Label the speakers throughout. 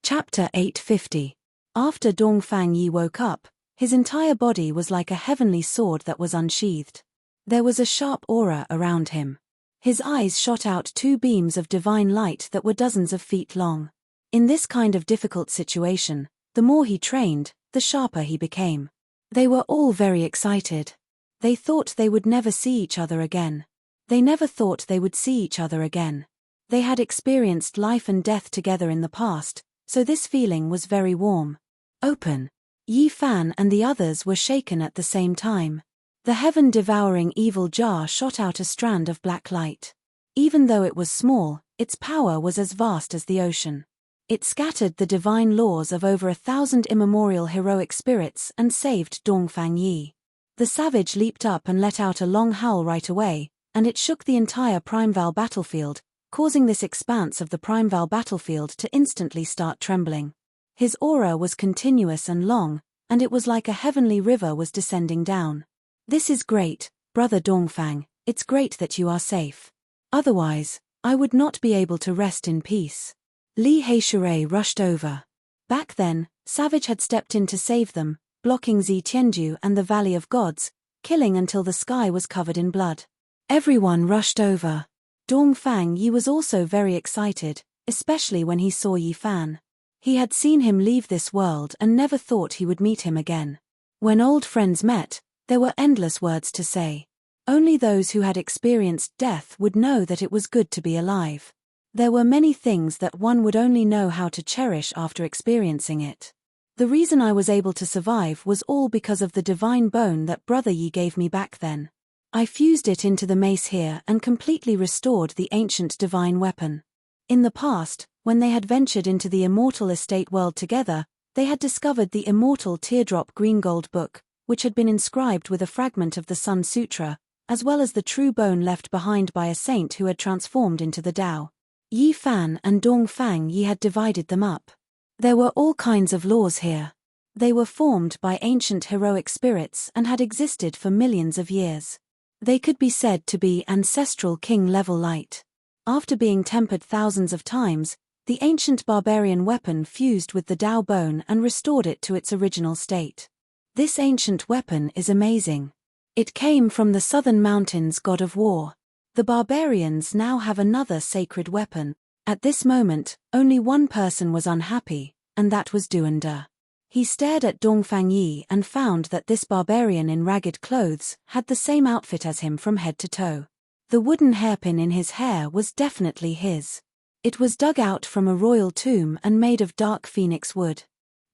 Speaker 1: Chapter 850. After Dongfang Yi woke up, his entire body was like a heavenly sword that was unsheathed. There was a sharp aura around him. His eyes shot out two beams of divine light that were dozens of feet long. In this kind of difficult situation, the more he trained, the sharper he became. They were all very excited. They thought they would never see each other again. They never thought they would see each other again. They had experienced life and death together in the past, so this feeling was very warm. Open. Yi Fan and the others were shaken at the same time. The heaven-devouring evil jar shot out a strand of black light. Even though it was small, its power was as vast as the ocean. It scattered the divine laws of over 1,000 immemorial heroic spirits and saved Dongfang Yi. The savage leaped up and let out a long howl right away, and it shook the entire Primeval battlefield, causing this expanse of the Primeval battlefield to instantly start trembling. His aura was continuous and long, and it was like a heavenly river was descending down. This is great, brother Dongfang, it's great that you are safe. Otherwise, I would not be able to rest in peace. Li Heishui rushed over. Back then, Savage had stepped in to save them, blocking Zitianju and the Valley of Gods, killing until the sky was covered in blood. Everyone rushed over. Dongfang Yi was also very excited, especially when he saw Yi Fan. He had seen him leave this world and never thought he would meet him again. When old friends met, there were endless words to say. Only those who had experienced death would know that it was good to be alive. There were many things that one would only know how to cherish after experiencing it. The reason I was able to survive was all because of the divine bone that Brother Yi gave me back then. I fused it into the mace here and completely restored the ancient divine weapon. In the past, when they had ventured into the immortal estate world together, they had discovered the immortal teardrop green gold book, which had been inscribed with a fragment of the Sun Sutra, as well as the true bone left behind by a saint who had transformed into the Tao. Yi Fan and Dongfang Yi had divided them up. There were all kinds of laws here. They were formed by ancient heroic spirits and had existed for millions of years. They could be said to be ancestral king-level light. After being tempered thousands of times, the ancient barbarian weapon fused with the Tao bone and restored it to its original state. This ancient weapon is amazing. It came from the southern mountains god of war. The barbarians now have another sacred weapon. At this moment, only one person was unhappy, and that was Duanda. He stared at Dongfang Yi and found that this barbarian in ragged clothes had the same outfit as him from head to toe. The wooden hairpin in his hair was definitely his. It was dug out from a royal tomb and made of dark phoenix wood.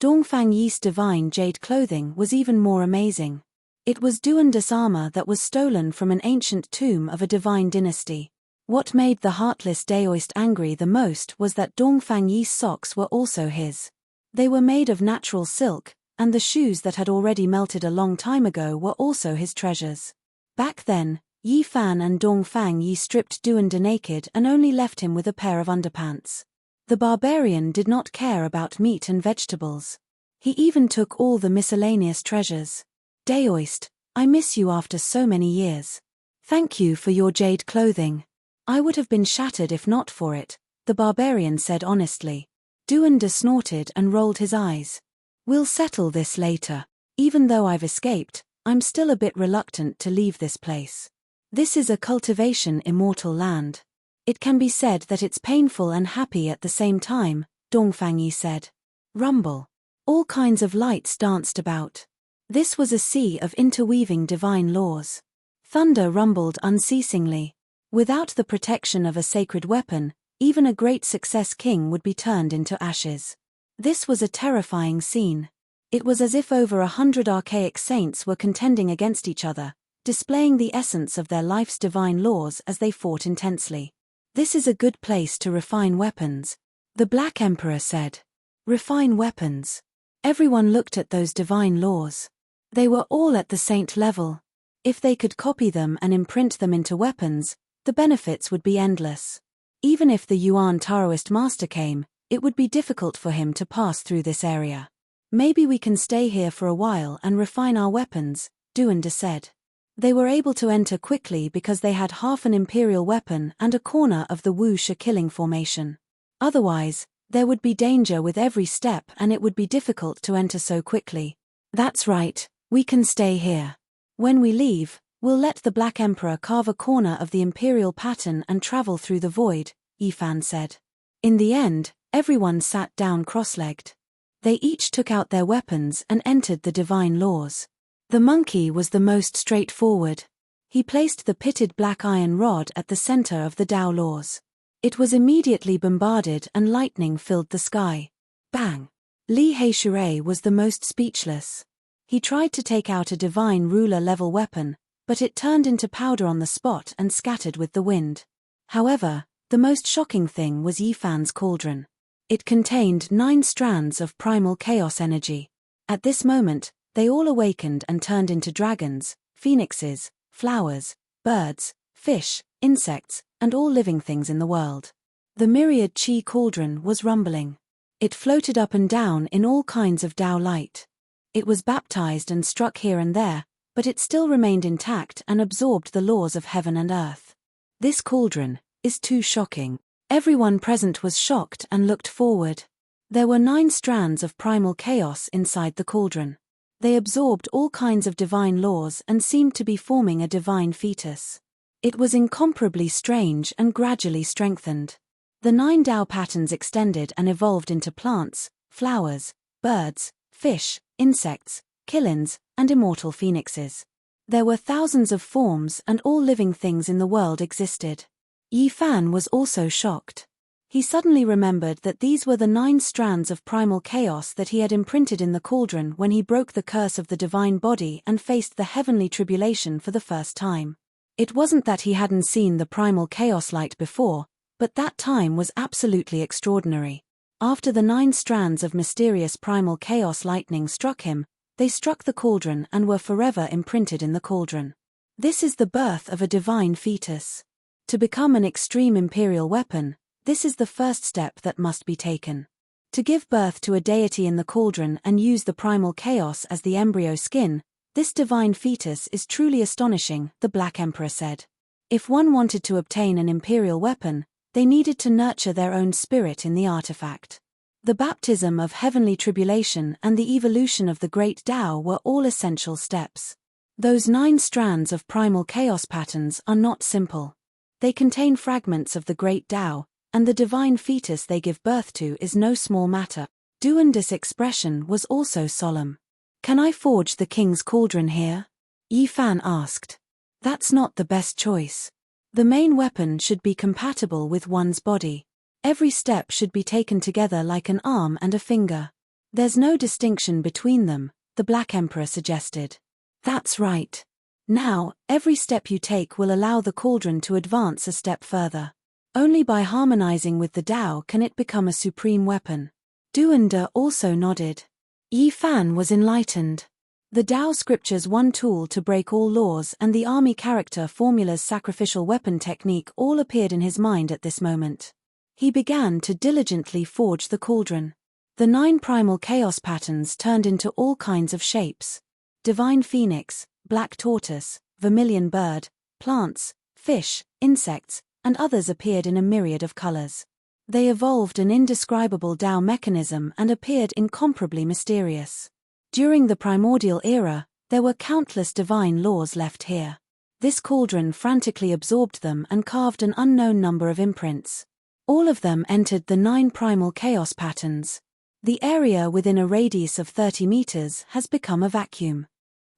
Speaker 1: Dongfang Yi's divine jade clothing was even more amazing. It was Duanda's armor that was stolen from an ancient tomb of a divine dynasty. What made the heartless Daoist angry the most was that Dongfang Yi's socks were also his. They were made of natural silk, and the shoes that had already melted a long time ago were also his treasures. Back then, Yi Fan and Dongfang Yi stripped Duanda naked and only left him with a pair of underpants. The barbarian did not care about meat and vegetables. He even took all the miscellaneous treasures. Daoist, I miss you after so many years. Thank you for your jade clothing. I would have been shattered if not for it, the barbarian said honestly. Duanda snorted and rolled his eyes. We'll settle this later. Even though I've escaped, I'm still a bit reluctant to leave this place. This is a cultivation immortal land. It can be said that it's painful and happy at the same time, Dongfang Yi said. Rumble. All kinds of lights danced about. This was a sea of interweaving divine laws. Thunder rumbled unceasingly. Without the protection of a sacred weapon, even a great success king would be turned into ashes. This was a terrifying scene. It was as if over 100 archaic saints were contending against each other, displaying the essence of their life's divine laws as they fought intensely. This is a good place to refine weapons, the Black Emperor said. Refine weapons. Everyone looked at those divine laws. They were all at the saint level. If they could copy them and imprint them into weapons, the benefits would be endless. Even if the Yuan Taoist master came, it would be difficult for him to pass through this area. Maybe we can stay here for a while and refine our weapons, Duanda said. They were able to enter quickly because they had half an imperial weapon and a corner of the Wu Shi killing formation. Otherwise, There would be danger with every step and it would be difficult to enter so quickly. That's right, we can stay here. When we leave, we'll let the Black Emperor carve a corner of the imperial pattern and travel through the void, Yifan said. In the end, everyone sat down cross-legged. They each took out their weapons and entered the divine laws. The monkey was the most straightforward. He placed the pitted black iron rod at the center of the Tao laws. It was immediately bombarded and lightning filled the sky. Bang! Li Heishui was the most speechless. He tried to take out a divine ruler-level weapon, but it turned into powder on the spot and scattered with the wind. However, the most shocking thing was Yifan's cauldron. It contained 9 strands of primal chaos energy. At this moment, they all awakened and turned into dragons, phoenixes, flowers, birds, fish, insects, and all living things in the world. The myriad chi cauldron was rumbling. It floated up and down in all kinds of Tao light. It was baptized and struck here and there, but it still remained intact and absorbed the laws of heaven and earth. This cauldron is too shocking. Everyone present was shocked and looked forward. There were 9 strands of primal chaos inside the cauldron. They absorbed all kinds of divine laws and seemed to be forming a divine fetus. It was incomparably strange and gradually strengthened. The 9 Tao patterns extended and evolved into plants, flowers, birds, fish, insects, killins, and immortal phoenixes. There were thousands of forms and all living things in the world existed. Yifan was also shocked. He suddenly remembered that these were the 9 strands of primal chaos that he had imprinted in the cauldron when he broke the curse of the divine body and faced the heavenly tribulation for the first time. It wasn't that he hadn't seen the primal chaos light before, but that time was absolutely extraordinary. After the 9 strands of mysterious primal chaos lightning struck him, they struck the cauldron and were forever imprinted in the cauldron. This is the birth of a divine fetus. To become an extreme imperial weapon, this is the first step that must be taken. To give birth to a deity in the cauldron and use the primal chaos as the embryo skin, this divine fetus is truly astonishing, the Black Emperor said. If one wanted to obtain an imperial weapon, they needed to nurture their own spirit in the artifact. The baptism of heavenly tribulation and the evolution of the great Tao were all essential steps. Those 9 strands of primal chaos patterns are not simple. They contain fragments of the great Tao, and the divine fetus they give birth to is no small matter. Duanda's expression was also solemn. Can I forge the king's cauldron here? Yifan asked. That's not the best choice. The main weapon should be compatible with one's body. Every step should be taken together like an arm and a finger. There's no distinction between them, the Black Emperor suggested. That's right. Now, every step you take will allow the cauldron to advance a step further. Only by harmonizing with the Tao can it become a supreme weapon. Duanda also nodded. Yifan was enlightened. The Tao scripture's one tool to break all laws and the army character formula's sacrificial weapon technique all appeared in his mind at this moment. He began to diligently forge the cauldron. The 9 primal chaos patterns turned into all kinds of shapes. Divine phoenix, black tortoise, vermilion bird, plants, fish, insects, and others appeared in a myriad of colors. They evolved an indescribable Tao mechanism and appeared incomparably mysterious. During the primordial era, there were countless divine laws left here. This cauldron frantically absorbed them and carved an unknown number of imprints. All of them entered the 9 primal chaos patterns. The area within a radius of 30 meters has become a vacuum.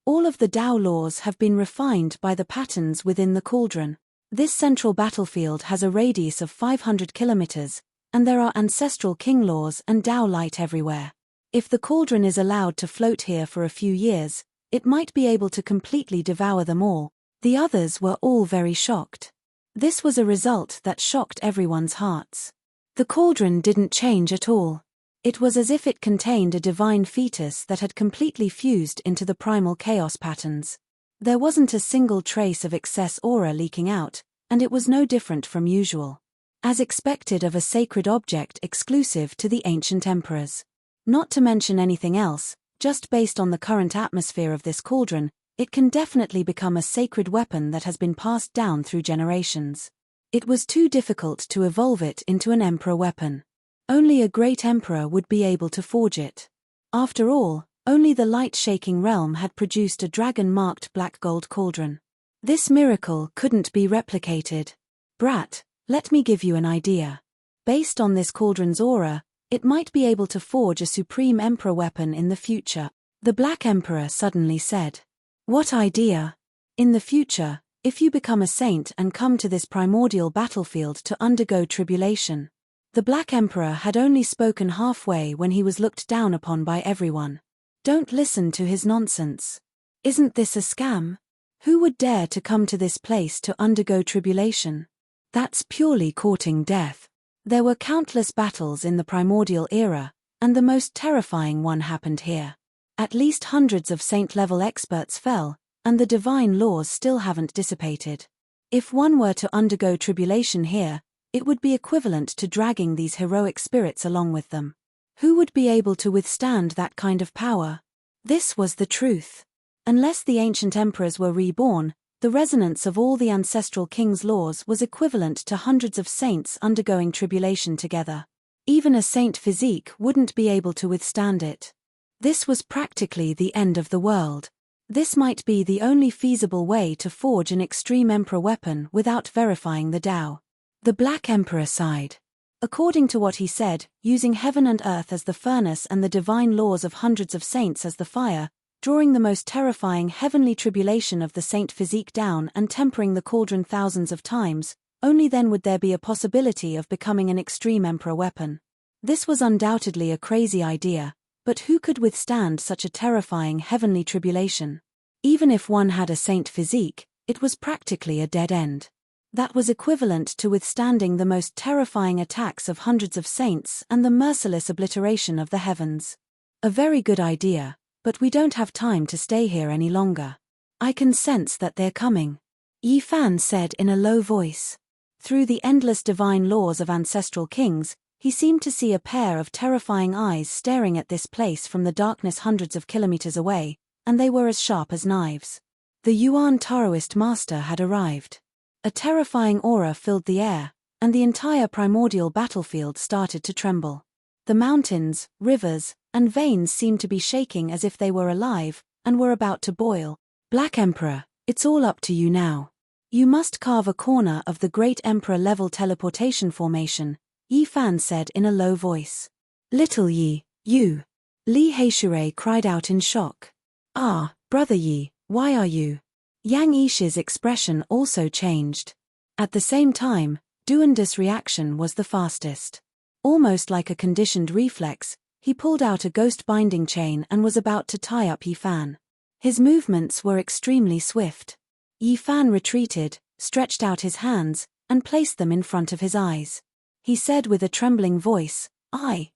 Speaker 1: All of the Tao laws have been refined by the patterns within the cauldron. This central battlefield has a radius of 500 kilometers, and there are ancestral king laws and Tao light everywhere. If the cauldron is allowed to float here for a few years, it might be able to completely devour them all. The others were all very shocked. This was a result that shocked everyone's hearts. The cauldron didn't change at all. It was as if it contained a divine fetus that had completely fused into the primal chaos patterns. There wasn't a single trace of excess aura leaking out, and it was no different from usual. As expected of a sacred object exclusive to the ancient emperors. Not to mention anything else, just based on the current atmosphere of this cauldron, it can definitely become a sacred weapon that has been passed down through generations. It was too difficult to evolve it into an emperor weapon. Only a great emperor would be able to forge it. After all, only the light-shaking realm had produced a dragon-marked black gold cauldron. This miracle couldn't be replicated. Brat, let me give you an idea. Based on this cauldron's aura, it might be able to forge a supreme emperor weapon in the future, the Black Emperor suddenly said. What idea? In the future, if you become a saint and come to this primordial battlefield to undergo tribulation. The Black Emperor had only spoken halfway when he was looked down upon by everyone. Don't listen to his nonsense. Isn't this a scam? Who would dare to come to this place to undergo tribulation? That's purely courting death. There were countless battles in the primordial era, and the most terrifying one happened here. At least hundreds of saint-level experts fell, and the divine laws still haven't dissipated. If one were to undergo tribulation here, it would be equivalent to dragging these heroic spirits along with them. Who would be able to withstand that kind of power? This was the truth. Unless the ancient emperors were reborn, the resonance of all the ancestral kings' laws was equivalent to hundreds of saints undergoing tribulation together. Even a saint physique wouldn't be able to withstand it. This was practically the end of the world. This might be the only feasible way to forge an extreme emperor weapon without verifying the Tao. The Black Emperor sighed. According to what he said, using heaven and earth as the furnace and the divine laws of hundreds of saints as the fire, drawing the most terrifying heavenly tribulation of the saint physique down and tempering the cauldron thousands of times, only then would there be a possibility of becoming an extreme emperor weapon. This was undoubtedly a crazy idea, but who could withstand such a terrifying heavenly tribulation? Even if one had a saint physique, it was practically a dead end. That was equivalent to withstanding the most terrifying attacks of hundreds of saints and the merciless obliteration of the heavens. A very good idea, but we don't have time to stay here any longer. I can sense that they're coming, Yi Fan said in a low voice. Through the endless divine laws of ancestral kings, he seemed to see a pair of terrifying eyes staring at this place from the darkness hundreds of kilometers away, and they were as sharp as knives. The Yuan Taoist master had arrived. A terrifying aura filled the air, and the entire primordial battlefield started to tremble. The mountains, rivers, and veins seemed to be shaking as if they were alive, and were about to boil. Black Emperor, it's all up to you now. You must carve a corner of the Great Emperor-level teleportation formation, Yi Fan said in a low voice. Little Yi, you. Li Heishui cried out in shock. Ah, Brother Yi, why are you? Yang Yishi's expression also changed. At the same time, Duanda's reaction was the fastest. Almost like a conditioned reflex, he pulled out a ghost binding chain and was about to tie up Yi Fan. His movements were extremely swift. Yi Fan retreated, stretched out his hands, and placed them in front of his eyes. He said with a trembling voice,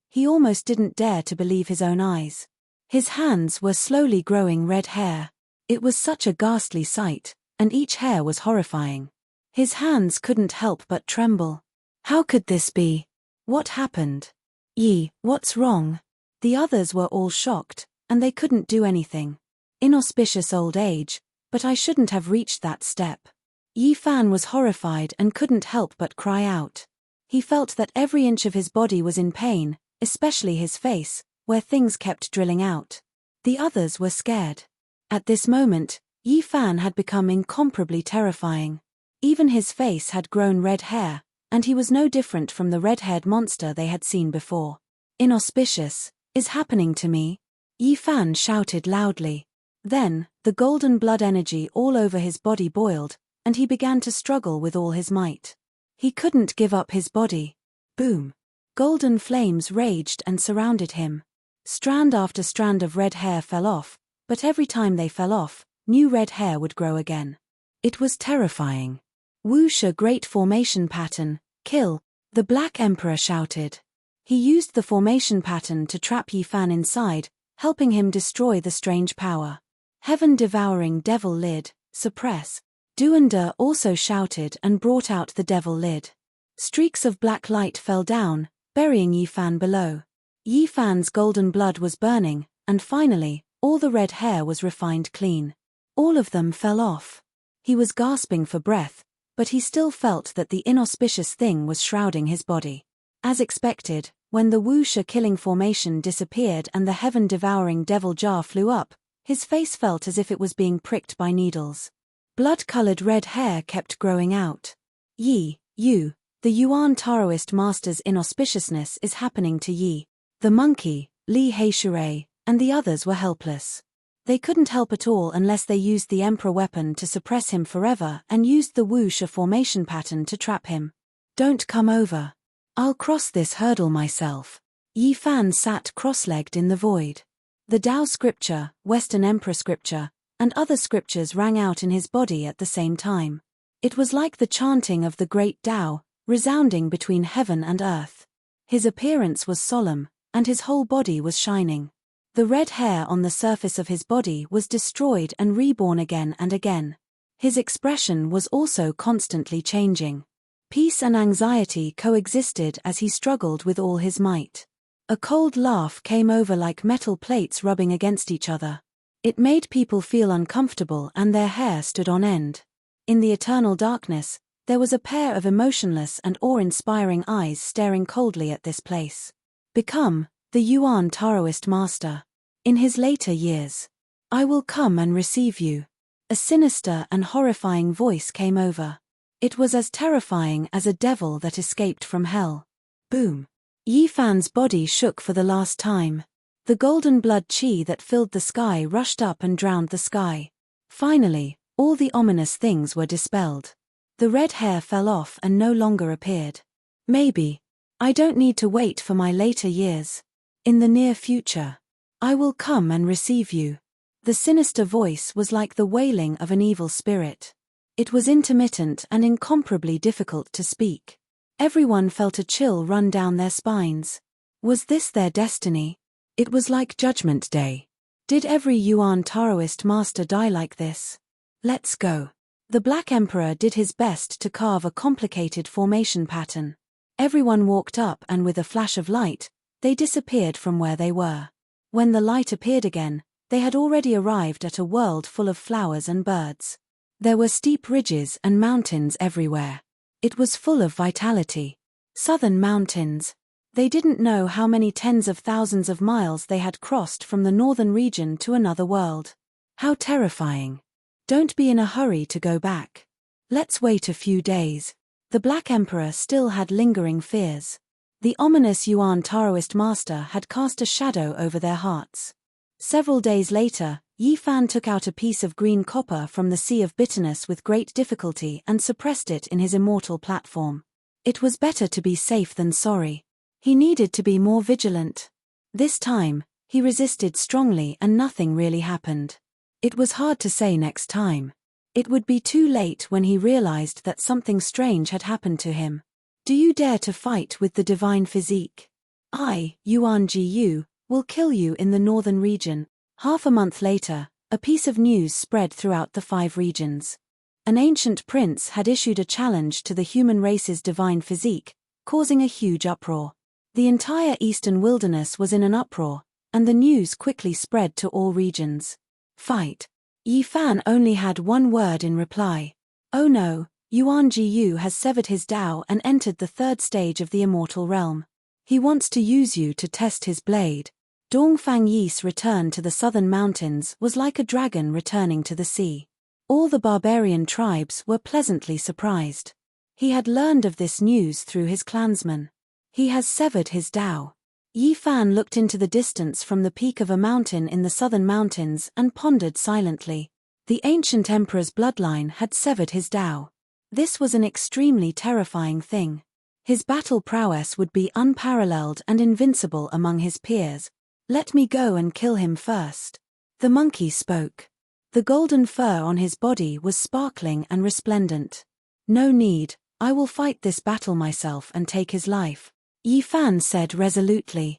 Speaker 1: he almost didn't dare to believe his own eyes. His hands were slowly growing red hair. It was such a ghastly sight, and each hair was horrifying. His hands couldn't help but tremble. How could this be? What happened? Yi, what's wrong? The others were all shocked, and they couldn't do anything. Inauspicious old age, but I shouldn't have reached that step. Yi Fan was horrified and couldn't help but cry out. He felt that every inch of his body was in pain, especially his face, where things kept drilling out. The others were scared. At this moment, Yi Fan had become incomparably terrifying. Even his face had grown red hair, and he was no different from the red-haired monster they had seen before. Inauspicious, is happening to me? Yi Fan shouted loudly. Then, the golden blood energy all over his body boiled, and he began to struggle with all his might. He couldn't give up his body. Boom! Golden flames raged and surrounded him. Strand after strand of red hair fell off, but every time they fell off, new red hair would grow again. It was terrifying. Whoosh, a great formation pattern, kill, the Black Emperor shouted. He used the formation pattern to trap Yi Fan inside, helping him destroy the strange power. Heaven-devouring devil lid, suppress. Duanda also shouted and brought out the devil lid. Streaks of black light fell down, burying Yi Fan below. Yi Fan's golden blood was burning, and finally, all the red hair was refined clean. All of them fell off. He was gasping for breath, but he still felt that the inauspicious thing was shrouding his body. As expected, When the Wuxia-killing formation disappeared and the heaven-devouring devil jar flew up, his face felt as if it was being pricked by needles. Blood-colored red hair kept growing out. Yi, you, the Yuan Taoist master's inauspiciousness is happening to Yi. The monkey, Li Heishui, and the others were helpless. They couldn't help at all unless they used the emperor weapon to suppress him forever and used the Wuxia formation pattern to trap him. Don't come over. I'll cross this hurdle myself. Yi Fan sat cross-legged in the void. The Tao scripture, Western Emperor scripture, and other scriptures rang out in his body at the same time. It was like the chanting of the great Tao, resounding between heaven and earth. His appearance was solemn, and his whole body was shining. The red hair on the surface of his body was destroyed and reborn again and again. His expression was also constantly changing. Peace and anxiety coexisted as he struggled with all his might. A cold laugh came over like metal plates rubbing against each other. It made people feel uncomfortable and their hair stood on end. In the eternal darkness, there was a pair of emotionless and awe-inspiring eyes staring coldly at this place. Become the Yuan Taoist master. In his later years. I will come and receive you. A sinister and horrifying voice came over. It was as terrifying as a devil that escaped from hell. Boom. Yi Fan's body shook for the last time. The golden blood qi that filled the sky rushed up and drowned the sky. Finally, all the ominous things were dispelled. The red hair fell off and no longer appeared. Maybe. I don't need to wait for my later years. In the near future. I will come and receive you. The sinister voice was like the wailing of an evil spirit. It was intermittent and incomparably difficult to speak. Everyone felt a chill run down their spines. Was this their destiny? It was like Judgment Day. Did every Yuan Taoist master die like this? Let's go. The Black Emperor did his best to carve a complicated formation pattern. Everyone walked up and with a flash of light, they disappeared from where they were. When the light appeared again, they had already arrived at a world full of flowers and birds. There were steep ridges and mountains everywhere. It was full of vitality. Southern mountains. They didn't know how many tens of thousands of miles they had crossed from the northern region to another world. How terrifying. Don't be in a hurry to go back. Let's wait a few days. The Black Emperor still had lingering fears. The ominous Yuan Taoist master had cast a shadow over their hearts. Several days later, Yi Fan took out a piece of green copper from the sea of bitterness with great difficulty and suppressed it in his immortal platform. It was better to be safe than sorry. He needed to be more vigilant. This time, he resisted strongly and nothing really happened. It was hard to say next time. It would be too late when he realized that something strange had happened to him. Do you dare to fight with the divine physique? I, Yuan Jiyu, will kill you in the northern region. Half a month later, a piece of news spread throughout the 5 regions. An ancient prince had issued a challenge to the human race's divine physique, causing a huge uproar. The entire eastern wilderness was in an uproar, and the news quickly spread to all regions. Fight. Yi Fan only had one word in reply. Oh no, Yuan Jiyu has severed his Tao and entered the 3rd stage of the immortal realm. He wants to use you to test his blade. Dongfang Yi's return to the southern mountains was like a dragon returning to the sea. All the barbarian tribes were pleasantly surprised. He had learned of this news through his clansmen. He has severed his Tao. Yi Fan looked into the distance from the peak of a mountain in the southern mountains and pondered silently. The ancient emperor's bloodline had severed his Tao. This was an extremely terrifying thing. His battle prowess would be unparalleled and invincible among his peers. Let me go and kill him first. The monkey spoke. The golden fur on his body was sparkling and resplendent. No need, I will fight this battle myself and take his life, Yi Fan said resolutely.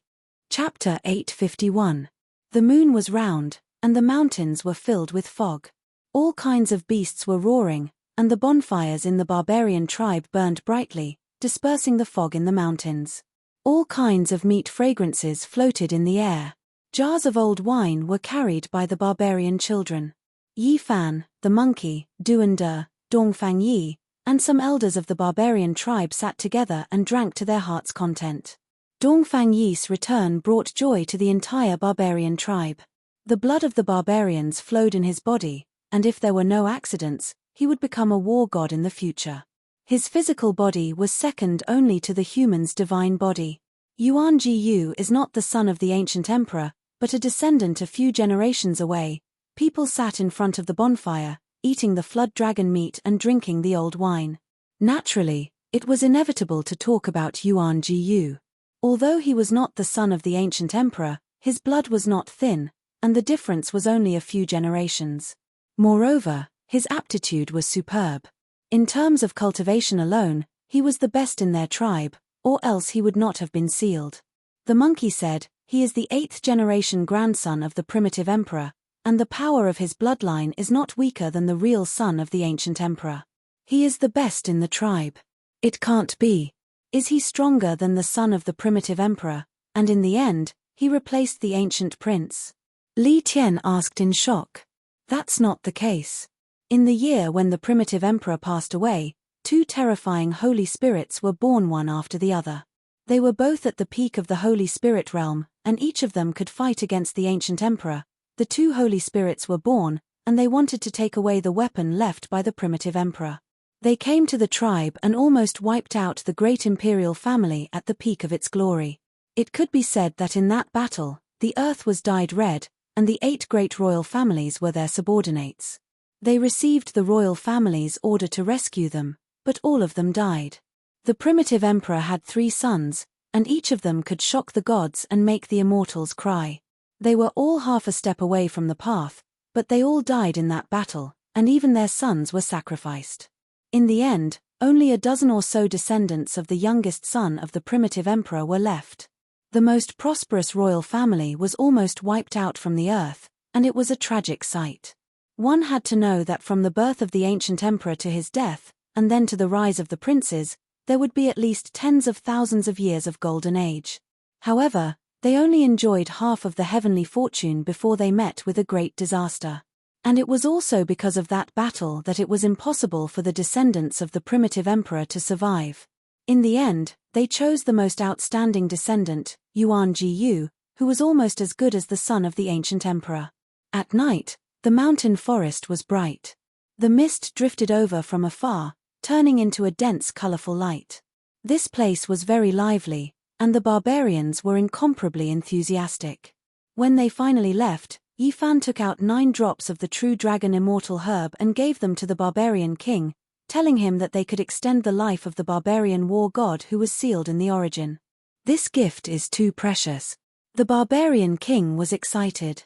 Speaker 1: Chapter 851. The moon was round, and the mountains were filled with fog. All kinds of beasts were roaring, and the bonfires in the barbarian tribe burned brightly, dispersing the fog in the mountains. All kinds of meat fragrances floated in the air. Jars of old wine were carried by the barbarian children. Yi Fan, the monkey, Duan De, Dongfang Yi, and some elders of the barbarian tribe sat together and drank to their heart's content. Dongfang Yi's return brought joy to the entire barbarian tribe. The blood of the barbarians flowed in his body, and if there were no accidents, he would become a war god in the future. His physical body was second only to the human's divine body. Yuan Jiyu is not the son of the ancient emperor, but a descendant a few generations away. People sat in front of the bonfire, eating the flood dragon meat and drinking the old wine. Naturally, it was inevitable to talk about Yuan Jiyu. Although he was not the son of the ancient emperor, his blood was not thin, and the difference was only a few generations. Moreover, his aptitude was superb. In terms of cultivation alone, he was the best in their tribe, or else he would not have been sealed. The monkey said, he is the 8th-generation grandson of the primitive emperor, and the power of his bloodline is not weaker than the real son of the ancient emperor. He is the best in the tribe. It can't be. Is he stronger than the son of the primitive emperor, and in the end, he replaced the ancient prince? Li Tian asked in shock. That's not the case. In the year when the primitive emperor passed away, 2 terrifying holy spirits were born one after the other. They were both at the peak of the Holy Spirit realm, and each of them could fight against the ancient emperor. The 2 holy spirits were born, and they wanted to take away the weapon left by the primitive emperor. They came to the tribe and almost wiped out the great imperial family at the peak of its glory. It could be said that in that battle, the earth was dyed red, and the 8 great royal families were their subordinates. They received the royal family's order to rescue them, but all of them died. The primitive emperor had 3 sons, and each of them could shock the gods and make the immortals cry. They were all half a step away from the path, but they all died in that battle, and even their sons were sacrificed. In the end, only a dozen or so descendants of the youngest son of the primitive emperor were left. The most prosperous royal family was almost wiped out from the earth, and it was a tragic sight. One had to know that from the birth of the ancient emperor to his death, and then to the rise of the princes, there would be at least tens of thousands of years of golden age. However, they only enjoyed half of the heavenly fortune before they met with a great disaster. And it was also because of that battle that it was impossible for the descendants of the primitive emperor to survive. In the end, they chose the most outstanding descendant, Yuan Jiyu, who was almost as good as the son of the ancient emperor. At night, the mountain forest was bright. The mist drifted over from afar, turning into a dense colorful light. This place was very lively, and the barbarians were incomparably enthusiastic. When they finally left, Yifan took out 9 drops of the true dragon immortal herb and gave them to the barbarian king, telling him that they could extend the life of the barbarian war god who was sealed in the origin. This gift is too precious. The barbarian king was excited.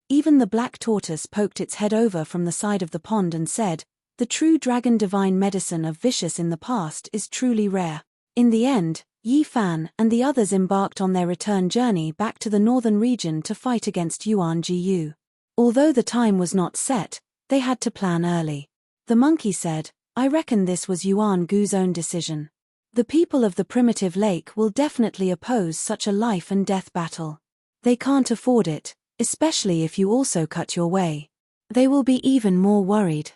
Speaker 1: Even the black tortoise poked its head over from the side of the pond and said, "The true dragon divine medicine of vicious in the past is truly rare." In the end, Yi Fan and the others embarked on their return journey back to the northern region to fight against Yuan Jiyu. Although the time was not set, they had to plan early. The monkey said, "I reckon this was Yuan Gu's own decision. The people of the primitive lake will definitely oppose such a life and death battle. They can't afford it, especially if you also cut your way. They will be even more worried.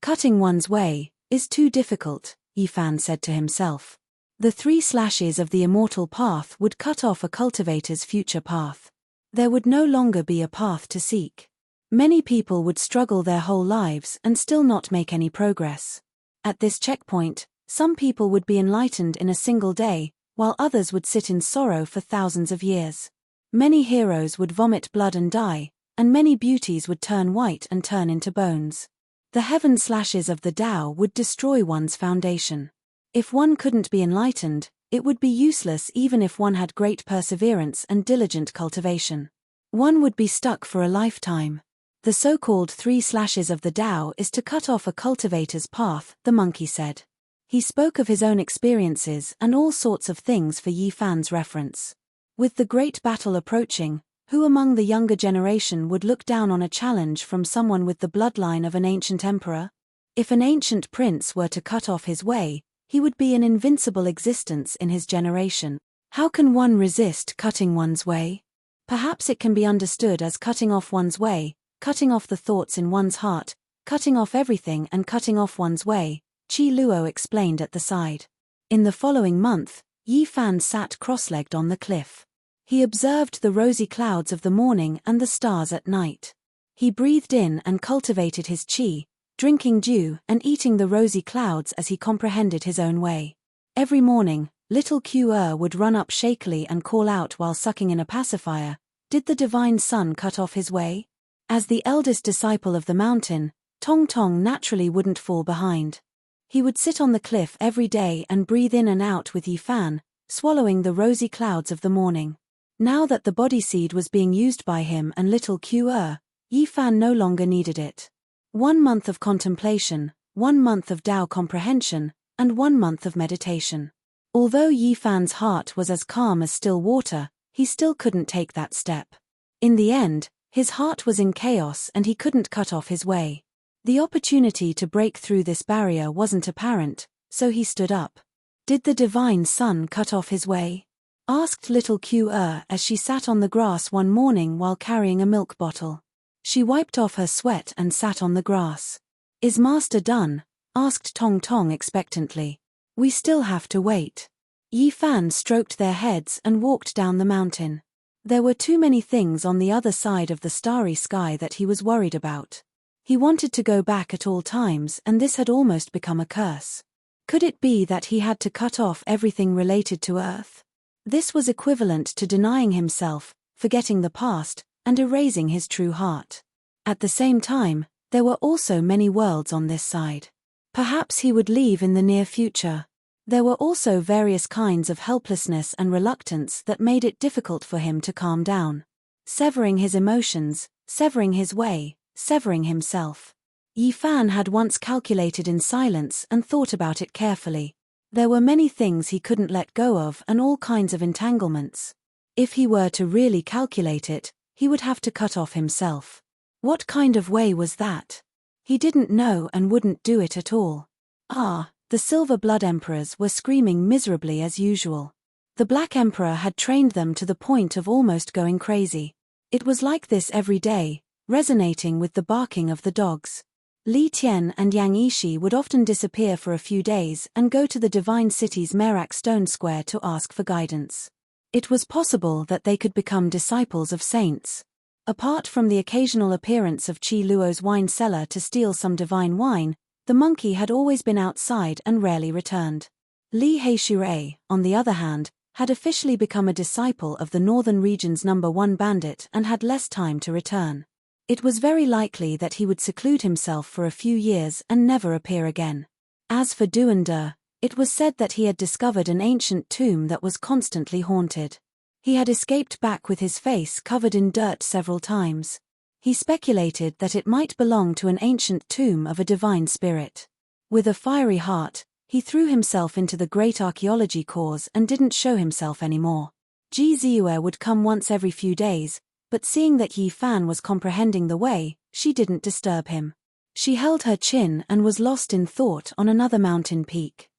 Speaker 1: Cutting one's way is too difficult," Yi Fan said to himself. The 3 slashes of the immortal path would cut off a cultivator's future path. There would no longer be a path to seek. Many people would struggle their whole lives and still not make any progress. At this checkpoint, some people would be enlightened in a single day, while others would sit in sorrow for thousands of years. Many heroes would vomit blood and die, and many beauties would turn white and turn into bones. The heaven slashes of the Tao would destroy one's foundation. If one couldn't be enlightened, it would be useless even if one had great perseverance and diligent cultivation. One would be stuck for a lifetime. The so-called 3 slashes of the Tao is to cut off a cultivator's path, the monkey said. He spoke of his own experiences and all sorts of things for Yi Fan's reference. With the great battle approaching, who among the younger generation would look down on a challenge from someone with the bloodline of an ancient emperor? If an ancient prince were to cut off his way, he would be an invincible existence in his generation. How can one resist cutting one's way? Perhaps it can be understood as cutting off one's way, cutting off the thoughts in one's heart, cutting off everything and cutting off one's way, Qi Luo explained at the side. In the following month, Yi Fan sat cross-legged on the cliff. He observed the rosy clouds of the morning and the stars at night. He breathed in and cultivated his qi, drinking dew and eating the rosy clouds as he comprehended his own way. Every morning, little Q'er would run up shakily and call out while sucking in a pacifier, "Did the divine sun cut off his way?" As the eldest disciple of the mountain, Tong Tong naturally wouldn't fall behind. He would sit on the cliff every day and breathe in and out with Yi Fan, swallowing the rosy clouds of the morning. Now that the body seed was being used by him and little Q'er, Yi Fan no longer needed it. 1 month of contemplation, 1 month of Tao comprehension, and 1 month of meditation. Although Yi Fan's heart was as calm as still water, he still couldn't take that step. In the end, his heart was in chaos and he couldn't cut off his way. The opportunity to break through this barrier wasn't apparent, so he stood up. "Did the divine sun cut off his way?" asked little Q'er as she sat on the grass one morning while carrying a milk bottle. She wiped off her sweat and sat on the grass. "Is master done?" asked Tong Tong expectantly. "We still have to wait." Yi Fan stroked their heads and walked down the mountain. There were too many things on the other side of the starry sky that he was worried about. He wanted to go back at all times and this had almost become a curse. Could it be that he had to cut off everything related to Earth? This was equivalent to denying himself, forgetting the past, and erasing his true heart. At the same time, there were also many worlds on this side. Perhaps he would leave in the near future. There were also various kinds of helplessness and reluctance that made it difficult for him to calm down. Severing his emotions, severing his way, severing himself. Yi Fan had once calculated in silence and thought about it carefully. There were many things he couldn't let go of and all kinds of entanglements. If he were to really calculate it, he would have to cut off himself. What kind of way was that? He didn't know and wouldn't do it at all. The Silver Blood Emperors were screaming miserably as usual. The Black Emperor had trained them to the point of almost going crazy. It was like this every day, resonating with the barking of the dogs. Li Tian and Yang Yishi would often disappear for a few days and go to the Divine City's Merak Stone Square to ask for guidance. It was possible that they could become disciples of saints. Apart from the occasional appearance of Qi Luo's wine cellar to steal some divine wine, the monkey had always been outside and rarely returned. Li Heishure, on the other hand, had officially become a disciple of the northern region's #1 bandit and had less time to return. It was very likely that he would seclude himself for a few years and never appear again. As for Duander, it was said that he had discovered an ancient tomb that was constantly haunted. He had escaped back with his face covered in dirt several times. He speculated that it might belong to an ancient tomb of a divine spirit. With a fiery heart, he threw himself into the great archaeology cause and didn't show himself anymore. Ji Ziyue would come once every few days, but seeing that Yi Fan was comprehending the way, she didn't disturb him. She held her chin and was lost in thought on another mountain peak.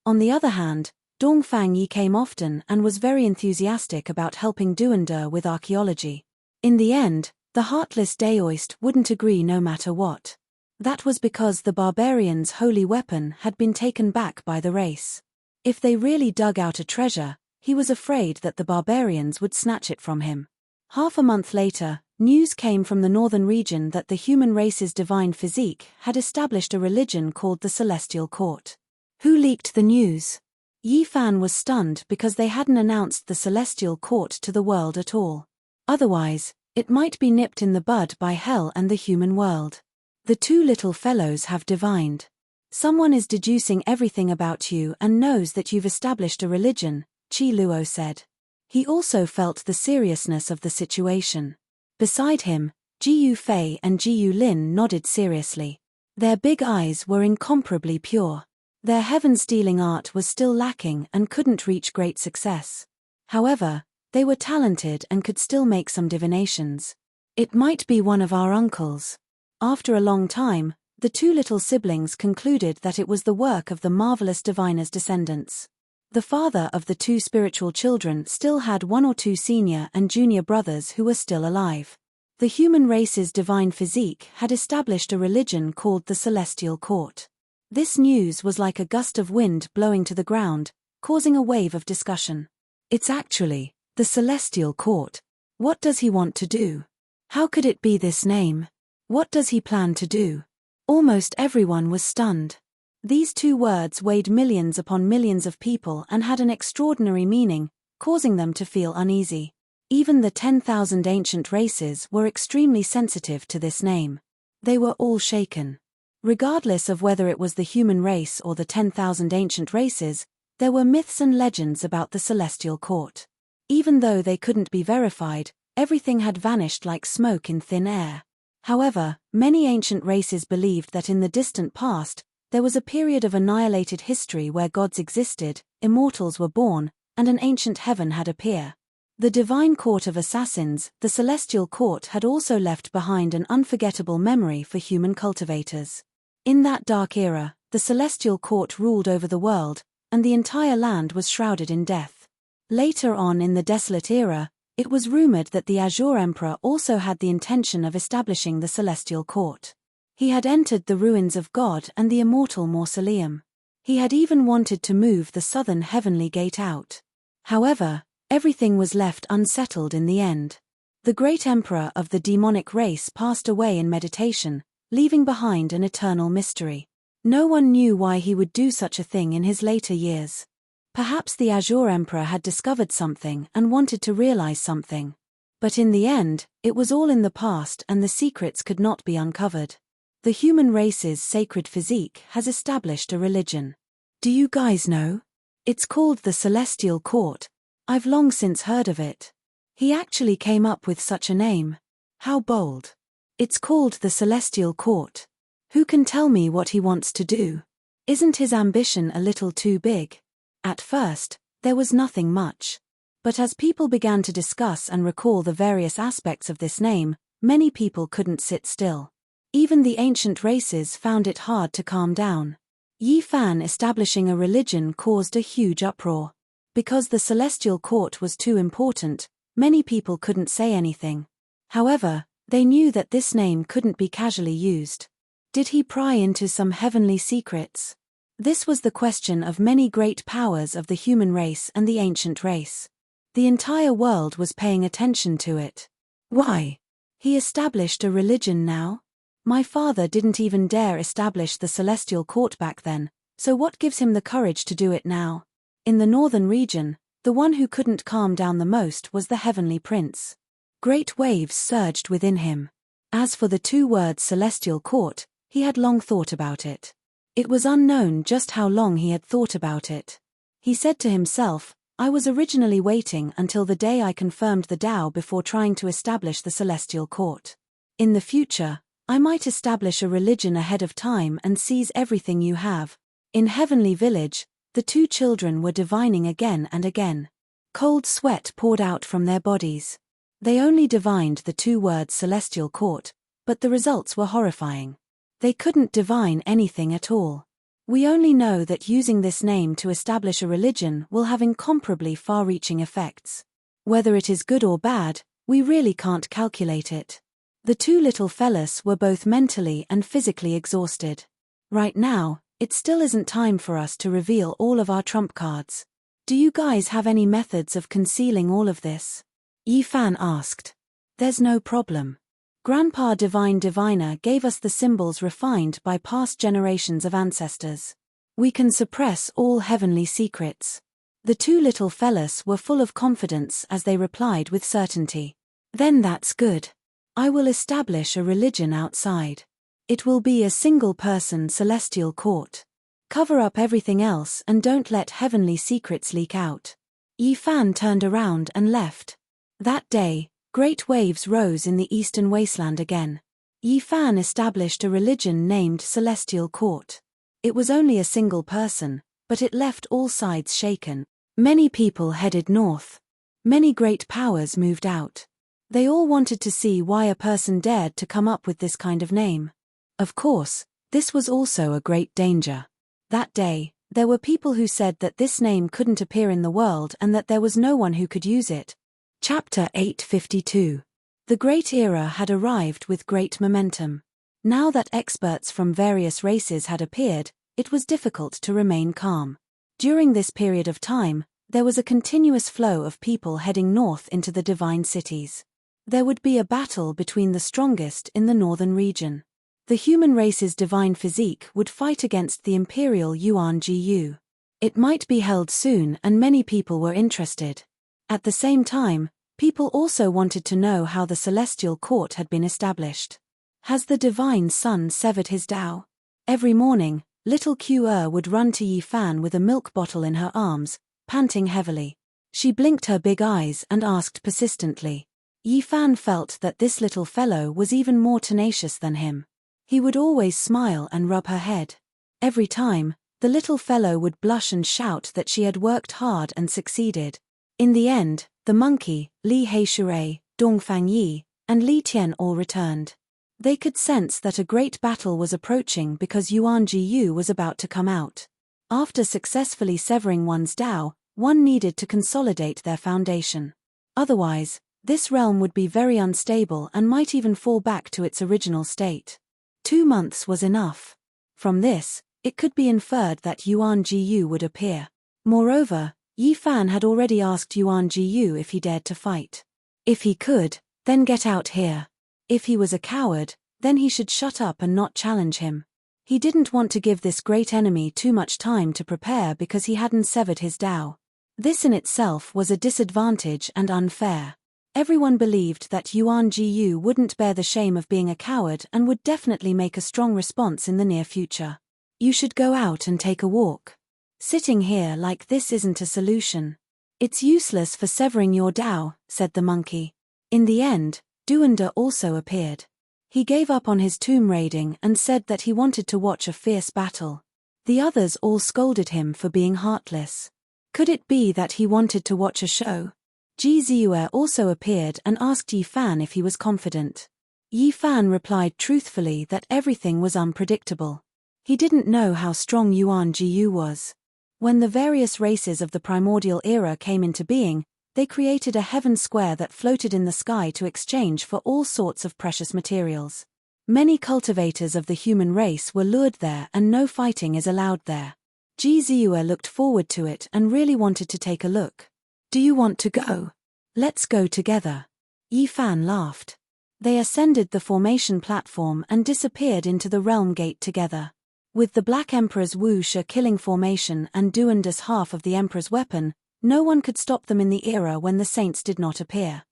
Speaker 1: On the other hand, Dongfang Yi came often and was very enthusiastic about helping Duander with archaeology. In the end, the heartless Daoist wouldn't agree no matter what. That was because the barbarians' holy weapon had been taken back by the race. If they really dug out a treasure, he was afraid that the barbarians would snatch it from him. Half a month later, news came from the northern region that the human race's divine physique had established a religion called the Celestial Court. Who leaked the news? Yi Fan was stunned because they hadn't announced the Celestial Court to the world at all. Otherwise, it might be nipped in the bud by hell and the human world. The two little fellows have divined. Someone is deducing everything about you and knows that you've established a religion, Qi Luo said. He also felt the seriousness of the situation. Beside him, Ji Yu Fei and Ji Yu Lin nodded seriously. Their big eyes were incomparably pure. Their heaven-stealing art was still lacking and couldn't reach great success. However, they were talented and could still make some divinations. It might be one of our uncles. After a long time, the two little siblings concluded that it was the work of the marvelous diviner's descendants. The father of the two spiritual children still had 1 or 2 senior and junior brothers who were still alive. The human race's divine physique had established a religion called the Celestial Court. This news was like a gust of wind blowing to the ground, causing a wave of discussion. It's actually the Celestial Court. What does he want to do? How could it be this name? What does he plan to do? Almost everyone was stunned. These two words weighed millions upon millions of people and had an extraordinary meaning, causing them to feel uneasy. Even the 10,000 ancient races were extremely sensitive to this name. They were all shaken. Regardless of whether it was the human race or the 10,000 ancient races, there were myths and legends about the Celestial Court. Even though they couldn't be verified, everything had vanished like smoke in thin air. However, many ancient races believed that in the distant past, there was a period of annihilated history where gods existed, immortals were born, and an ancient heaven had appeared. The divine court of assassins, the Celestial Court, had also left behind an unforgettable memory for human cultivators. In that dark era, the Celestial Court ruled over the world, and the entire land was shrouded in death. Later on in the Desolate Era, it was rumored that the Azure Emperor also had the intention of establishing the Celestial Court. He had entered the ruins of God and the immortal mausoleum. He had even wanted to move the southern heavenly gate out. However, everything was left unsettled in the end. The great emperor of the demonic race passed away in meditation, leaving behind an eternal mystery. No one knew why he would do such a thing in his later years. Perhaps the Azure Emperor had discovered something and wanted to realize something. But in the end, it was all in the past and the secrets could not be uncovered. The human race's sacred physique has established a religion. Do you guys know? It's called the Celestial Court. I've long since heard of it. He actually came up with such a name. How bold. It's called the Celestial Court. Who can tell me what he wants to do? Isn't his ambition a little too big? At first, there was nothing much. But as people began to discuss and recall the various aspects of this name, many people couldn't sit still. Even the ancient races found it hard to calm down. Yi Fan establishing a religion caused a huge uproar. Because the Celestial Court was too important, many people couldn't say anything. However, they knew that this name couldn't be casually used. Did he pry into some heavenly secrets? This was the question of many great powers of the human race and the ancient race. The entire world was paying attention to it. Why? He established a religion now? My father didn't even dare establish the Celestial Court back then, so what gives him the courage to do it now? In the northern region, the one who couldn't calm down the most was the Heavenly Prince. Great waves surged within him. As for the two words Celestial Court, he had long thought about it. It was unknown just how long he had thought about it. He said to himself, I was originally waiting until the day I confirmed the Tao before trying to establish the Celestial Court. In the future, I might establish a religion ahead of time and seize everything you have. In Heavenly Village, the two children were divining again and again. Cold sweat poured out from their bodies. They only divined the two words Celestial Court, but the results were horrifying. They couldn't divine anything at all. We only know that using this name to establish a religion will have incomparably far-reaching effects. Whether it is good or bad, we really can't calculate it. The two little fellas were both mentally and physically exhausted. Right now, it still isn't time for us to reveal all of our trump cards. Do you guys have any methods of concealing all of this? Yi Fan asked. There's no problem. Grandpa Divine Diviner gave us the symbols refined by past generations of ancestors. We can suppress all heavenly secrets. The two little fellas were full of confidence as they replied with certainty. Then that's good. I will establish a religion outside. It will be a single-person Celestial Court. Cover up everything else and don't let heavenly secrets leak out. Yi Fan turned around and left. That day, great waves rose in the eastern wasteland again. Yi Fan established a religion named Celestial Court. It was only a single person, but it left all sides shaken. Many people headed north. Many great powers moved out. They all wanted to see why a person dared to come up with this kind of name. Of course, this was also a great danger. That day, there were people who said that this name couldn't appear in the world and that there was no one who could use it. Chapter 852. The Great Era had arrived with great momentum. Now that experts from various races had appeared, it was difficult to remain calm. During this period of time, there was a continuous flow of people heading north into the divine cities. There would be a battle between the strongest in the northern region. The human race's divine physique would fight against the imperial Yuan Gu. It might be held soon, and many people were interested. At the same time, people also wanted to know how the celestial court had been established. Has the divine sun severed his Tao? Every morning, little Q'er would run to Yi Fan with a milk bottle in her arms, panting heavily. She blinked her big eyes and asked persistently. Yi Fan felt that this little fellow was even more tenacious than him. He would always smile and rub her head. Every time, the little fellow would blush and shout that she had worked hard and succeeded. In the end, the monkey, Li Heishui, Dongfang Yi, and Li Tian all returned. They could sense that a great battle was approaching because Yuan Jiyu was about to come out. After successfully severing one's Tao, one needed to consolidate their foundation. Otherwise, this realm would be very unstable and might even fall back to its original state. 2 months was enough. From this, it could be inferred that Yuan Jiyu would appear. Moreover, Yi Fan had already asked Yuan Jiyu if he dared to fight. If he could, then get out here. If he was a coward, then he should shut up and not challenge him. He didn't want to give this great enemy too much time to prepare because he hadn't severed his Tao. This in itself was a disadvantage and unfair. Everyone believed that Yuan Jiyu wouldn't bear the shame of being a coward and would definitely make a strong response in the near future. You should go out and take a walk. Sitting here like this isn't a solution. It's useless for severing your Tao, said the monkey. In the end, Duanda also appeared. He gave up on his tomb raiding and said that he wanted to watch a fierce battle. The others all scolded him for being heartless. Could it be that he wanted to watch a show? Ji Ziyue also appeared and asked Yi Fan if he was confident. Yi Fan replied truthfully that everything was unpredictable. He didn't know how strong Yuan Jiyu was. When the various races of the primordial era came into being, they created a heaven square that floated in the sky to exchange for all sorts of precious materials. Many cultivators of the human race were lured there and no fighting is allowed there. Ji Ziyue looked forward to it and really wanted to take a look. Do you want to go? Let's go together. Yi Fan laughed. They ascended the formation platform and disappeared into the realm gate together. With the Black Emperor's Wuxia killing formation and Duanda's half of the Emperor's weapon, no one could stop them in the era when the saints did not appear.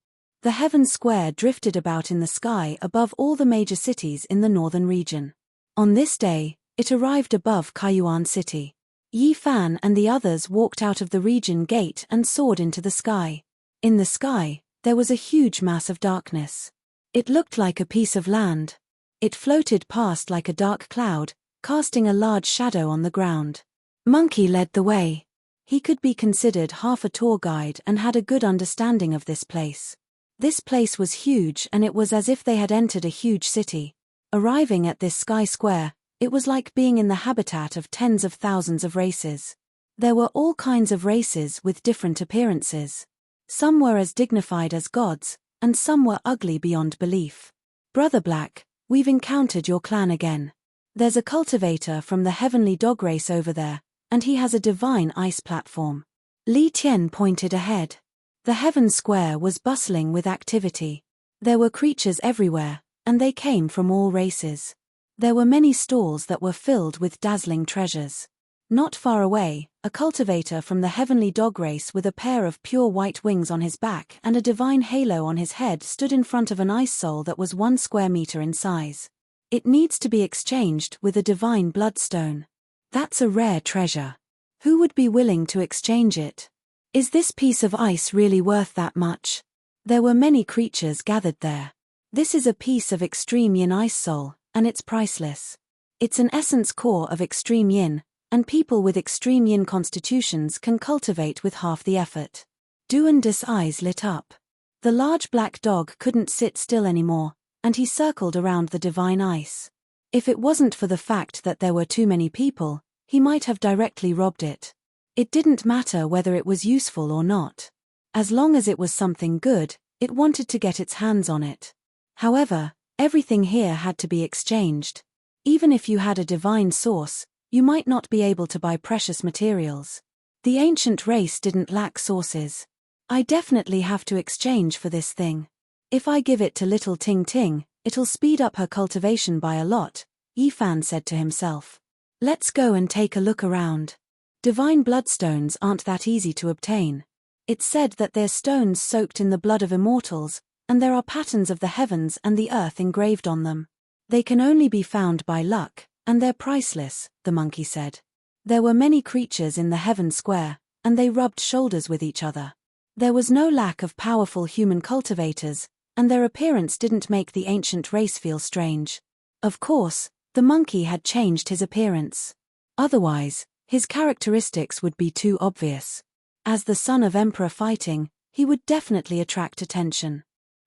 Speaker 1: The heaven square drifted about in the sky above all the major cities in the northern region. On this day, it arrived above Kaiyuan City. Yi Fan and the others walked out of the region gate and soared into the sky. In the sky, there was a huge mass of darkness. It looked like a piece of land. It floated past like a dark cloud, casting a large shadow on the ground. Monkey led the way. He could be considered half a tour guide and had a good understanding of this place. This place was huge and it was as if they had entered a huge city. Arriving at this sky square, it was like being in the habitat of tens of thousands of races. There were all kinds of races with different appearances. Some were as dignified as gods, and some were ugly beyond belief. Brother Black, we've encountered your clan again. There's a cultivator from the heavenly dog race over there, and he has a divine ice platform. Li Tian pointed ahead. The heaven square was bustling with activity. There were creatures everywhere, and they came from all races. There were many stalls that were filled with dazzling treasures. Not far away, a cultivator from the heavenly dog race with a pair of pure white wings on his back and a divine halo on his head stood in front of an ice soul that was 1 square meter in size. It needs to be exchanged with a divine bloodstone. That's a rare treasure. Who would be willing to exchange it? Is this piece of ice really worth that much? There were many creatures gathered there. This is a piece of extreme yin ice soul, and it's priceless. It's an essence core of extreme yin, and people with extreme yin constitutions can cultivate with half the effort. Duanda's eyes lit up. The large black dog couldn't sit still anymore, and he circled around the divine ice. If it wasn't for the fact that there were too many people, he might have directly robbed it. It didn't matter whether it was useful or not. As long as it was something good, it wanted to get its hands on it. However, everything here had to be exchanged. Even if you had a divine source, you might not be able to buy precious materials. The ancient race didn't lack sources. I definitely have to exchange for this thing. If I give it to little Ting Ting, it'll speed up her cultivation by a lot, Yifan said to himself. Let's go and take a look around. Divine bloodstones aren't that easy to obtain. It's said that they're stones soaked in the blood of immortals, and there are patterns of the heavens and the earth engraved on them. They can only be found by luck, and they're priceless, the monkey said. There were many creatures in the heaven square, and they rubbed shoulders with each other. There was no lack of powerful human cultivators, and their appearance didn't make the ancient race feel strange. Of course, the monkey had changed his appearance. Otherwise, his characteristics would be too obvious. As the son of Emperor fighting, he would definitely attract attention.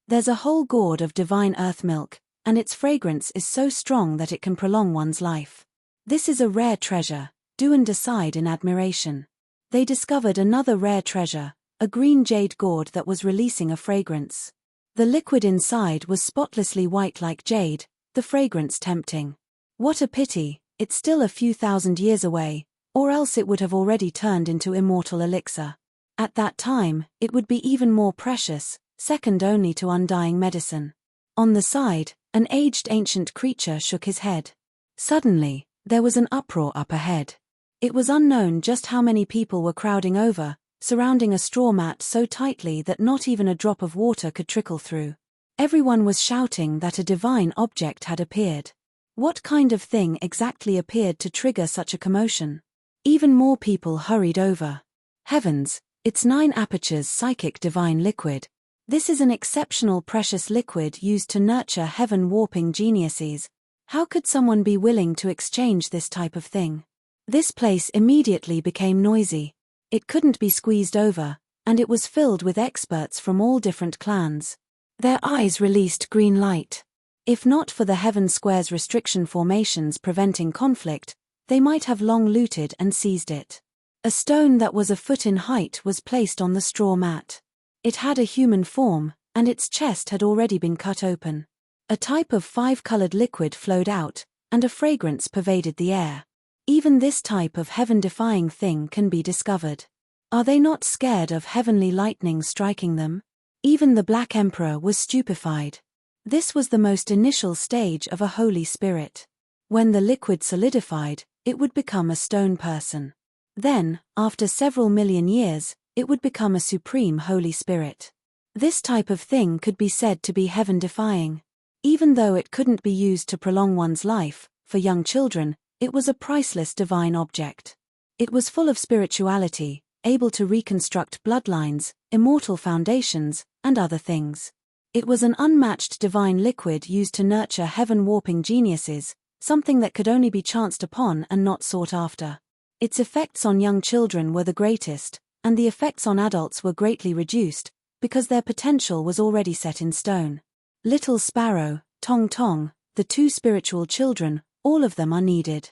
Speaker 1: There's a whole gourd of divine earth milk, and its fragrance is so strong that it can prolong one's life. This is a rare treasure, Duan sighed in admiration. They discovered another rare treasure, a green jade gourd that was releasing a fragrance. The liquid inside was spotlessly white like jade, the fragrance tempting. What a pity, it's still a few thousand years away, or else it would have already turned into immortal elixir. At that time, it would be even more precious, second only to undying medicine. On the side, an aged ancient creature shook his head. Suddenly, there was an uproar up ahead. It was unknown just how many people were crowding over, surrounding a straw mat so tightly that not even a drop of water could trickle through. Everyone was shouting that a divine object had appeared. What kind of thing exactly appeared to trigger such a commotion? Even more people hurried over. Heavens, it's 9 apertures psychic divine liquid. This is an exceptional precious liquid used to nurture heaven-warping geniuses. How could someone be willing to exchange this type of thing? This place immediately became noisy. It couldn't be squeezed over, and it was filled with experts from all different clans. Their eyes released green light. If not for the Heaven Square's restriction formations preventing conflict, they might have long looted and seized it. A stone that was a foot in height was placed on the straw mat. It had a human form, and its chest had already been cut open. A type of 5-colored liquid flowed out, and a fragrance pervaded the air. Even this type of heaven-defying thing can be discovered. Are they not scared of heavenly lightning striking them? Even the Black Emperor was stupefied. This was the most initial stage of a holy spirit. When the liquid solidified, it would become a stone person. Then, after several million years, it would become a supreme holy spirit. This type of thing could be said to be heaven-defying. Even though it couldn't be used to prolong one's life, for young children, it was a priceless divine object. It was full of spirituality, able to reconstruct bloodlines, immortal foundations, and other things. It was an unmatched divine liquid used to nurture heaven-warping geniuses, something that could only be chanced upon and not sought after. Its effects on young children were the greatest, and the effects on adults were greatly reduced, because their potential was already set in stone. Little Sparrow, Tong Tong, the 2 spiritual children, all of them are needed.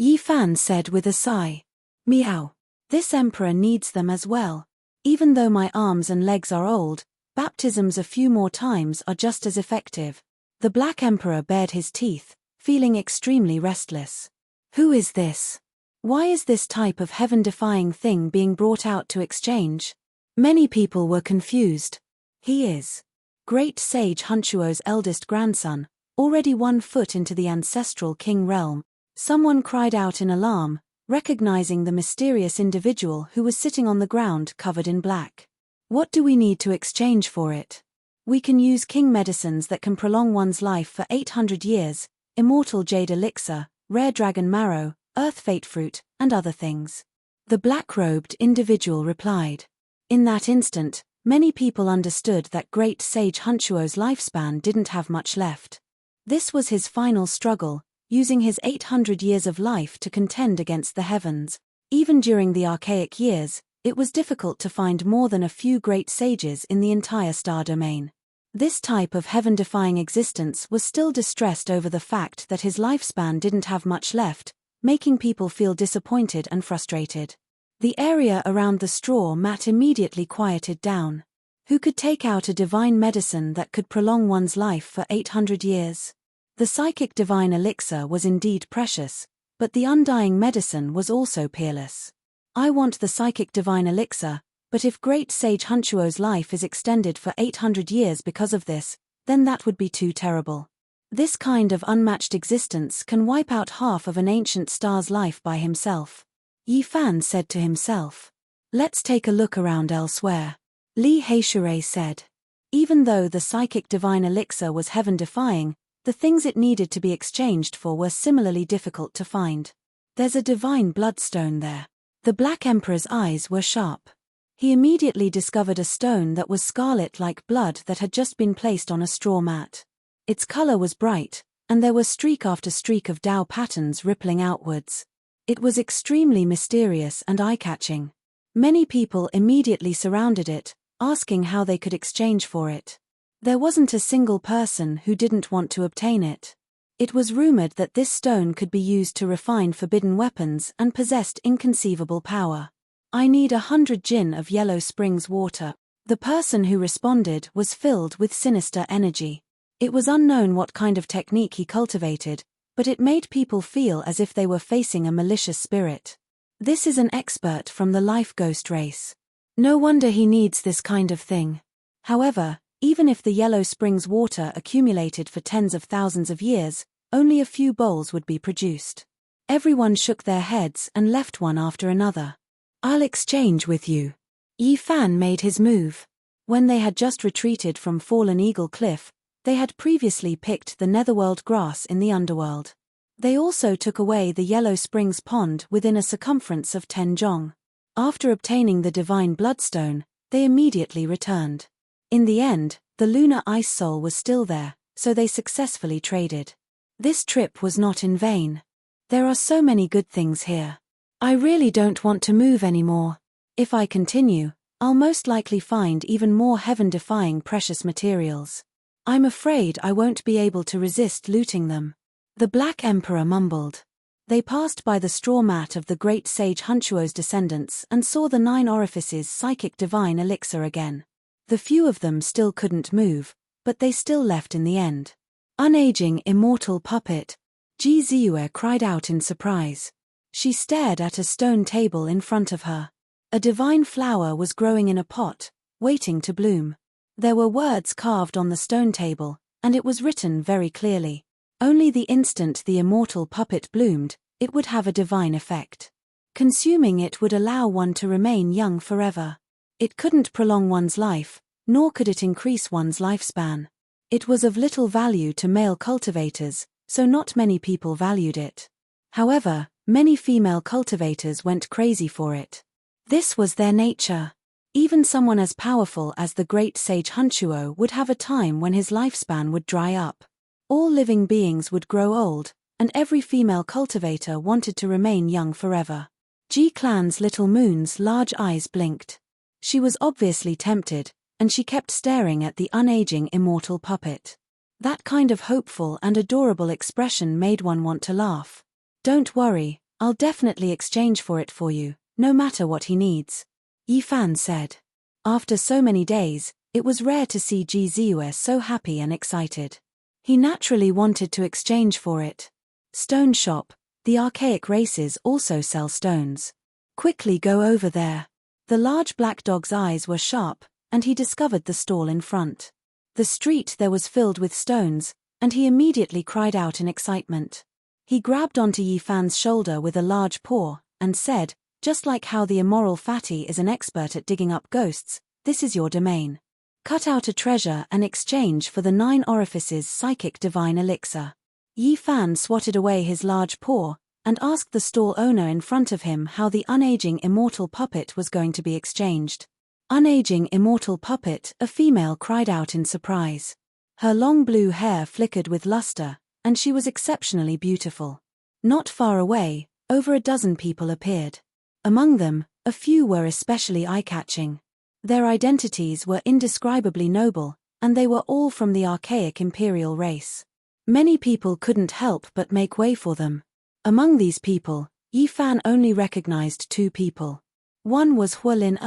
Speaker 1: Yifan said with a sigh. Meow. This emperor needs them as well. Even though my arms and legs are old, baptisms a few more times are just as effective. The Black Emperor bared his teeth, feeling extremely restless. Who is this? Why is this type of heaven-defying thing being brought out to exchange? Many people were confused. He is Great Sage Hunchuo's eldest grandson, already 1 foot into the ancestral king realm. Someone cried out in alarm, recognizing the mysterious individual who was sitting on the ground covered in black. What do we need to exchange for it? We can use king medicines that can prolong one's life for 800 years, immortal jade elixir, rare dragon marrow, earth fate fruit, and other things. The black-robed individual replied. In that instant, many people understood that Great Sage Hunchuo's lifespan didn't have much left. This was his final struggle, using his 800 years of life to contend against the heavens. Even during the archaic years, it was difficult to find more than a few great sages in the entire star domain. This type of heaven-defying existence was still distressed over the fact that his lifespan didn't have much left, making people feel disappointed and frustrated. The area around the straw mat immediately quieted down. Who could take out a divine medicine that could prolong one's life for 800 years? The psychic divine elixir was indeed precious, but the undying medicine was also peerless. I want the psychic divine elixir, but if great sage Hunchuo's life is extended for 800 years because of this, then that would be too terrible. This kind of unmatched existence can wipe out half of an ancient star's life by himself. Yi Fan said to himself. Let's take a look around elsewhere. Li Heishure said. Even though the psychic divine elixir was heaven-defying, the things it needed to be exchanged for were similarly difficult to find. There's a divine bloodstone there. The Black Emperor's eyes were sharp. He immediately discovered a stone that was scarlet like blood that had just been placed on a straw mat. Its color was bright, and there were streak after streak of Dao patterns rippling outwards. It was extremely mysterious and eye-catching. Many people immediately surrounded it, asking how they could exchange for it. There wasn't a single person who didn't want to obtain it. It was rumored that this stone could be used to refine forbidden weapons and possessed inconceivable power. I need 100 jin of Yellow Springs water. The person who responded was filled with sinister energy. It was unknown what kind of technique he cultivated, but it made people feel as if they were facing a malicious spirit. This is an expert from the life ghost race. No wonder he needs this kind of thing. However, even if the Yellow Springs water accumulated for tens of thousands of years, only a few bowls would be produced. Everyone shook their heads and left one after another. I'll exchange with you. Yi Fan made his move. When they had just retreated from Fallen Eagle Cliff, they had previously picked the netherworld grass in the underworld. They also took away the Yellow Springs pond within a circumference of 10 jong. After obtaining the divine bloodstone, they immediately returned. In the end, the lunar ice soul was still there, so they successfully traded. This trip was not in vain. There are so many good things here. I really don't want to move anymore. If I continue, I'll most likely find even more heaven-defying precious materials. I'm afraid I won't be able to resist looting them. The Black Emperor mumbled. They passed by the straw mat of the great sage Hunchuo's descendants and saw the 9 orifices psychic divine elixir again. The few of them still couldn't move, but they still left in the end. Unaging immortal puppet, Ji Ziyue cried out in surprise. She stared at a stone table in front of her. A divine flower was growing in a pot, waiting to bloom. There were words carved on the stone table, and it was written very clearly. Only the instant the immortal puppet bloomed, it would have a divine effect. Consuming it would allow one to remain young forever. It couldn't prolong one's life, nor could it increase one's lifespan. It was of little value to male cultivators, so not many people valued it. However, many female cultivators went crazy for it. This was their nature. Even someone as powerful as the great sage Hunchuo would have a time when his lifespan would dry up. All living beings would grow old, and every female cultivator wanted to remain young forever. Ji Clan's little moon's large eyes blinked. She was obviously tempted, and she kept staring at the unaging immortal puppet. That kind of hopeful and adorable expression made one want to laugh. Don't worry, I'll definitely exchange for it for you, no matter what he needs. Yi Fan said. After so many days, it was rare to see Ji Ziyue so happy and excited. He naturally wanted to exchange for it. Stone shop, the archaic races also sell stones. Quickly go over there. The large black dog's eyes were sharp, and he discovered the stall in front. The street there was filled with stones, and he immediately cried out in excitement. He grabbed onto Yi Fan's shoulder with a large paw, and said, just like how the immoral fatty is an expert at digging up ghosts, this is your domain. Cut out a treasure and exchange for the 9 orifices psychic divine elixir. Yi Fan swatted away his large paw, and asked the stall owner in front of him how the unaging immortal puppet was going to be exchanged. Unaging immortal puppet, a female cried out in surprise. Her long blue hair flickered with luster, and she was exceptionally beautiful. Not far away, over a dozen people appeared. Among them, a few were especially eye-catching. Their identities were indescribably noble, and they were all from the archaic imperial race. Many people couldn't help but make way for them. Among these people, Yi Fan only recognized 2 people. One was Huolin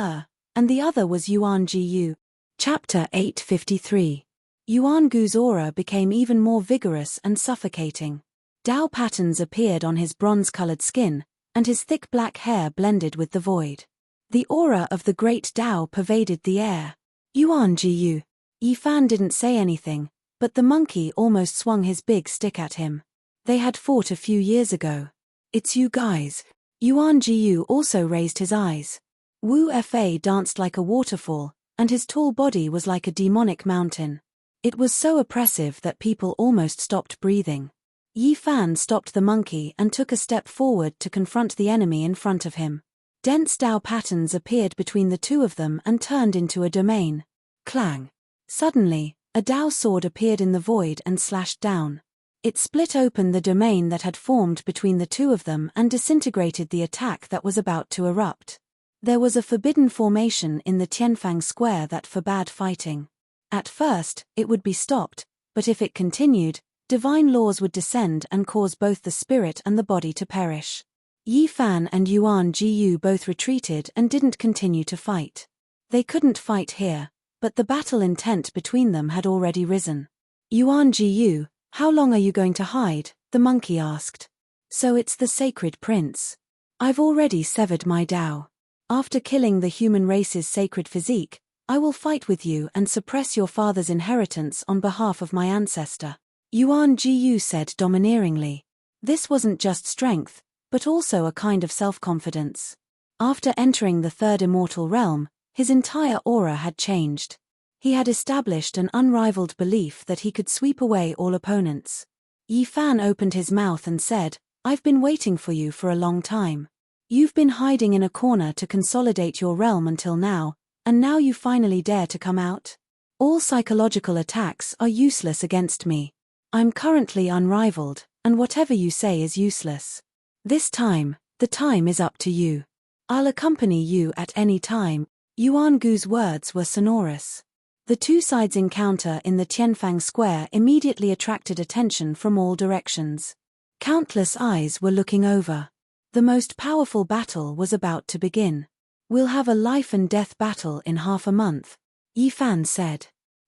Speaker 1: and the other was Yuan Jiyu. Chapter 853. Yuan Gu's aura became even more vigorous and suffocating. Dao patterns appeared on his bronze-colored skin, and his thick black hair blended with the void. The aura of the great Tao pervaded the air. Yuan Jiyu. Yi Fan didn't say anything, but the monkey almost swung his big stick at him. They had fought a few years ago. It's you guys. Yuan Jiyu also raised his eyes. Wu Fa danced like a waterfall, and his tall body was like a demonic mountain. It was so oppressive that people almost stopped breathing. Yi Fan stopped the monkey and took a step forward to confront the enemy in front of him. Dense Dao patterns appeared between the two of them and turned into a domain. Clang. Suddenly, a Dao sword appeared in the void and slashed down. It split open the domain that had formed between the two of them and disintegrated the attack that was about to erupt. There was a forbidden formation in the Tianfang square that forbade fighting. At first, it would be stopped, but if it continued, divine laws would descend and cause both the spirit and the body to perish. Yi Fan and Yuan Jiyu both retreated and didn't continue to fight. They couldn't fight here, but the battle intent between them had already risen. Yuan Jiyu, how long are you going to hide? The monkey asked. So it's the sacred prince. I've already severed my Tao. After killing the human race's sacred physique, I will fight with you and suppress your father's inheritance on behalf of my ancestor. Yuan Jiyu said domineeringly. This wasn't just strength, but also a kind of self-confidence. After entering the third immortal realm, his entire aura had changed. He had established an unrivaled belief that he could sweep away all opponents. Yi Fan opened his mouth and said, I've been waiting for you for a long time. You've been hiding in a corner to consolidate your realm until now, and now you finally dare to come out? All psychological attacks are useless against me. I'm currently unrivaled, and whatever you say is useless. This time, the time is up to you. I'll accompany you at any time. Yuan Gu's words were sonorous. The two sides' encounter in the Tianfang square immediately attracted attention from all directions. Countless eyes were looking over. The most powerful battle was about to begin. We'll have a life and death battle in half a month, Yi Fan said.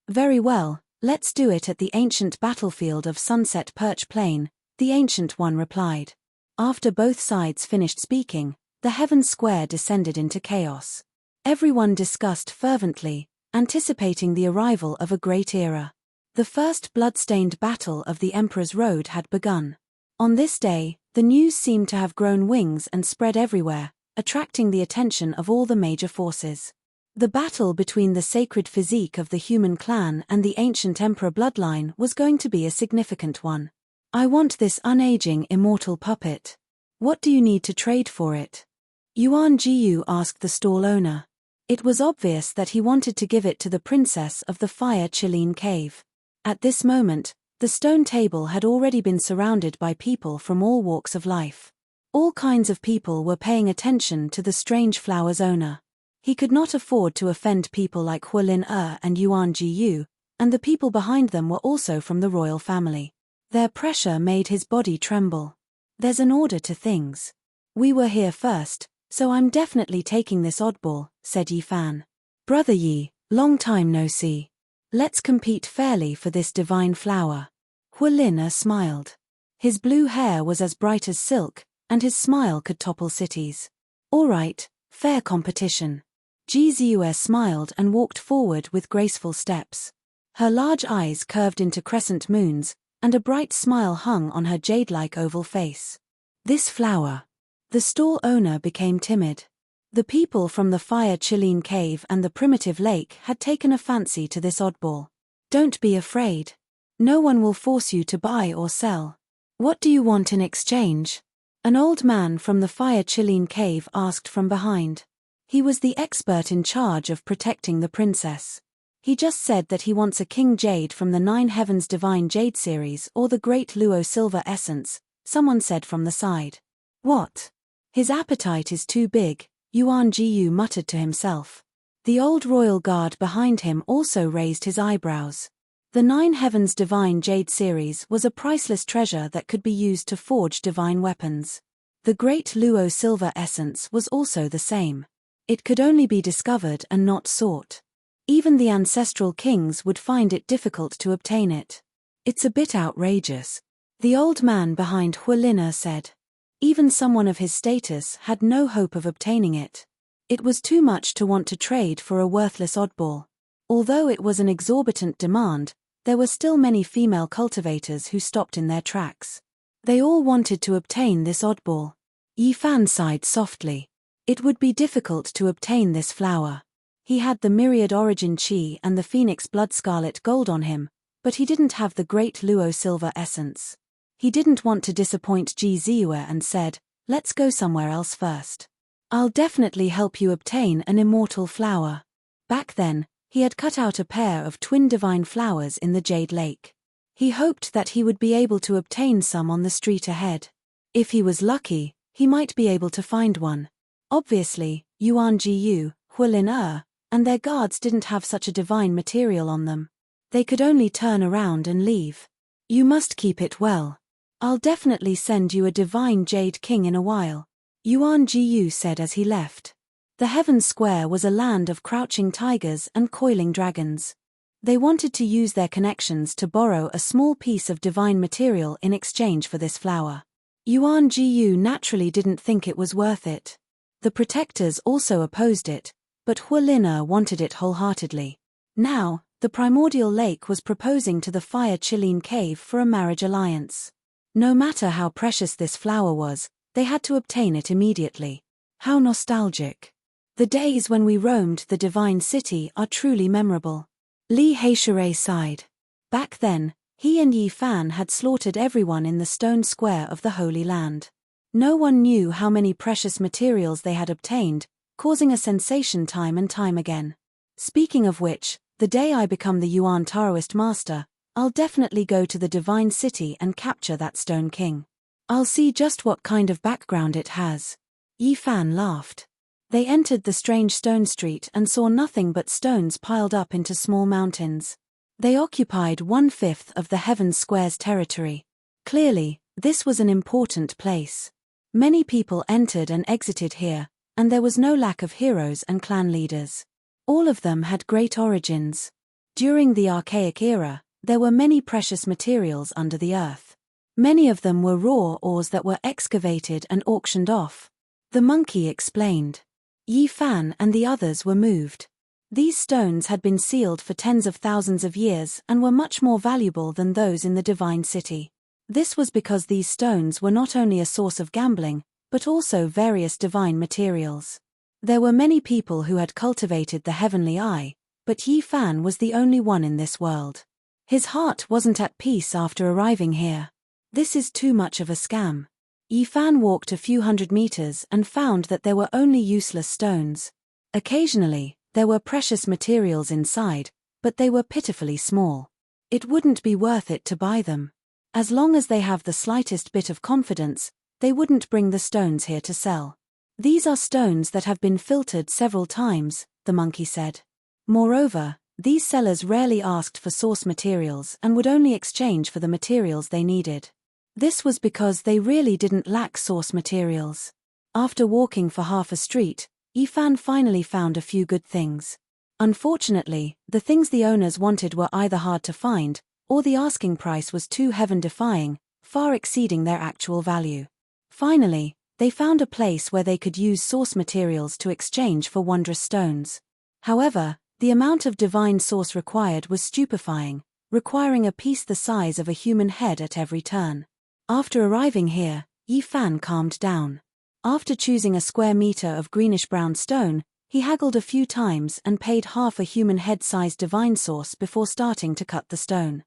Speaker 1: Very well, let's do it at the ancient battlefield of Sunset Perch Plain, the Ancient One replied. After both sides finished speaking, the Heaven Square descended into chaos. Everyone discussed fervently, anticipating the arrival of a great era. The first blood-stained battle of the Emperor's Road had begun. On this day, the news seemed to have grown wings and spread everywhere, attracting the attention of all the major forces. The battle between the sacred physique of the human clan and the ancient emperor bloodline was going to be a significant one. I want this unaging immortal puppet. What do you need to trade for it? Yuan Jiyu asked the stall owner. It was obvious that he wanted to give it to the princess of the Fire Chiline Cave. At this moment, the stone table had already been surrounded by people from all walks of life. All kinds of people were paying attention to the strange flower's owner. He could not afford to offend people like Hualin and Yuan Jiyu, and the people behind them were also from the royal family. Their pressure made his body tremble. There's an order to things. We were here first, so I'm definitely taking this oddball, said Yi Fan. Brother Yi, long time no see. Let's compete fairly for this divine flower. Hualin smiled. His blue hair was as bright as silk, and his smile could topple cities. All right, fair competition. Ji Ziyue smiled and walked forward with graceful steps. Her large eyes curved into crescent moons, and a bright smile hung on her jade-like oval face. This flower. The stall owner became timid. The people from the Fire Chiline Cave and the primitive lake had taken a fancy to this oddball. Don't be afraid. No one will force you to buy or sell. What do you want in exchange? An old man from the Fire Chiline Cave asked from behind. He was the expert in charge of protecting the princess. He just said that he wants a king jade from the Nine Heavens Divine Jade series or the Great Luo Silver Essence, someone said from the side. What? His appetite is too big, Yuan Jiyu muttered to himself. The old royal guard behind him also raised his eyebrows. The Nine Heavens Divine Jade series was a priceless treasure that could be used to forge divine weapons. The Great Luo Silver Essence was also the same. It could only be discovered and not sought. Even the ancestral kings would find it difficult to obtain it. It's a bit outrageous, the old man behind Hualin said. Even someone of his status had no hope of obtaining it. It was too much to want to trade for a worthless oddball. Although it was an exorbitant demand, there were still many female cultivators who stopped in their tracks. They all wanted to obtain this oddball. Yi Fan sighed softly. It would be difficult to obtain this flower. He had the myriad origin chi and the phoenix blood scarlet gold on him, but he didn't have the great luo silver essence. He didn't want to disappoint Ji Ziyue and said, "Let's go somewhere else first. I'll definitely help you obtain an immortal flower." Back then, he had cut out a pair of twin divine flowers in the Jade Lake. He hoped that he would be able to obtain some on the street ahead. If he was lucky, he might be able to find one. Obviously, Yuan Jiyu, Huilin and their guards didn't have such a divine material on them. They could only turn around and leave. "You must keep it well. I'll definitely send you a divine Jade King in a while," Yuan Jiyu said as he left. The Heaven Square was a land of crouching tigers and coiling dragons. They wanted to use their connections to borrow a small piece of divine material in exchange for this flower. Yuan Jiyu naturally didn't think it was worth it. The protectors also opposed it, but Huilin wanted it wholeheartedly. Now, the primordial lake was proposing to the Fire Chiline Cave for a marriage alliance. No matter how precious this flower was, they had to obtain it immediately. How nostalgic. The days when we roamed the divine city are truly memorable. Li Heishui sighed. Back then, he and Yi Fan had slaughtered everyone in the stone square of the Holy Land. No one knew how many precious materials they had obtained, causing a sensation time and time again. Speaking of which, the day I become the Yuan Taoist master, I'll definitely go to the divine city and capture that stone king. I'll see just what kind of background it has. Yi Fan laughed. They entered the strange stone street and saw nothing but stones piled up into small mountains. They occupied 1/5 of the Heaven Square's territory. Clearly, this was an important place. Many people entered and exited here, and there was no lack of heroes and clan leaders. All of them had great origins. During the Archaic era, there were many precious materials under the earth. Many of them were raw ores that were excavated and auctioned off. The monkey explained. Yi Fan and the others were moved. These stones had been sealed for tens of thousands of years and were much more valuable than those in the divine city. This was because these stones were not only a source of gambling, but also various divine materials. There were many people who had cultivated the heavenly eye, but Yi Fan was the only one in this world. His heart wasn't at peace after arriving here. This is too much of a scam. Yi Fan walked a few hundred meters and found that there were only useless stones. Occasionally, there were precious materials inside, but they were pitifully small. It wouldn't be worth it to buy them. As long as they have the slightest bit of confidence, they wouldn't bring the stones here to sell. "These are stones that have been filtered several times," the monkey said. Moreover, these sellers rarely asked for source materials and would only exchange for the materials they needed. This was because they really didn't lack source materials. After walking for half a street, Yi Fan finally found a few good things. Unfortunately, the things the owners wanted were either hard to find, or the asking price was too heaven-defying, far exceeding their actual value. Finally, they found a place where they could use source materials to exchange for wondrous stones. However, the amount of divine source required was stupefying, requiring a piece the size of a human head at every turn. After arriving here, Yi Fan calmed down. After choosing a square meter of greenish-brown stone, he haggled a few times and paid half a human head-sized divine source before starting to cut the stone.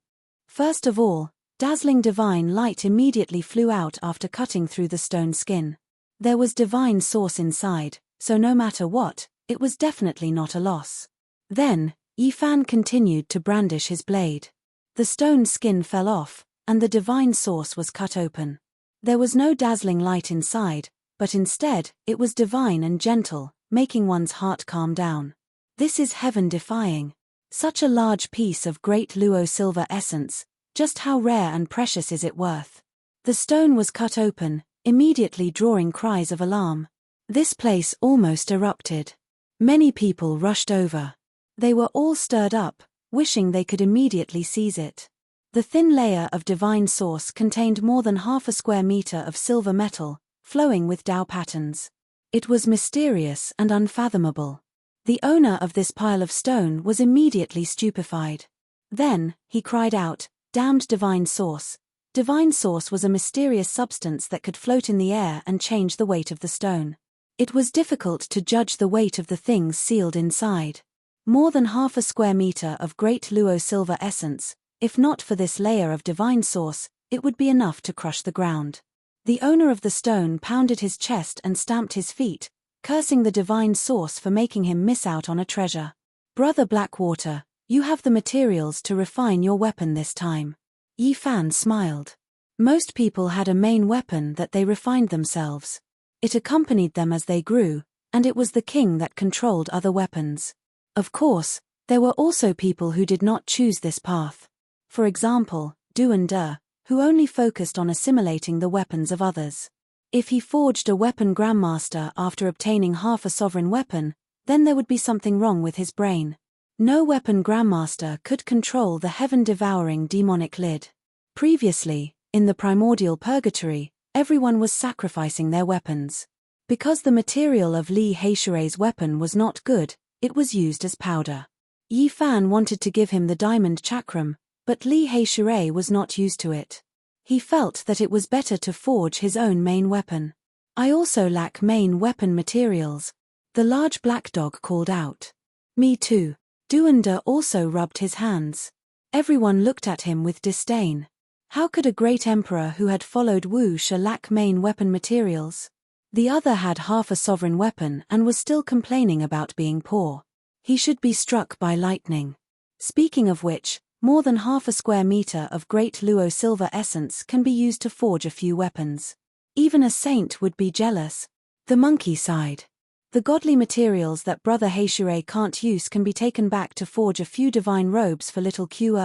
Speaker 1: First of all, dazzling divine light immediately flew out after cutting through the stone skin. There was divine source inside, so no matter what, it was definitely not a loss. Then, Yi Fan continued to brandish his blade. The stone skin fell off, and the divine source was cut open. There was no dazzling light inside, but instead, it was divine and gentle, making one's heart calm down. This is heaven-defying. Such a large piece of great luo silver essence, just how rare and precious is it worth? The stone was cut open, immediately drawing cries of alarm. This place almost erupted. Many people rushed over. They were all stirred up, wishing they could immediately seize it. The thin layer of divine source contained more than half a square meter of silver metal, flowing with Tao patterns. It was mysterious and unfathomable. The owner of this pile of stone was immediately stupefied. Then, he cried out, "Damned divine source!" Divine source was a mysterious substance that could float in the air and change the weight of the stone. It was difficult to judge the weight of the things sealed inside. More than half a square meter of great luo silver essence. If not for this layer of divine source, it would be enough to crush the ground. The owner of the stone pounded his chest and stamped his feet, cursing the divine source for making him miss out on a treasure. "Brother Blackwater, you have the materials to refine your weapon this time." Yi Fan smiled. Most people had a main weapon that they refined themselves. It accompanied them as they grew, and it was the king that controlled other weapons. Of course, there were also people who did not choose this path. For example, Du and De, who only focused on assimilating the weapons of others. If he forged a weapon grandmaster after obtaining half a sovereign weapon, then there would be something wrong with his brain. No weapon grandmaster could control the heaven-devouring demonic lid. Previously, in the primordial purgatory, everyone was sacrificing their weapons. Because the material of Li Heishui's weapon was not good, it was used as powder. Yi Fan wanted to give him the diamond chakram, but Li Heishui was not used to it. He felt that it was better to forge his own main weapon. "I also lack main weapon materials," the large black dog called out. "Me too." Du and De also rubbed his hands. Everyone looked at him with disdain. How could a great emperor who had followed Wu Shi lack main weapon materials? The other had half a sovereign weapon and was still complaining about being poor. He should be struck by lightning. Speaking of which, more than half a square meter of great luo silver essence can be used to forge a few weapons. Even a saint would be jealous. The monkey sighed. The godly materials that Brother Heishui can't use can be taken back to forge a few divine robes for little Q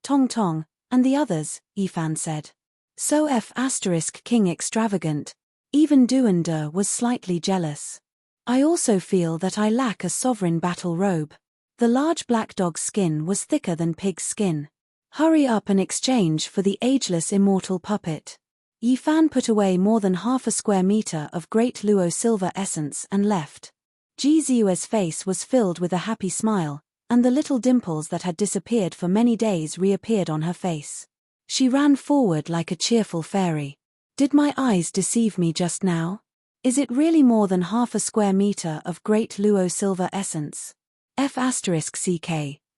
Speaker 1: Tong Tong, and the others, Yi Fan said. So King extravagant. Even Du and De was slightly jealous. "I also feel that I lack a sovereign battle robe." The large black dog's skin was thicker than pig's skin. "Hurry up and exchange for the ageless immortal puppet." Yi Fan put away more than half a square meter of great luo silver essence and left. Ji Ziyue's face was filled with a happy smile, and the little dimples that had disappeared for many days reappeared on her face. She ran forward like a cheerful fairy. "Did my eyes deceive me just now? Is it really more than half a square meter of great luo silver essence?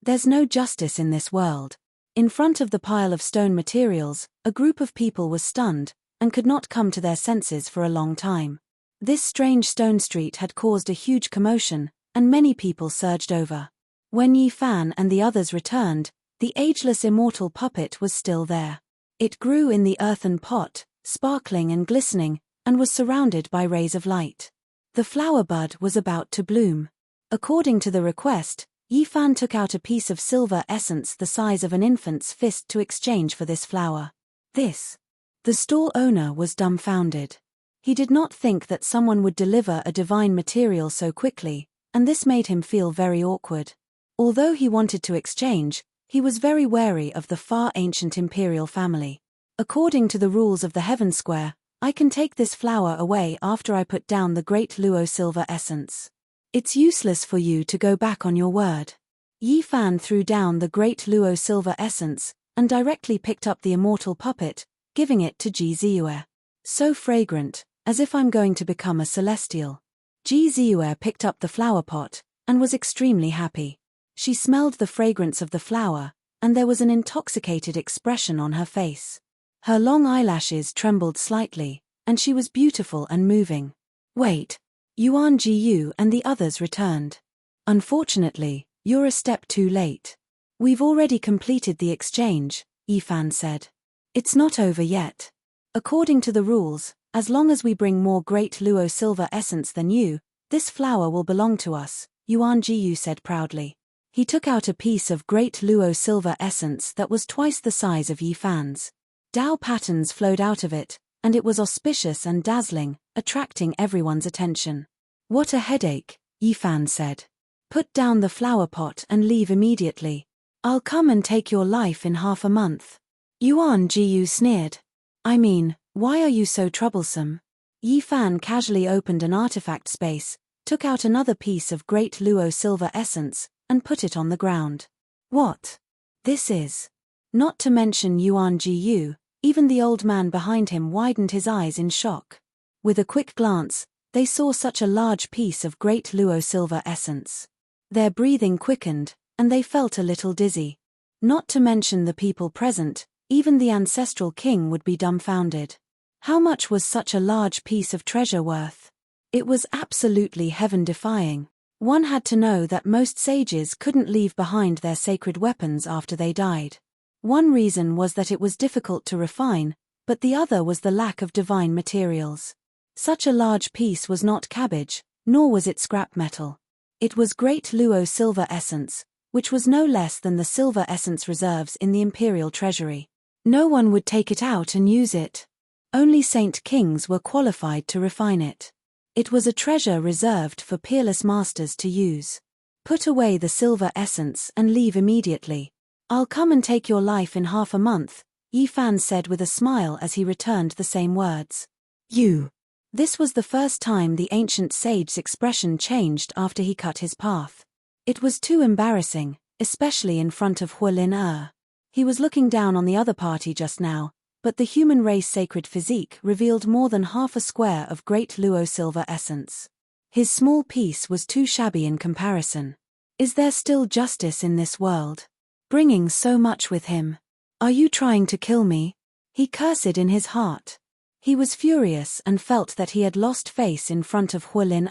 Speaker 1: There's no justice in this world." In front of the pile of stone materials, a group of people was stunned, and could not come to their senses for a long time. This strange stone street had caused a huge commotion, and many people surged over. When Yi Fan and the others returned, the ageless immortal puppet was still there. It grew in the earthen pot, sparkling and glistening, and was surrounded by rays of light. The flower bud was about to bloom. According to the request, Yi Fan took out a piece of silver essence the size of an infant's fist to exchange for this flower. The stall owner was dumbfounded. He did not think that someone would deliver a divine material so quickly, and this made him feel very awkward. Although he wanted to exchange, he was very wary of the far ancient imperial family. "According to the rules of the Heaven Square, I can take this flower away after I put down the great luo silver essence. It's useless for you to go back on your word." Yi Fan threw down the great luo silver essence, and directly picked up the immortal puppet, giving it to Ji Ziyue. "So fragrant, as if I'm going to become a celestial." Ji Ziyue picked up the flower pot, and was extremely happy. She smelled the fragrance of the flower, and there was an intoxicated expression on her face. Her long eyelashes trembled slightly, and she was beautiful and moving. "Wait. Yuan Jiyu and the others returned. Unfortunately, you're a step too late. We've already completed the exchange," Yi Fan said. "It's not over yet. According to the rules, as long as we bring more great luo silver essence than you, this flower will belong to us," Yuan Jiyu said proudly. He took out a piece of great luo silver essence that was twice the size of Yi Fan's. Tao patterns flowed out of it, and it was auspicious and dazzling, attracting everyone's attention. "What a headache," Yi Fan said. "Put down the flower pot and leave immediately. I'll come and take your life in half a month." Yuan Jiyu sneered. "I mean, why are you so troublesome? Yi Fan casually opened an artifact space, took out another piece of great luo silver essence, and put it on the ground. What? This is. Not to mention Yuan Jiyu, even the old man behind him widened his eyes in shock. With a quick glance, they saw such a large piece of great luo silver essence. Their breathing quickened, and they felt a little dizzy. Not to mention the people present, even the ancestral king would be dumbfounded. How much was such a large piece of treasure worth? It was absolutely heaven-defying. One had to know that most sages couldn't leave behind their sacred weapons after they died. One reason was that it was difficult to refine, but the other was the lack of divine materials. Such a large piece was not cabbage, nor was it scrap metal. It was great luo silver essence, which was no less than the silver essence reserves in the imperial treasury. No one would take it out and use it. Only Saint Kings were qualified to refine it. It was a treasure reserved for peerless masters to use. Put away the silver essence and leave immediately. I'll come and take your life in half a month, Yi Fan said with a smile as he returned the same words. You. This was the first time the ancient sage's expression changed after he cut his path. It was too embarrassing, especially in front of Huolin. He was looking down on the other party just now, but the human race sacred physique revealed more than half a square of great luo silver essence. His small piece was too shabby in comparison. Is there still justice in this world? Bringing so much with him. Are you trying to kill me? He cursed in his heart. He was furious and felt that he had lost face in front of Huolin.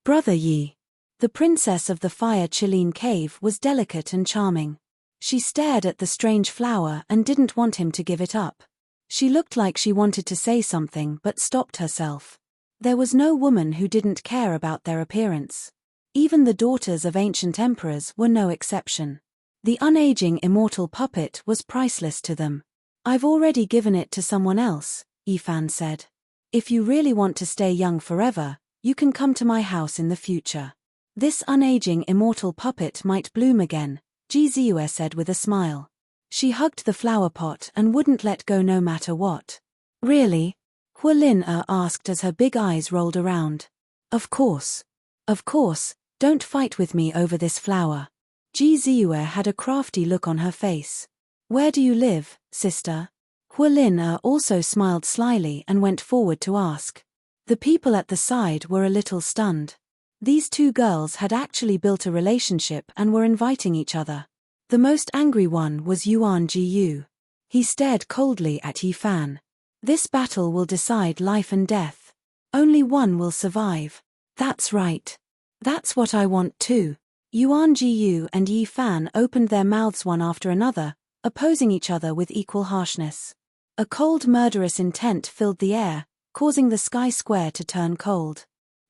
Speaker 1: Brother Yi. The princess of the Fire Chiline Cave was delicate and charming. She stared at the strange flower and didn't want him to give it up. She looked like she wanted to say something but stopped herself. There was no woman who didn't care about their appearance. Even the daughters of ancient emperors were no exception. The unaging immortal puppet was priceless to them. I've already given it to someone else, Yi Fan said. If you really want to stay young forever, you can come to my house in the future. This unaging immortal puppet might bloom again, Ji Ziyue said with a smile. She hugged the flower pot and wouldn't let go no matter what. Really? Huolin asked as her big eyes rolled around. Of course. Of course, don't fight with me over this flower. Ji Ziyue had a crafty look on her face. Where do you live, sister? Huolin also smiled slyly and went forward to ask. The people at the side were a little stunned. These two girls had actually built a relationship and were inviting each other. The most angry one was Yuan Jiyu. He stared coldly at Yi Fan. This battle will decide life and death. Only one will survive. That's right. That's what I want too. Yuan Jiyu and Yi Fan opened their mouths one after another, opposing each other with equal harshness. A cold murderous intent filled the air, causing the sky square to turn cold.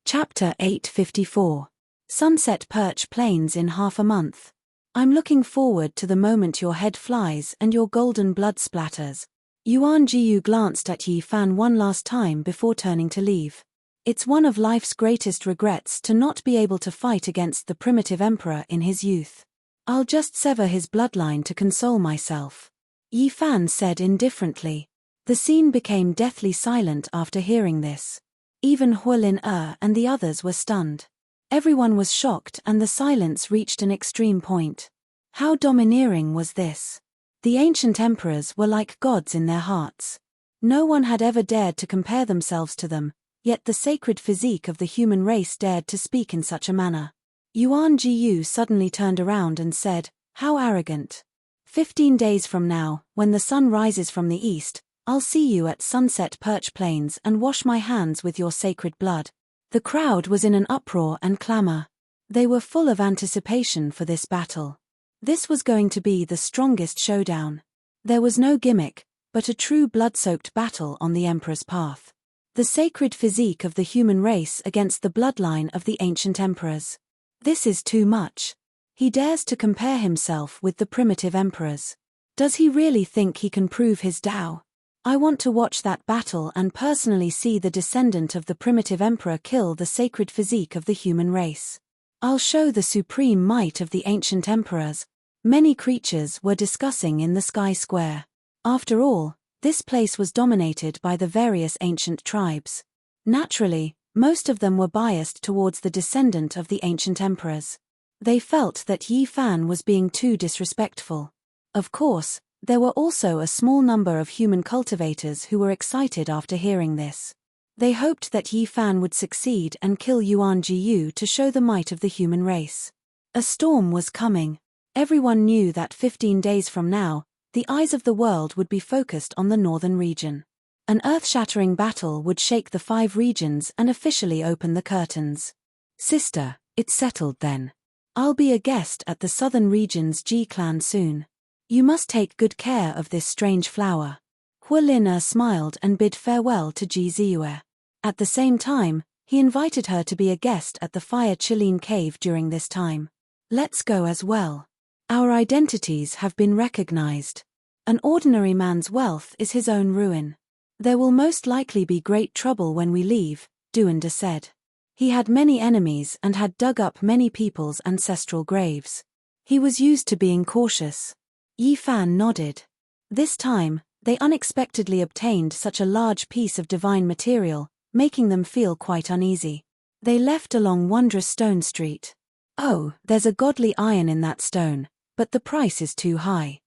Speaker 1: Chapter 854. Sunset Perch Plains in half a month. I'm looking forward to the moment your head flies and your golden blood splatters. Yuan Jiyu glanced at Yi Fan one last time before turning to leave. It's one of life's greatest regrets to not be able to fight against the primitive emperor in his youth. I'll just sever his bloodline to console myself. Yi Fan said indifferently. The scene became deathly silent after hearing this. Even Huolin and the others were stunned. Everyone was shocked and the silence reached an extreme point. How domineering was this? The ancient emperors were like gods in their hearts. No one had ever dared to compare themselves to them, yet the sacred physique of the human race dared to speak in such a manner. Yuan Jiyu suddenly turned around and said, "How arrogant. 15 days from now, when the sun rises from the east, I'll see you at Sunset Perch Plains and wash my hands with your sacred blood." The crowd was in an uproar and clamor. They were full of anticipation for this battle. This was going to be the strongest showdown. There was no gimmick, but a true blood-soaked battle on the Emperor's path. The sacred physique of the human race against the bloodline of the ancient emperors. This is too much. He dares to compare himself with the primitive emperors. Does he really think he can prove his Tao? I want to watch that battle and personally see the descendant of the primitive emperor kill the sacred physique of the human race. I'll show the supreme might of the ancient emperors. Many creatures were discussing in the sky square. After all, this place was dominated by the various ancient tribes. Naturally, most of them were biased towards the descendant of the ancient emperors. They felt that Yi Fan was being too disrespectful. Of course, there were also a small number of human cultivators who were excited after hearing this. They hoped that Yi Fan would succeed and kill Yuan Jiyu to show the might of the human race. A storm was coming. Everyone knew that 15 days from now, the eyes of the world would be focused on the northern region. An earth-shattering battle would shake the 5 regions and officially open the curtains. Sister, it's settled then. I'll be a guest at the southern region's Ji clan soon. You must take good care of this strange flower. Hua Lin smiled and bid farewell to Ji Ziyue. At the same time, he invited her to be a guest at the Fire Chiline cave during this time. Let's go as well. Our identities have been recognized. An ordinary man's wealth is his own ruin. There will most likely be great trouble when we leave, Duanda said. He had many enemies and had dug up many people's ancestral graves. He was used to being cautious. Yi Fan nodded. This time, they unexpectedly obtained such a large piece of divine material, making them feel quite uneasy. They left along Wondrous Stone Street. Oh, there's a godly iron in that stone, but the price is too high.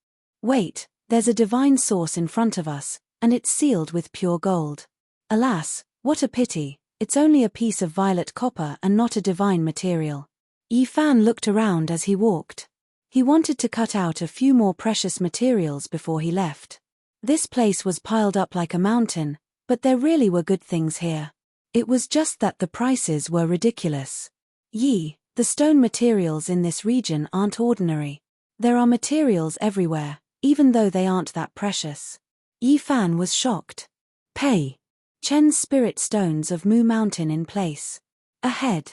Speaker 1: Wait, there's a divine source in front of us, and it's sealed with pure gold. Alas, what a pity, it's only a piece of violet copper and not a divine material. Yi Fan looked around as he walked. He wanted to cut out a few more precious materials before he left. This place was piled up like a mountain, but there really were good things here. It was just that the prices were ridiculous. The stone materials in this region aren't ordinary. There are materials everywhere, even though they aren't that precious. Yi Fan was shocked. Pei. Chen's spirit stones of Mu Mountain in place. Ahead.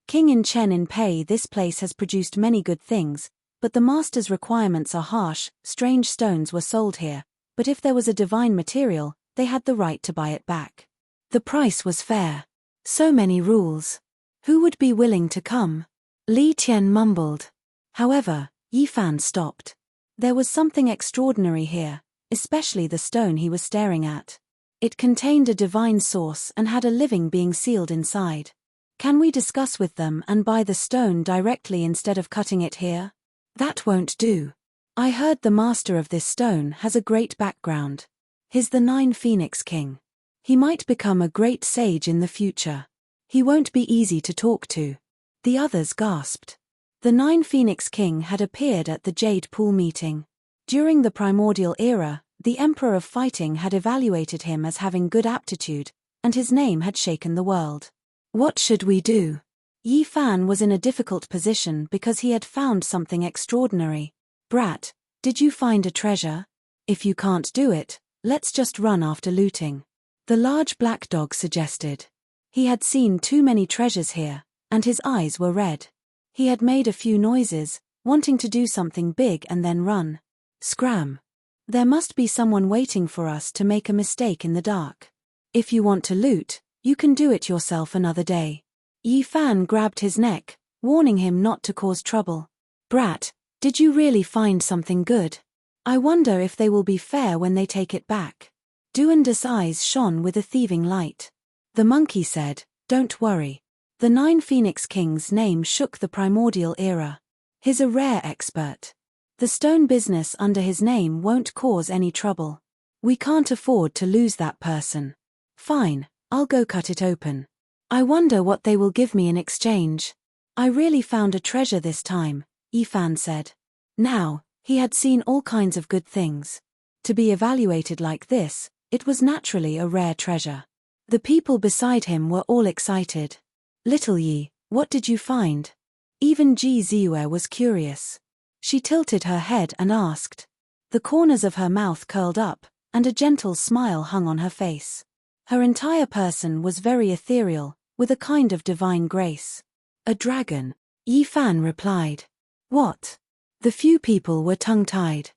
Speaker 1: King in Chen in Pei. This place has produced many good things, but the master's requirements are harsh. Strange stones were sold here, but if there was a divine material, they had the right to buy it back. The price was fair. So many rules. Who would be willing to come? Li Tian mumbled. However, Yi Fan stopped. There was something extraordinary here, especially the stone he was staring at. It contained a divine source and had a living being sealed inside. Can we discuss with them and buy the stone directly instead of cutting it here? That won't do. I heard the master of this stone has a great background. He's the 9 Phoenix King. He might become a great sage in the future. He won't be easy to talk to. The others gasped. The 9 Phoenix King had appeared at the Jade Pool meeting. During the primordial era, the Emperor of Fighting had evaluated him as having good aptitude, and his name had shaken the world. What should we do? Yi Fan was in a difficult position because he had found something extraordinary. Brat, did you find a treasure? If you can't do it, let's just run after looting. The large black dog suggested. He had seen too many treasures here, and his eyes were red. He had made a few noises, wanting to do something big and then run. Scram. There must be someone waiting for us to make a mistake in the dark. If you want to loot, you can do it yourself another day. Yi Fan grabbed his neck, warning him not to cause trouble. Brat, did you really find something good? I wonder if they will be fair when they take it back. Duanda's eyes shone with a thieving light. The monkey said, don't worry. The 9 Phoenix King's name shook the primordial era. He's a rare expert. The stone business under his name won't cause any trouble. We can't afford to lose that person. Fine, I'll go cut it open. I wonder what they will give me in exchange. I really found a treasure this time, Yi Fan said. Now, he had seen all kinds of good things. To be evaluated like this, it was naturally a rare treasure. The people beside him were all excited. Little Yi, what did you find? Even Ji Ziyue was curious. She tilted her head and asked. The corners of her mouth curled up, and a gentle smile hung on her face. Her entire person was very ethereal, with a kind of divine grace. A dragon, Yi Fan replied. What? The few people were tongue-tied.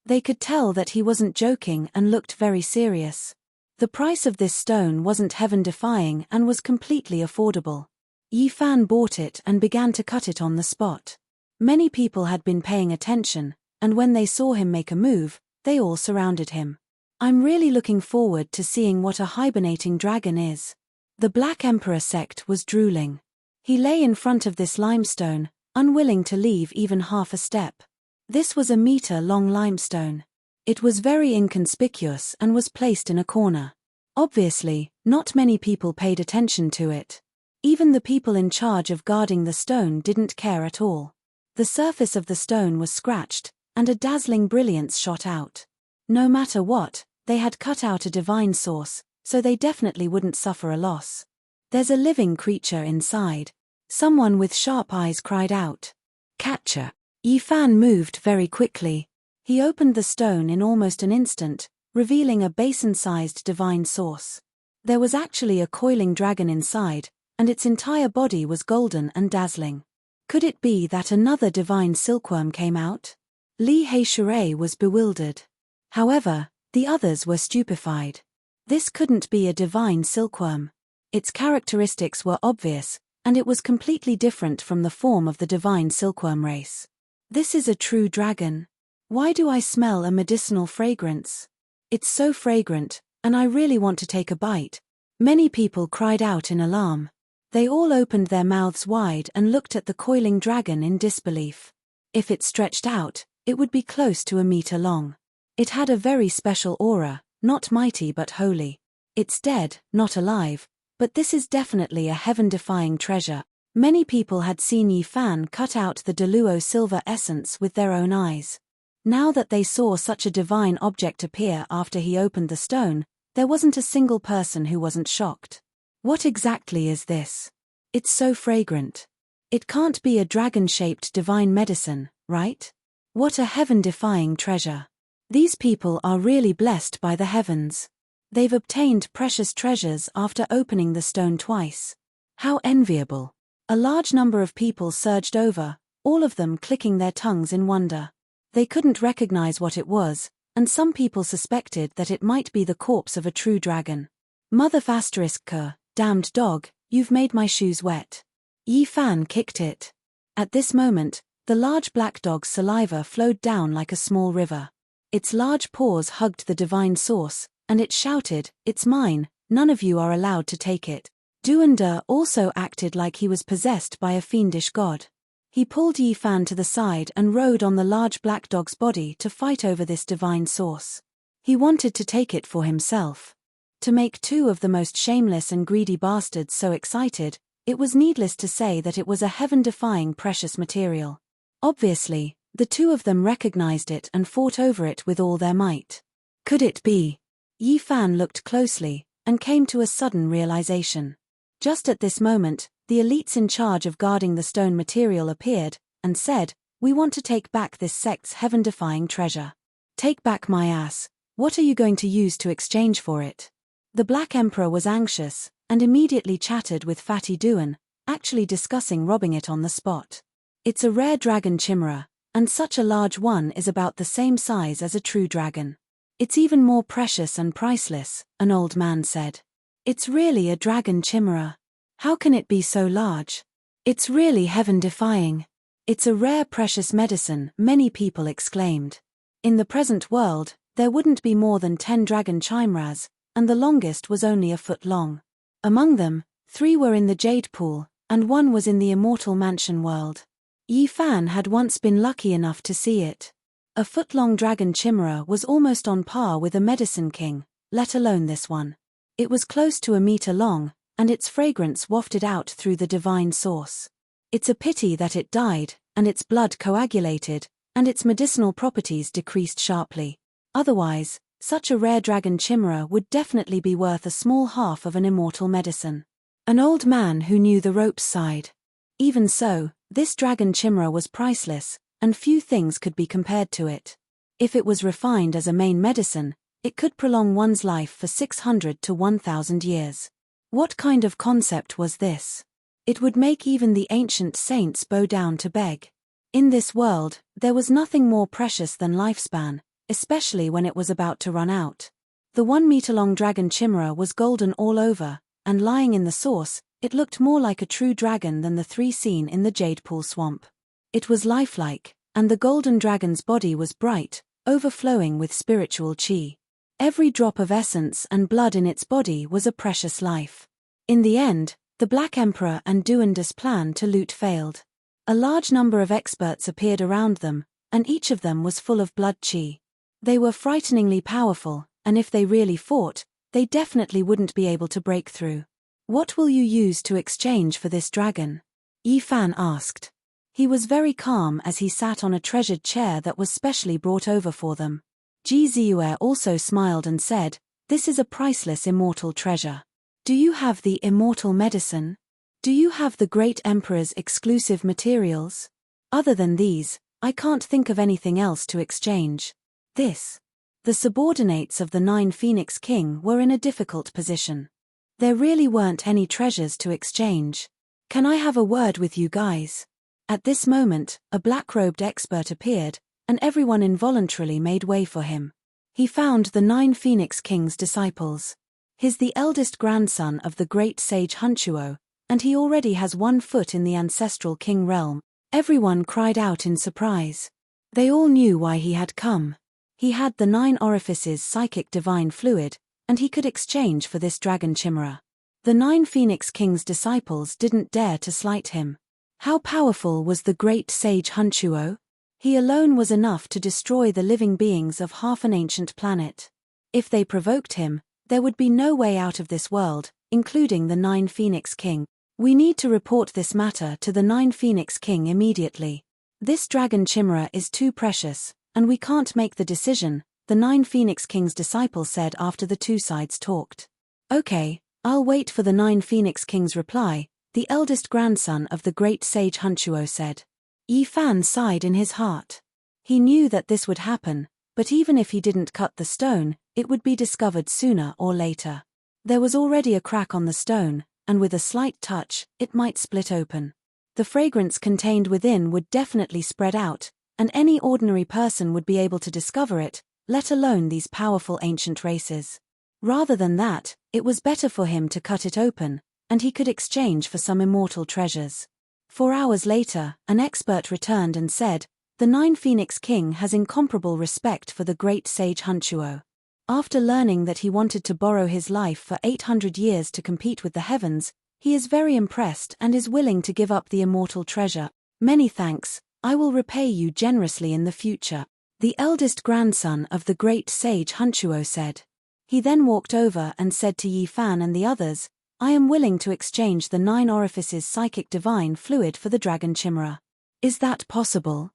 Speaker 1: They could tell that he wasn't joking and looked very serious. The price of this stone wasn't heaven-defying and was completely affordable. Yi Fan bought it and began to cut it on the spot. Many people had been paying attention, and when they saw him make a move, they all surrounded him. I'm really looking forward to seeing what a hibernating dragon is. The Black Emperor sect was drooling. He lay in front of this limestone, unwilling to leave even half a step. This was a meter-long limestone. It was very inconspicuous and was placed in a corner. Obviously, not many people paid attention to it. Even the people in charge of guarding the stone didn't care at all. The surface of the stone was scratched, and a dazzling brilliance shot out. No matter what, they had cut out a divine source, so they definitely wouldn't suffer a loss. "There's a living creature inside," someone with sharp eyes cried out. "Catcher." Yi Fan moved very quickly. He opened the stone in almost an instant, revealing a basin-sized divine source. There was actually a coiling dragon inside, and its entire body was golden and dazzling. Could it be that another divine silkworm came out? Li Hei was bewildered. However, the others were stupefied. This couldn't be a divine silkworm. Its characteristics were obvious, and it was completely different from the form of the divine silkworm race. "This is a true dragon. Why do I smell a medicinal fragrance? It's so fragrant, and I really want to take a bite." Many people cried out in alarm. They all opened their mouths wide and looked at the coiling dragon in disbelief. If it stretched out, it would be close to a meter long. It had a very special aura, not mighty but holy. It's dead, not alive, but this is definitely a heaven-defying treasure. Many people had seen Yi Fan cut out the Deluo silver essence with their own eyes. Now that they saw such a divine object appear after he opened the stone, there wasn't a single person who wasn't shocked. "What exactly is this? It's so fragrant. It can't be a dragon-shaped divine medicine, right? What a heaven-defying treasure. These people are really blessed by the heavens. They've obtained precious treasures after opening the stone twice. How enviable." A large number of people surged over, all of them clicking their tongues in wonder. They couldn't recognize what it was, and some people suspected that it might be the corpse of a true dragon. "Mother **K, damned dog, you've made my shoes wet." Yi Fan kicked it. At this moment, the large black dog's saliva flowed down like a small river. Its large paws hugged the divine source, and it shouted, "It's mine, none of you are allowed to take it." Duanda also acted like he was possessed by a fiendish god. He pulled Yi Fan to the side and rode on the large black dog's body to fight over this divine source. He wanted to take it for himself. To make two of the most shameless and greedy bastards so excited, it was needless to say that it was a heaven-defying precious material. Obviously, the two of them recognized it and fought over it with all their might. Could it be? Yi Fan looked closely, and came to a sudden realization. Just at this moment, the elites in charge of guarding the stone material appeared, and said, "We want to take back this sect's heaven-defying treasure." "Take back my ass. What are you going to use to exchange for it?" The Black Emperor was anxious, and immediately chatted with Fatty Duan, actually discussing robbing it on the spot. "It's a rare dragon chimera, and such a large one is about the same size as a true dragon. It's even more precious and priceless," an old man said. "It's really a dragon chimera. How can it be so large? It's really heaven-defying. It's a rare precious medicine," many people exclaimed. In the present world, there wouldn't be more than 10 dragon chimeras, and the longest was only a foot long. Among them, 3 were in the Jade Pool, and 1 was in the Immortal Mansion world. Yi Fan had once been lucky enough to see it. A foot-long dragon chimera was almost on par with a medicine king, let alone this one. It was close to a meter long, and its fragrance wafted out through the divine source. It's a pity that it died, and its blood coagulated, and its medicinal properties decreased sharply. Otherwise, such a rare dragon chimera would definitely be worth a small half of an immortal medicine. An old man who knew the ropes sighed. Even so, this dragon chimera was priceless, and few things could be compared to it. If it was refined as a main medicine, it could prolong one's life for 600 to 1,000 years. What kind of concept was this? It would make even the ancient saints bow down to beg. In this world, there was nothing more precious than lifespan, especially when it was about to run out. The 1-meter-long dragon chimera was golden all over, and lying in the source, it looked more like a true dragon than the 3 seen in the Jade Pool swamp. It was lifelike, and the golden dragon's body was bright, overflowing with spiritual chi. Every drop of essence and blood in its body was a precious life. In the end, the Black Emperor and Duanda's plan to loot failed. A large number of experts appeared around them, and each of them was full of blood chi. They were frighteningly powerful, and if they really fought, they definitely wouldn't be able to break through. What will you use to exchange for this dragon? Yi Fan asked. He was very calm as he sat on a treasured chair that was specially brought over for them. Ji Ziyue also smiled and said, "This is a priceless immortal treasure. Do you have the immortal medicine? Do you have the great emperor's exclusive materials? Other than these, I can't think of anything else to exchange." The subordinates of the 9 Phoenix King were in a difficult position. There really weren't any treasures to exchange. "Can I have a word with you guys?" At this moment, a black-robed expert appeared, and everyone involuntarily made way for him. He found the 9 Phoenix King's disciples. He's the eldest grandson of the great sage Hunchuo, and he already has 1 foot in the ancestral king realm. Everyone cried out in surprise. They all knew why he had come. He had the 9 orifices psychic divine fluid, and he could exchange for this dragon chimera. The 9 Phoenix King's disciples didn't dare to slight him. How powerful was the great sage Hunchuo? He alone was enough to destroy the living beings of half an ancient planet. If they provoked him, there would be no way out of this world, including the 9 Phoenix King. "We need to report this matter to the 9 Phoenix King immediately. This dragon chimera is too precious, and we can't make the decision," the 9 Phoenix King's disciple said after the two sides talked. "Okay, I'll wait for the 9 Phoenix King's reply," the eldest grandson of the great sage Hunchuo said. Yi Fan sighed in his heart. He knew that this would happen, but even if he didn't cut the stone, it would be discovered sooner or later. There was already a crack on the stone, and with a slight touch, it might split open. The fragrance contained within would definitely spread out, and any ordinary person would be able to discover it, let alone these powerful ancient races. Rather than that, it was better for him to cut it open, and he could exchange for some immortal treasures. 4 hours later, an expert returned and said, "The 9 Phoenix King has incomparable respect for the great sage Hunchuo. After learning that he wanted to borrow his life for 800 years to compete with the heavens, he is very impressed and is willing to give up the immortal treasure. Many thanks, I will repay you generously in the future," the eldest grandson of the great sage Hunchuo said. He then walked over and said to Yi Fan and the others, "I am willing to exchange the 9 orifices psychic divine fluid for the dragon chimera. Is that possible?"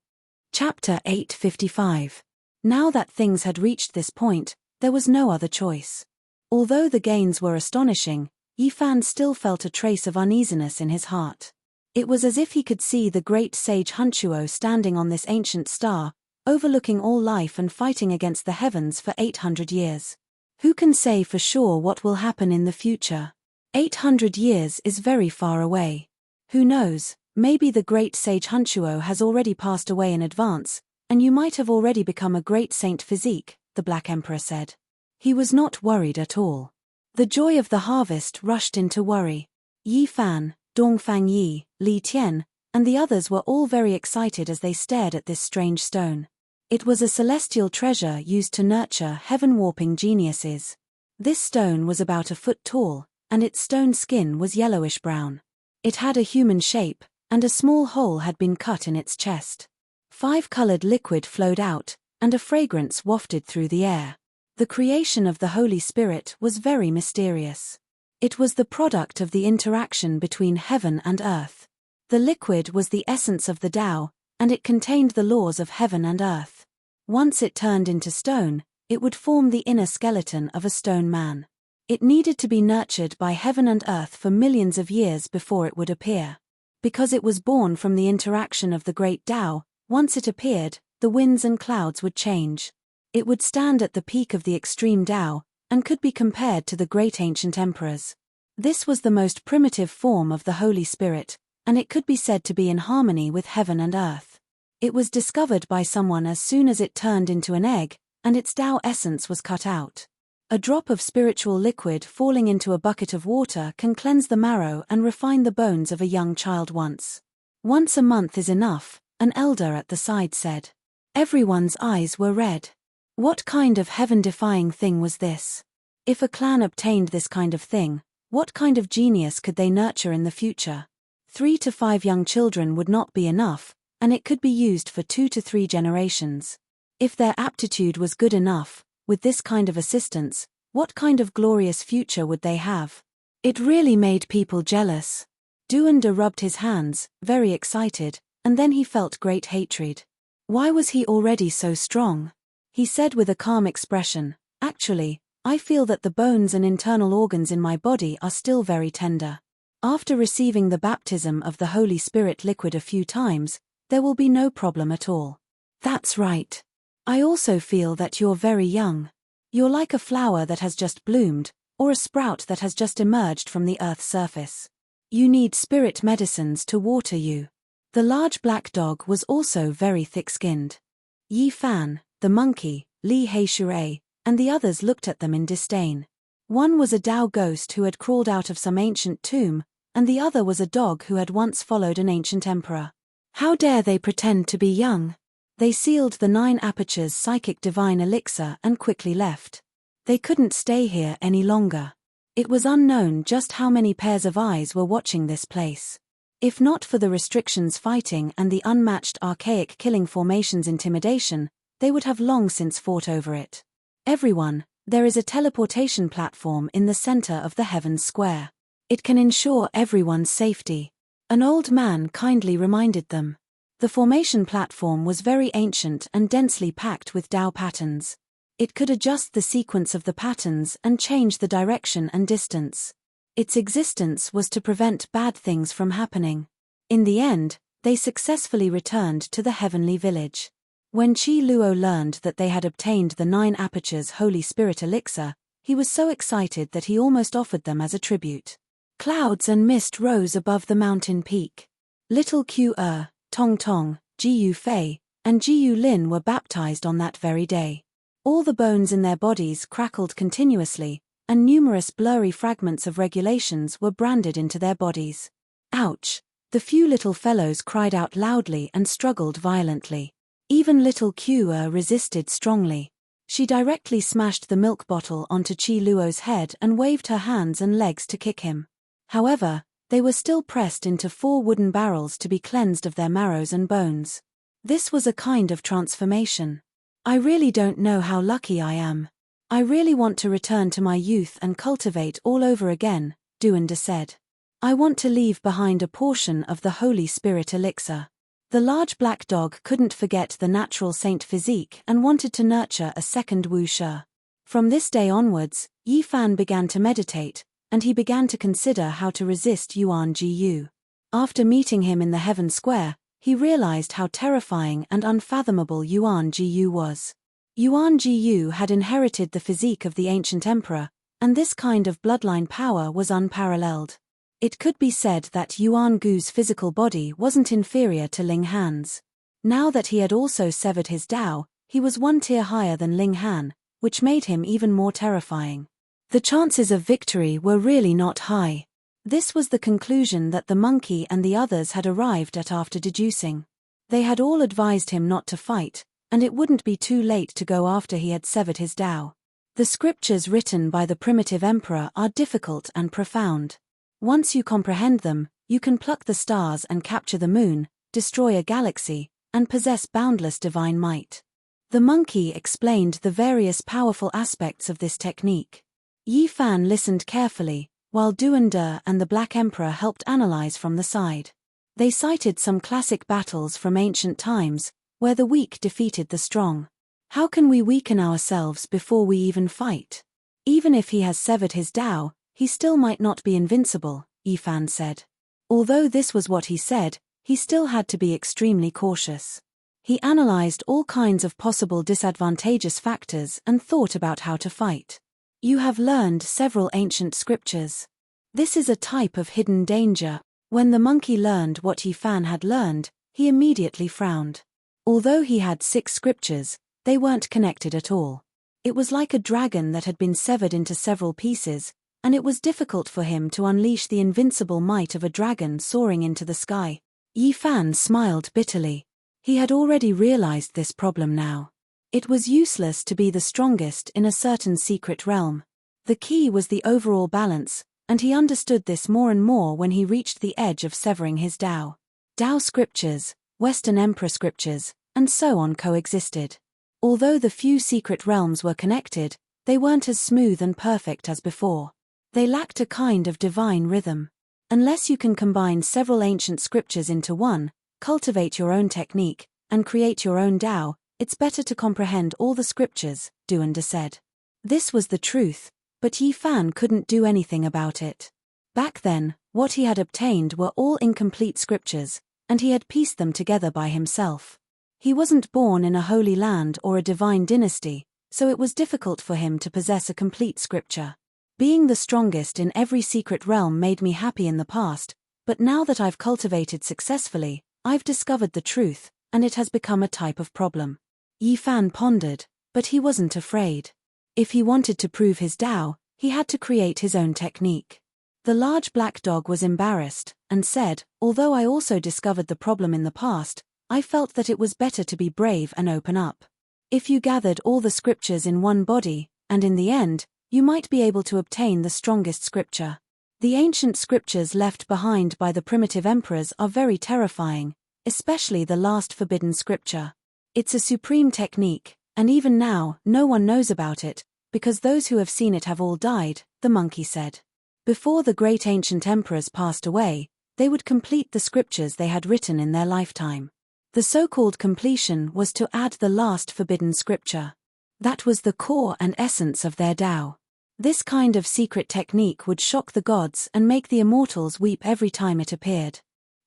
Speaker 1: Chapter 855. Now that things had reached this point, there was no other choice. Although the gains were astonishing, Yi Fan still felt a trace of uneasiness in his heart. It was as if he could see the great sage Hunchuo standing on this ancient star, overlooking all life and fighting against the heavens for 800 years. Who can say for sure what will happen in the future? 800 years is very far away. Who knows, maybe the great sage Hunchuo has already passed away in advance, and you might have already become a great saint physique, the Black Emperor said. He was not worried at all. The joy of the harvest rushed into worry. Yi Fan, Dongfang Yi, Li Tian, and the others were all very excited as they stared at this strange stone. It was a celestial treasure used to nurture heaven-warping geniuses. This stone was about a foot tall, and its stone skin was yellowish-brown. It had a human shape, and a small hole had been cut in its chest. 5-colored liquid flowed out, and a fragrance wafted through the air. The creation of the Holy Spirit was very mysterious. It was the product of the interaction between heaven and earth. The liquid was the essence of the Tao, and it contained the laws of heaven and earth. Once it turned into stone, it would form the inner skeleton of a stone man. It needed to be nurtured by heaven and earth for millions of years before it would appear. Because it was born from the interaction of the great Tao, once it appeared, the winds and clouds would change. It would stand at the peak of the extreme Tao, and could be compared to the great ancient emperors. This was the most primitive form of the Holy Spirit, and it could be said to be in harmony with heaven and earth. It was discovered by someone as soon as it turned into an egg, and its Tao essence was cut out. A drop of spiritual liquid falling into a bucket of water can cleanse the marrow and refine the bones of a young child once. "Once a month is enough," an elder at the side said. Everyone's eyes were red. What kind of heaven-defying thing was this? If a clan obtained this kind of thing, What kind of genius could they nurture in the future? 3 to 5 young children would not be enough, and it could be used for 2 to 3 generations. If their aptitude was good enough, with this kind of assistance, what kind of glorious future would they have? It really made people jealous. Duanda rubbed his hands, very excited, and then he felt great hatred. Why was he already so strong? He said with a calm expression, "Actually, I feel that the bones and internal organs in my body are still very tender. After receiving the baptism of the Holy Spirit liquid a few times, there will be no problem at all." "That's right. I also feel that you're very young. You're like a flower that has just bloomed, or a sprout that has just emerged from the earth's surface. You need spirit medicines to water you." The large black dog was also very thick-skinned. Yi Fan, the monkey, Li Heishui, and the others looked at them in disdain. One was a Dao ghost who had crawled out of some ancient tomb, and the other was a dog who had once followed an ancient emperor. How dare they pretend to be young? They sealed the 9 apertures psychic divine elixir and quickly left. They couldn't stay here any longer. It was unknown just how many pairs of eyes were watching this place. If not for the restrictions fighting and the unmatched archaic killing formation's intimidation, they would have long since fought over it. "Everyone, there is a teleportation platform in the center of the Heavens Square. It can ensure everyone's safety," an old man kindly reminded them. The formation platform was very ancient and densely packed with Dao patterns. It could adjust the sequence of the patterns and change the direction and distance. Its existence was to prevent bad things from happening. In the end, they successfully returned to the heavenly village. When Qi Luo learned that they had obtained the 9 apertures Holy Spirit elixir, he was so excited that he almost offered them as a tribute. Clouds and mist rose above the mountain peak. Little Q'er, Tong Tong, Jiyu Fei, and Jiyu Lin were baptized on that very day. All the bones in their bodies crackled continuously, and numerous blurry fragments of regulations were branded into their bodies. Ouch! The few little fellows cried out loudly and struggled violently. Even little Q'er resisted strongly. She directly smashed the milk bottle onto Qi Luo's head and waved her hands and legs to kick him. However, they were still pressed into 4 wooden barrels to be cleansed of their marrows and bones. This was a kind of transformation. "I really don't know how lucky I am. I really want to return to my youth and cultivate all over again," Duanda said. "I want to leave behind a portion of the Holy Spirit elixir." The large black dog couldn't forget the natural saint physique and wanted to nurture a second Wu Shi. From this day onwards, Yi Fan began to meditate, and he began to consider how to resist Yuan Jiyu. After meeting him in the Heaven Square, he realized how terrifying and unfathomable Yuan Jiyu was. Yuan Jiyu had inherited the physique of the ancient emperor, and this kind of bloodline power was unparalleled. It could be said that Yuan Gu's physical body wasn't inferior to Ling Han's. Now that he had also severed his Dao, he was 1 tier higher than Ling Han, which made him even more terrifying. The chances of victory were really not high. This was the conclusion that the monkey and the others had arrived at after deducing. They had all advised him not to fight, and it wouldn't be too late to go after he had severed his Dao. The scriptures written by the primitive emperor are difficult and profound. Once you comprehend them, you can pluck the stars and capture the moon, destroy a galaxy, and possess boundless divine might. The monkey explained the various powerful aspects of this technique. Yi Fan listened carefully, while Duanda and the Black Emperor helped analyze from the side. They cited some classic battles from ancient times, where the weak defeated the strong. How can we weaken ourselves before we even fight? Even if he has severed his Dao, he still might not be invincible, Yi Fan said. Although this was what he said, he still had to be extremely cautious. He analyzed all kinds of possible disadvantageous factors and thought about how to fight. You have learned several ancient scriptures. This is a type of hidden danger. When the monkey learned what Yi Fan had learned, he immediately frowned. Although he had 6 scriptures, they weren't connected at all. It was like a dragon that had been severed into several pieces, and it was difficult for him to unleash the invincible might of a dragon soaring into the sky. Yi Fan smiled bitterly. He had already realized this problem now. It was useless to be the strongest in a certain secret realm. The key was the overall balance, and he understood this more and more when he reached the edge of severing his Tao. Tao scriptures, Western Emperor scriptures, and so on coexisted. Although the few secret realms were connected, they weren't as smooth and perfect as before. They lacked a kind of divine rhythm. Unless you can combine several ancient scriptures into one, cultivate your own technique, and create your own Tao, it's better to comprehend all the scriptures, Duanda said. This was the truth, but Yi Fan couldn't do anything about it. Back then, what he had obtained were all incomplete scriptures, and he had pieced them together by himself. He wasn't born in a holy land or a divine dynasty, so it was difficult for him to possess a complete scripture. Being the strongest in every secret realm made me happy in the past, but now that I've cultivated successfully, I've discovered the truth, and it has become a type of problem. Yi Fan pondered, but he wasn't afraid. If he wanted to prove his Tao, he had to create his own technique. The large black dog was embarrassed, and said, although I also discovered the problem in the past, I felt that it was better to be brave and open up. If you gathered all the scriptures in one body, and in the end, you might be able to obtain the strongest scripture. The ancient scriptures left behind by the primitive emperors are very terrifying, especially the last forbidden scripture. It's a supreme technique, and even now, no one knows about it, because those who have seen it have all died, the monkey said. Before the great ancient emperors passed away, they would complete the scriptures they had written in their lifetime. The so-called completion was to add the last forbidden scripture. That was the core and essence of their Tao. This kind of secret technique would shock the gods and make the immortals weep every time it appeared.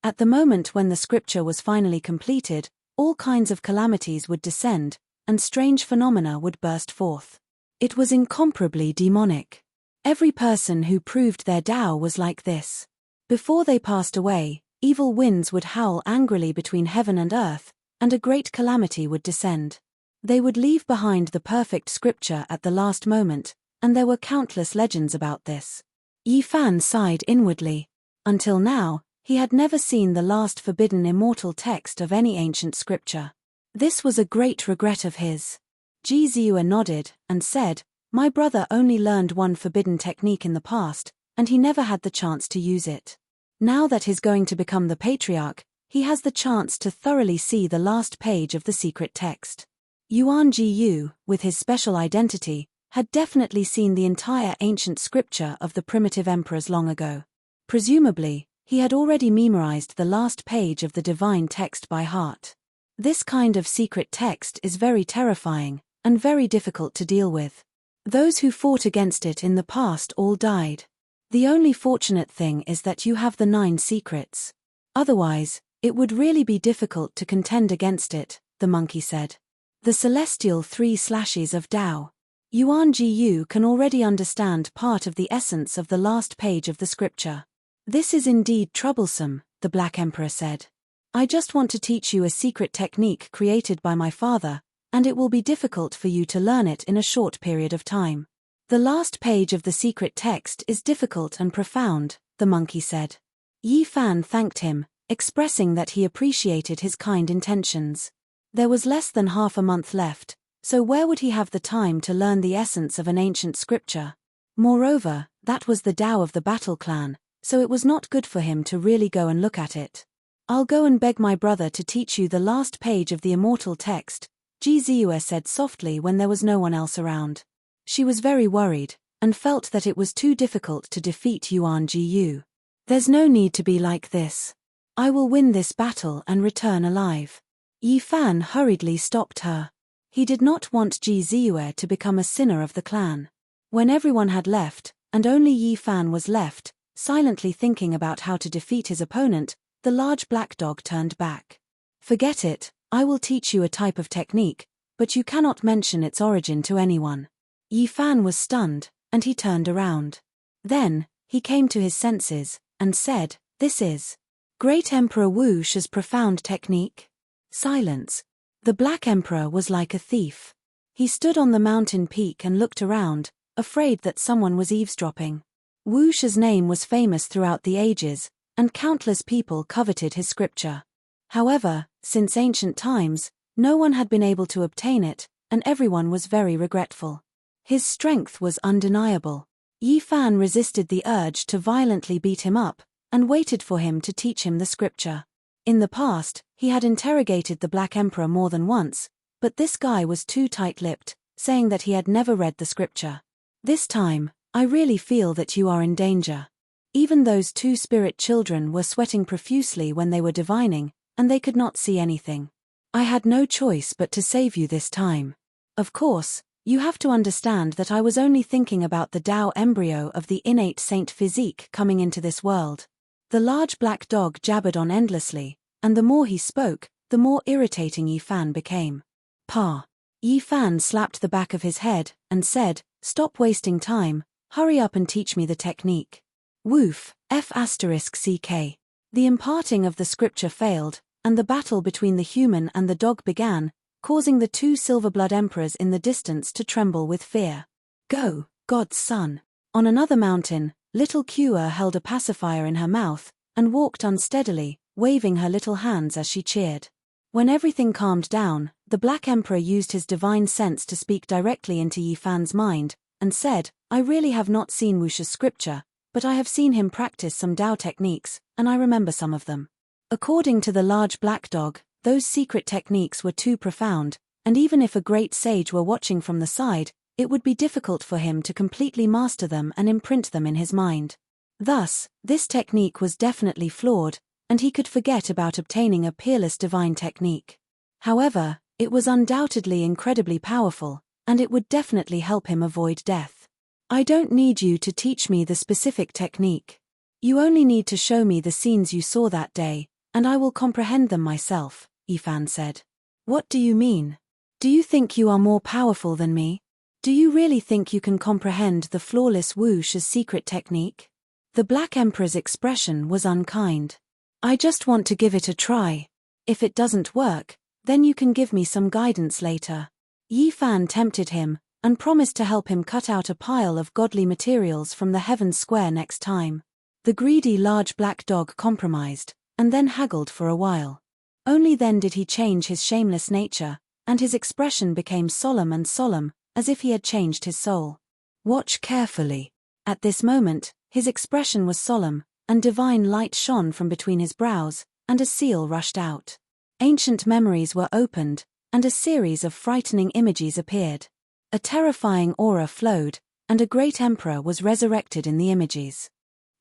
Speaker 1: At the moment when the scripture was finally completed, all kinds of calamities would descend, and strange phenomena would burst forth. It was incomparably demonic. Every person who proved their Tao was like this. Before they passed away, evil winds would howl angrily between heaven and earth, and a great calamity would descend. They would leave behind the perfect scripture at the last moment, and there were countless legends about this. Yi Fan sighed inwardly. Until now, he had never seen the last forbidden immortal text of any ancient scripture. This was a great regret of his. Ji Ziyue nodded, and said, my brother only learned one forbidden technique in the past, and he never had the chance to use it. Now that he's going to become the patriarch, he has the chance to thoroughly see the last page of the secret text. Yuan Jiyu, with his special identity, had definitely seen the entire ancient scripture of the primitive emperors long ago. Presumably, he had already memorized the last page of the divine text by heart. This kind of secret text is very terrifying, and very difficult to deal with. Those who fought against it in the past all died. The only fortunate thing is that you have the 9 secrets. Otherwise, it would really be difficult to contend against it, the monkey said. The celestial 3 slashes of Tao. Yuan Jiyu can already understand part of the essence of the last page of the scripture. This is indeed troublesome, the Black Emperor said. I just want to teach you a secret technique created by my father, and it will be difficult for you to learn it in a short period of time. The last page of the secret text is difficult and profound, the monkey said. Yi Fan thanked him, expressing that he appreciated his kind intentions. There was less than half a month left, so where would he have the time to learn the essence of an ancient scripture? Moreover, that was the Tao of the Battle Clan, so it was not good for him to really go and look at it. I'll go and beg my brother to teach you the last page of the immortal text, Ji Ziyue said softly when there was no one else around. She was very worried, and felt that it was too difficult to defeat Yuan Jiyu. There's no need to be like this. I will win this battle and return alive. Yi Fan hurriedly stopped her. He did not want Ji Ziyue to become a sinner of the clan. When everyone had left, and only Yi Fan was left, silently thinking about how to defeat his opponent, the large black dog turned back. Forget it, I will teach you a type of technique, but you cannot mention its origin to anyone. Yi Fan was stunned, and he turned around. Then, he came to his senses, and said, this is Great Emperor Wu Shi's profound technique. Silence. The Black Emperor was like a thief. He stood on the mountain peak and looked around, afraid that someone was eavesdropping. Wu Shi's name was famous throughout the ages, and countless people coveted his scripture. However, since ancient times, no one had been able to obtain it, and everyone was very regretful. His strength was undeniable. Yi Fan resisted the urge to violently beat him up, and waited for him to teach him the scripture. In the past, he had interrogated the Black Emperor more than once, but this guy was too tight-lipped, saying that he had never read the scripture. This time, I really feel that you are in danger. Even those two spirit children were sweating profusely when they were divining, and they could not see anything. I had no choice but to save you this time. Of course, you have to understand that I was only thinking about the Tao embryo of the innate saint physique coming into this world. The large black dog jabbered on endlessly, and the more he spoke, the more irritating Yi Fan became. Pa. Yi Fan slapped the back of his head, and said, "Stop wasting time, hurry up and teach me the technique." Woof, F*ck. The imparting of the scripture failed, and the battle between the human and the dog began, causing the two Silverblood emperors in the distance to tremble with fear. Go, God's son. On another mountain, little Kua held a pacifier in her mouth, and walked unsteadily, waving her little hands as she cheered. When everything calmed down, the Black Emperor used his divine sense to speak directly into Yi Fan's mind, and said, "I really have not seen Wuxu's scripture, but I have seen him practice some Tao techniques, and I remember some of them." According to the large black dog, those secret techniques were too profound, and even if a great sage were watching from the side, it would be difficult for him to completely master them and imprint them in his mind. Thus, this technique was definitely flawed, and he could forget about obtaining a peerless divine technique. However, it was undoubtedly incredibly powerful, and it would definitely help him avoid death. I don't need you to teach me the specific technique. You only need to show me the scenes you saw that day, and I will comprehend them myself, Yi Fan said. What do you mean? Do you think you are more powerful than me? Do you really think you can comprehend the flawless Wuxu's secret technique? The Black Emperor's expression was unkind. I just want to give it a try. If it doesn't work, then you can give me some guidance later. Yi Fan tempted him, and promised to help him cut out a pile of godly materials from the Heaven's Square next time. The greedy large black dog compromised, and then haggled for a while. Only then did he change his shameless nature, and his expression became solemn and solemn, as if he had changed his soul. Watch carefully. At this moment, his expression was solemn, and divine light shone from between his brows, and a seal rushed out. Ancient memories were opened, and a series of frightening images appeared. A terrifying aura flowed, and a great emperor was resurrected in the images.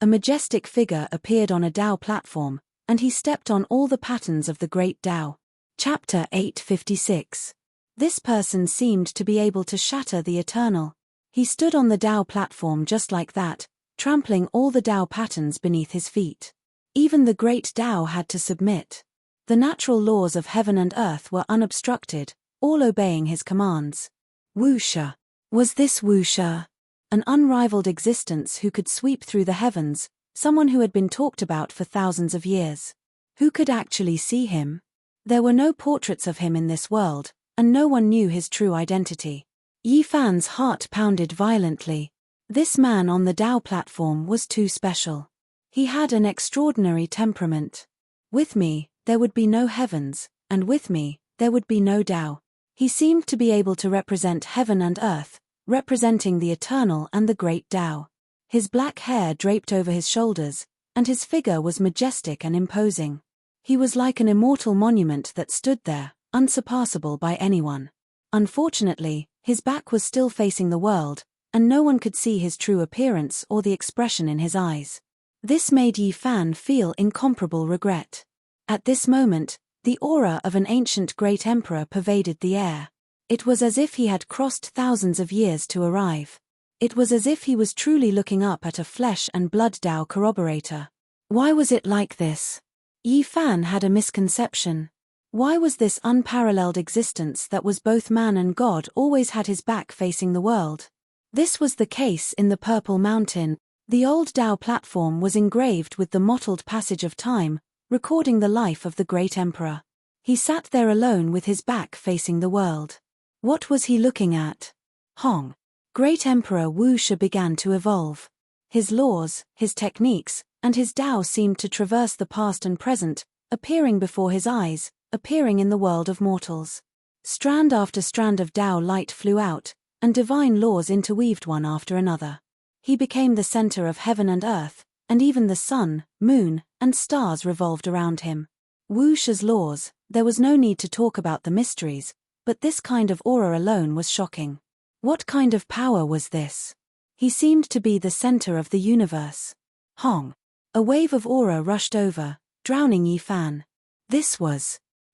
Speaker 1: A majestic figure appeared on a Tao platform, and he stepped on all the patterns of the great Tao. Chapter 856. This person seemed to be able to shatter the eternal. He stood on the Tao platform just like that, trampling all the Tao patterns beneath his feet. Even the great Tao had to submit. The natural laws of heaven and earth were unobstructed, all obeying his commands. Wuxu. Was this Wuxu? An unrivaled existence who could sweep through the heavens, someone who had been talked about for thousands of years. Who could actually see him? There were no portraits of him in this world, and no one knew his true identity. Yi Fan's heart pounded violently. This man on the Tao platform was too special. He had an extraordinary temperament. With me, there would be no heavens, and with me, there would be no Tao. He seemed to be able to represent heaven and earth, representing the eternal and the great Tao. His black hair draped over his shoulders, and his figure was majestic and imposing. He was like an immortal monument that stood there, unsurpassable by anyone. Unfortunately, his back was still facing the world, and no one could see his true appearance or the expression in his eyes. This made Yi Fan feel incomparable regret. At this moment, the aura of an ancient great emperor pervaded the air. It was as if he had crossed thousands of years to arrive. It was as if he was truly looking up at a flesh and blood Tao corroborator. Why was it like this? Yi Fan had a misconception. Why was this unparalleled existence that was both man and God always had his back facing the world? This was the case in the Purple Mountain. The old Tao platform was engraved with the mottled passage of time, recording the life of the great emperor. He sat there alone with his back facing the world. What was he looking at? Hong. Great Emperor Wuxu began to evolve. His laws, his techniques, and his Tao seemed to traverse the past and present, appearing before his eyes, appearing in the world of mortals. Strand after strand of Tao light flew out, and divine laws interweaved one after another. He became the center of heaven and earth, and even the sun, moon, and stars revolved around him. Wuxu's laws, there was no need to talk about the mysteries, but this kind of aura alone was shocking. What kind of power was this? He seemed to be the center of the universe. Hong! A wave of aura rushed over, drowning Yi Fan.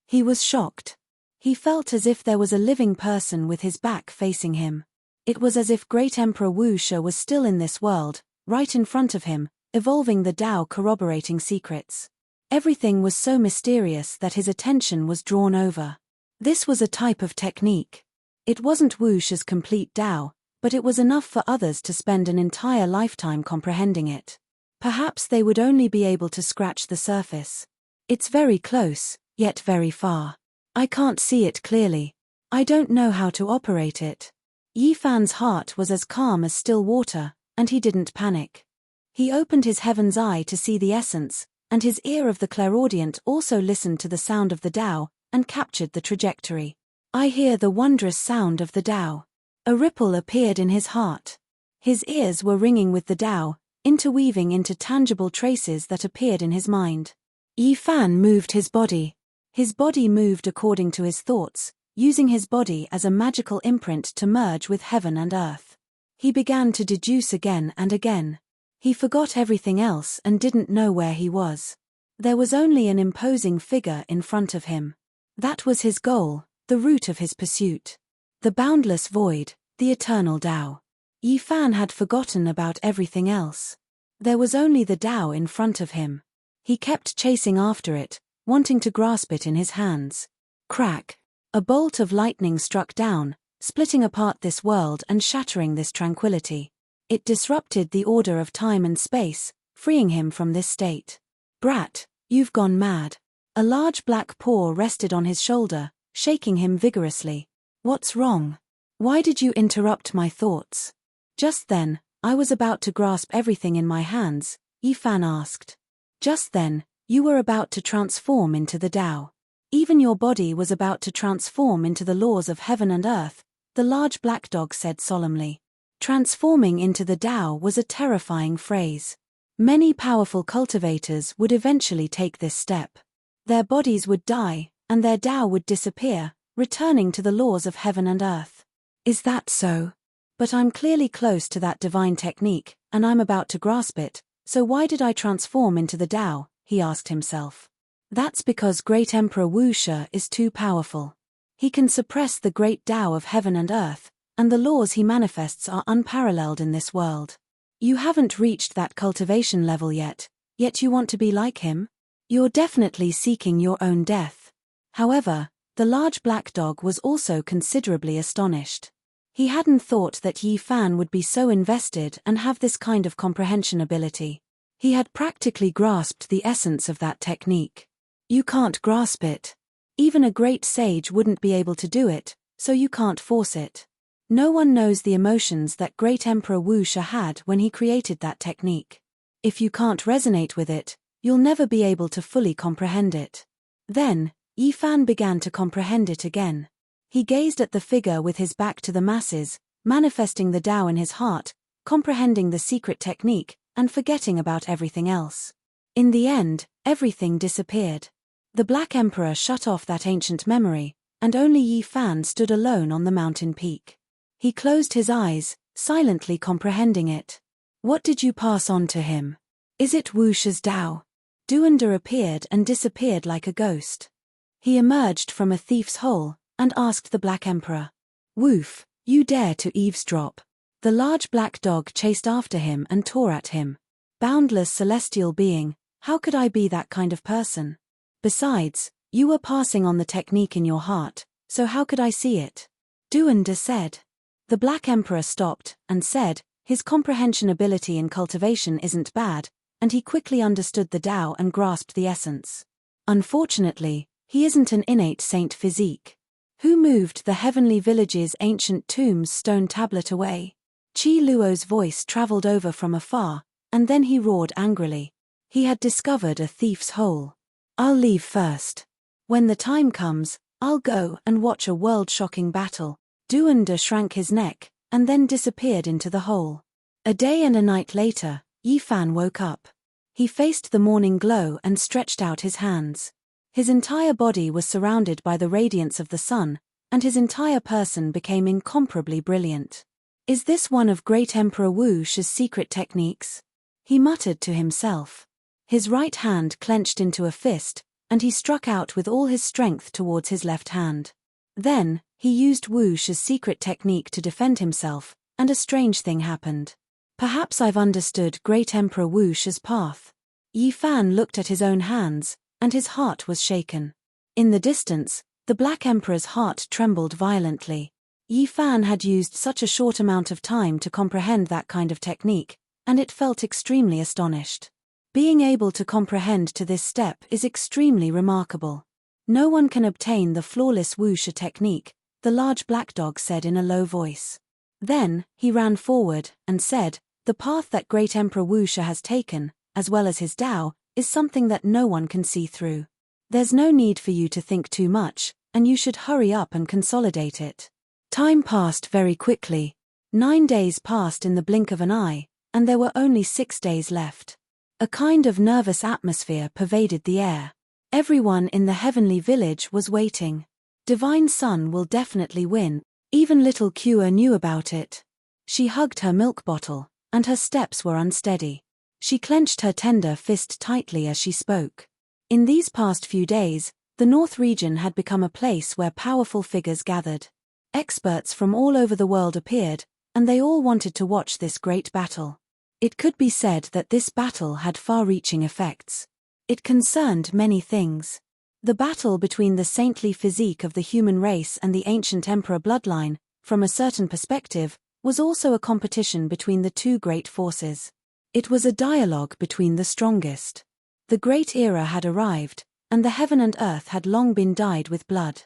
Speaker 1: He was shocked. He felt as if there was a living person with his back facing him. It was as if Great Emperor Wuxia was still in this world, right in front of him, evolving the Tao, corroborating secrets. Everything was so mysterious that his attention was drawn over. This was a type of technique. It wasn't Wuxia's complete Tao, but it was enough for others to spend an entire lifetime comprehending it. Perhaps they would only be able to scratch the surface. It's very close, yet very far. I can't see it clearly. I don't know how to operate it. Yi Fan's heart was as calm as still water, and he didn't panic. He opened his heaven's eye to see the essence, and his ear of the clairaudient also listened to the sound of the Tao, and captured the trajectory. I hear the wondrous sound of the Tao. A ripple appeared in his heart. His ears were ringing with the Tao, interweaving into tangible traces that appeared in his mind. Yi Fan moved his body. His body moved according to his thoughts, using his body as a magical imprint to merge with heaven and earth. He began to deduce again and again. He forgot everything else and didn't know where he was. There was only an imposing figure in front of him. That was his goal, the root of his pursuit. The boundless void, the eternal Tao. Yi Fan had forgotten about everything else. There was only the Tao in front of him. He kept chasing after it, wanting to grasp it in his hands. Crack! A bolt of lightning struck down, splitting apart this world and shattering this tranquility. It disrupted the order of time and space, freeing him from this state. Brat, you've gone mad. A large black paw rested on his shoulder, shaking him vigorously. What's wrong? Why did you interrupt my thoughts? Just then, I was about to grasp everything in my hands, Yi Fan asked. Just then, you were about to transform into the Tao. Even your body was about to transform into the laws of heaven and earth, the large black dog said solemnly. Transforming into the Tao was a terrifying phrase. Many powerful cultivators would eventually take this step. Their bodies would die, and their Tao would disappear, returning to the laws of heaven and earth. Is that so? But I'm clearly close to that divine technique, and I'm about to grasp it, so why did I transform into the Tao? He asked himself. That's because Great Emperor Wuxia is too powerful. He can suppress the great Tao of heaven and earth, and the laws he manifests are unparalleled in this world. You haven't reached that cultivation level yet you want to be like him? You're definitely seeking your own death. However, the large black dog was also considerably astonished. He hadn't thought that Yi Fan would be so invested and have this kind of comprehension ability. He had practically grasped the essence of that technique. You can't grasp it. Even a great sage wouldn't be able to do it, so you can't force it. No one knows the emotions that Great Emperor Wuxia had when he created that technique. If you can't resonate with it, you'll never be able to fully comprehend it. Then, Yi Fan began to comprehend it again. He gazed at the figure with his back to the masses, manifesting the Tao in his heart, comprehending the secret technique, and forgetting about everything else. In the end, everything disappeared. The Black Emperor shut off that ancient memory, and only Yi Fan stood alone on the mountain peak. He closed his eyes, silently comprehending it. What did you pass on to him? Is it Wuxia's Tao? Duanda appeared and disappeared like a ghost. He emerged from a thief's hole, and asked the Black Emperor. Woof, you dare to eavesdrop. The large black dog chased after him and tore at him. Boundless celestial being, how could I be that kind of person? Besides, you were passing on the technique in your heart, so how could I see it? Duanda said. The Black Emperor stopped, and said, his comprehension ability in cultivation isn't bad, and he quickly understood the Tao and grasped the essence. Unfortunately, he isn't an innate saint physique. Who moved the heavenly village's ancient tomb's stone tablet away? Qi Luo's voice traveled over from afar, and then he roared angrily. He had discovered a thief's hole. I'll leave first. When the time comes, I'll go and watch a world-shocking battle. Duanda shrank his neck, and then disappeared into the hole. A day and a night later, Yi Fan woke up. He faced the morning glow and stretched out his hands. His entire body was surrounded by the radiance of the sun, and his entire person became incomparably brilliant. Is this one of Great Emperor Wu Shi's secret techniques? He muttered to himself. His right hand clenched into a fist, and he struck out with all his strength towards his left hand. Then, he used Wu Shi's secret technique to defend himself, and a strange thing happened. Perhaps I've understood Great Emperor Wu Shi's path. Yi Fan looked at his own hands, and his heart was shaken. In the distance, the Black Emperor's heart trembled violently. Yi Fan had used such a short amount of time to comprehend that kind of technique, and it felt extremely astonished. Being able to comprehend to this step is extremely remarkable. No one can obtain the flawless Wu Shi technique, the large black dog said in a low voice. Then, he ran forward, and said, the path that Great Emperor Wu Shi has taken, as well as his Tao, is something that no one can see through. There's no need for you to think too much, and you should hurry up and consolidate it. Time passed very quickly. 9 days passed in the blink of an eye, and there were only 6 days left. A kind of nervous atmosphere pervaded the air. Everyone in the heavenly village was waiting. Divine Sun will definitely win. Even little Kua knew about it. She hugged her milk bottle, and her steps were unsteady. She clenched her tender fist tightly as she spoke. In these past few days, the North region had become a place where powerful figures gathered. Experts from all over the world appeared, and they all wanted to watch this great battle. It could be said that this battle had far-reaching effects. It concerned many things. The battle between the saintly physique of the human race and the ancient emperor bloodline, from a certain perspective, was also a competition between the two great forces. It was a dialogue between the strongest. The great era had arrived, and the heaven and earth had long been dyed with blood.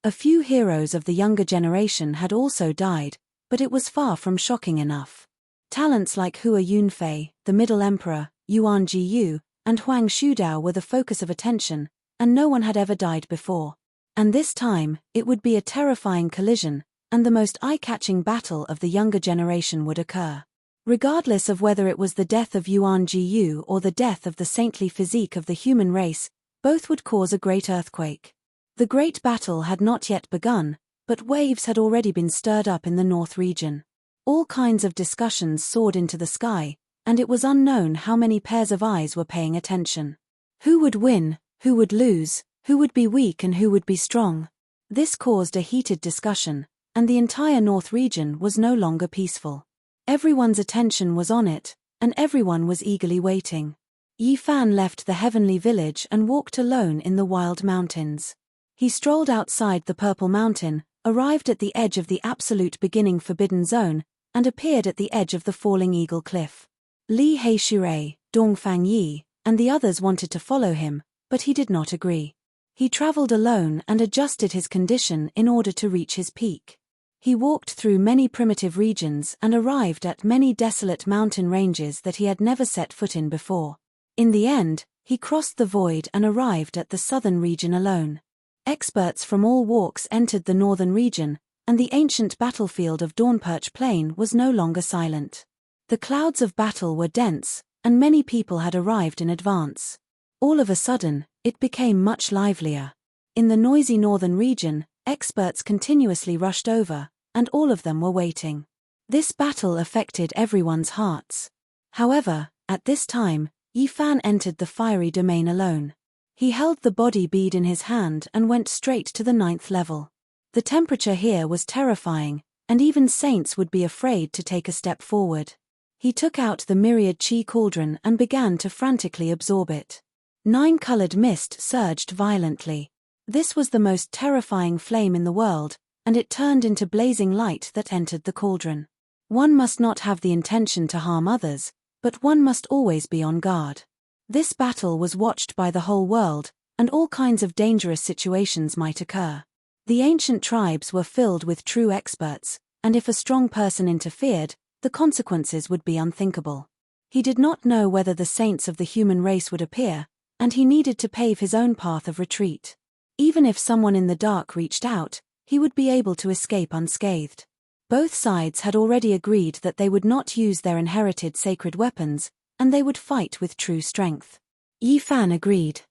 Speaker 1: A few heroes of the younger generation had also died, but it was far from shocking enough. Talents like Hua Yunfei, the Middle Emperor, Yuan Jiyu, and Huang Shudao were the focus of attention, and no one had ever died before. And this time, it would be a terrifying collision, and the most eye-catching battle of the younger generation would occur. Regardless of whether it was the death of Yuan Jiyu or the death of the saintly physique of the human race, both would cause a great earthquake. The great battle had not yet begun, but waves had already been stirred up in the North region. All kinds of discussions soared into the sky, and it was unknown how many pairs of eyes were paying attention. Who would win, who would lose, who would be weak and who would be strong? This caused a heated discussion, and the entire North region was no longer peaceful. Everyone's attention was on it, and everyone was eagerly waiting. Yi Fan left the heavenly village and walked alone in the wild mountains. He strolled outside the Purple Mountain, arrived at the edge of the absolute beginning forbidden zone, and appeared at the edge of the Falling Eagle Cliff. Li Heishui, Dongfang Yi, and the others wanted to follow him, but he did not agree. He traveled alone and adjusted his condition in order to reach his peak. He walked through many primitive regions and arrived at many desolate mountain ranges that he had never set foot in before. In the end, he crossed the void and arrived at the southern region alone. Experts from all walks entered the northern region, and the ancient battlefield of Dawnperch Plain was no longer silent. The clouds of battle were dense, and many people had arrived in advance. All of a sudden, it became much livelier. In the noisy northern region, experts continuously rushed over, and all of them were waiting. This battle affected everyone's hearts. However, at this time, Yi Fan entered the fiery domain alone. He held the body bead in his hand and went straight to the 9th level. The temperature here was terrifying, and even saints would be afraid to take a step forward. He took out the myriad chi cauldron and began to frantically absorb it. 9-colored mist surged violently. This was the most terrifying flame in the world, and it turned into blazing light that entered the cauldron. One must not have the intention to harm others, but one must always be on guard. This battle was watched by the whole world, and all kinds of dangerous situations might occur. The ancient tribes were filled with true experts, and if a strong person interfered, the consequences would be unthinkable. He did not know whether the saints of the human race would appear, and he needed to pave his own path of retreat. Even if someone in the dark reached out, he would be able to escape unscathed. Both sides had already agreed that they would not use their inherited sacred weapons, and they would fight with true strength. Yi Fan agreed.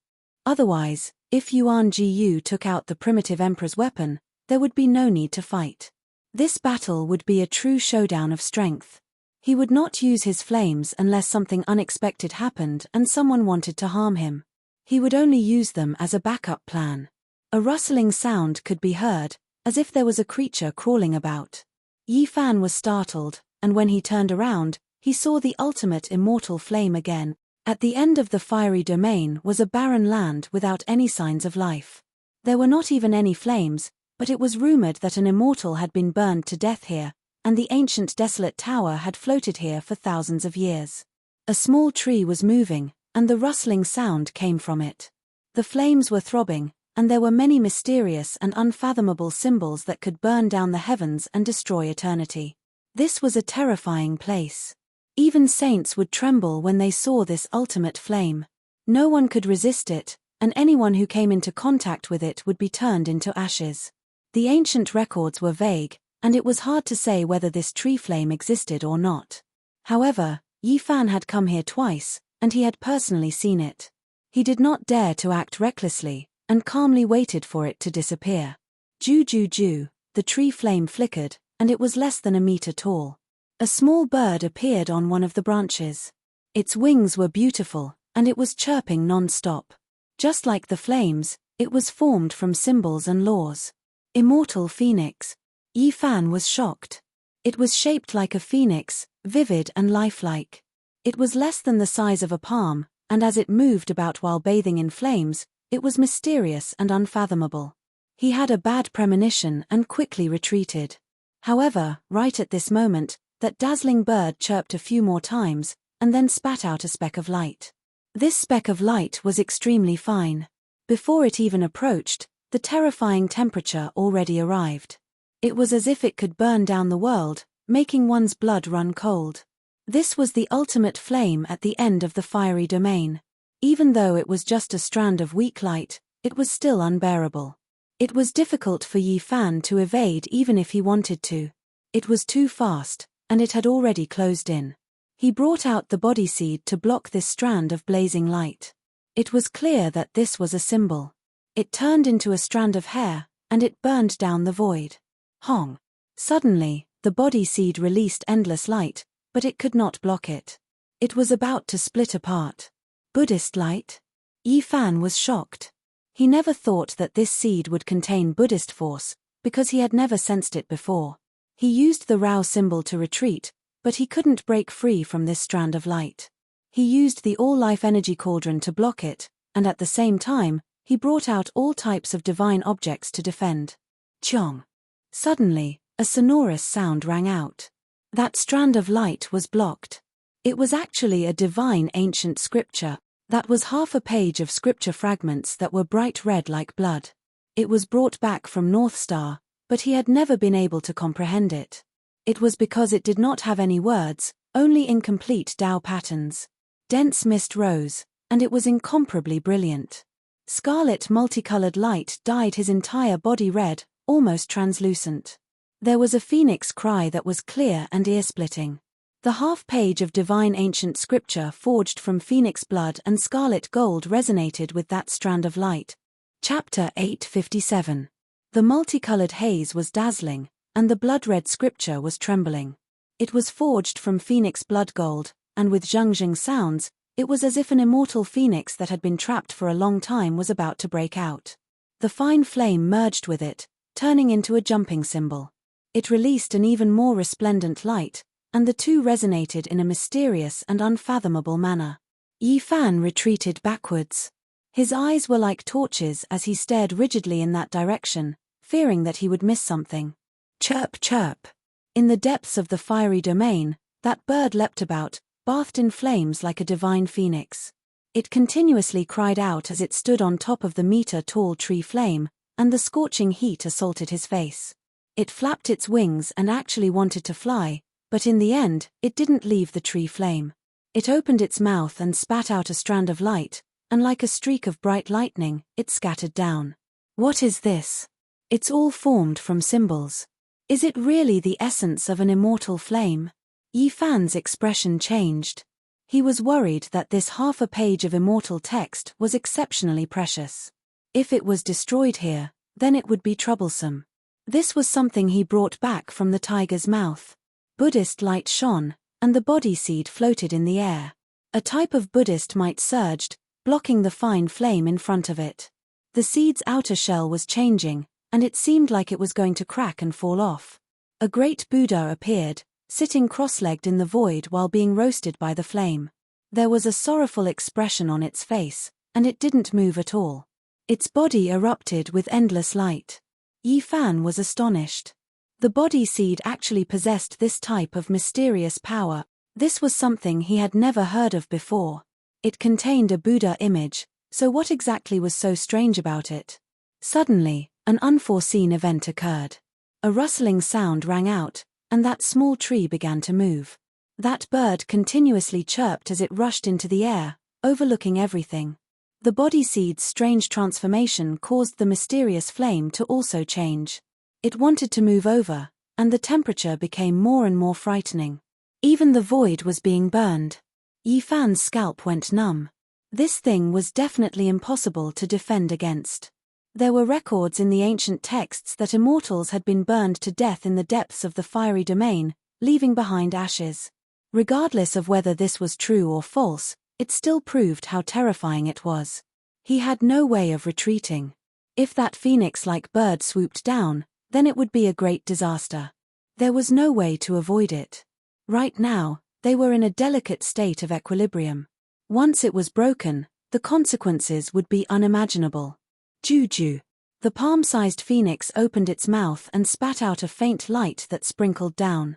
Speaker 1: Otherwise, if Yuan Jiyu took out the primitive emperor's weapon, there would be no need to fight. This battle would be a true showdown of strength. He would not use his flames unless something unexpected happened and someone wanted to harm him. He would only use them as a backup plan. A rustling sound could be heard, as if there was a creature crawling about. Yi Fan was startled, and when he turned around, he saw the ultimate immortal flame again. At the end of the fiery domain was a barren land without any signs of life. There were not even any flames, but it was rumored that an immortal had been burned to death here, and the ancient desolate tower had floated here for thousands of years. A small tree was moving, and the rustling sound came from it. The flames were throbbing, and there were many mysterious and unfathomable symbols that could burn down the heavens and destroy eternity. This was a terrifying place. Even saints would tremble when they saw this ultimate flame. No one could resist it, and anyone who came into contact with it would be turned into ashes. The ancient records were vague, and it was hard to say whether this tree flame existed or not. However, Yi Fan had come here twice, and he had personally seen it. He did not dare to act recklessly, and calmly waited for it to disappear. Ju ju ju, the tree flame flickered, and it was less than a meter tall. A small bird appeared on one of the branches. Its wings were beautiful, and it was chirping non-stop. Just like the flames, it was formed from symbols and laws. Immortal Phoenix. Yi Fan was shocked. It was shaped like a phoenix, vivid and lifelike. It was less than the size of a palm, and as it moved about while bathing in flames, it was mysterious and unfathomable. He had a bad premonition and quickly retreated. However, right at this moment, that dazzling bird chirped a few more times, and then spat out a speck of light. This speck of light was extremely fine. Before it even approached, the terrifying temperature already arrived. It was as if it could burn down the world, making one's blood run cold. This was the ultimate flame at the end of the fiery domain. Even though it was just a strand of weak light, it was still unbearable. It was difficult for Yi Fan to evade even if he wanted to. It was too fast, and it had already closed in. He brought out the body seed to block this strand of blazing light. It was clear that this was a symbol. It turned into a strand of hair, and it burned down the void. Hong! Suddenly, the body seed released endless light, but it could not block it. It was about to split apart. Buddhist light? Yi Fan was shocked. He never thought that this seed would contain Buddhist force, because he had never sensed it before. He used the Rao symbol to retreat, but he couldn't break free from this strand of light. He used the all-life energy cauldron to block it, and at the same time, he brought out all types of divine objects to defend. Chong! Suddenly, a sonorous sound rang out. That strand of light was blocked. It was actually a divine ancient scripture. That was half a page of scripture fragments that were bright red like blood. It was brought back from North Star, but he had never been able to comprehend it. It was because it did not have any words, only incomplete Tao patterns. Dense mist rose, and it was incomparably brilliant. Scarlet multicolored light dyed his entire body red, almost translucent. There was a phoenix cry that was clear and ear-splitting. The half-page of divine ancient scripture forged from phoenix blood and scarlet gold resonated with that strand of light. Chapter 857. The multicolored haze was dazzling, and the blood-red scripture was trembling. It was forged from phoenix blood gold, and with zheng sounds, it was as if an immortal phoenix that had been trapped for a long time was about to break out. The fine flame merged with it, turning into a jumping symbol. It released an even more resplendent light, and the two resonated in a mysterious and unfathomable manner. Yi Fan retreated backwards. His eyes were like torches as he stared rigidly in that direction, fearing that he would miss something. Chirp chirp. In the depths of the fiery domain, that bird leapt about, bathed in flames like a divine phoenix. It continuously cried out as it stood on top of the meter-tall tree flame, and the scorching heat assaulted his face. It flapped its wings and actually wanted to fly, but in the end, it didn't leave the tree flame. It opened its mouth and spat out a strand of light, and like a streak of bright lightning, it scattered down. What is this? It's all formed from symbols. Is it really the essence of an immortal flame? Yi Fan's expression changed. He was worried that this half a page of immortal text was exceptionally precious. If it was destroyed here, then it would be troublesome. This was something he brought back from the tiger's mouth. Buddhist light shone, and the body seed floated in the air. A type of Buddhist might surged, blocking the fine flame in front of it. The seed's outer shell was changing, and it seemed like it was going to crack and fall off. A great Buddha appeared, sitting cross-legged in the void while being roasted by the flame. There was a sorrowful expression on its face, and it didn't move at all. Its body erupted with endless light. Yi Fan was astonished. The body seed actually possessed this type of mysterious power. This was something he had never heard of before. It contained a Buddha image, so what exactly was so strange about it? Suddenly, an unforeseen event occurred. A rustling sound rang out, and that small tree began to move. That bird continuously chirped as it rushed into the air, overlooking everything. The body seed's strange transformation caused the mysterious flame to also change. It wanted to move over, and the temperature became more and more frightening. Even the void was being burned. Yi Fan's scalp went numb. This thing was definitely impossible to defend against. There were records in the ancient texts that immortals had been burned to death in the depths of the fiery domain, leaving behind ashes. Regardless of whether this was true or false, it still proved how terrifying it was. He had no way of retreating. If that phoenix-like bird swooped down, then it would be a great disaster. There was no way to avoid it. Right now, they were in a delicate state of equilibrium. Once it was broken, the consequences would be unimaginable. Juju. The palm-sized phoenix opened its mouth and spat out a faint light that sprinkled down.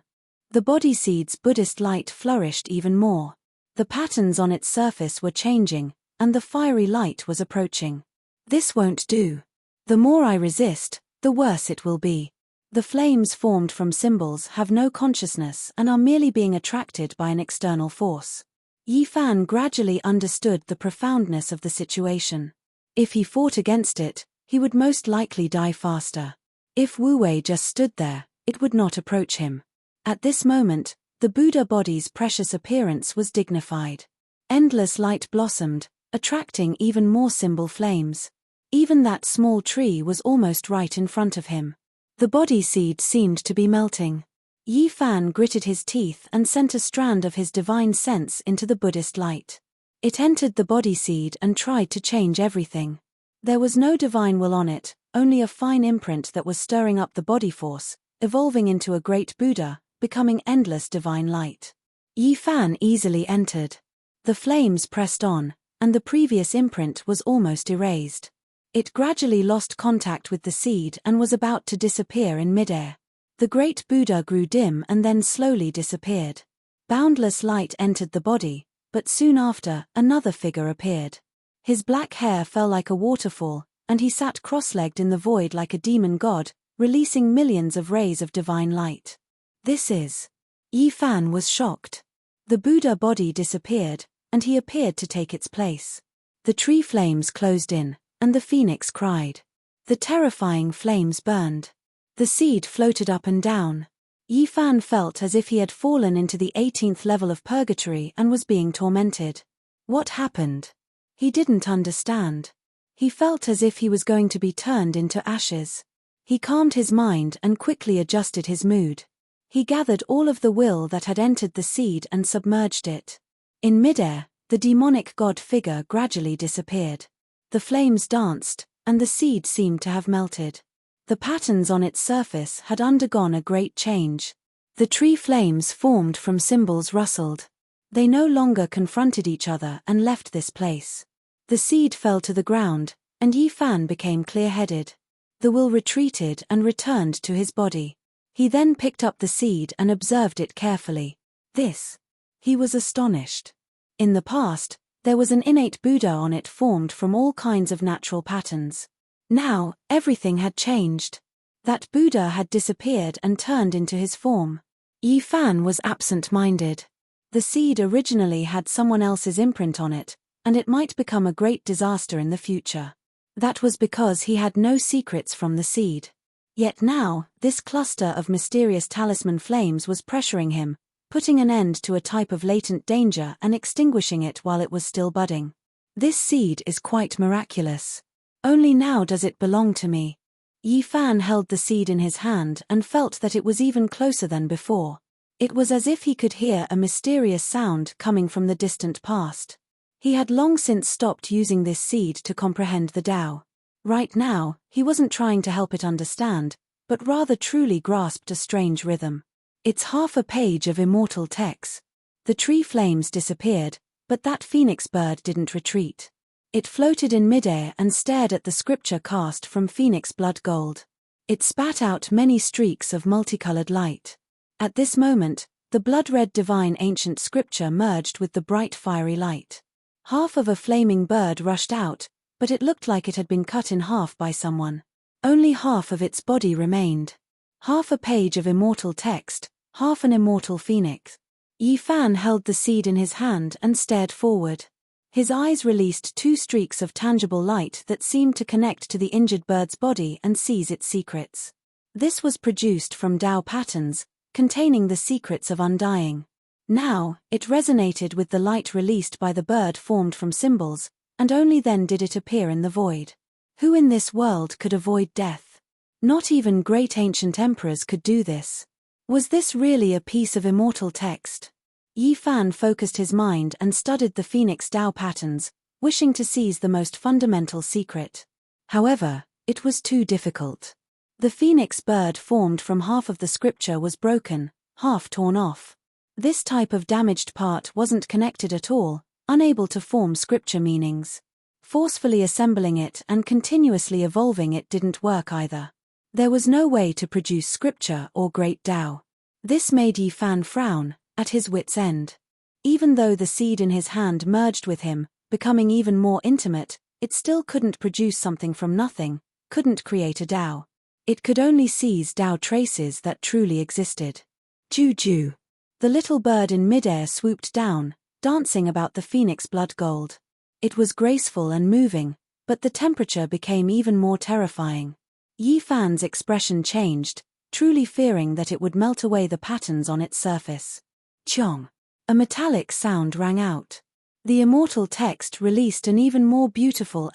Speaker 1: The body seed's Buddhist light flourished even more. The patterns on its surface were changing, and the fiery light was approaching. This won't do. The more I resist, the worse it will be. The flames formed from symbols have no consciousness and are merely being attracted by an external force. Yi Fan gradually understood the profoundness of the situation. If he fought against it, he would most likely die faster. If Wu Wei just stood there, it would not approach him. At this moment, the Buddha body's precious appearance was dignified. Endless light blossomed, attracting even more symbol flames. Even that small tree was almost right in front of him. The body seed seemed to be melting. Yi Fan gritted his teeth and sent a strand of his divine sense into the Buddhist light. It entered the body seed and tried to change everything. There was no divine will on it, only a fine imprint that was stirring up the body force, evolving into a great Buddha, becoming endless divine light. Yi Fan easily entered. The flames pressed on, and the previous imprint was almost erased. It gradually lost contact with the seed and was about to disappear in midair. The great Buddha grew dim and then slowly disappeared. Boundless light entered the body, but soon after, another figure appeared. His black hair fell like a waterfall, and he sat cross-legged in the void like a demon god, releasing millions of rays of divine light. This is... Yi Fan was shocked. The Buddha body disappeared, and he appeared to take its place. The tree flames closed in, and the phoenix cried. The terrifying flames burned. The seed floated up and down. Yi Fan felt as if he had fallen into the 18th level of purgatory and was being tormented. What happened? He didn't understand. He felt as if he was going to be turned into ashes. He calmed his mind and quickly adjusted his mood. He gathered all of the will that had entered the seed and submerged it. In midair, the demonic god figure gradually disappeared. The flames danced, and the seed seemed to have melted. The patterns on its surface had undergone a great change. The tree flames formed from symbols rustled. They no longer confronted each other and left this place. The seed fell to the ground, and Yi Fan became clear-headed. The will retreated and returned to his body. He then picked up the seed and observed it carefully. This. He was astonished. In the past, there was an innate Buddha on it formed from all kinds of natural patterns. Now, everything had changed. That Buddha had disappeared and turned into his form. Yi Fan was absent-minded. The seed originally had someone else's imprint on it, and it might become a great disaster in the future. That was because he had no secrets from the seed. Yet now, this cluster of mysterious talisman flames was pressuring him, putting an end to a type of latent danger and extinguishing it while it was still budding. This seed is quite miraculous. Only now does it belong to me. Yi Fan held the seed in his hand and felt that it was even closer than before. It was as if he could hear a mysterious sound coming from the distant past. He had long since stopped using this seed to comprehend the Tao. Right now, he wasn't trying to help it understand, but rather truly grasped a strange rhythm. It's half a page of immortal text. The tree flames disappeared, but that phoenix bird didn't retreat. It floated in midair and stared at the scripture cast from phoenix blood gold. It spat out many streaks of multicolored light. At this moment, the blood-red divine ancient scripture merged with the bright fiery light. Half of a flaming bird rushed out, but it looked like it had been cut in half by someone. Only half of its body remained. Half a page of immortal text, half an immortal phoenix. Yi Fan held the seed in his hand and stared forward. His eyes released two streaks of tangible light that seemed to connect to the injured bird's body and seize its secrets. This was produced from Tao patterns, containing the secrets of undying. Now, it resonated with the light released by the bird formed from symbols, and only then did it appear in the void. Who in this world could avoid death? Not even great ancient emperors could do this. Was this really a piece of immortal text? Yi Fan focused his mind and studied the Phoenix Tao patterns, wishing to seize the most fundamental secret. However, it was too difficult. The phoenix bird formed from half of the scripture was broken, half torn off. This type of damaged part wasn't connected at all, unable to form scripture meanings. Forcefully assembling it and continuously evolving it didn't work either. There was no way to produce scripture or great Tao. This made Yi Fan frown, at his wit's end. Even though the seed in his hand merged with him, becoming even more intimate, it still couldn't produce something from nothing, couldn't create a Tao. It could only seize Tao traces that truly existed. Ju-ju. The little bird in midair swooped down, dancing about the phoenix blood gold. It was graceful and moving, but the temperature became even more terrifying. Yi Fan's expression changed, truly fearing that it would melt away the patterns on its surface. Chong. A metallic sound rang out. The immortal text released an even more beautiful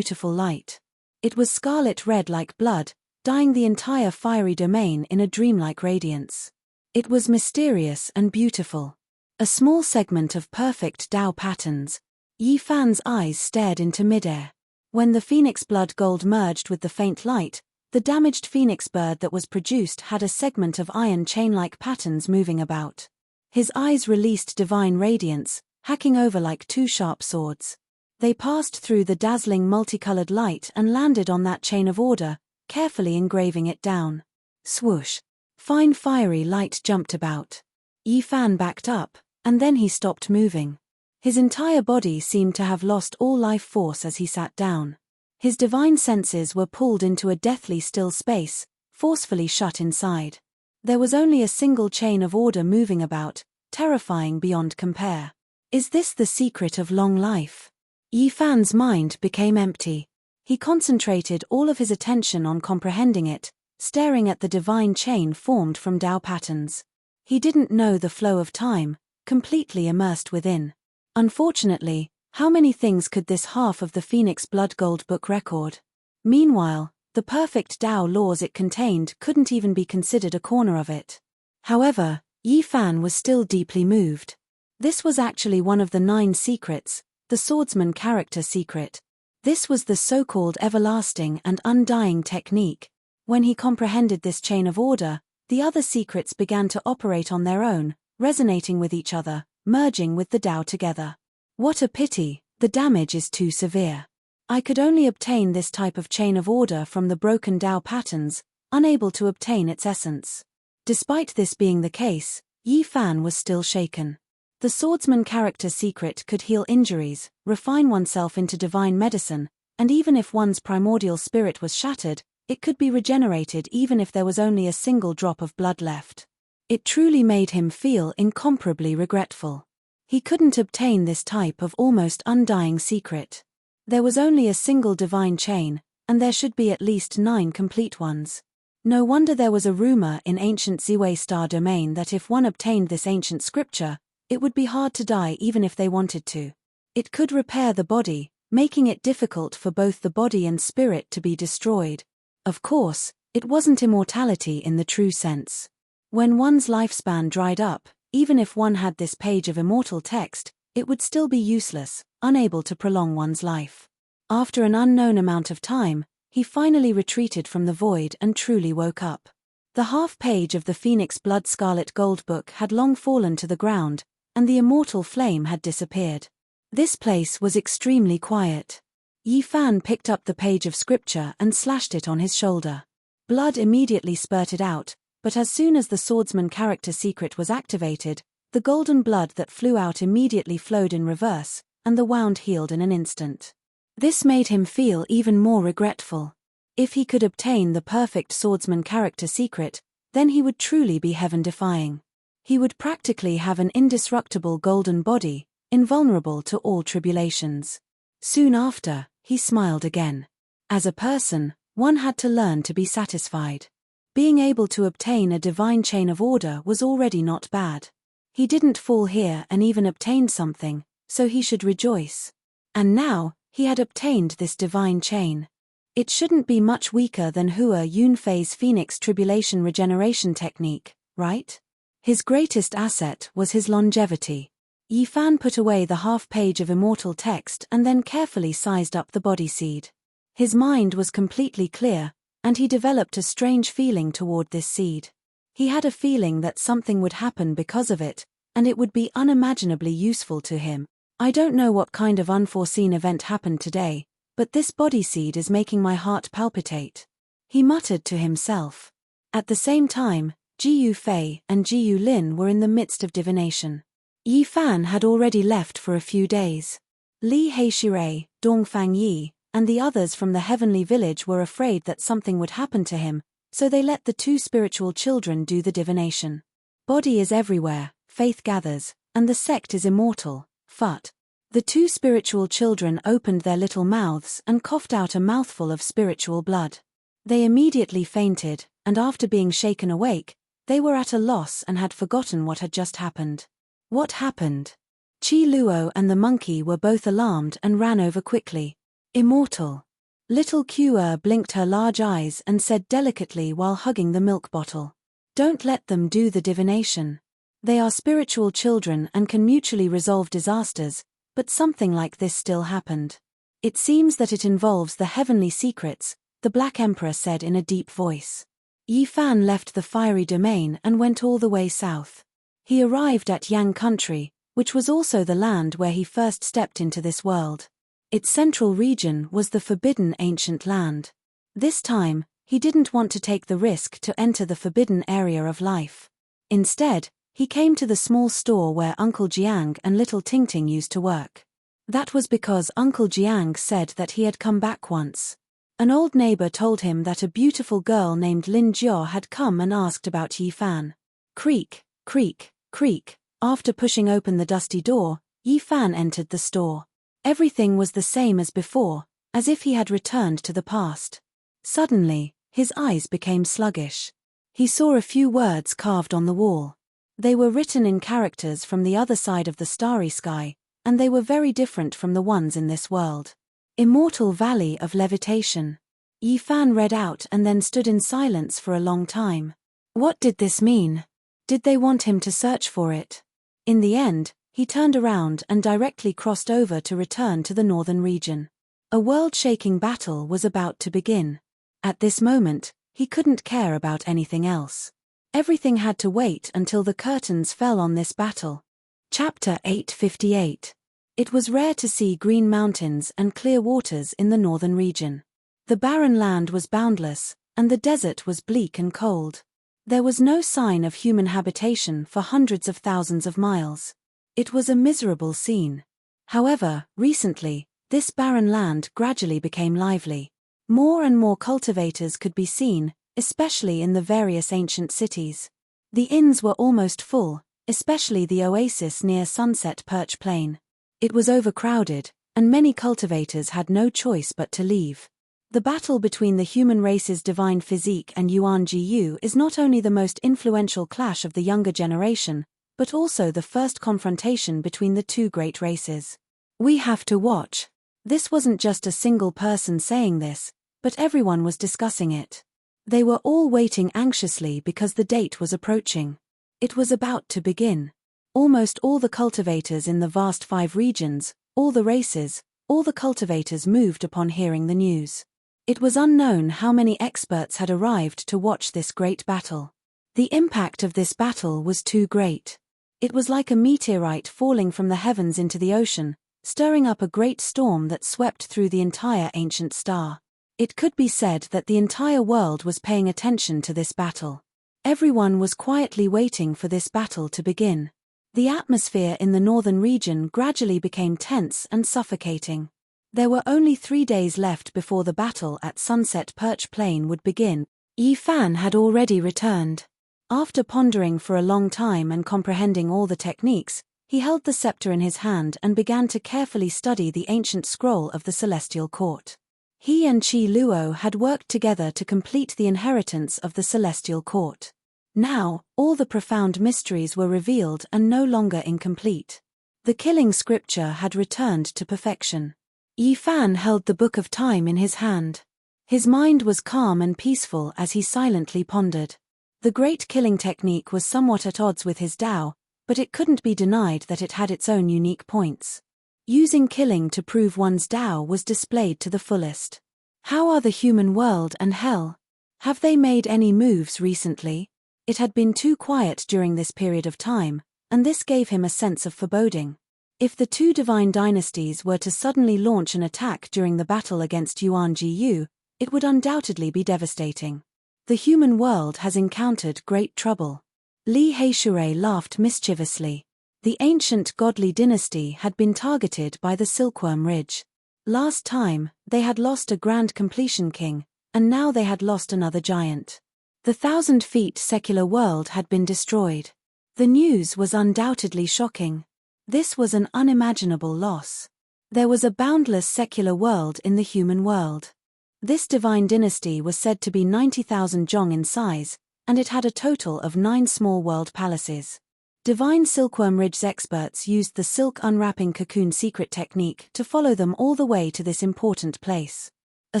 Speaker 1: light. It was scarlet red like blood, dyeing the entire fiery domain in a dreamlike radiance. It was mysterious and beautiful. A small segment of perfect Tao patterns. Yi Fan's eyes stared into midair. When the phoenix blood gold merged with the faint light, the damaged phoenix bird that was produced had a segment of iron chain-like patterns moving about. His eyes released divine radiance, hacking over like two sharp swords. They passed through the dazzling multicolored light and landed on that chain of order, carefully engraving it down. Swoosh. Fine fiery light jumped about. Yi Fan backed up, and then he stopped moving. His entire body seemed to have lost all life force as he sat down. His divine senses were pulled into a deathly still space, forcefully shut inside. There was only a single chain of order moving about, terrifying beyond compare. Is this the secret of long life? Yi Fan's mind became empty. He concentrated all of his attention on comprehending it, staring at the divine chain formed from Tao patterns. He didn't know the flow of time, completely immersed within. Unfortunately, how many things could this half of the Phoenix Blood Gold book record? Meanwhile, the perfect Tao laws it contained couldn't even be considered a corner of it. However, Yi Fan was still deeply moved. This was actually one of the 9 secrets, the swordsman character secret. This was the so-called everlasting and undying technique. When he comprehended this chain of order, the other secrets began to operate on their own, resonating with each other, merging with the Tao together. What a pity, the damage is too severe. I could only obtain this type of chain of order from the broken Tao patterns, unable to obtain its essence. Despite this being the case, Yi Fan was still shaken. The swordsman character secret could heal injuries, refine oneself into divine medicine, and even if one's primordial spirit was shattered, it could be regenerated even if there was only a single drop of blood left. It truly made him feel incomparably regretful. He couldn't obtain this type of almost undying secret. There was only a single divine chain, and there should be at least 9 complete ones. No wonder there was a rumor in ancient Ziwei Star Domain that if one obtained this ancient scripture, it would be hard to die even if they wanted to. It could repair the body, making it difficult for both the body and spirit to be destroyed. Of course, it wasn't immortality in the true sense. When one's lifespan dried up, even if one had this page of immortal text, it would still be useless, unable to prolong one's life. After an unknown amount of time, he finally retreated from the void and truly woke up. The half-page of the Phoenix Blood Scarlet Gold Book had long fallen to the ground, and the immortal flame had disappeared. This place was extremely quiet. Yi Fan picked up the page of scripture and slashed it on his shoulder. Blood immediately spurted out, but as soon as the swordsman character secret was activated, the golden blood that flew out immediately flowed in reverse, and the wound healed in an instant. This made him feel even more regretful. If he could obtain the perfect swordsman character secret, then he would truly be heaven-defying. He would practically have an indestructible golden body, invulnerable to all tribulations. Soon after, he smiled again. As a person, one had to learn to be satisfied. Being able to obtain a divine chain of order was already not bad. He didn't fall here and even obtained something, so he should rejoice. And now, he had obtained this divine chain. It shouldn't be much weaker than Hua Yunfei's Phoenix Tribulation Regeneration technique, right? His greatest asset was his longevity. Yi Fan put away the half-page of immortal text and then carefully sized up the body seed. His mind was completely clear, and he developed a strange feeling toward this seed. He had a feeling that something would happen because of it, and it would be unimaginably useful to him. I don't know what kind of unforeseen event happened today, but this body seed is making my heart palpitate. He muttered to himself. At the same time, Ji Yufei and Ji Yulin were in the midst of divination. Yi Fan had already left for a few days. Li Heishirei, Dongfang Yi, and the others from the heavenly village were afraid that something would happen to him, so they let the two spiritual children do the divination. Body is everywhere, faith gathers, and the sect is immortal, Phut. The two spiritual children opened their little mouths and coughed out a mouthful of spiritual blood. They immediately fainted, and after being shaken awake, they were at a loss and had forgotten what had just happened. What happened? Qi Luo and the monkey were both alarmed and ran over quickly. Immortal. Little Qa blinked her large eyes and said delicately while hugging the milk bottle. Don't let them do the divination. They are spiritual children and can mutually resolve disasters, but something like this still happened. It seems that it involves the heavenly secrets, the Black Emperor said in a deep voice. Yi Fan left the fiery domain and went all the way south. He arrived at Yang country, which was also the land where he first stepped into this world. Its central region was the forbidden ancient land. This time, he didn't want to take the risk to enter the forbidden area of life. Instead, he came to the small store where Uncle Jiang and little Tingting used to work. That was because Uncle Jiang said that he had come back once. An old neighbor told him that a beautiful girl named Lin Jiao had come and asked about Yi Fan. Creak, creak, creak. After pushing open the dusty door, Yi Fan entered the store. Everything was the same as before, as if he had returned to the past. Suddenly, his eyes became sluggish. He saw a few words carved on the wall. They were written in characters from the other side of the starry sky, and they were very different from the ones in this world. Immortal Valley of Levitation. Yi Fan read out and then stood in silence for a long time. What did this mean? Did they want him to search for it? In the end, he turned around and directly crossed over to return to the northern region. A world-shaking battle was about to begin. At this moment, he couldn't care about anything else. Everything had to wait until the curtains fell on this battle. Chapter 858. It was rare to see green mountains and clear waters in the northern region. The barren land was boundless, and the desert was bleak and cold. There was no sign of human habitation for hundreds of thousands of miles. It was a miserable scene. However, recently, this barren land gradually became lively. More and more cultivators could be seen, especially in the various ancient cities. The inns were almost full, especially the oasis near Sunset Perch Plain. It was overcrowded, and many cultivators had no choice but to leave. The battle between the human race's divine physique and Yuan Jiyu is not only the most influential clash of the younger generation, but also the first confrontation between the two great races. We have to watch. This wasn't just a single person saying this, but everyone was discussing it. They were all waiting anxiously because the date was approaching. It was about to begin. Almost all the cultivators in the vast 5 regions, all the races, all the cultivators moved upon hearing the news. It was unknown how many experts had arrived to watch this great battle. The impact of this battle was too great. It was like a meteorite falling from the heavens into the ocean, stirring up a great storm that swept through the entire ancient star. It could be said that the entire world was paying attention to this battle. Everyone was quietly waiting for this battle to begin. The atmosphere in the northern region gradually became tense and suffocating. There were only 3 days left before the battle at Sunset Perch Plain would begin. Yi Fan had already returned. After pondering for a long time and comprehending all the techniques, he held the scepter in his hand and began to carefully study the ancient scroll of the Celestial Court. He and Qi Luo had worked together to complete the inheritance of the Celestial Court. Now, all the profound mysteries were revealed and no longer incomplete. The killing scripture had returned to perfection. Yi Fan held the Book of Time in his hand. His mind was calm and peaceful as he silently pondered. The great killing technique was somewhat at odds with his Tao, but it couldn't be denied that it had its own unique points. Using killing to prove one's Tao was displayed to the fullest. How are the human world and hell? Have they made any moves recently? It had been too quiet during this period of time, and this gave him a sense of foreboding. If the two divine dynasties were to suddenly launch an attack during the battle against Yuan Jiyu, it would undoubtedly be devastating. The human world has encountered great trouble. Li Heishure laughed mischievously. The ancient godly dynasty had been targeted by the Silkworm Ridge. Last time, they had lost a grand completion king, and now they had lost another giant. The 1,000 feet secular world had been destroyed. The news was undoubtedly shocking. This was an unimaginable loss. There was a boundless secular world in the human world. This divine dynasty was said to be 90,000 zhong in size, and it had a total of 9 small world palaces. Divine Silkworm Ridge's experts used the silk unwrapping cocoon secret technique to follow them all the way to this important place. A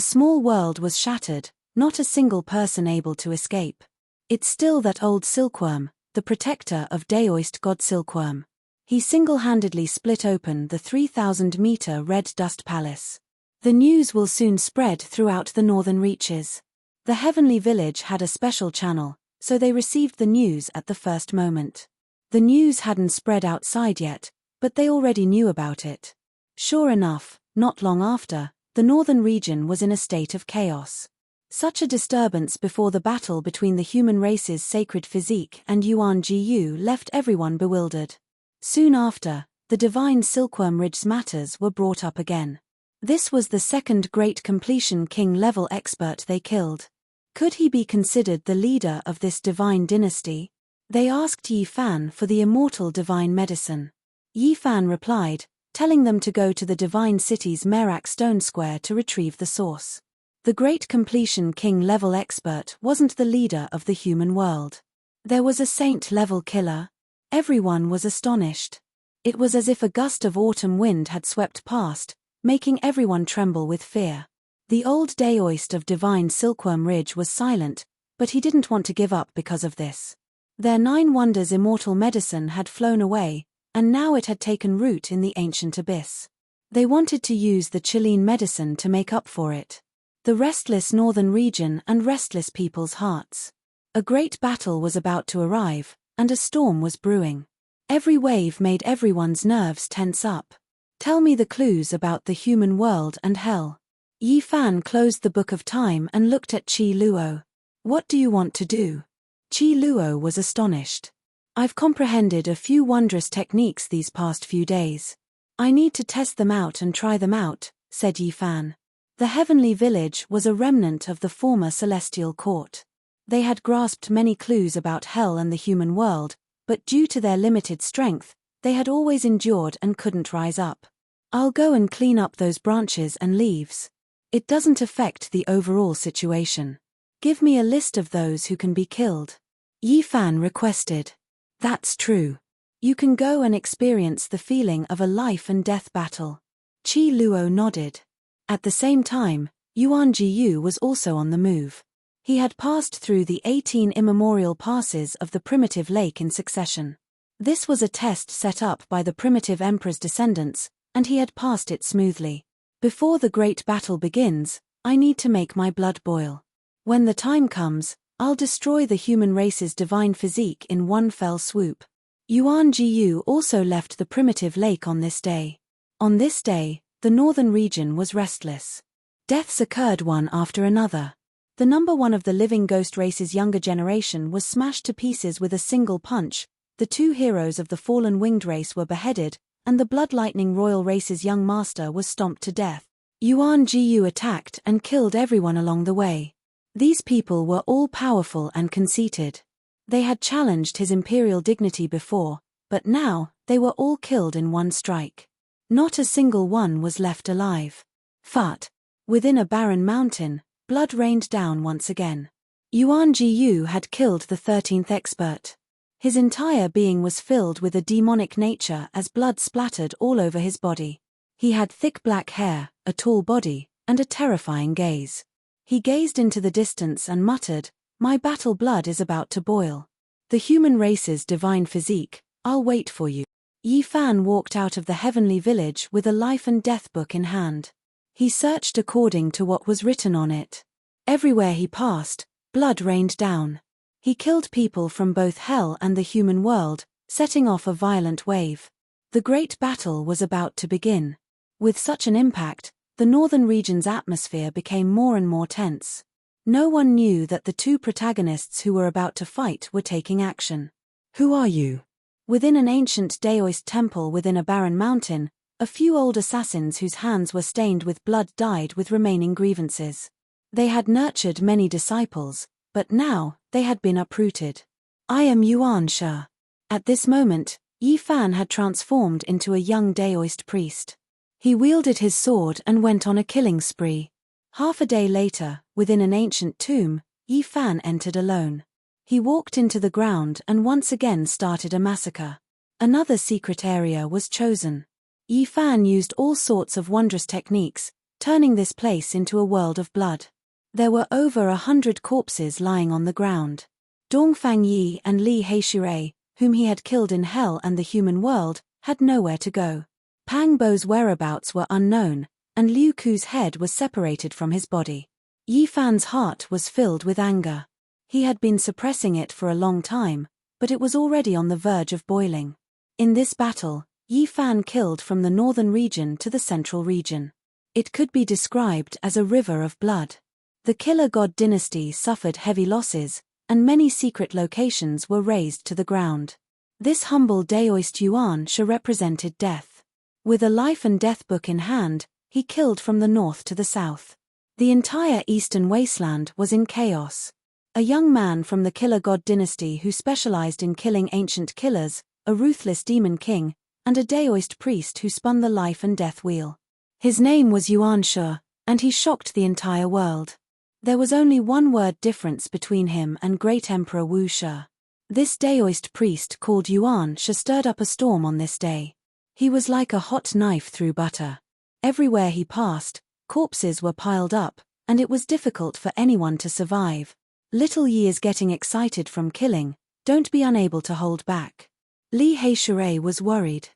Speaker 1: small world was shattered, not a single person able to escape. It's still that old silkworm, the protector of Daoist god Silkworm. He single-handedly split open the 3,000-meter red dust palace. The news will soon spread throughout the northern reaches. The heavenly village had a special channel, so they received the news at the first moment. The news hadn't spread outside yet, but they already knew about it. Sure enough, not long after, the northern region was in a state of chaos. Such a disturbance before the battle between the human race's sacred physique and Yuan Jiyu left everyone bewildered. Soon after, the divine Silkworm Ridge's matters were brought up again. This was the second great completion king-level expert they killed. Could he be considered the leader of this divine dynasty? They asked Yi Fan for the immortal divine medicine. Yi Fan replied, telling them to go to the divine city's Merak Stone Square to retrieve the source. The great completion king-level expert wasn't the leader of the human world. There was a saint-level killer. Everyone was astonished. It was as if a gust of autumn wind had swept past, making everyone tremble with fear. The old Daoist of divine Silkworm Ridge was silent, but he didn't want to give up because of this. Their 9 wonders immortal medicine had flown away, and now it had taken root in the ancient abyss. They wanted to use the Chilean medicine to make up for it. The restless northern region and restless people's hearts. A great battle was about to arrive, and a storm was brewing. Every wave made everyone's nerves tense up. Tell me the clues about the human world and hell. Yi Fan closed the Book of Time and looked at Qi Luo. What do you want to do? Qi Luo was astonished. I've comprehended a few wondrous techniques these past few days. I need to test them out and try them out, said Yi Fan. The heavenly village was a remnant of the former celestial court. They had grasped many clues about hell and the human world, but due to their limited strength, they had always endured and couldn't rise up. I'll go and clean up those branches and leaves. It doesn't affect the overall situation. Give me a list of those who can be killed. Yi Fan requested. That's true. You can go and experience the feeling of a life and death battle. Qi Luo nodded. At the same time, Yuan Jiyu was also on the move. He had passed through the 18 immemorial passes of the primitive lake in succession. This was a test set up by the primitive emperor's descendants, and he had passed it smoothly. Before the great battle begins, I need to make my blood boil. When the time comes, I'll destroy the human race's divine physique in one fell swoop. Yuan Jiyu also left the primitive lake on this day. On this day, the northern region was restless. Deaths occurred one after another. The number one of the living ghost race's younger generation was smashed to pieces with a single punch, the two heroes of the fallen winged race were beheaded, and the blood lightning royal race's young master was stomped to death. Yuan Jiyu attacked and killed everyone along the way. These people were all powerful and conceited. They had challenged his imperial dignity before, but now, they were all killed in one strike. Not a single one was left alive. But, within a barren mountain, blood rained down once again. Yuan Jiyu had killed the 13th expert. His entire being was filled with a demonic nature as blood splattered all over his body. He had thick black hair, a tall body, and a terrifying gaze. He gazed into the distance and muttered, "My battle blood is about to boil. The human race's divine physique, I'll wait for you." Yi Fan walked out of the heavenly village with a life and death book in hand. He searched according to what was written on it. Everywhere he passed, blood rained down. He killed people from both hell and the human world, setting off a violent wave. The great battle was about to begin. With such an impact, the northern region's atmosphere became more and more tense. No one knew that the two protagonists who were about to fight were taking action. "Who are you?" Within an ancient Daoist temple within a barren mountain, a few old assassins whose hands were stained with blood died with remaining grievances. They had nurtured many disciples, but now, they had been uprooted. "I am Yuan Shi." At this moment, Yi Fan had transformed into a young Daoist priest. He wielded his sword and went on a killing spree. Half a day later, within an ancient tomb, Yi Fan entered alone. He walked into the ground and once again started a massacre. Another secret area was chosen. Yi Fan used all sorts of wondrous techniques, turning this place into a world of blood. There were over 100 corpses lying on the ground. Dongfang Yi and Li Heishui, whom he had killed in hell and the human world, had nowhere to go. Pang Bo's whereabouts were unknown, and Liu Ku's head was separated from his body. Yi Fan's heart was filled with anger. He had been suppressing it for a long time, but it was already on the verge of boiling. In this battle, Yi Fan killed from the northern region to the central region. It could be described as a river of blood. The Killer God dynasty suffered heavy losses, and many secret locations were razed to the ground. This humble Daoist Yuan Shi represented death. With a life and death book in hand, he killed from the north to the south. The entire eastern wasteland was in chaos. A young man from the Killer God dynasty who specialized in killing ancient killers, a ruthless demon king, and a Daoist priest who spun the life and death wheel. His name was Yuan Shi, and he shocked the entire world. There was only one word difference between him and Great Emperor Wu Shi. This Daoist priest called Yuan Shi stirred up a storm on this day. He was like a hot knife through butter. Everywhere he passed, corpses were piled up, and it was difficult for anyone to survive. Little Yi is getting excited from killing, don't be unable to hold back. Li Heishui was worried.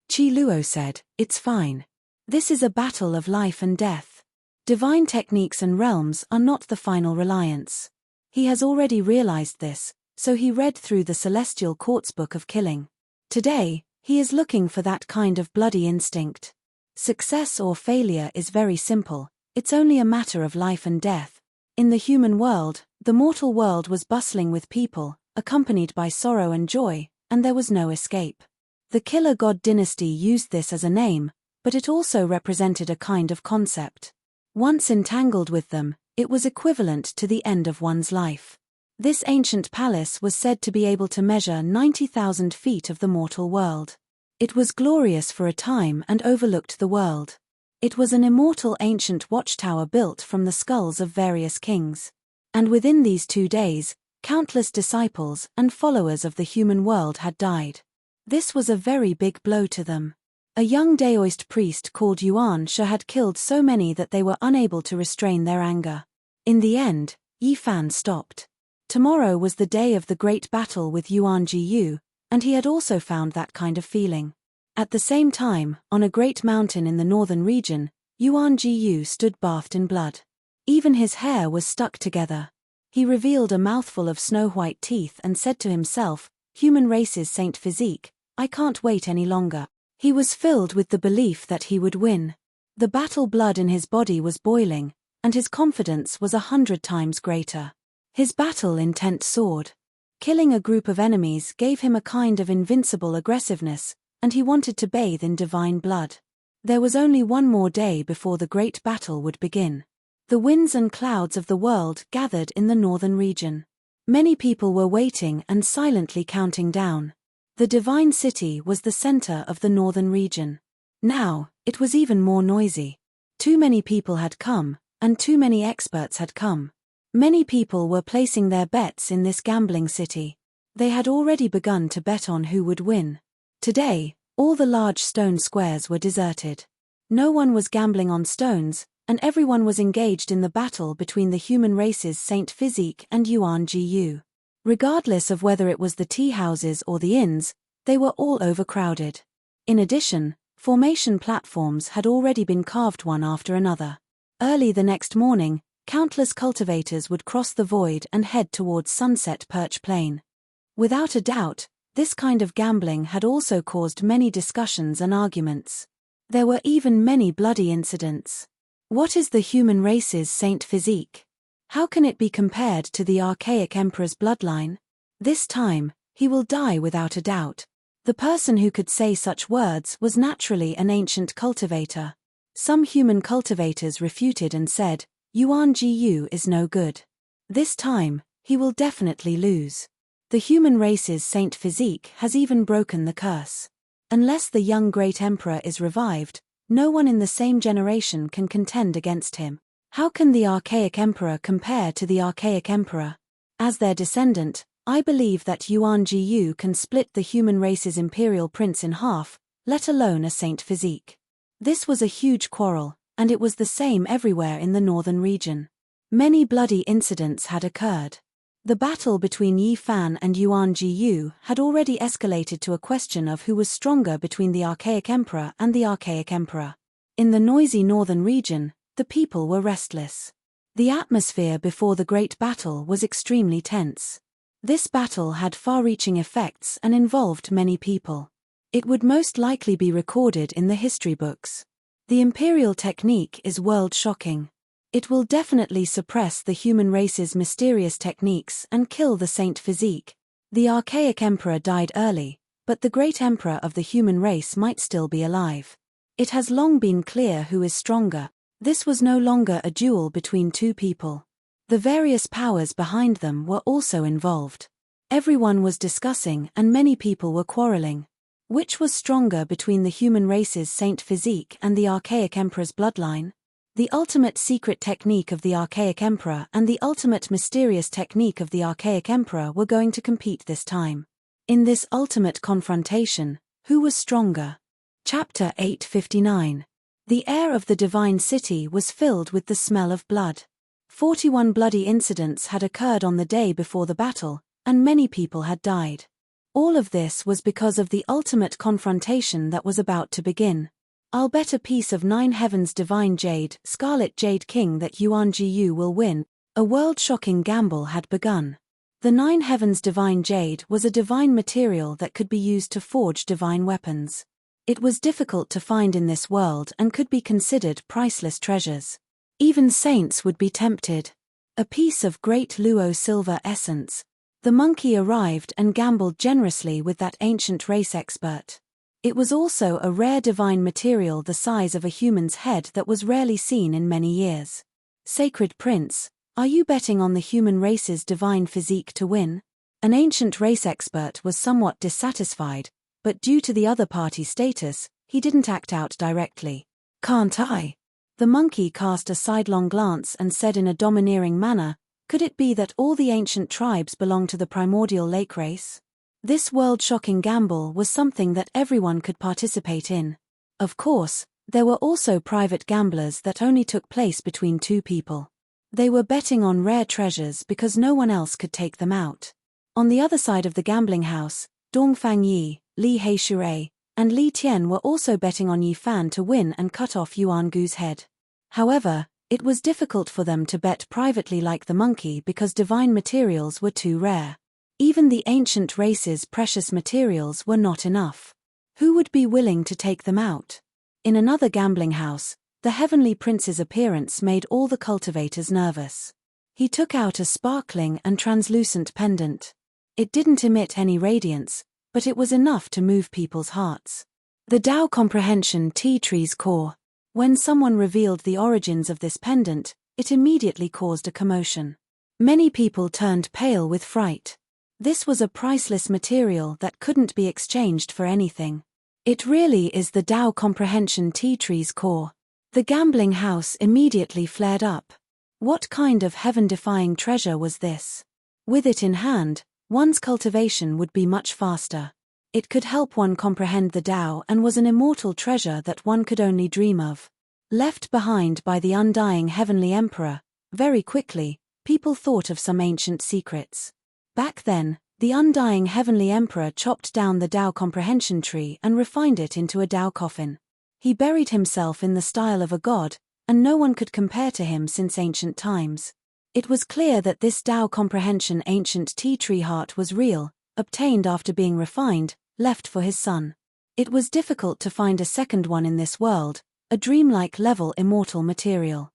Speaker 1: Qi Luo said, "It's fine. This is a battle of life and death. Divine techniques and realms are not the final reliance." He has already realized this, so he read through the Celestial Court's book of killing. Today, he is looking for that kind of bloody instinct. Success or failure is very simple, it's only a matter of life and death. In the human world, the mortal world was bustling with people, accompanied by sorrow and joy, and there was no escape. The Killer God dynasty used this as a name, but it also represented a kind of concept. Once entangled with them, it was equivalent to the end of one's life. This ancient palace was said to be able to measure 90,000 feet of the mortal world. It was glorious for a time and overlooked the world. It was an immortal ancient watchtower built from the skulls of various kings. And within these 2 days, countless disciples and followers of the human world had died. This was a very big blow to them. A young Daoist priest called Yuan Shi had killed so many that they were unable to restrain their anger. In the end, Yi Fan stopped. Tomorrow was the day of the great battle with Yuan Jiyu, and he had also found that kind of feeling. At the same time, on a great mountain in the northern region, Yuan Jiyu stood bathed in blood. Even his hair was stuck together. He revealed a mouthful of snow-white teeth and said to himself, "Human race's saint physique, I can't wait any longer." He was filled with the belief that he would win. The battle blood in his body was boiling, and his confidence was 100 times greater. His battle-intent soared. Killing a group of enemies gave him a kind of invincible aggressiveness, and he wanted to bathe in divine blood. There was only one more day before the great battle would begin. The winds and clouds of the world gathered in the northern region. Many people were waiting and silently counting down. The divine city was the center of the northern region. Now, it was even more noisy. Too many people had come, and too many experts had come. Many people were placing their bets in this gambling city. They had already begun to bet on who would win. Today, all the large stone squares were deserted. No one was gambling on stones, and everyone was engaged in the battle between the human race's Saint Physique and Yuan Jiyu. Regardless of whether it was the tea houses or the inns, they were all overcrowded. In addition, formation platforms had already been carved one after another. Early the next morning, countless cultivators would cross the void and head towards Sunset Perch Plain. Without a doubt, this kind of gambling had also caused many discussions and arguments. There were even many bloody incidents. What is the human race's saint physique? How can it be compared to the archaic emperor's bloodline? This time, he will die without a doubt. The person who could say such words was naturally an ancient cultivator. Some human cultivators refuted and said, "Yuan Jiyu is no good. This time, he will definitely lose. The human race's saint physique has even broken the curse. Unless the young great emperor is revived, no one in the same generation can contend against him. How can the archaic emperor compare to the archaic emperor? As their descendant, I believe that Yuan Jiyu can split the human race's imperial prince in half, let alone a saint physique." This was a huge quarrel, and it was the same everywhere in the northern region. Many bloody incidents had occurred. The battle between Yi Fan and Yuan Jiyu had already escalated to a question of who was stronger between the archaic emperor and the archaic emperor. In the noisy northern region, the people were restless. The atmosphere before the great battle was extremely tense. This battle had far-reaching effects and involved many people. It would most likely be recorded in the history books. The imperial technique is world-shocking. It will definitely suppress the human race's mysterious techniques and kill the saint physique. The archaic emperor died early, but the great emperor of the human race might still be alive. It has long been clear who is stronger. This was no longer a duel between two people. The various powers behind them were also involved. Everyone was discussing and many people were quarreling. Which was stronger between the human race's saint physique and the archaic emperor's bloodline? The ultimate secret technique of the archaic emperor and the ultimate mysterious technique of the archaic emperor were going to compete this time. In this ultimate confrontation, who was stronger? Chapter 859. The air of the divine city was filled with the smell of blood. 41 bloody incidents had occurred on the day before the battle, and many people had died. All of this was because of the ultimate confrontation that was about to begin. I'll bet a piece of 9 heavens divine jade, Scarlet Jade King, that Yuan Jiyu will win. A world-shocking gamble had begun. The 9 heavens divine jade was a divine material that could be used to forge divine weapons. It was difficult to find in this world and could be considered priceless treasures. Even saints would be tempted. A piece of great luo silver essence. The monkey arrived and gambled generously with that ancient race expert. It was also a rare divine material the size of a human's head that was rarely seen in many years. Sacred Prince, are you betting on the human race's divine physique to win? An ancient race expert was somewhat dissatisfied, but due to the other party's status, he didn't act out directly. Can't I? The monkey cast a sidelong glance and said in a domineering manner, could it be that all the ancient tribes belong to the primordial lake race? This world-shocking gamble was something that everyone could participate in. Of course, there were also private gamblers that only took place between two people. They were betting on rare treasures because no one else could take them out. On the other side of the gambling house, Dongfang Yi, Li Heishui, and Li Tian were also betting on Yi Fan to win and cut off Yuan Gu's head. However, it was difficult for them to bet privately like the monkey because divine materials were too rare. Even the ancient race's precious materials were not enough. Who would be willing to take them out? In another gambling house, the heavenly prince's appearance made all the cultivators nervous. He took out a sparkling and translucent pendant. It didn't emit any radiance, but it was enough to move people's hearts. The Tao Comprehension Tea Tree's core. When someone revealed the origins of this pendant, it immediately caused a commotion. Many people turned pale with fright. This was a priceless material that couldn't be exchanged for anything. It really is the Tao Comprehension Tea Tree's core. The gambling house immediately flared up. What kind of heaven-defying treasure was this? With it in hand, one's cultivation would be much faster. It could help one comprehend the Tao and was an immortal treasure that one could only dream of. Left behind by the undying heavenly emperor, very quickly, people thought of some ancient secrets. Back then, the undying heavenly emperor chopped down the Tao comprehension tree and refined it into a Tao coffin. He buried himself in the style of a god, and no one could compare to him since ancient times. It was clear that this Tao comprehension ancient tea tree heart was real, obtained after being refined, left for his son. It was difficult to find a second one in this world, a dreamlike level immortal material.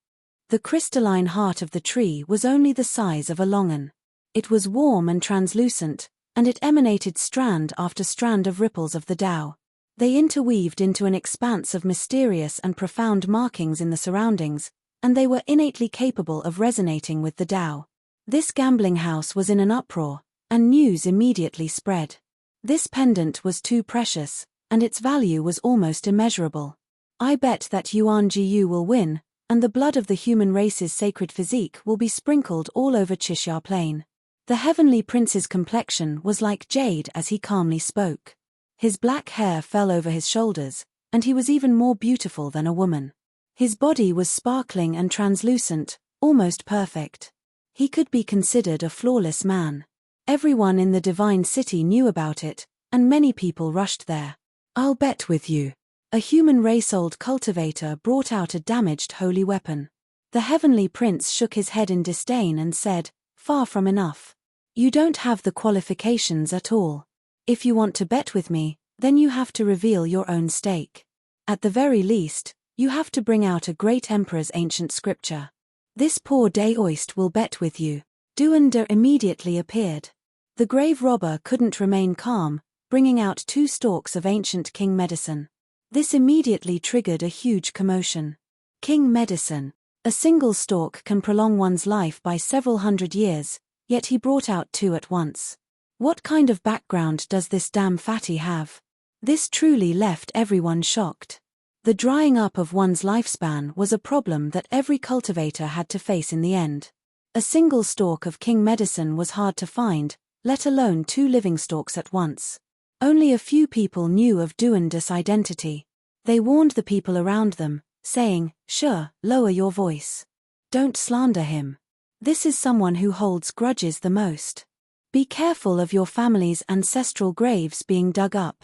Speaker 1: The crystalline heart of the tree was only the size of a longan. It was warm and translucent, and it emanated strand after strand of ripples of the Tao. They interweaved into an expanse of mysterious and profound markings in the surroundings, and they were innately capable of resonating with the Tao. This gambling house was in an uproar, and news immediately spread. This pendant was too precious, and its value was almost immeasurable. I bet that Yuan Jiyu will win, and the blood of the human race's sacred physique will be sprinkled all over Chixia Plain. The heavenly prince's complexion was like jade as he calmly spoke. His black hair fell over his shoulders, and he was even more beautiful than a woman. His body was sparkling and translucent, almost perfect. He could be considered a flawless man. Everyone in the divine city knew about it, and many people rushed there. I'll bet with you. A human race-old cultivator brought out a damaged holy weapon. The heavenly prince shook his head in disdain and said, far from enough. You don't have the qualifications at all. If you want to bet with me, then you have to reveal your own stake. At the very least, you have to bring out a great emperor's ancient scripture. This poor daoist will bet with you. Duander immediately appeared. The grave robber couldn't remain calm, bringing out 2 stalks of ancient king medicine. This immediately triggered a huge commotion. King medicine. A single stalk can prolong one's life by several hundred years, yet he brought out 2 at once. What kind of background does this damn fatty have? This truly left everyone shocked. The drying up of one's lifespan was a problem that every cultivator had to face in the end. A single stalk of king medicine was hard to find, let alone 2 living stalks at once. Only a few people knew of Duander's identity. They warned the people around them, saying, sure, lower your voice. Don't slander him. This is someone who holds grudges the most. Be careful of your family's ancestral graves being dug up.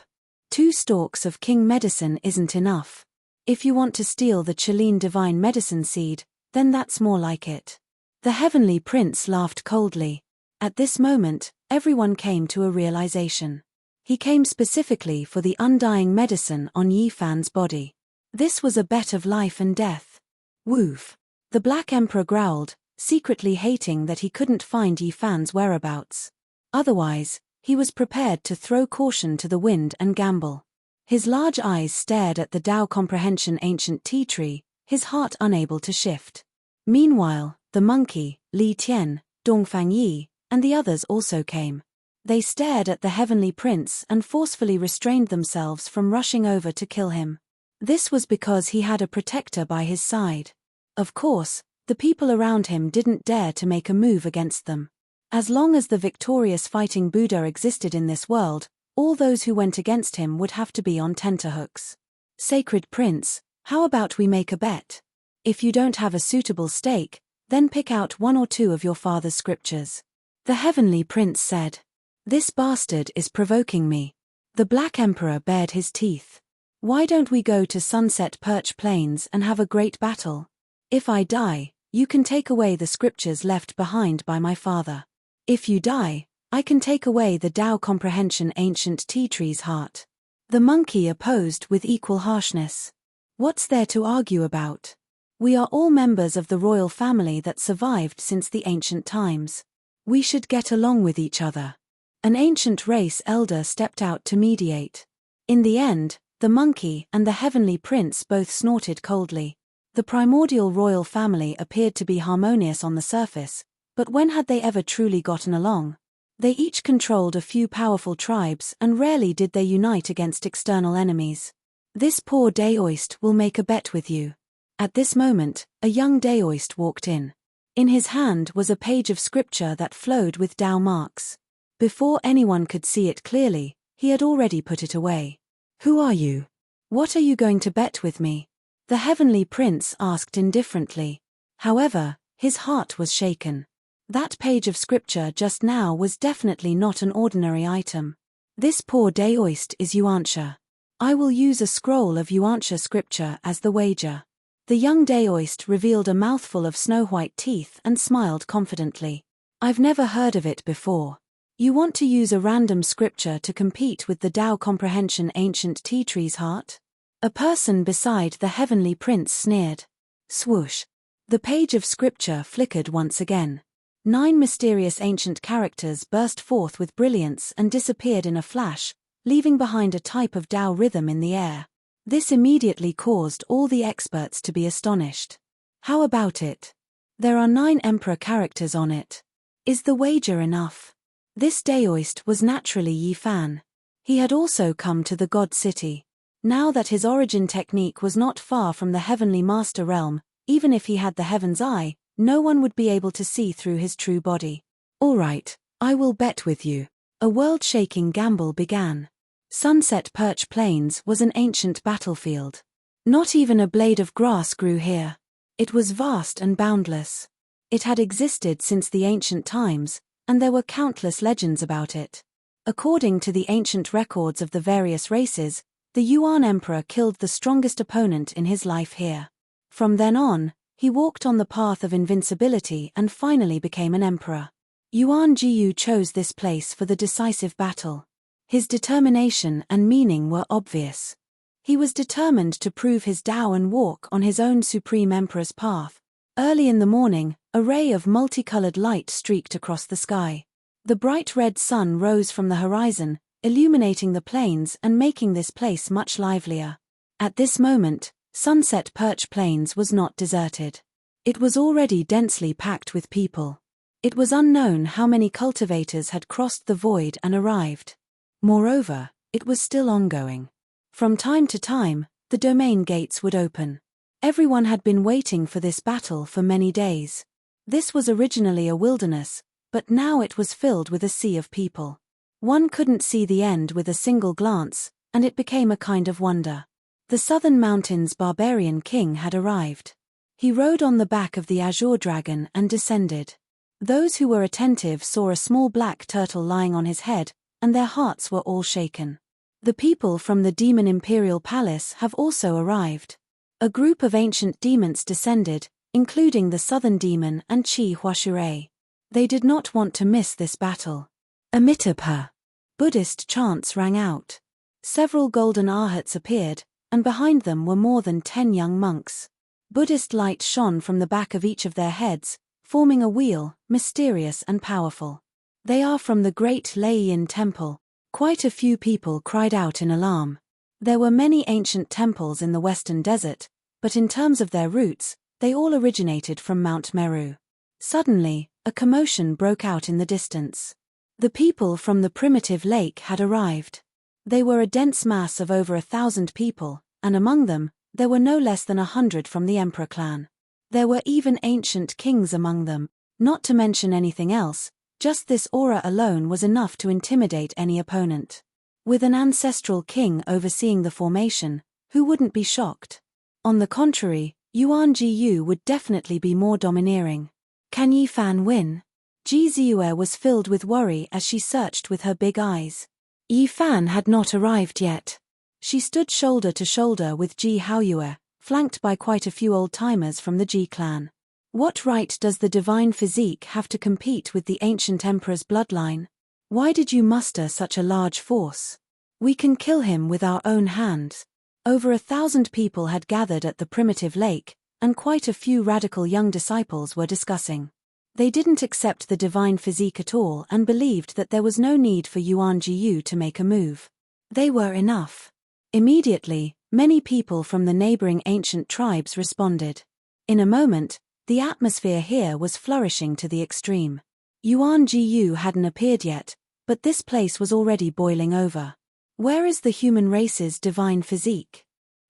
Speaker 1: 2 stalks of king medicine isn't enough. If you want to steal the Chilean divine medicine seed, then that's more like it. The heavenly prince laughed coldly. At this moment, everyone came to a realization. He came specifically for the undying medicine on Yi Fan's body. This was a bet of life and death. Woof. The Black Emperor growled, secretly hating that he couldn't find Yi Fan's whereabouts. Otherwise, he was prepared to throw caution to the wind and gamble. His large eyes stared at the Tao Comprehension ancient tea tree, his heart unable to shift. Meanwhile, the monkey, Li Tian, Dongfang Yi, and the others also came. They stared at the heavenly prince and forcefully restrained themselves from rushing over to kill him. This was because he had a protector by his side. Of course, the people around him didn't dare to make a move against them. As long as the victorious fighting Buddha existed in this world, all those who went against him would have to be on tenterhooks. Sacred Prince, how about we make a bet? If you don't have a suitable stake, then pick out one or two of your father's scriptures. The Heavenly Prince said. This bastard is provoking me. The Black Emperor bared his teeth. Why don't we go to Sunset Perch Plains and have a great battle? If I die, you can take away the scriptures left behind by my father. If you die, I can take away the Tao Comprehension Ancient Tea Tree's heart. The monkey opposed with equal harshness. What's there to argue about? We are all members of the royal family that survived since the ancient times. We should get along with each other. An ancient race elder stepped out to mediate. In the end, the monkey and the Heavenly Prince both snorted coldly. The primordial royal family appeared to be harmonious on the surface, but when had they ever truly gotten along? They each controlled a few powerful tribes and rarely did they unite against external enemies. This poor Daoist will make a bet with you. At this moment, a young Daoist walked in. In his hand was a page of scripture that flowed with Tao marks. Before anyone could see it clearly, he had already put it away. Who are you? What are you going to bet with me? The Heavenly Prince asked indifferently. However, his heart was shaken. That page of scripture just now was definitely not an ordinary item. This poor Daoist is Yuantia. I will use a scroll of Yuantia scripture as the wager. The young Daoist revealed a mouthful of snow-white teeth and smiled confidently. I've never heard of it before. You want to use a random scripture to compete with the Tao Comprehension Ancient Tea Tree's heart? A person beside the Heavenly Prince sneered. Swoosh. The page of scripture flickered once again. 9 mysterious ancient characters burst forth with brilliance and disappeared in a flash, leaving behind a type of Tao rhythm in the air. This immediately caused all the experts to be astonished. How about it? There are 9 emperor characters on it. Is the wager enough? This Daoist was naturally Yi Fan. He had also come to the God City. Now that his origin technique was not far from the Heavenly Master Realm, even if he had the Heaven's Eye, no one would be able to see through his true body. All right, I will bet with you. A world-shaking gamble began. Sunset Perch Plains was an ancient battlefield. Not even a blade of grass grew here. It was vast and boundless. It had existed since the ancient times, and there were countless legends about it. According to the ancient records of the various races, the Yuan Emperor killed the strongest opponent in his life here. From then on, he walked on the path of invincibility and finally became an emperor. Yuan Jiyu chose this place for the decisive battle. His determination and meaning were obvious. He was determined to prove his Tao and walk on his own supreme emperor's path. Early in the morning, a ray of multicolored light streaked across the sky. The bright red sun rose from the horizon, illuminating the plains and making this place much livelier. At this moment, Sunset Perch Plains was not deserted. It was already densely packed with people. It was unknown how many cultivators had crossed the void and arrived. Moreover, it was still ongoing. From time to time, the domain gates would open. Everyone had been waiting for this battle for many days. This was originally a wilderness, but now it was filled with a sea of people. One couldn't see the end with a single glance, and it became a kind of wonder. The Southern Mountains' barbarian king had arrived. He rode on the back of the azure dragon and descended. Those who were attentive saw a small black turtle lying on his head, and their hearts were all shaken. The people from the Demon Imperial Palace have also arrived. A group of ancient demons descended, including the Southern Demon and Chi Huashure. They did not want to miss this battle. Amitabha! Buddhist chants rang out. Several golden arhats appeared, and behind them were more than 10 young monks. Buddhist light shone from the back of each of their heads, forming a wheel, mysterious and powerful. They are from the great Leiyin Temple. Quite a few people cried out in alarm. There were many ancient temples in the Western Desert, but in terms of their roots, they all originated from Mount Meru. Suddenly, a commotion broke out in the distance. The people from the primitive lake had arrived. They were a dense mass of over 1,000 people, and among them, there were no less than 100 from the Emperor clan. There were even ancient kings among them, not to mention anything else. Just this aura alone was enough to intimidate any opponent. With an ancestral king overseeing the formation, who wouldn't be shocked? On the contrary, Yuan Jiyu would definitely be more domineering. Can Yi Fan win? Ji Ziyue was filled with worry as she searched with her big eyes. Yi Fan had not arrived yet. She stood shoulder to shoulder with Ji Haoyue, flanked by quite a few old-timers from the Ji clan. What right does the divine physique have to compete with the ancient emperor's bloodline? Why did you muster such a large force? We can kill him with our own hands. Over 1,000 people had gathered at the primitive lake, and quite a few radical young disciples were discussing. They didn't accept the divine physique at all and believed that there was no need for Yuan Jiyu to make a move. They were enough. Immediately, many people from the neighboring ancient tribes responded. In a moment, the atmosphere here was flourishing to the extreme. Yuan Jiyu hadn't appeared yet, but this place was already boiling over. Where is the human race's divine physique?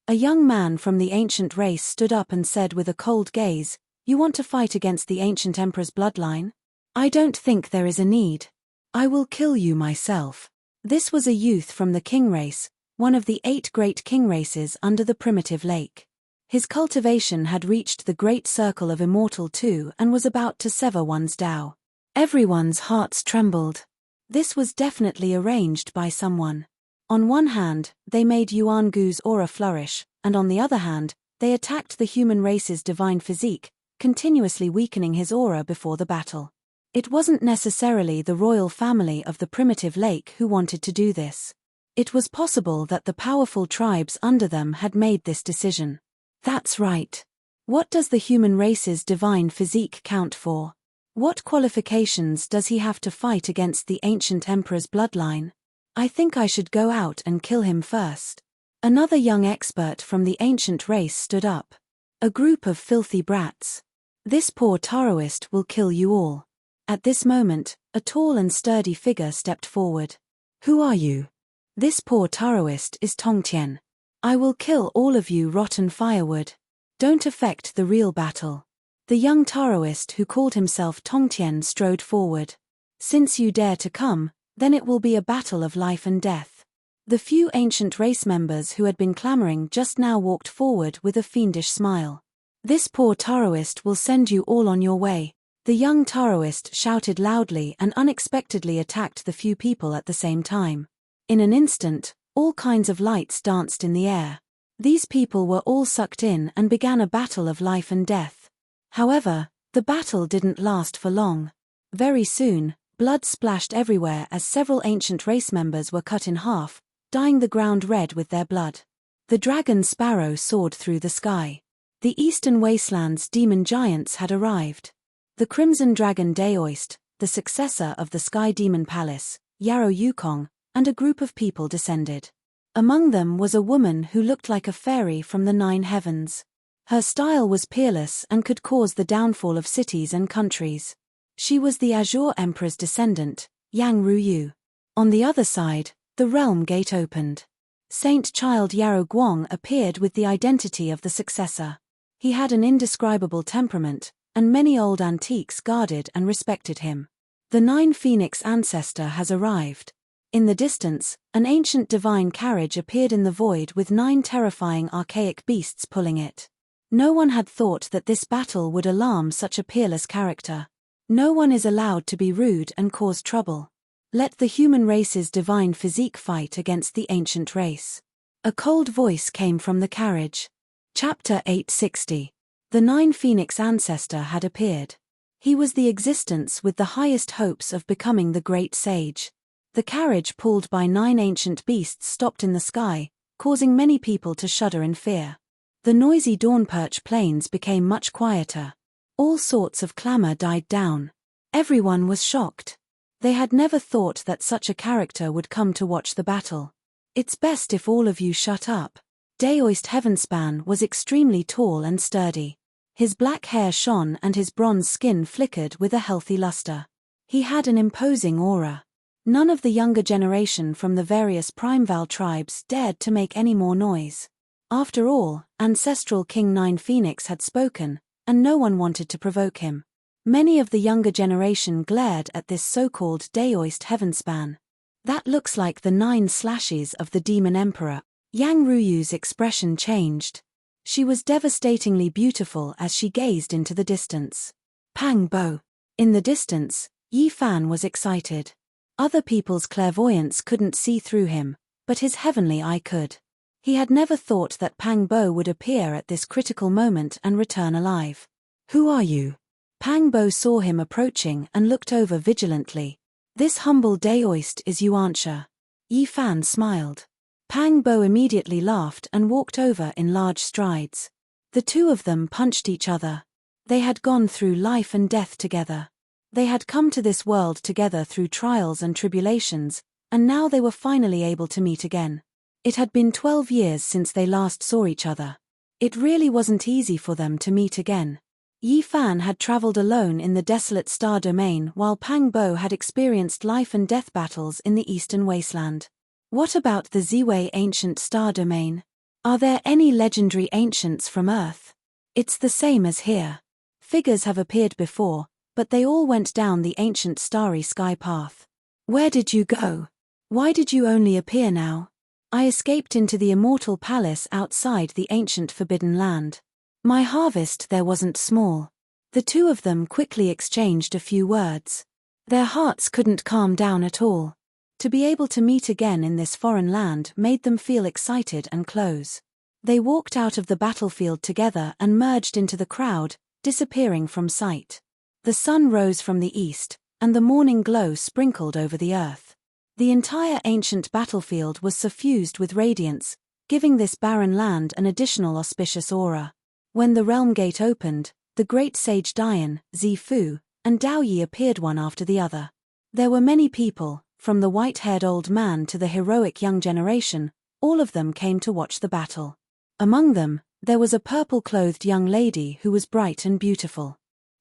Speaker 1: A young man from the ancient race stood up and said with a cold gaze, "You want to fight against the ancient emperor's bloodline? I don't think there is a need. I will kill you myself." This was a youth from the king race, one of the 8 great king races under the primitive lake. His cultivation had reached the great circle of Immortal 2 and was about to sever one's Tao. Everyone's hearts trembled. This was definitely arranged by someone. On one hand, they made Yuan Gu's aura flourish, and on the other hand, they attacked the human race's divine physique, continuously weakening his aura before the battle. It wasn't necessarily the royal family of the primitive lake who wanted to do this. It was possible that the powerful tribes under them had made this decision. That's right. What does the human race's divine physique count for? What qualifications does he have to fight against the ancient emperor's bloodline? I think I should go out and kill him first. Another young expert from the ancient race stood up. A group of filthy brats. This poor Taoist will kill you all. At this moment, a tall and sturdy figure stepped forward. Who are you? This poor Taoist is Tongtian. I will kill all of you rotten firewood. Don't affect the real battle. The young Taoist who called himself Tongtian strode forward. Since you dare to come, then it will be a battle of life and death. The few ancient race members who had been clamoring just now walked forward with a fiendish smile. This poor Taoist will send you all on your way. The young Taoist shouted loudly and unexpectedly attacked the few people at the same time. In an instant, all kinds of lights danced in the air. These people were all sucked in and began a battle of life and death. However, the battle didn't last for long. Very soon, blood splashed everywhere as several ancient race members were cut in half, dyeing the ground red with their blood. The dragon sparrow soared through the sky. The eastern wasteland's demon giants had arrived. The crimson dragon Daoist, the successor of the sky demon palace, Yarrow Yukong, and a group of people descended. Among them was a woman who looked like a fairy from the 9 heavens. Her style was peerless and could cause the downfall of cities and countries. She was the Azure Emperor's descendant, Yang Ruyu. On the other side, the realm gate opened. Saint Child Yarrow Guang appeared with the identity of the successor. He had an indescribable temperament, and many old antiques guarded and respected him. The 9 Phoenix ancestor has arrived. In the distance, an ancient divine carriage appeared in the void with 9 terrifying archaic beasts pulling it. No one had thought that this battle would alarm such a peerless character. No one is allowed to be rude and cause trouble. Let the human race's divine physique fight against the ancient race. A cold voice came from the carriage. Chapter 860. The 9 Phoenix ancestor had appeared. He was the existence with the highest hopes of becoming the great sage. The carriage pulled by 9 ancient beasts stopped in the sky, causing many people to shudder in fear. The noisy dawn-perch plains became much quieter. All sorts of clamor died down. Everyone was shocked. They had never thought that such a character would come to watch the battle. It's best if all of you shut up. Daoist Heavenspan was extremely tall and sturdy. His black hair shone and his bronze skin flickered with a healthy luster. He had an imposing aura. None of the younger generation from the various Primeval tribes dared to make any more noise. After all, ancestral King Nine Phoenix had spoken, and no one wanted to provoke him. Many of the younger generation glared at this so-called Daoist heavenspan. That looks like the 9 slashes of the Demon Emperor. Yang Ruyu's expression changed. She was devastatingly beautiful as she gazed into the distance. Pang Bo. In the distance, Yi Fan was excited. Other people's clairvoyance couldn't see through him, but his heavenly eye could. He had never thought that Pang Bo would appear at this critical moment and return alive. Who are you? Pang Bo saw him approaching and looked over vigilantly. This humble Daoist is Yuansha. Yi Fan smiled. Pang Bo immediately laughed and walked over in large strides. The two of them punched each other. They had gone through life and death together. They had come to this world together through trials and tribulations, and now they were finally able to meet again. It had been 12 years since they last saw each other. It really wasn't easy for them to meet again. Yi Fan had traveled alone in the desolate star domain while Pang Bo had experienced life and death battles in the eastern wasteland. What about the Ziwei ancient star domain? Are there any legendary ancients from Earth? It's the same as here. Figures have appeared before, but they all went down the ancient starry sky path. Where did you go? Why did you only appear now? I escaped into the immortal palace outside the ancient forbidden land. My harvest there wasn't small. The two of them quickly exchanged a few words. Their hearts couldn't calm down at all. To be able to meet again in this foreign land made them feel excited and close. They walked out of the battlefield together and merged into the crowd, disappearing from sight. The sun rose from the east, and the morning glow sprinkled over the earth. The entire ancient battlefield was suffused with radiance, giving this barren land an additional auspicious aura. When the realm gate opened, the great sage Dian, Zifu, and Dao Yi appeared one after the other. There were many people, from the white-haired old man to the heroic young generation, all of them came to watch the battle. Among them, there was a purple-clothed young lady who was bright and beautiful.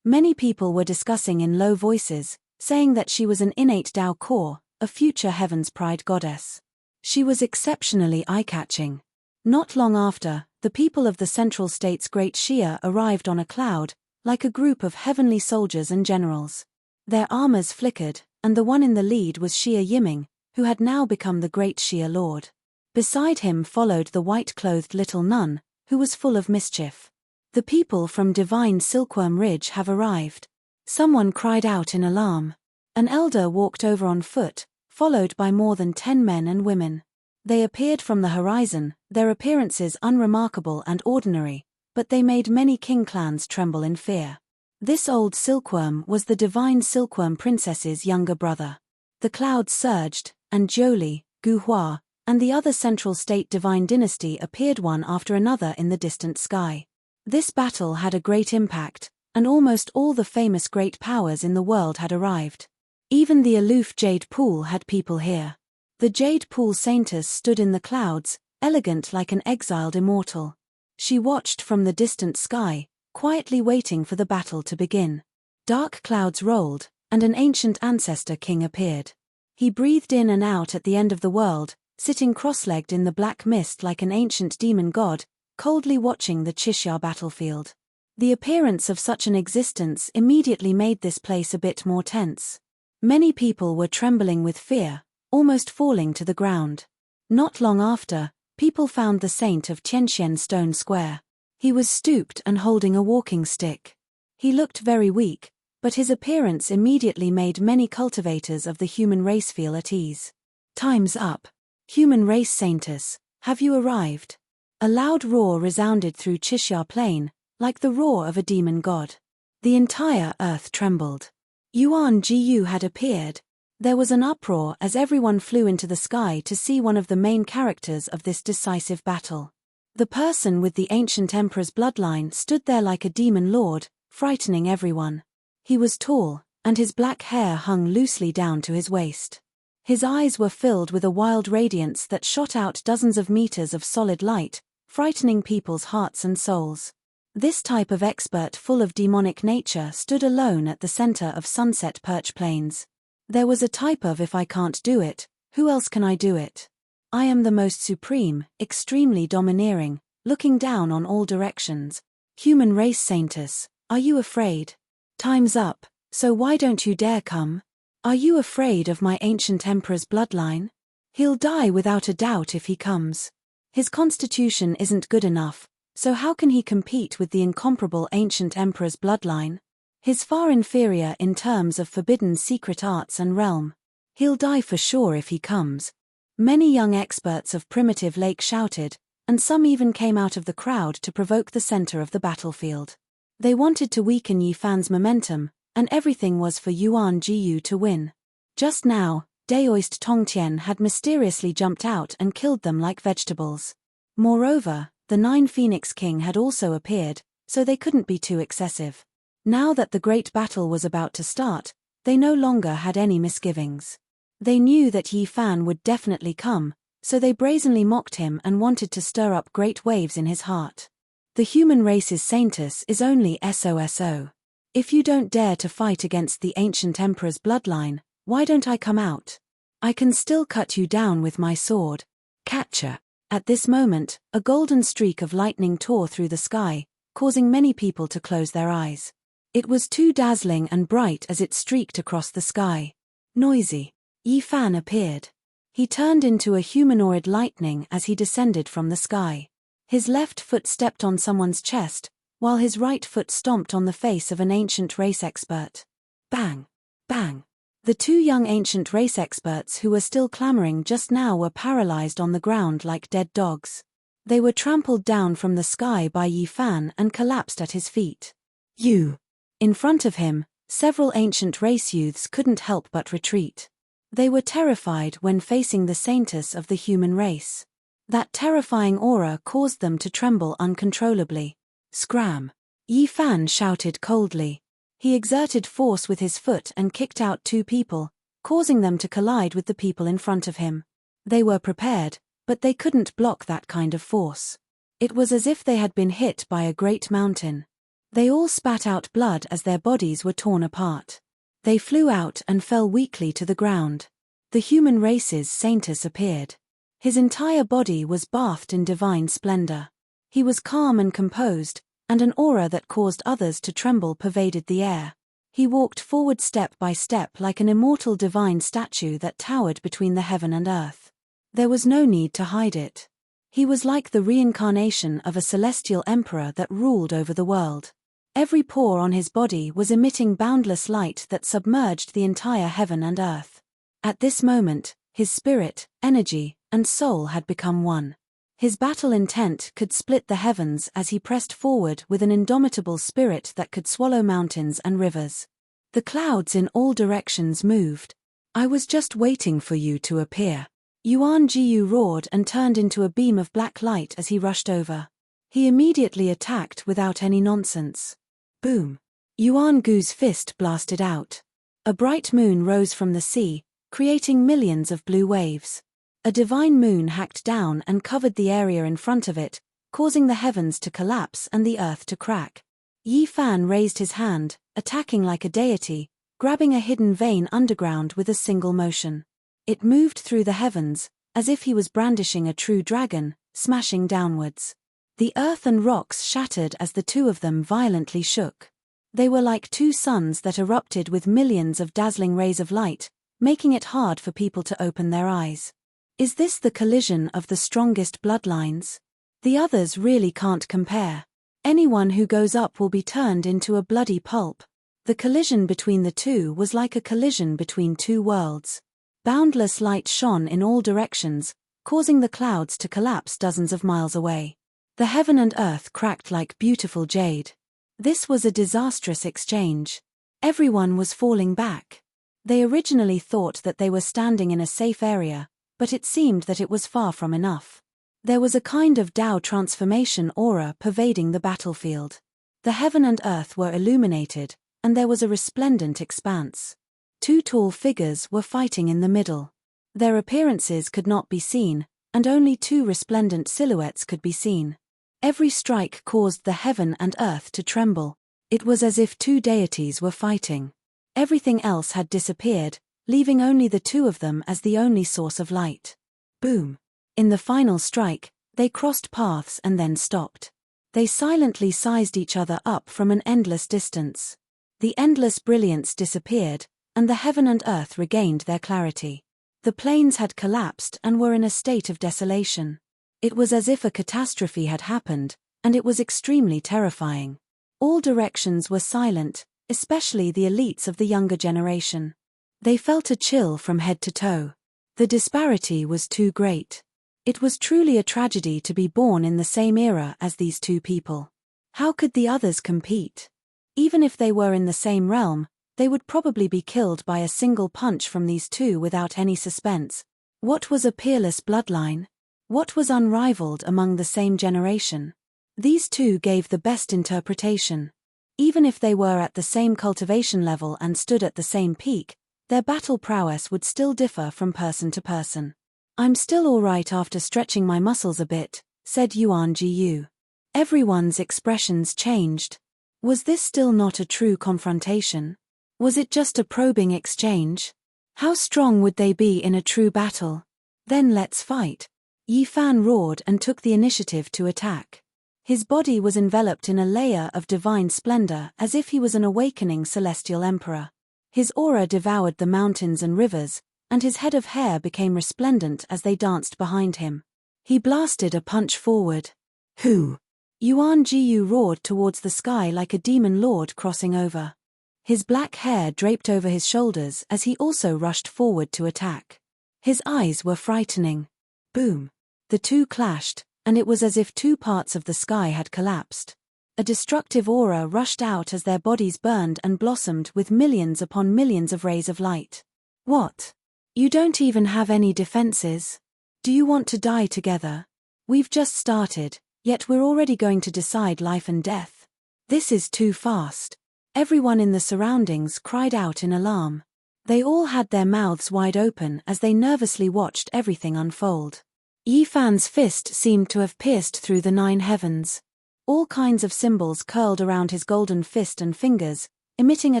Speaker 1: Many people were discussing in low voices, saying that she was an innate Dao core, a future heaven's pride goddess. She was exceptionally eye-catching. Not long after, the people of the Central State's Great Shia arrived on a cloud, like a group of heavenly soldiers and generals. Their armors flickered, and the one in the lead was Shia Yiming, who had now become the Great Shia Lord. Beside him followed the white-clothed little nun, who was full of mischief. The people from Divine Silkworm Ridge have arrived. Someone cried out in alarm. An elder walked over on foot, followed by more than 10 men and women. They appeared from the horizon, their appearances unremarkable and ordinary, but they made many king clans tremble in fear. This old silkworm was the divine silkworm princess's younger brother. The clouds surged, and Zhou, Gu Hua, and the other Central State divine dynasty appeared one after another in the distant sky. This battle had a great impact, and almost all the famous great powers in the world had arrived. Even the aloof Jade Pool had people here. The Jade Pool Saintess stood in the clouds, elegant like an exiled immortal. She watched from the distant sky, quietly waiting for the battle to begin. Dark clouds rolled, and an ancient ancestor king appeared. He breathed in and out at the end of the world, sitting cross-legged in the black mist like an ancient demon god, coldly watching the Chixia battlefield. The appearance of such an existence immediately made this place a bit more tense. Many people were trembling with fear, almost falling to the ground. Not long after, people found the saint of Tianxian Stone Square. He was stooped and holding a walking stick. He looked very weak, but his appearance immediately made many cultivators of the human race feel at ease. Time's up. Human race saintess, have you arrived? A loud roar resounded through Chixia Plain, like the roar of a demon god. The entire earth trembled. Yuan Jiyu had appeared. There was an uproar as everyone flew into the sky to see one of the main characters of this decisive battle. The person with the ancient emperor's bloodline stood there like a demon lord, frightening everyone. He was tall, and his black hair hung loosely down to his waist. His eyes were filled with a wild radiance that shot out dozens of meters of solid light, frightening people's hearts and souls. This type of expert full of demonic nature stood alone at the center of Sunset Perch Plains. There was a type of if I can't do it, who else can I do it? I am the most supreme, extremely domineering, looking down on all directions. Human race saintess, are you afraid? Time's up, so why don't you dare come? Are you afraid of my ancient emperor's bloodline? He'll die without a doubt if he comes. His constitution isn't good enough, so how can he compete with the incomparable ancient emperor's bloodline? He's far inferior in terms of forbidden secret arts and realm. He'll die for sure if he comes. Many young experts of Primitive Lake shouted, and some even came out of the crowd to provoke the center of the battlefield. They wanted to weaken Yi Fan's momentum, and everything was for Yuan Jiyu to win. Just now, Daoist Tongtian had mysteriously jumped out and killed them like vegetables. Moreover, the 9 Phoenix King had also appeared, so they couldn't be too excessive. Now that the great battle was about to start, they no longer had any misgivings. They knew that Yi Fan would definitely come, so they brazenly mocked him and wanted to stir up great waves in his heart. The human race's saintess is only SOSO. If you don't dare to fight against the ancient emperor's bloodline, why don't I come out? I can still cut you down with my sword. Catcher. At this moment, a golden streak of lightning tore through the sky, causing many people to close their eyes. It was too dazzling and bright as it streaked across the sky. Noisy. Yi Fan appeared. He turned into a humanoid lightning as he descended from the sky. His left foot stepped on someone's chest, while his right foot stomped on the face of an ancient race expert. Bang! Bang! The 2 young ancient race experts who were still clamoring just now were paralyzed on the ground like dead dogs. They were trampled down from the sky by Yi Fan and collapsed at his feet. You! In front of him, several ancient race youths couldn't help but retreat. They were terrified when facing the saintess of the human race. That terrifying aura caused them to tremble uncontrollably. Scram! Yi Fan shouted coldly. He exerted force with his foot and kicked out 2 people, causing them to collide with the people in front of him. They were prepared, but they couldn't block that kind of force. It was as if they had been hit by a great mountain. They all spat out blood as their bodies were torn apart. They flew out and fell weakly to the ground. The human race's saintess appeared. His entire body was bathed in divine splendor. He was calm and composed, and an aura that caused others to tremble pervaded the air. He walked forward step by step like an immortal divine statue that towered between the heaven and earth. There was no need to hide it. He was like the reincarnation of a celestial emperor that ruled over the world. Every pore on his body was emitting boundless light that submerged the entire heaven and earth. At this moment, his spirit, energy, and soul had become one. His battle intent could split the heavens as he pressed forward with an indomitable spirit that could swallow mountains and rivers. The clouds in all directions moved. I was just waiting for you to appear. Yuan Jiyu roared and turned into a beam of black light as he rushed over. He immediately attacked without any nonsense. Boom! Yuan Gu's fist blasted out. A bright moon rose from the sea, creating millions of blue waves. A divine moon hacked down and covered the area in front of it, causing the heavens to collapse and the earth to crack. Yi Fan raised his hand, attacking like a deity, grabbing a hidden vein underground with a single motion. It moved through the heavens, as if he was brandishing a true dragon, smashing downwards. The earth and rocks shattered as the 2 of them violently shook. They were like 2 suns that erupted with millions of dazzling rays of light, making it hard for people to open their eyes. Is this the collision of the strongest bloodlines? The others really can't compare. Anyone who goes up will be turned into a bloody pulp. The collision between the 2 was like a collision between 2 worlds. Boundless light shone in all directions, causing the clouds to collapse dozens of miles away. The heaven and earth cracked like beautiful jade. This was a disastrous exchange. Everyone was falling back. They originally thought that they were standing in a safe area, but it seemed that it was far from enough. There was a kind of Tao transformation aura pervading the battlefield. The heaven and earth were illuminated, and there was a resplendent expanse. 2 tall figures were fighting in the middle. Their appearances could not be seen, and only 2 resplendent silhouettes could be seen. Every strike caused the heaven and earth to tremble. It was as if 2 deities were fighting. Everything else had disappeared, leaving only the 2 of them as the only source of light. Boom! In the final strike, They crossed paths and then stopped. They silently sized each other up from an endless distance. The endless brilliance disappeared, and the heaven and earth regained their clarity. The plains had collapsed and were in a state of desolation. It was as if a catastrophe had happened, and it was extremely terrifying. All directions were silent, especially the elites of the younger generation. They felt a chill from head to toe. The disparity was too great. It was truly a tragedy to be born in the same era as these two people. How could the others compete? Even if they were in the same realm, they would probably be killed by a single punch from these two without any suspense. What was a peerless bloodline? What was unrivaled among the same generation? These two gave the best interpretation. Even if they were at the same cultivation level and stood at the same peak, their battle prowess would still differ from person to person. "I'm still all right after stretching my muscles a bit," said Yuan Jiyu. Everyone's expressions changed. Was this still not a true confrontation? Was it just a probing exchange? How strong would they be in a true battle? Then let's fight. Yi Fan roared and took the initiative to attack. His body was enveloped in a layer of divine splendor as if he was an awakening celestial emperor. His aura devoured the mountains and rivers, and his head of hair became resplendent as they danced behind him. He blasted a punch forward. "Who?" Yuan Jiyu roared towards the sky like a demon lord crossing over. His black hair draped over his shoulders as he also rushed forward to attack. His eyes were frightening. Boom! The two clashed, and it was as if two parts of the sky had collapsed. A destructive aura rushed out as their bodies burned and blossomed with millions upon millions of rays of light. "What? You don't even have any defenses? Do you want to die together? We've just started, yet we're already going to decide life and death. This is too fast." Everyone in the surroundings cried out in alarm. They all had their mouths wide open as they nervously watched everything unfold. Yi Fan's fist seemed to have pierced through the 9 heavens. All kinds of symbols curled around his golden fist and fingers, emitting a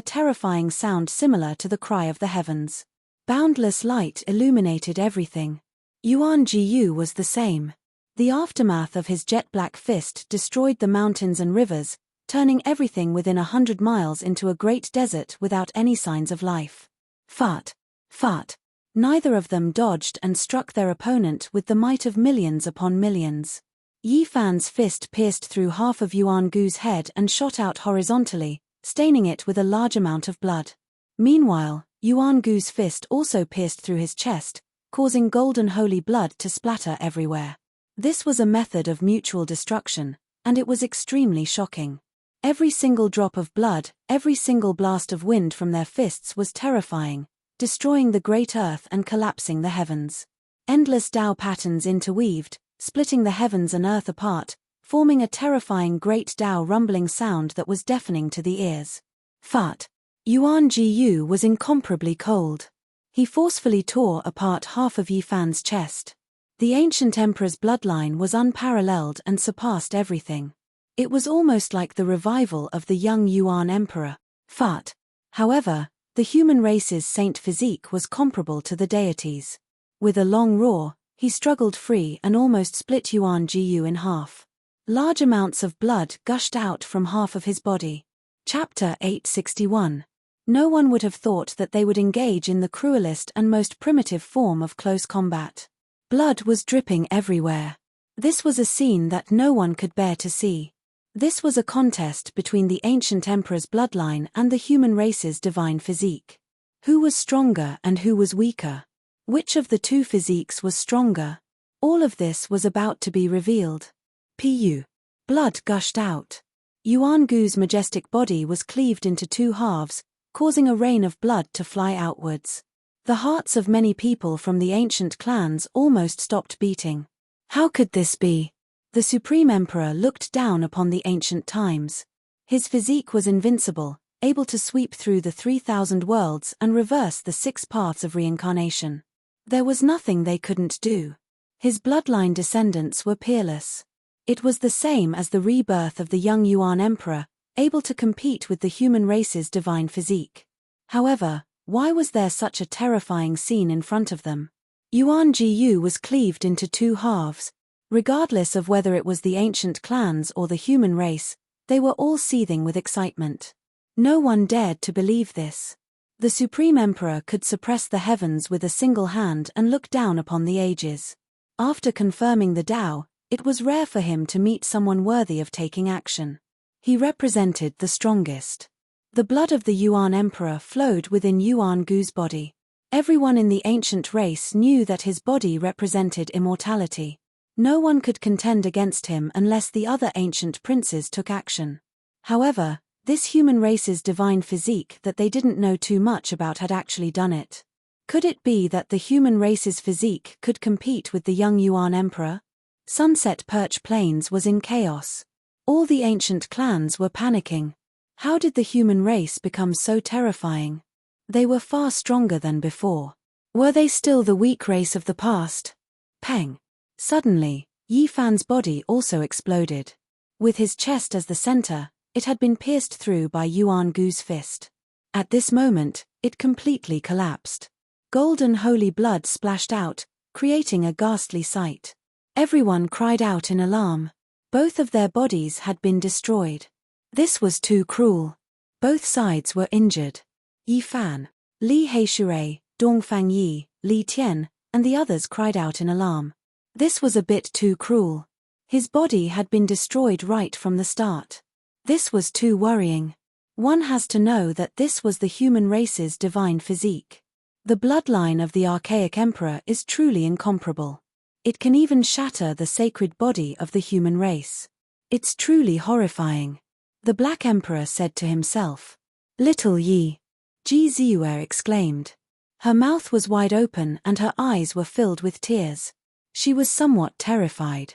Speaker 1: terrifying sound similar to the cry of the heavens. Boundless light illuminated everything. Yuan Jiyu was the same. The aftermath of his jet-black fist destroyed the mountains and rivers, turning everything within 100 miles into a great desert without any signs of life. Fart! Fart! Neither of them dodged and struck their opponent with the might of millions upon millions. Yi Fan's fist pierced through half of Yuan Gu's head and shot out horizontally, staining it with a large amount of blood. Meanwhile, Yuan Gu's fist also pierced through his chest, causing golden holy blood to splatter everywhere. This was a method of mutual destruction, and it was extremely shocking. Every single drop of blood, every single blast of wind from their fists was terrifying, destroying the great earth and collapsing the heavens. Endless Tao patterns interweaved, splitting the heavens and earth apart, forming a terrifying great Tao rumbling sound that was deafening to the ears. Fart! Yuan Jiyu was incomparably cold. He forcefully tore apart half of Yi Fan's chest. The ancient emperor's bloodline was unparalleled and surpassed everything. It was almost like the revival of the young Yuan emperor. Fart! However, the human race's saint physique was comparable to the deities. With a long roar, he struggled free and almost split Yuan Jiyu in half. Large amounts of blood gushed out from half of his body. Chapter 861. No one would have thought that they would engage in the cruelest and most primitive form of close combat. Blood was dripping everywhere. This was a scene that no one could bear to see. This was a contest between the ancient emperor's bloodline and the human race's divine physique. Who was stronger and who was weaker? Which of the two physiques was stronger? All of this was about to be revealed. Pu. Blood gushed out. Yuan Gu's majestic body was cleaved into 2 halves, causing a rain of blood to fly outwards. The hearts of many people from the ancient clans almost stopped beating. How could this be? The Supreme Emperor looked down upon the ancient times. His physique was invincible, able to sweep through the 3,000 worlds and reverse the 6 paths of reincarnation. There was nothing they couldn't do. His bloodline descendants were peerless. It was the same as the rebirth of the young Yuan Emperor, able to compete with the human race's divine physique. However, why was there such a terrifying scene in front of them? Yuan Jiyu was cleaved into 2 halves. Regardless of whether it was the ancient clans or the human race, they were all seething with excitement. No one dared to believe this. The Supreme Emperor could suppress the heavens with a single hand and look down upon the ages. After confirming the Tao, it was rare for him to meet someone worthy of taking action. He represented the strongest. The blood of the Yuan Emperor flowed within Yuan Gu's body. Everyone in the ancient race knew that his body represented immortality. No one could contend against him unless the other ancient princes took action. However, this human race's divine physique that they didn't know too much about had actually done it. Could it be that the human race's physique could compete with the young Yuan Emperor? Sunset Perch Plains was in chaos. All the ancient clans were panicking. How did the human race become so terrifying? They were far stronger than before. Were they still the weak race of the past? Peng. Suddenly, Yi Fan's body also exploded. With his chest as the center, it had been pierced through by Yuan Gu's fist. At this moment, it completely collapsed. Golden holy blood splashed out, creating a ghastly sight. Everyone cried out in alarm. Both of their bodies had been destroyed. This was too cruel. Both sides were injured. Yi Fan, Li Heishui, Dongfang Yi, Li Tian, and the others cried out in alarm. This was a bit too cruel. His body had been destroyed right from the start. This was too worrying. One has to know that this was the human race's divine physique. The bloodline of the archaic emperor is truly incomparable. It can even shatter the sacred body of the human race. It's truly horrifying. The Black Emperor said to himself. Little Yi. Ji Ziyue exclaimed. Her mouth was wide open and her eyes were filled with tears. She was somewhat terrified.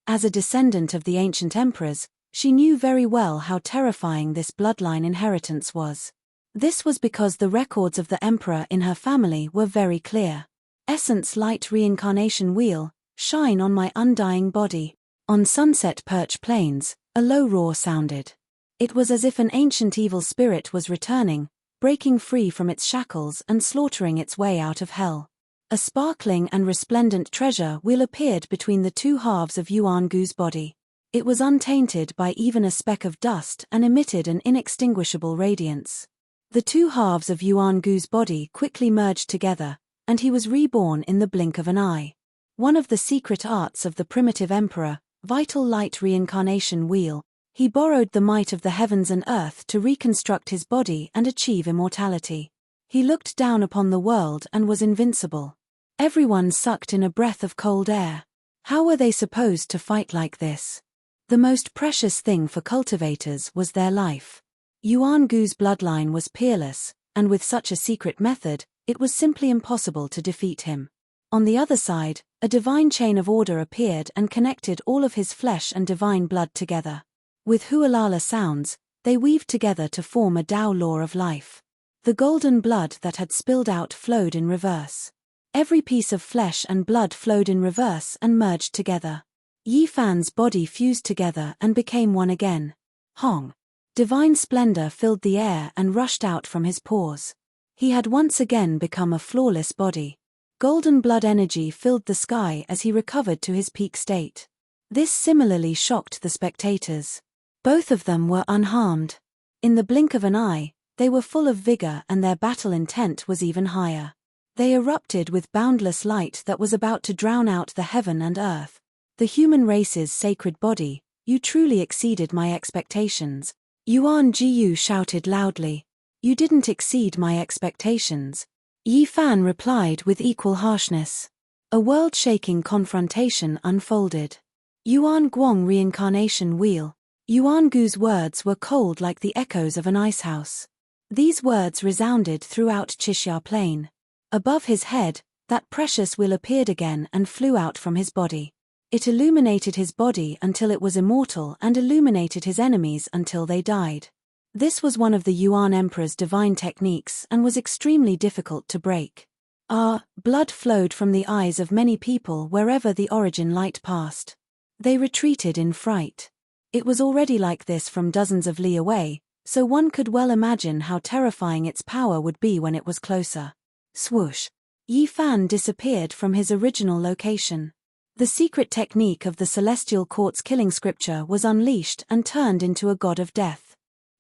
Speaker 1: As a descendant of the ancient emperors, she knew very well how terrifying this bloodline inheritance was. This was because the records of the emperor in her family were very clear. Essence Light Reincarnation Wheel, shine on my undying body. On Sunset Perch Plains, a low roar sounded. It was as if an ancient evil spirit was returning, breaking free from its shackles and slaughtering its way out of hell. A sparkling and resplendent treasure wheel appeared between the two halves of Yuan Gu's body. It was untainted by even a speck of dust and emitted an inextinguishable radiance. The two halves of Yuan Gu's body quickly merged together, and he was reborn in the blink of an eye. One of the secret arts of the primitive emperor, Vital Light Reincarnation Wheel, he borrowed the might of the heavens and earth to reconstruct his body and achieve immortality. He looked down upon the world and was invincible. Everyone sucked in a breath of cold air. How were they supposed to fight like this? The most precious thing for cultivators was their life. Yuan Gu's bloodline was peerless, and with such a secret method, it was simply impossible to defeat him. On the other side, a divine chain of order appeared and connected all of his flesh and divine blood together. With hualala sounds, they weaved together to form a Tao law of life. The golden blood that had spilled out flowed in reverse. Every piece of flesh and blood flowed in reverse and merged together. Yi Fan's body fused together and became one again. Hong. Divine splendor filled the air and rushed out from his pores. He had once again become a flawless body. Golden blood energy filled the sky as he recovered to his peak state. This similarly shocked the spectators. Both of them were unharmed. In the blink of an eye, they were full of vigor and their battle intent was even higher. They erupted with boundless light that was about to drown out the heaven and earth. The human race's sacred body, you truly exceeded my expectations. Yuan Jiyu shouted loudly. You didn't exceed my expectations. Yi Fan replied with equal harshness. A world-shaking confrontation unfolded. Yuan Guang Reincarnation Wheel. Yuan Gu's words were cold like the echoes of an icehouse. These words resounded throughout Chixia Plain. Above his head, that precious wheel appeared again and flew out from his body. It illuminated his body until it was immortal and illuminated his enemies until they died. This was one of the Yuan Emperor's divine techniques and was extremely difficult to break. Blood flowed from the eyes of many people wherever the origin light passed. They retreated in fright. It was already like this from dozens of li away, so one could well imagine how terrifying its power would be when it was closer. Swoosh! Yi Fan disappeared from his original location. The secret technique of the celestial court's killing scripture was unleashed and turned into a god of death.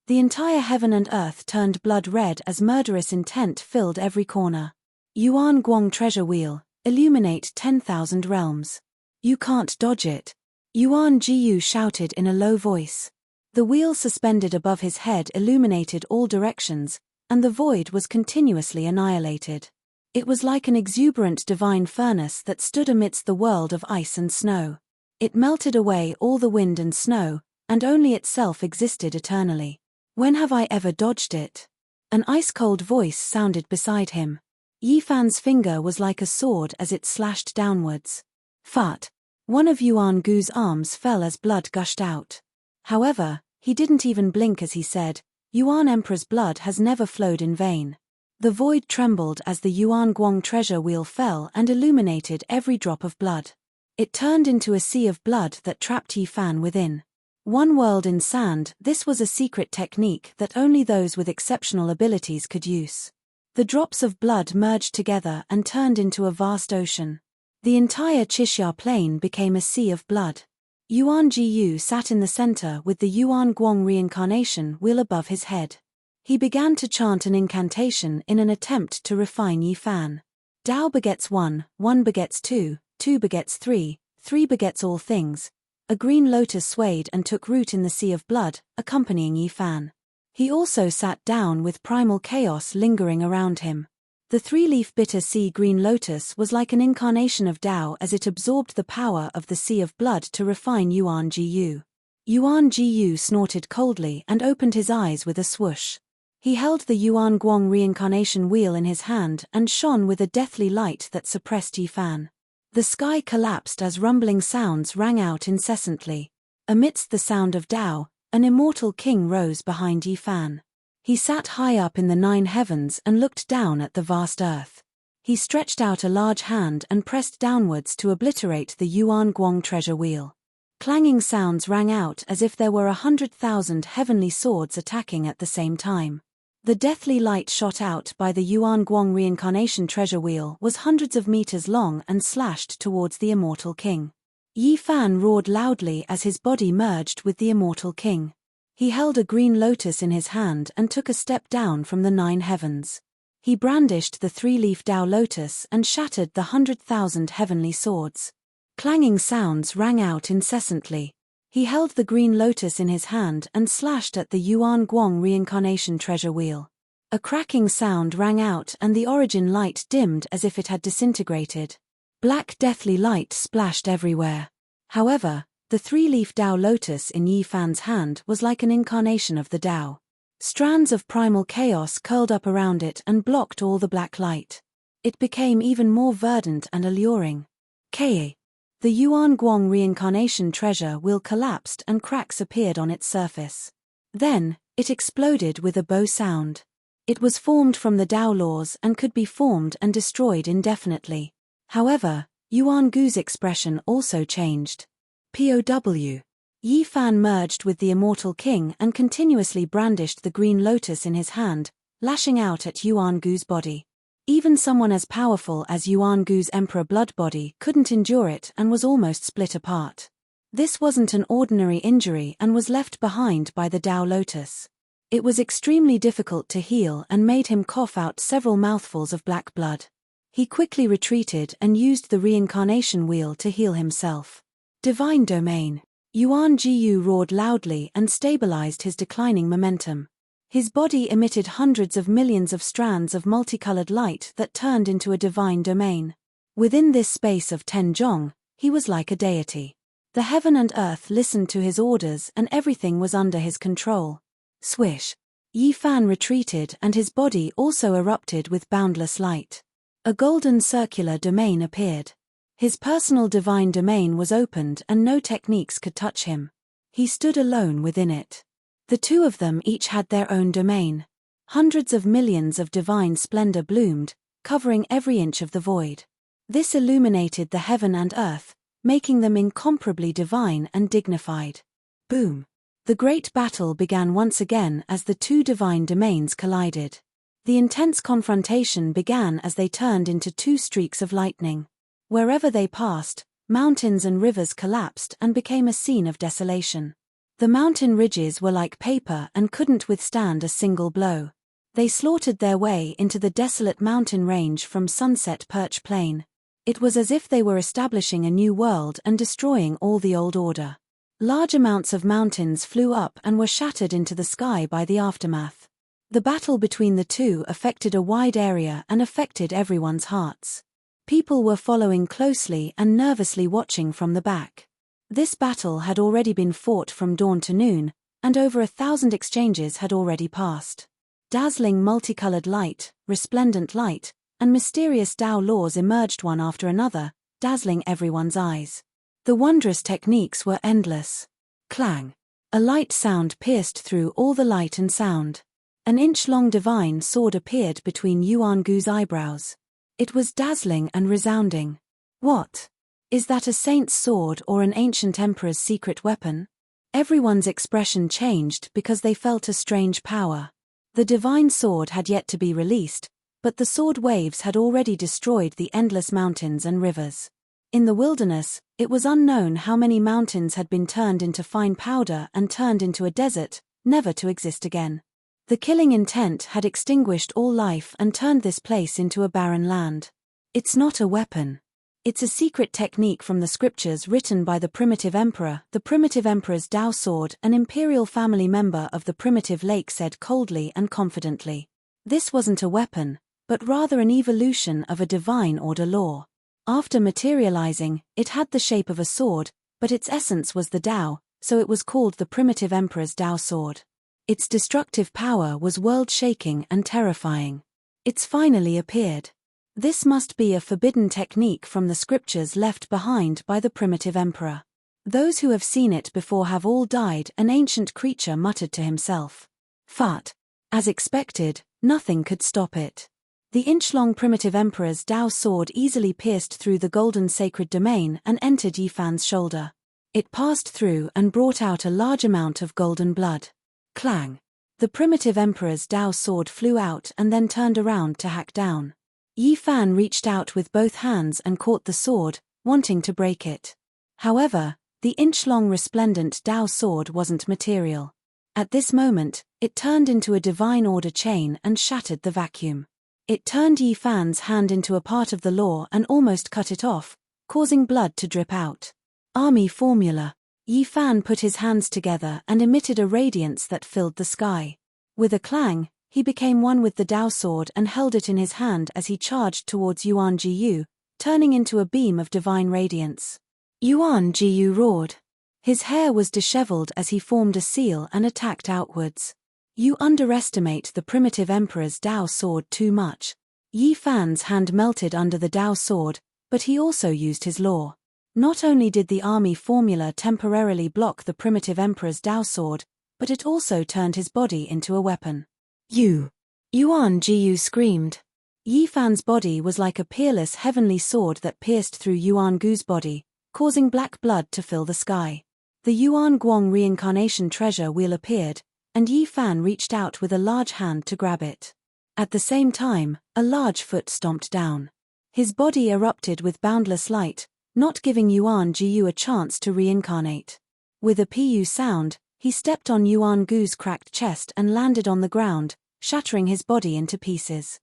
Speaker 1: The entire heaven and earth turned blood red as murderous intent filled every corner. Yuan Guang treasure wheel, illuminate 10,000 realms. You can't dodge it. Yuan Jiyu shouted in a low voice. The wheel suspended above his head illuminated all directions, and the void was continuously annihilated. It was like an exuberant divine furnace that stood amidst the world of ice and snow. It melted away all the wind and snow, and only itself existed eternally. When have I ever dodged it? An ice-cold voice sounded beside him. Yifan's finger was like a sword as it slashed downwards. Fut! One of Yuan Gu's arms fell as blood gushed out. However, he didn't even blink as he said, Yuan Emperor's blood has never flowed in vain. The void trembled as the Yuan Guang treasure wheel fell and illuminated every drop of blood. It turned into a sea of blood that trapped Yifan within. One world in sand. This was a secret technique that only those with exceptional abilities could use. The drops of blood merged together and turned into a vast ocean. The entire Chixia plain became a sea of blood. Yuan Jiyu sat in the center with the Yuan Guang reincarnation wheel above his head. He began to chant an incantation in an attempt to refine Yifan. Tao begets one, one begets two, two begets three, three begets all things. A green lotus swayed and took root in the sea of blood, accompanying Yifan. He also sat down with primal chaos lingering around him. The three-leaf bitter sea green lotus was like an incarnation of Tao as it absorbed the power of the sea of blood to refine Yuan Jiyu. Yuan Jiyu snorted coldly and opened his eyes with a swoosh. He held the Yuan Guang reincarnation wheel in his hand and shone with a deathly light that suppressed Yifan. The sky collapsed as rumbling sounds rang out incessantly. Amidst the sound of Tao, an immortal king rose behind Yifan. He sat high up in the 9 heavens and looked down at the vast earth. He stretched out a large hand and pressed downwards to obliterate the Yuan Guang treasure wheel. Clanging sounds rang out as if there were 100,000 heavenly swords attacking at the same time. The deathly light shot out by the Yuan Guang reincarnation treasure wheel was hundreds of meters long and slashed towards the immortal king. Yifan roared loudly as his body merged with the immortal king. He held a green lotus in his hand and took a step down from the 9 heavens. He brandished the 3-leaf Tao lotus and shattered the 100,000 heavenly swords. Clanging sounds rang out incessantly. He held the green lotus in his hand and slashed at the Yuan Guang reincarnation treasure wheel. A cracking sound rang out and the origin light dimmed as if it had disintegrated. Black deathly light splashed everywhere. However, the 3-leaf Tao lotus in Yifan's hand was like an incarnation of the Tao. Strands of primal chaos curled up around it and blocked all the black light. It became even more verdant and alluring. Ka. The Yuan Guang reincarnation treasure wheel collapsed and cracks appeared on its surface. Then, it exploded with a bow sound. It was formed from the Tao laws and could be formed and destroyed indefinitely. However, Yuan Gu's expression also changed. POW. Yifan merged with the immortal king and continuously brandished the green lotus in his hand, lashing out at Yuan Gu's body. Even someone as powerful as Yuan Gu's emperor blood body couldn't endure it and was almost split apart. This wasn't an ordinary injury and was left behind by the Tao lotus. It was extremely difficult to heal and made him cough out several mouthfuls of black blood. He quickly retreated and used the reincarnation wheel to heal himself. Divine Domain. Yuan Jiyu roared loudly and stabilized his declining momentum. His body emitted hundreds of millions of strands of multicolored light that turned into a divine domain. Within this space of 10 zhong, he was like a deity. The heaven and earth listened to his orders and everything was under his control. Swish. Yifan retreated and his body also erupted with boundless light. A golden circular domain appeared. His personal divine domain was opened and no techniques could touch him. He stood alone within it. The two of them each had their own domain. Hundreds of millions of divine splendor bloomed, covering every inch of the void. This illuminated the heaven and earth, making them incomparably divine and dignified. Boom! The great battle began once again as the two divine domains collided. The intense confrontation began as they turned into two streaks of lightning. Wherever they passed, Mountains and rivers collapsed and became a scene of desolation. The mountain ridges were like paper and couldn't withstand a single blow. They slaughtered their way into the desolate mountain range from Sunset Perch Plain. It was as if they were establishing a new world and destroying all the old order. Large amounts of mountains flew up and were shattered into the sky by the aftermath. The battle between the two affected a wide area and affected everyone's hearts. People were following closely and nervously watching from the back. This battle had already been fought from dawn to noon, and over 1,000 exchanges had already passed. Dazzling multicolored light, resplendent light, and mysterious Tao laws emerged one after another, dazzling everyone's eyes. The wondrous techniques were endless. Clang! A light sound pierced through all the light and sound. An inch-long divine sword appeared between Yuan Gu's eyebrows. It was dazzling and resounding. What? Is that a saint's sword or an ancient emperor's secret weapon? Everyone's expression changed because they felt a strange power. The divine sword had yet to be released, but the sword waves had already destroyed the endless mountains and rivers. In the wilderness, it was unknown how many mountains had been turned into fine powder and turned into a desert, never to exist again. The killing intent had extinguished all life and turned this place into a barren land. It's not a weapon. It's a secret technique from the scriptures written by the primitive emperor. The primitive emperor's Tao sword, an imperial family member of the primitive lake, said coldly and confidently. This wasn't a weapon, but rather an evolution of a divine order law. After materializing, it had the shape of a sword, but its essence was the Tao, so it was called the primitive emperor's Tao sword. Its destructive power was world-shaking and terrifying. It's finally appeared. This must be a forbidden technique from the scriptures left behind by the primitive emperor. Those who have seen it before have all died, an ancient creature muttered to himself. Fart. As expected, nothing could stop it. The inch-long primitive emperor's Tao sword easily pierced through the golden sacred domain and entered Yifan's shoulder. It passed through and brought out a large amount of golden blood. Clang! The primitive emperor's Tao sword flew out and then turned around to hack down. Yifan reached out with both hands and caught the sword, wanting to break it. However, the inch-long resplendent Tao sword wasn't material. At this moment, it turned into a divine order chain and shattered the vacuum. It turned Yifan's hand into a part of the law and almost cut it off, causing blood to drip out. Army formula. Yifan put his hands together and emitted a radiance that filled the sky. With a clang, he became one with the Tao sword and held it in his hand as he charged towards Yuan Jiyu, turning into a beam of divine radiance. Yuan Jiyu roared. His hair was disheveled as he formed a seal and attacked outwards. You underestimate the primitive emperor's Tao sword too much. Yifan's hand melted under the Tao sword, but he also used his law. Not only did the army formula temporarily block the primitive emperor's Tao sword, but it also turned his body into a weapon. Yuan Jiyu screamed. Yifan's body was like a peerless heavenly sword that pierced through Yuan Gu's body, causing black blood to fill the sky. The Yuan Guang reincarnation treasure wheel appeared, and Yifan reached out with a large hand to grab it. At the same time, a large foot stomped down. His body erupted with boundless light, not giving Yuan Jiyu a chance to reincarnate. With a pu sound, he stepped on Yuan Gu's cracked chest and landed on the ground, shattering his body into pieces.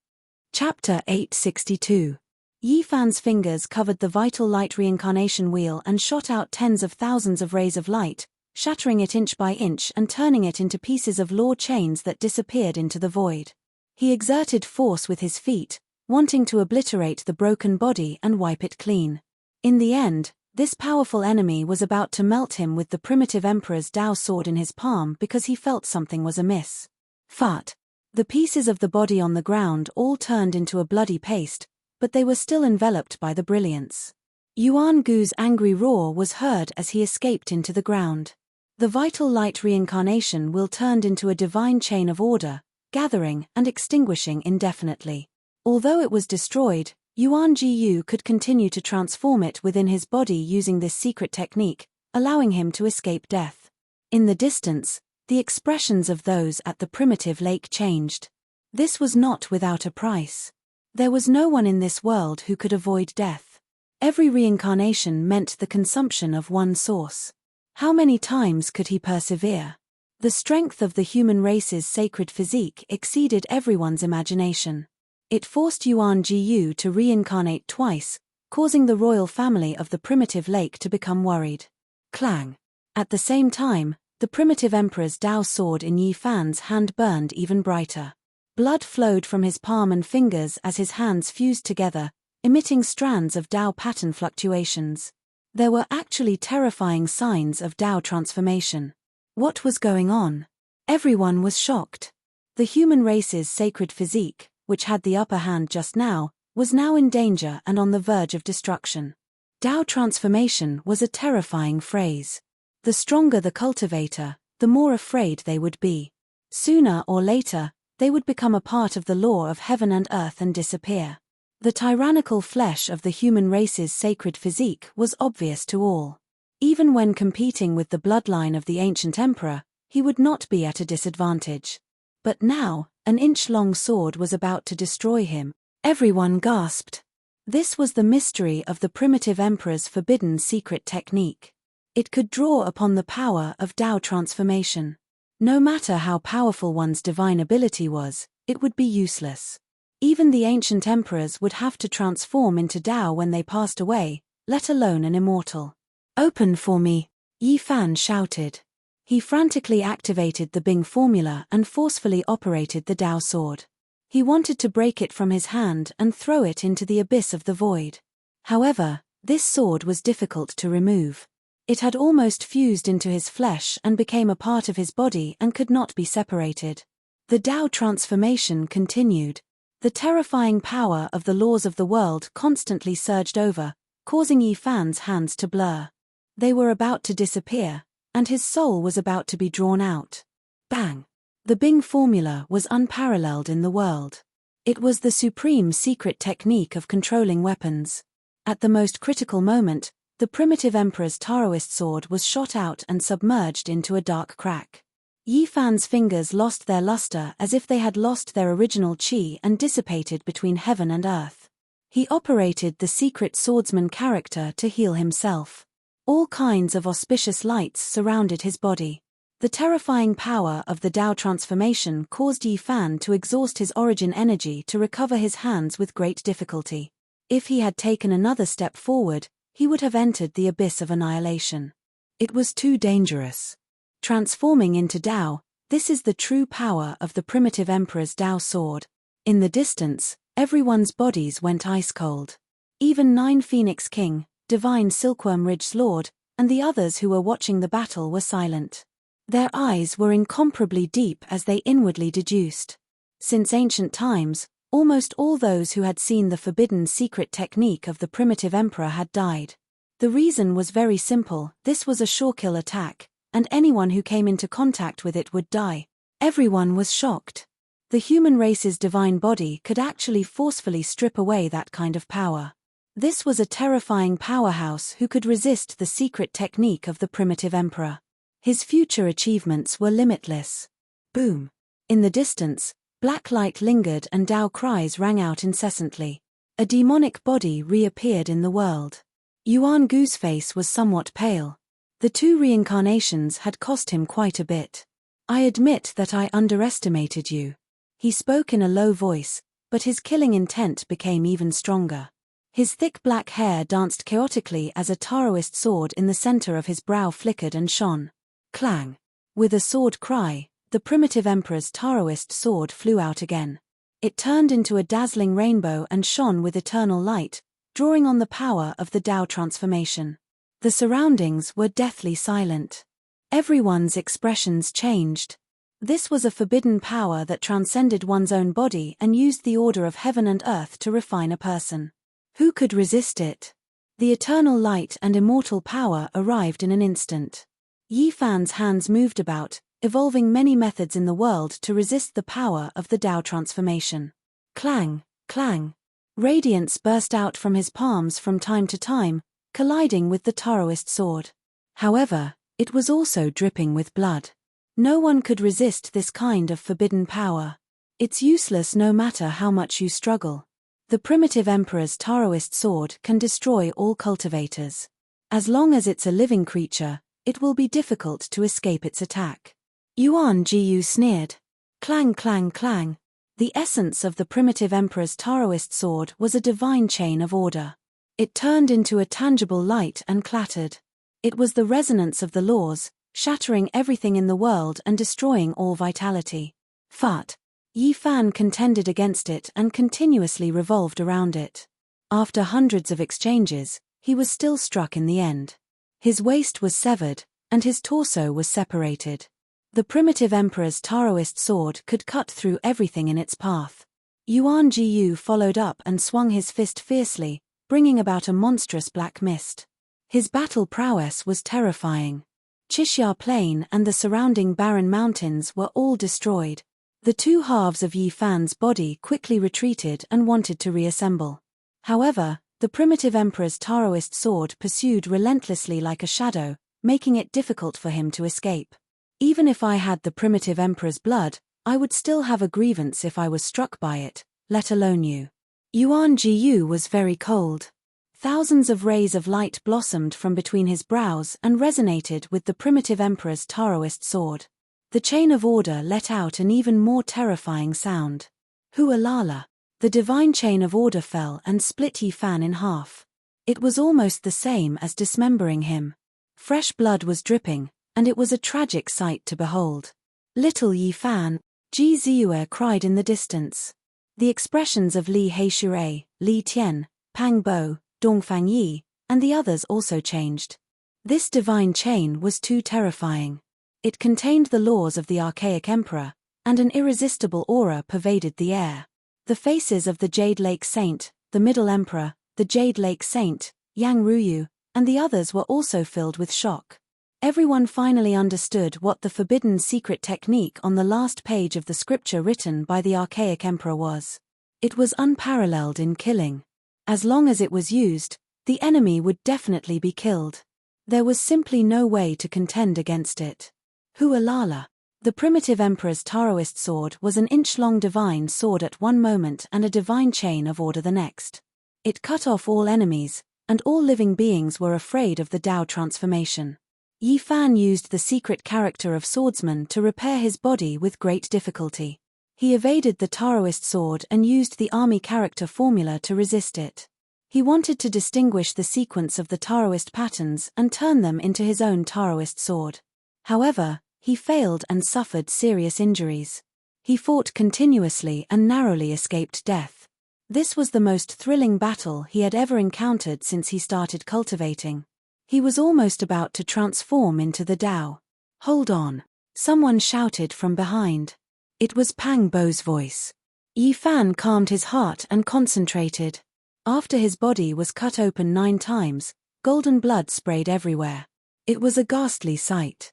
Speaker 1: Chapter 862. Yifan's fingers covered the vital light reincarnation wheel and shot out tens of thousands of rays of light, shattering it inch by inch and turning it into pieces of law chains that disappeared into the void. He exerted force with his feet, wanting to obliterate the broken body and wipe it clean. In the end, this powerful enemy was about to melt him with the primitive emperor's Tao sword in his palm because he felt something was amiss. Fart. The pieces of the body on the ground all turned into a bloody paste, but they were still enveloped by the brilliance. Yuan Gu's angry roar was heard as he escaped into the ground. The vital light reincarnation will turned into a divine chain of order, gathering and extinguishing indefinitely. Although it was destroyed, Yuan Jiyu could continue to transform it within his body using this secret technique, allowing him to escape death. In the distance, the expressions of those at the primitive lake changed. This was not without a price. There was no one in this world who could avoid death. Every reincarnation meant the consumption of one source. How many times could he persevere? The strength of the human race's sacred physique exceeded everyone's imagination. It forced Yuan Jiyu to reincarnate twice, causing the royal family of the primitive lake to become worried. Clang! At the same time, the primitive emperor's Dao sword in Yi Fan's hand burned even brighter. Blood flowed from his palm and fingers as his hands fused together, emitting strands of Dao pattern fluctuations. There were actually terrifying signs of Dao transformation. What was going on? Everyone was shocked. The human race's sacred physique, which had the upper hand just now, was now in danger and on the verge of destruction. Dao transformation was a terrifying phrase. The stronger the cultivator, the more afraid they would be. Sooner or later, they would become a part of the law of heaven and earth and disappear. The tyrannical flesh of the human race's sacred physique was obvious to all. Even when competing with the bloodline of the ancient emperor, he would not be at a disadvantage. But now, an inch-long sword was about to destroy him. Everyone gasped. This was the mystery of the primitive emperor's forbidden secret technique. It could draw upon the power of Dao transformation. No matter how powerful one's divine ability was, it would be useless. Even the ancient emperors would have to transform into Dao when they passed away, let alone an immortal. "Open for me," Yi Fan shouted. He frantically activated the Bing formula and forcefully operated the Dao sword. He wanted to break it from his hand and throw it into the abyss of the void. However, this sword was difficult to remove. It had almost fused into his flesh and became a part of his body and could not be separated. The Dao transformation continued. The terrifying power of the laws of the world constantly surged over, causing Yi Fan's hands to blur. They were about to disappear, and his soul was about to be drawn out. Bang! The Bing formula was unparalleled in the world. It was the supreme secret technique of controlling weapons. At the most critical moment, the primitive emperor's Taoist sword was shot out and submerged into a dark crack. Yi Fan's fingers lost their luster as if they had lost their original qi and dissipated between heaven and earth. He operated the secret swordsman character to heal himself. All kinds of auspicious lights surrounded his body. The terrifying power of the Dao transformation caused Yi Fan to exhaust his origin energy to recover his hands with great difficulty. If he had taken another step forward, he would have entered the abyss of annihilation. It was too dangerous. Transforming into Dao, this is the true power of the primitive emperor's Dao sword. In the distance, everyone's bodies went ice cold. Even Nine Phoenix King, Divine Silkworm Ridge's lord, and the others who were watching the battle were silent. Their eyes were incomparably deep as they inwardly deduced. Since ancient times, almost all those who had seen the forbidden secret technique of the primitive emperor had died. The reason was very simple: this was a sure-kill attack, and anyone who came into contact with it would die. Everyone was shocked. The human race's divine body could actually forcefully strip away that kind of power. This was a terrifying powerhouse who could resist the secret technique of the primitive emperor. His future achievements were limitless. Boom! In the distance, black light lingered and Dao cries rang out incessantly. A demonic body reappeared in the world. Yuan Gu's face was somewhat pale. The 2 reincarnations had cost him quite a bit. "I admit that I underestimated you." He spoke in a low voice, but his killing intent became even stronger. His thick black hair danced chaotically as a Taoist sword in the center of his brow flickered and shone. Clang! With a sword cry, the primitive emperor's Taoist sword flew out again. It turned into a dazzling rainbow and shone with eternal light, drawing on the power of the Dao transformation. The surroundings were deathly silent. Everyone's expressions changed. This was a forbidden power that transcended one's own body and used the order of heaven and earth to refine a person. Who could resist it? The eternal light and immortal power arrived in an instant. Yi Fan's hands moved about, evolving many methods in the world to resist the power of the Dao transformation. Clang, clang. Radiance burst out from his palms from time to time, colliding with the Taoist sword. However, it was also dripping with blood. No one could resist this kind of forbidden power. It's useless no matter how much you struggle. The primitive emperor's Taoist sword can destroy all cultivators. As long as it's a living creature, it will be difficult to escape its attack. Yuan Jiyu sneered. Clang clang clang. The essence of the primitive emperor's Taoist sword was a divine chain of order. It turned into a tangible light and clattered. It was the resonance of the laws, shattering everything in the world and destroying all vitality. Fat. Yi Fan contended against it and continuously revolved around it. After hundreds of exchanges, he was still struck in the end. His waist was severed, and his torso was separated. The primitive emperor's Taoist sword could cut through everything in its path. Yuan Jiyu followed up and swung his fist fiercely, bringing about a monstrous black mist. His battle prowess was terrifying. Qixia Plain and the surrounding barren mountains were all destroyed. The two halves of Yi Fan's body quickly retreated and wanted to reassemble. However, the primitive emperor's Taoist sword pursued relentlessly like a shadow, making it difficult for him to escape. Even if I had the primitive emperor's blood, I would still have a grievance if I was struck by it, let alone you. Yuan Jiyu was very cold. Thousands of rays of light blossomed from between his brows and resonated with the primitive emperor's Taoist sword. The chain of order let out an even more terrifying sound. Hualala. The divine chain of order fell and split Yi Fan in half. It was almost the same as dismembering him. Fresh blood was dripping, and it was a tragic sight to behold. Little Yi Fan, Ji Ziyue cried in the distance. The expressions of Li Heishui, Li Tian, Pang Bo, Dongfang Yi, and the others also changed. This divine chain was too terrifying. It contained the laws of the archaic emperor, and an irresistible aura pervaded the air. The faces of the Jade Lake Saint, the Middle Emperor, the Jade Lake Saint, Yang Ruyu, and the others were also filled with shock. Everyone finally understood what the forbidden secret technique on the last page of the scripture written by the archaic emperor was. It was unparalleled in killing. As long as it was used, the enemy would definitely be killed. There was simply no way to contend against it. Hualala. The primitive emperor's Taoist sword was an inch-long divine sword at one moment and a divine chain of order the next. It cut off all enemies, and all living beings were afraid of the Tao transformation. Yi Fan used the secret character of swordsman to repair his body with great difficulty. He evaded the Taoist sword and used the army character formula to resist it. He wanted to distinguish the sequence of the Taoist patterns and turn them into his own Taoist sword. However, he failed and suffered serious injuries. He fought continuously and narrowly escaped death. This was the most thrilling battle he had ever encountered since he started cultivating. He was almost about to transform into the Tao. Hold on. Someone shouted from behind. It was Pang Bo's voice. Yi Fan calmed his heart and concentrated. After his body was cut open 9 times, golden blood sprayed everywhere. It was a ghastly sight.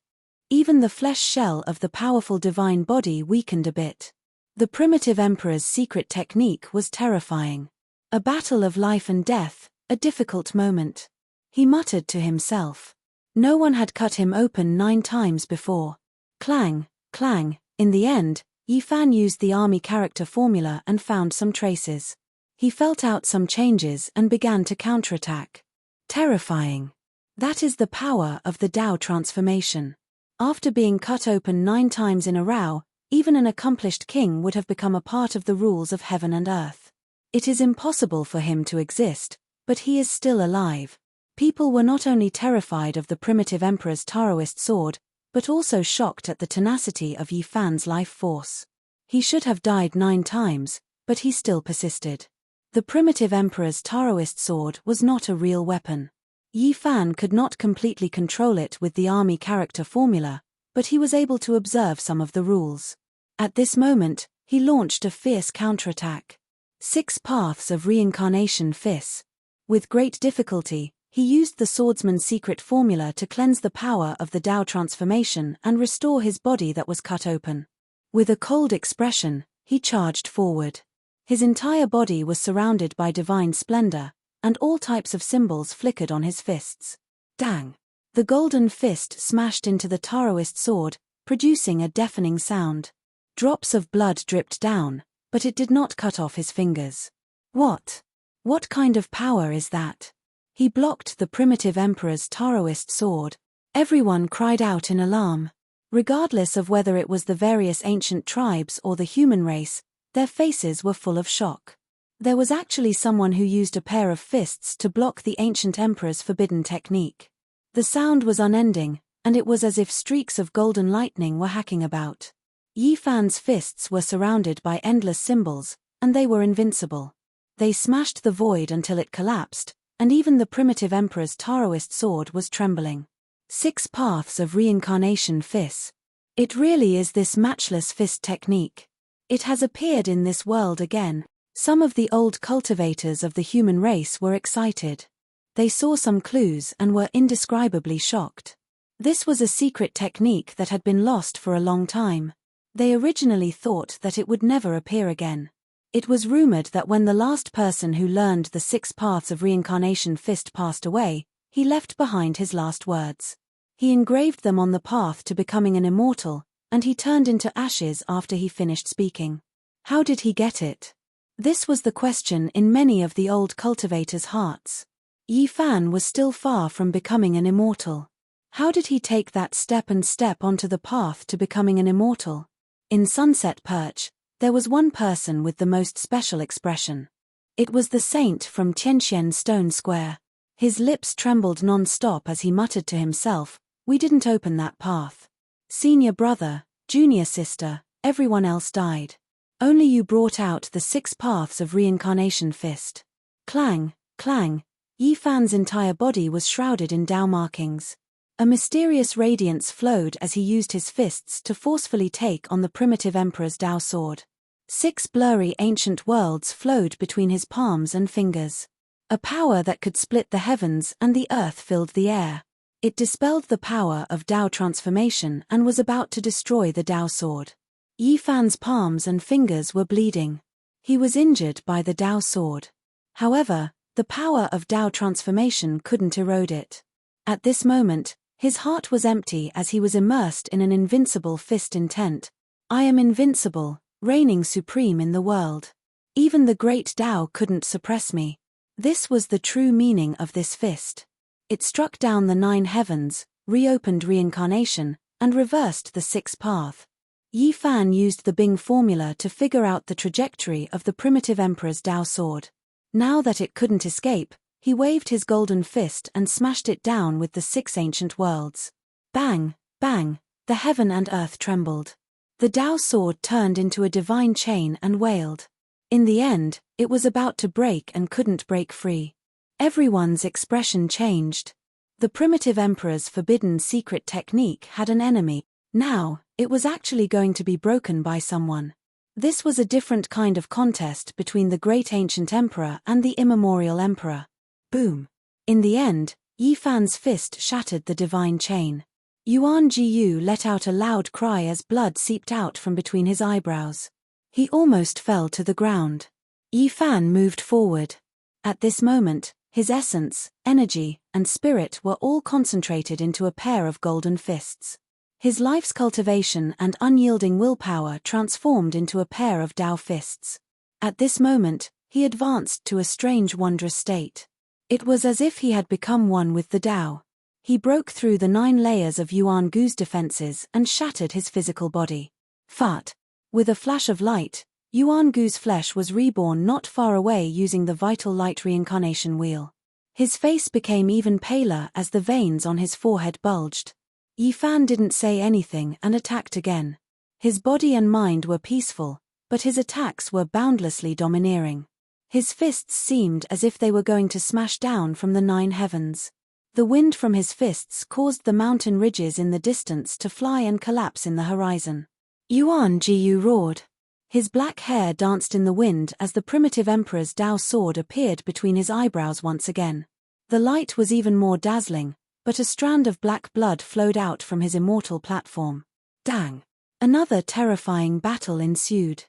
Speaker 1: Even the flesh shell of the powerful divine body weakened a bit. The primitive emperor's secret technique was terrifying. A battle of life and death, a difficult moment. He muttered to himself. No one had cut him open 9 times before. Clang, clang. In the end, Yi Fan used the army character formula and found some traces. He felt out some changes and began to counterattack. Terrifying. That is the power of the Tao transformation. After being cut open 9 times in a row, even an accomplished king would have become a part of the rules of heaven and earth. It is impossible for him to exist, but he is still alive. People were not only terrified of the primitive emperor's Taoist sword, but also shocked at the tenacity of Yi Fan's life force. He should have died 9 times, but he still persisted. The primitive emperor's Taoist sword was not a real weapon. Yi Fan could not completely control it with the army character formula, but he was able to observe some of the rules. At this moment, he launched a fierce counterattack. 6 paths of reincarnation Fis. With great difficulty, he used the swordsman's secret formula to cleanse the power of the Tao transformation and restore his body that was cut open. With a cold expression, he charged forward. His entire body was surrounded by divine splendor, and all types of symbols flickered on his fists. Dang! The golden fist smashed into the Taoist sword, producing a deafening sound. Drops of blood dripped down, but it did not cut off his fingers. What? What kind of power is that? He blocked the primitive emperor's Taoist sword. Everyone cried out in alarm. Regardless of whether it was the various ancient tribes or the human race, their faces were full of shock. There was actually someone who used a pair of fists to block the ancient emperor's forbidden technique. The sound was unending, and it was as if streaks of golden lightning were hacking about. Yi Fan's fists were surrounded by endless symbols, and they were invincible. They smashed the void until it collapsed, and even the primitive emperor's Taoist sword was trembling. 6 Paths of Reincarnation Fist. It really is this matchless fist technique. It has appeared in this world again. Some of the old cultivators of the human race were excited. They saw some clues and were indescribably shocked. This was a secret technique that had been lost for a long time. They originally thought that it would never appear again. It was rumored that when the last person who learned the 6 Paths of Reincarnation Fist passed away, he left behind his last words. He engraved them on the path to becoming an immortal, and he turned into ashes after he finished speaking. How did he get it? This was the question in many of the old cultivators' hearts. Yi Fan was still far from becoming an immortal. How did he take that step onto the path to becoming an immortal? In Sunset Perch, there was one person with the most special expression. It was the saint from Tianxian Stone Square. His lips trembled non-stop as he muttered to himself, "We didn't open that path. Senior brother, junior sister, everyone else died. Only you brought out the 6 Paths of Reincarnation Fist." Clang, clang. Yi Fan's entire body was shrouded in Dao markings. A mysterious radiance flowed as he used his fists to forcefully take on the primitive emperor's Dao sword. 6 blurry ancient worlds flowed between his palms and fingers. A power that could split the heavens and the earth filled the air. It dispelled the power of Dao transformation and was about to destroy the Dao sword. Yi Fan's palms and fingers were bleeding. He was injured by the Dao sword. However, the power of Dao transformation couldn't erode it. At this moment, his heart was empty as he was immersed in an invincible fist intent. I am invincible, reigning supreme in the world. Even the great Dao couldn't suppress me. This was the true meaning of this fist. It struck down the 9 heavens, reopened reincarnation, and reversed the 6th path. Yi Fan used the Bing formula to figure out the trajectory of the primitive emperor's Dao sword. Now that it couldn't escape, he waved his golden fist and smashed it down with the 6 ancient worlds. Bang, bang, the heaven and earth trembled. The Dao sword turned into a divine chain and wailed. In the end, it was about to break and couldn't break free. Everyone's expression changed. The primitive emperor's forbidden secret technique had an enemy. Now, it was actually going to be broken by someone. This was a different kind of contest between the great ancient emperor and the immemorial emperor. Boom. In the end, Yi Fan's fist shattered the divine chain. Yuan Jiyu let out a loud cry as blood seeped out from between his eyebrows. He almost fell to the ground. Yi Fan moved forward. At this moment, his essence, energy, and spirit were all concentrated into a pair of golden fists. His life's cultivation and unyielding willpower transformed into a pair of Dao fists. At this moment, he advanced to a strange wondrous state. It was as if he had become one with the Dao. He broke through the 9 layers of Yuan Gu's defenses and shattered his physical body. Fat. With a flash of light, Yuan Gu's flesh was reborn not far away using the vital light reincarnation wheel. His face became even paler as the veins on his forehead bulged. Yi Fan didn't say anything and attacked again. His body and mind were peaceful, but his attacks were boundlessly domineering. His fists seemed as if they were going to smash down from the 9 heavens. The wind from his fists caused the mountain ridges in the distance to fly and collapse in the horizon. Yuan Jiyu roared. His black hair danced in the wind as the primitive emperor's Dao sword appeared between his eyebrows once again. The light was even more dazzling, but a strand of black blood flowed out from his immortal platform. Dang! Another terrifying battle ensued.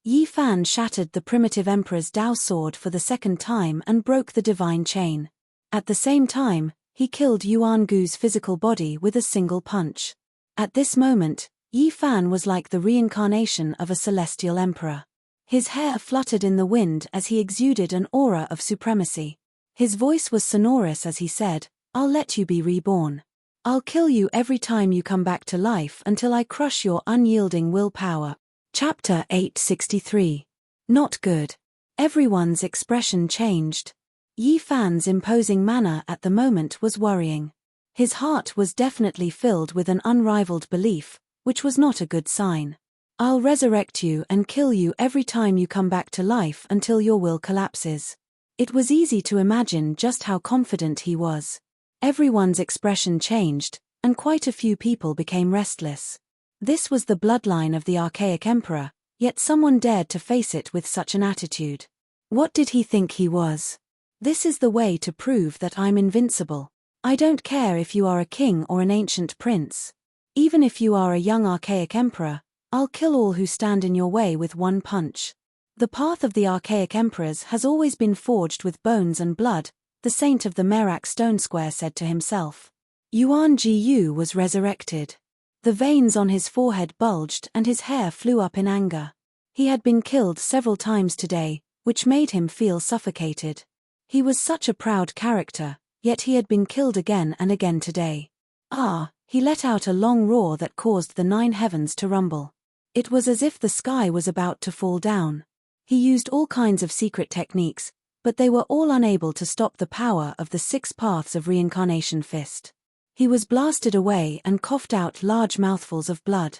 Speaker 1: Yi Fan shattered the primitive emperor's Dao sword for the 2nd time and broke the divine chain. At the same time, he killed Yuan Gu's physical body with a single punch. At this moment, Yi Fan was like the reincarnation of a celestial emperor. His hair fluttered in the wind as he exuded an aura of supremacy. His voice was sonorous as he said, "I'll let you be reborn. I'll kill you every time you come back to life until I crush your unyielding willpower." Chapter 863. Not good. Everyone's expression changed. Yi Fan's imposing manner at the moment was worrying. His heart was definitely filled with an unrivaled belief, which was not a good sign. "I'll resurrect you and kill you every time you come back to life until your will collapses." It was easy to imagine just how confident he was. Everyone's expression changed, and quite a few people became restless. This was the bloodline of the archaic emperor, yet someone dared to face it with such an attitude. What did he think he was? "This is the way to prove that I'm invincible. I don't care if you are a king or an ancient prince. Even if you are a young archaic emperor, I'll kill all who stand in your way with one punch." The path of the archaic emperors has always been forged with bones and blood, the saint of the Merak stone square said to himself. Yuan Jiyu was resurrected. The veins on his forehead bulged and his hair flew up in anger. He had been killed several times today, which made him feel suffocated. He was such a proud character, yet he had been killed again and again today. He let out a long roar that caused the 9 heavens to rumble. It was as if the sky was about to fall down. He used all kinds of secret techniques, but they were all unable to stop the power of the 6 paths of reincarnation fist. He was blasted away and coughed out large mouthfuls of blood.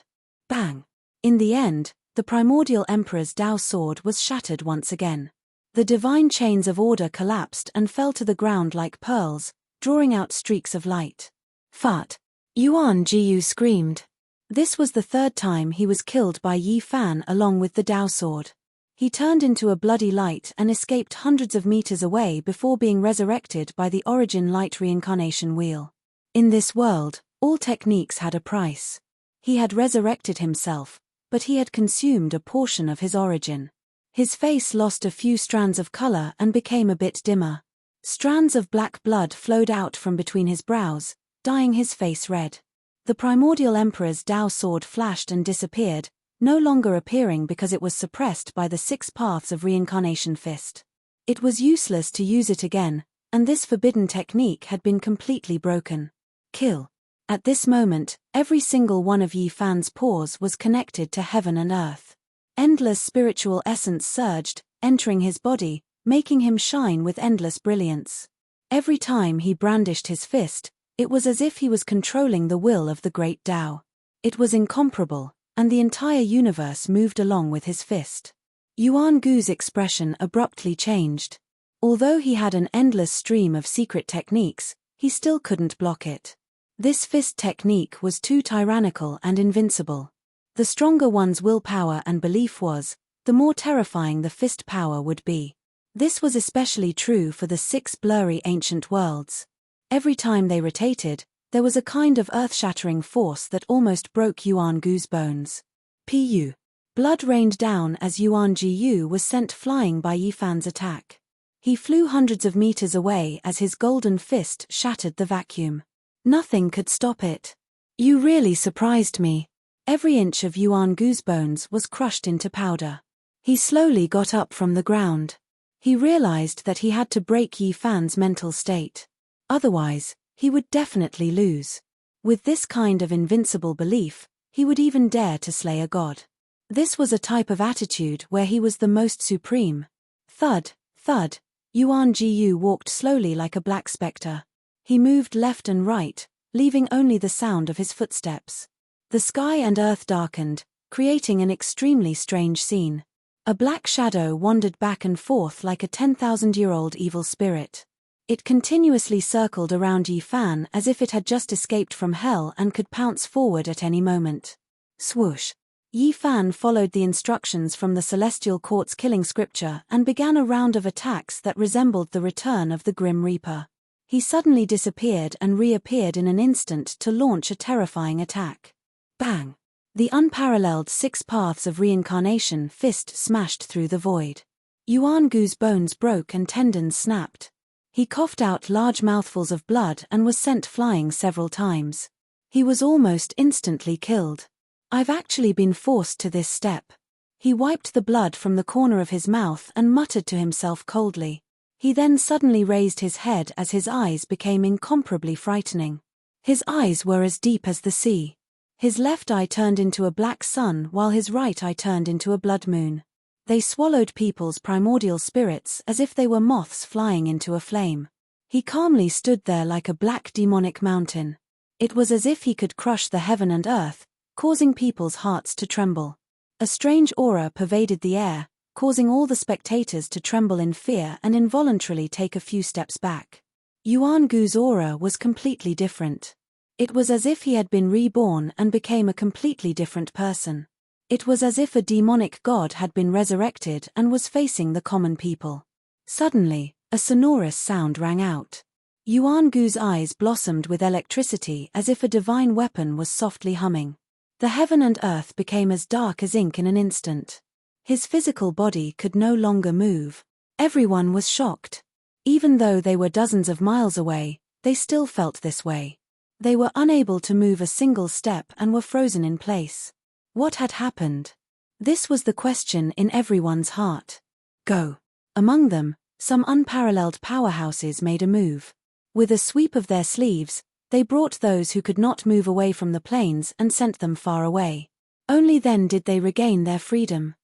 Speaker 1: Bang! In the end, the primordial emperor's Dao sword was shattered once again. The divine chains of order collapsed and fell to the ground like pearls, drawing out streaks of light. "Fat!" Yuan Jiyu screamed. This was the 3rd time he was killed by Yi Fan along with the Dao sword. He turned into a bloody light and escaped hundreds of meters away before being resurrected by the origin light reincarnation wheel. In this world, all techniques had a price. He had resurrected himself, but he had consumed a portion of his origin. His face lost a few strands of color and became a bit dimmer. Strands of black blood flowed out from between his brows, dyeing his face red. The primordial emperor's Dao sword flashed and disappeared, no longer appearing because it was suppressed by the 6 paths of reincarnation fist. It was useless to use it again, and this forbidden technique had been completely broken. Kill. At this moment, every single one of Yi Fan's paws was connected to heaven and earth. Endless spiritual essence surged, entering his body, making him shine with endless brilliance. Every time he brandished his fist, it was as if he was controlling the will of the great Tao. It was incomparable, and the entire universe moved along with his fist. Yuan Gu's expression abruptly changed. Although he had an endless stream of secret techniques, he still couldn't block it. This fist technique was too tyrannical and invincible. The stronger one's willpower and belief was, the more terrifying the fist power would be. This was especially true for the 6 blurry ancient worlds. Every time they rotated, there was a kind of earth-shattering force that almost broke Yuan Gu's bones. Pu. Blood rained down as Yuan Jiyu was sent flying by Yi Fan's attack. He flew hundreds of meters away as his golden fist shattered the vacuum. Nothing could stop it. "You really surprised me." Every inch of Yuan Gu's bones was crushed into powder. He slowly got up from the ground. He realized that he had to break Yi Fan's mental state. Otherwise, he would definitely lose. With this kind of invincible belief, he would even dare to slay a god. This was a type of attitude where he was the most supreme. Thud, thud, Yuan Jiyu walked slowly like a black spectre. He moved left and right, leaving only the sound of his footsteps. The sky and earth darkened, creating an extremely strange scene. A black shadow wandered back and forth like a 10,000-year-old evil spirit. It continuously circled around Yi Fan as if it had just escaped from hell and could pounce forward at any moment. Swoosh! Yi Fan followed the instructions from the Celestial Court's killing scripture and began a round of attacks that resembled the return of the Grim Reaper. He suddenly disappeared and reappeared in an instant to launch a terrifying attack. Bang! The unparalleled 6 paths of reincarnation fist smashed through the void. Yuan Gu's bones broke and tendons snapped. He coughed out large mouthfuls of blood and was sent flying several times. He was almost instantly killed. "I've actually been forced to this step. He wiped the blood from the corner of his mouth and muttered to himself coldly. He then suddenly raised his head as his eyes became incomparably frightening. His eyes were as deep as the sea. His left eye turned into a black sun while his right eye turned into a blood moon. They swallowed people's primordial spirits as if they were moths flying into a flame. He calmly stood there like a black demonic mountain. It was as if he could crush the heaven and earth, causing people's hearts to tremble. A strange aura pervaded the air, causing all the spectators to tremble in fear and involuntarily take a few steps back. Yuan Gu's aura was completely different. It was as if he had been reborn and became a completely different person. It was as if a demonic god had been resurrected and was facing the common people. Suddenly, a sonorous sound rang out. Yuan Gu's eyes blossomed with electricity as if a divine weapon was softly humming. The heaven and earth became as dark as ink in an instant. His physical body could no longer move. Everyone was shocked. Even though they were dozens of miles away, they still felt this way. They were unable to move a single step and were frozen in place. What had happened? This was the question in everyone's heart. Go. Among them, some unparalleled powerhouses made a move. With a sweep of their sleeves, they brought those who could not move away from the plains and sent them far away. Only then did they regain their freedom.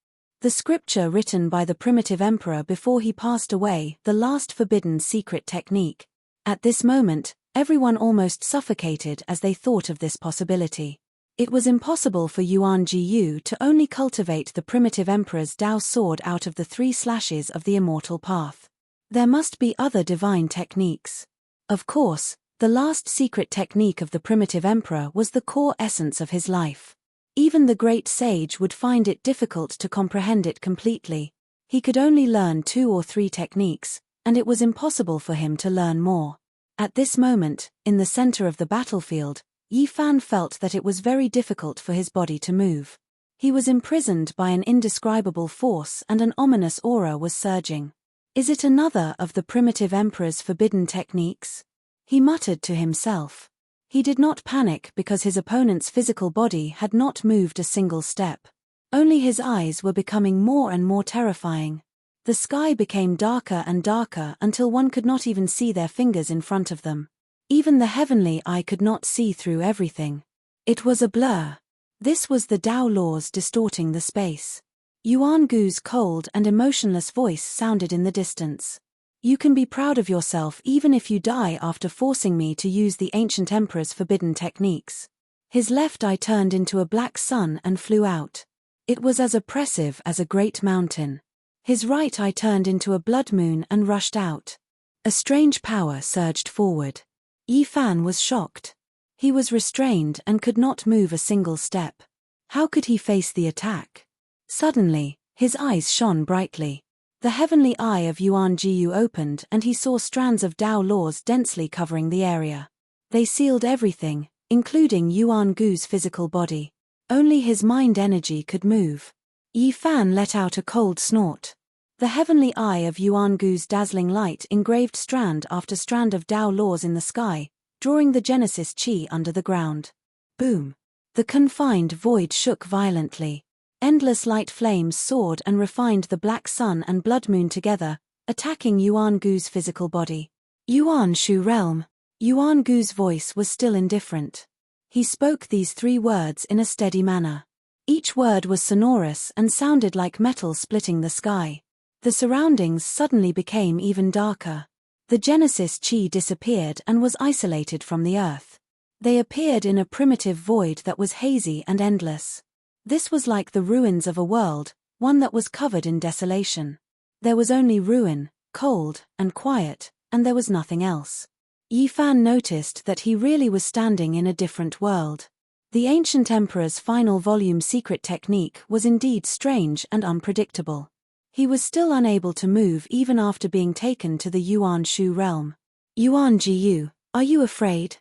Speaker 1: The scripture written by the primitive emperor before he passed away, the last forbidden secret technique. At this moment, everyone almost suffocated as they thought of this possibility. It was impossible for Yuan Jiyu to only cultivate the primitive emperor's Dao sword out of the 3 slashes of the immortal path. There must be other divine techniques. Of course, the last secret technique of the primitive emperor was the core essence of his life. Even the great sage would find it difficult to comprehend it completely. He could only learn 2 or 3 techniques, and it was impossible for him to learn more. At this moment, in the center of the battlefield, Yi Fan felt that it was very difficult for his body to move. He was imprisoned by an indescribable force and an ominous aura was surging. Is it another of the primitive emperor's forbidden techniques? He muttered to himself. He did not panic because his opponent's physical body had not moved a single step. Only his eyes were becoming more and more terrifying. The sky became darker and darker until one could not even see their fingers in front of them. Even the heavenly eye could not see through everything. It was a blur. This was the Tao laws distorting the space. Yuan Gu's cold and emotionless voice sounded in the distance. You can be proud of yourself even if you die after forcing me to use the ancient emperor's forbidden techniques. His left eye turned into a black sun and flew out. It was as oppressive as a great mountain. His right eye turned into a blood moon and rushed out. A strange power surged forward. Yi Fan was shocked. He was restrained and could not move a single step. How could he face the attack? Suddenly, his eyes shone brightly. The heavenly eye of Yuan Jiyu opened and he saw strands of Tao laws densely covering the area. They sealed everything, including Yuan Gu's physical body. Only his mind energy could move. Yi Fan let out a cold snort. The heavenly eye of Yuan Gu's dazzling light engraved strand after strand of Tao laws in the sky, drawing the Genesis Chi under the ground. Boom! The confined void shook violently. Endless light flames soared and refined the black sun and blood moon together, attacking Yuan Gu's physical body. Yuan Shu realm. Yuan Gu's voice was still indifferent. He spoke these 3 words in a steady manner. Each word was sonorous and sounded like metal splitting the sky. The surroundings suddenly became even darker. The Genesis Chi disappeared and was isolated from the earth. They appeared in a primitive void that was hazy and endless. This was like the ruins of a world, one that was covered in desolation. There was only ruin, cold, and quiet, and there was nothing else. Yi Fan noticed that he really was standing in a different world. The ancient emperor's final volume secret technique was indeed strange and unpredictable. He was still unable to move even after being taken to the Yuan Shu realm. Yuan Jiyu, are you afraid?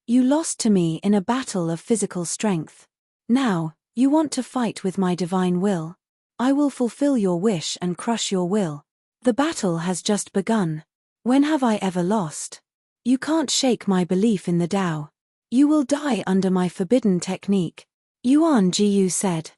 Speaker 1: You lost to me in a battle of physical strength. Now, you want to fight with my divine will? I will fulfill your wish and crush your will. The battle has just begun. When have I ever lost? You can't shake my belief in the Tao. You will die under my forbidden technique. Yuan Jiyu said.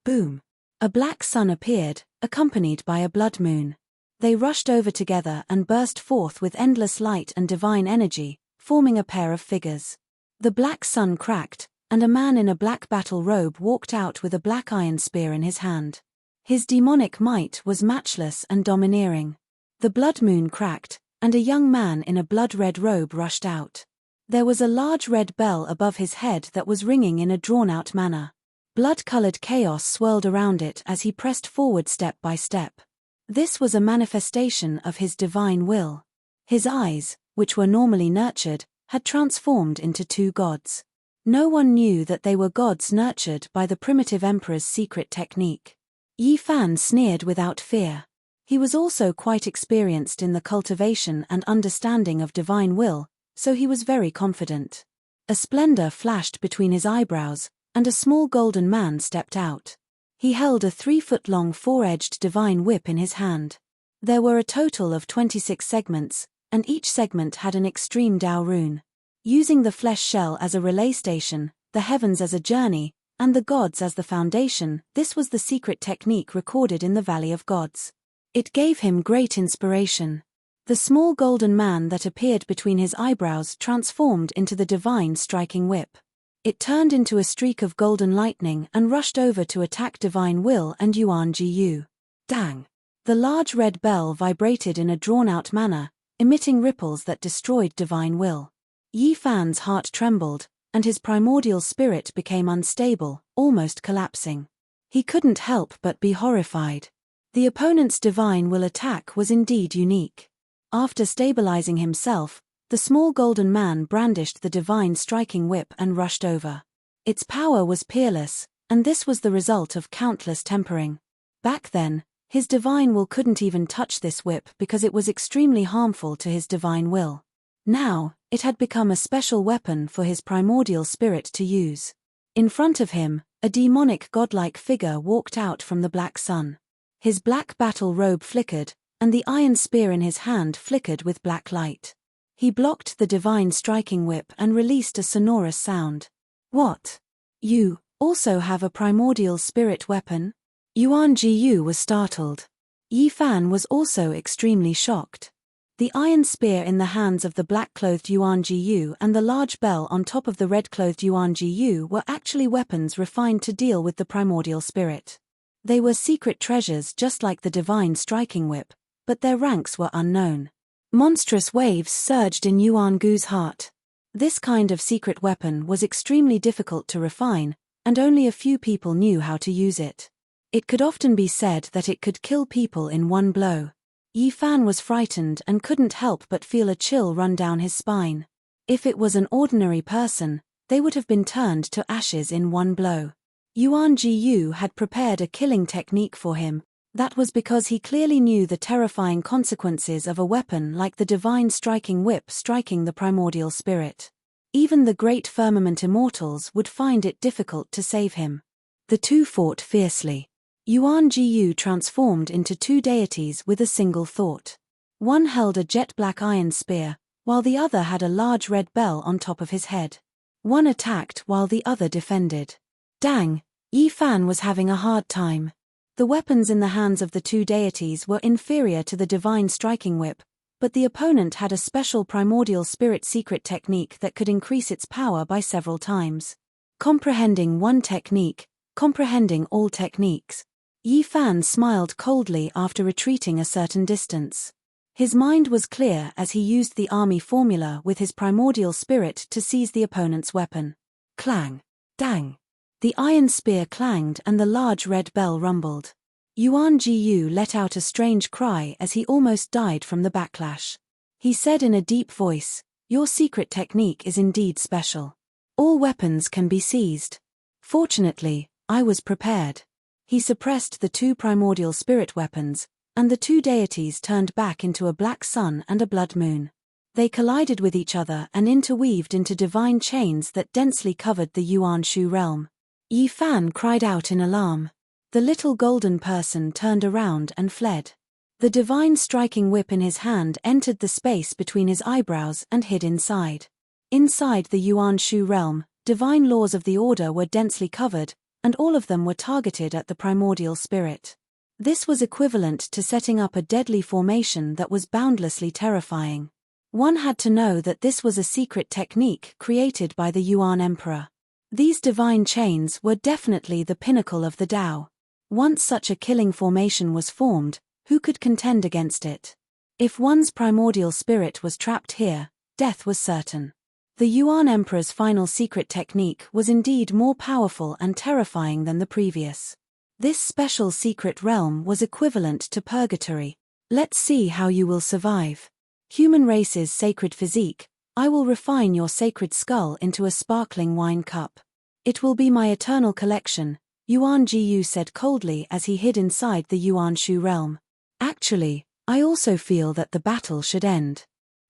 Speaker 1: Boom. A black sun appeared, accompanied by a blood moon. They rushed over together and burst forth with endless light and divine energy, forming a pair of figures. The black sun cracked, and a man in a black battle robe walked out with a black iron spear in his hand. His demonic might was matchless and domineering. The blood moon cracked, and a young man in a blood-red robe rushed out. There was a large red bell above his head that was ringing in a drawn-out manner. Blood-colored chaos swirled around it as he pressed forward step by step. This was a manifestation of his divine will. His eyes, which were normally nurtured, had transformed into two gods. No one knew that they were gods nurtured by the primitive emperor's secret technique. Yi Fan sneered without fear. He was also quite experienced in the cultivation and understanding of divine will, so he was very confident. A splendor flashed between his eyebrows, and a small golden man stepped out. He held a 3-foot-long four-edged divine whip in his hand. There were a total of 26 segments, and each segment had an extreme Dao rune. Using the flesh shell as a relay station, the heavens as a journey, and the gods as the foundation, this was the secret technique recorded in the Valley of Gods. It gave him great inspiration. The small golden man that appeared between his eyebrows transformed into the divine striking whip. It turned into a streak of golden lightning and rushed over to attack Divine Will and Yuan Jiyu. Dang! The large red bell vibrated in a drawn-out manner, emitting ripples that destroyed Divine Will. Yi Fan's heart trembled, and his primordial spirit became unstable, almost collapsing. He couldn't help but be horrified. The opponent's Divine Will attack was indeed unique. After stabilizing himself, the small golden man brandished the divine striking whip and rushed over. Its power was peerless, and this was the result of countless tempering. Back then, his divine will couldn't even touch this whip because it was extremely harmful to his divine will. Now, it had become a special weapon for his primordial spirit to use. In front of him, a demonic godlike figure walked out from the black sun. His black battle robe flickered, and the iron spear in his hand flickered with black light. He blocked the divine striking whip and released a sonorous sound. What? You also have a primordial spirit weapon? Yuan Jiyu was startled. Yi Fan was also extremely shocked. The iron spear in the hands of the black-clothed Yuan Jiyu and the large bell on top of the red-clothed Yuan Jiyu were actually weapons refined to deal with the primordial spirit. They were secret treasures just like the divine striking whip, but their ranks were unknown. Monstrous waves surged in Yuan Gu's heart. This kind of secret weapon was extremely difficult to refine, and only a few people knew how to use it. It could often be said that it could kill people in one blow. Yi Fan was frightened and couldn't help but feel a chill run down his spine. If it was an ordinary person, they would have been turned to ashes in one blow. Yuan Jiyu had prepared a killing technique for him. That was because he clearly knew the terrifying consequences of a weapon like the divine striking whip striking the primordial spirit. Even the great firmament immortals would find it difficult to save him. The two fought fiercely. Yuan Jiyu transformed into two deities with a single thought. One held a jet-black iron spear, while the other had a large red bell on top of his head. One attacked while the other defended. Dang, Yi Fan was having a hard time. The weapons in the hands of the two deities were inferior to the divine striking whip, but the opponent had a special primordial spirit secret technique that could increase its power by several times. Comprehending one technique, comprehending all techniques. Yi Fan smiled coldly after retreating a certain distance. His mind was clear as he used the army formula with his primordial spirit to seize the opponent's weapon. Clang! Dang! The iron spear clanged and the large red bell rumbled. Yuan Jiyu let out a strange cry as he almost died from the backlash. He said in a deep voice, "Your secret technique is indeed special. All weapons can be seized. Fortunately, I was prepared." He suppressed the two primordial spirit weapons, and the two deities turned back into a black sun and a blood moon. They collided with each other and interweaved into divine chains that densely covered the Yuan Shu realm. Yi Fan cried out in alarm. The little golden person turned around and fled. The divine striking whip in his hand entered the space between his eyebrows and hid inside. Inside the Yuan Shu realm, divine laws of the order were densely covered, and all of them were targeted at the primordial spirit. This was equivalent to setting up a deadly formation that was boundlessly terrifying. One had to know that this was a secret technique created by the Yuan Emperor. These divine chains were definitely the pinnacle of the Tao. Once such a killing formation was formed, who could contend against it? If one's primordial spirit was trapped here, death was certain. The Yuan Emperor's final secret technique was indeed more powerful and terrifying than the previous. This special secret realm was equivalent to purgatory. Let's see how you will survive. Human race's sacred physique, I will refine your sacred skull into a sparkling wine cup. It will be my eternal collection, Yuan Jiyu said coldly as he hid inside the Yuan Shu realm. Actually, I also feel that the battle should end.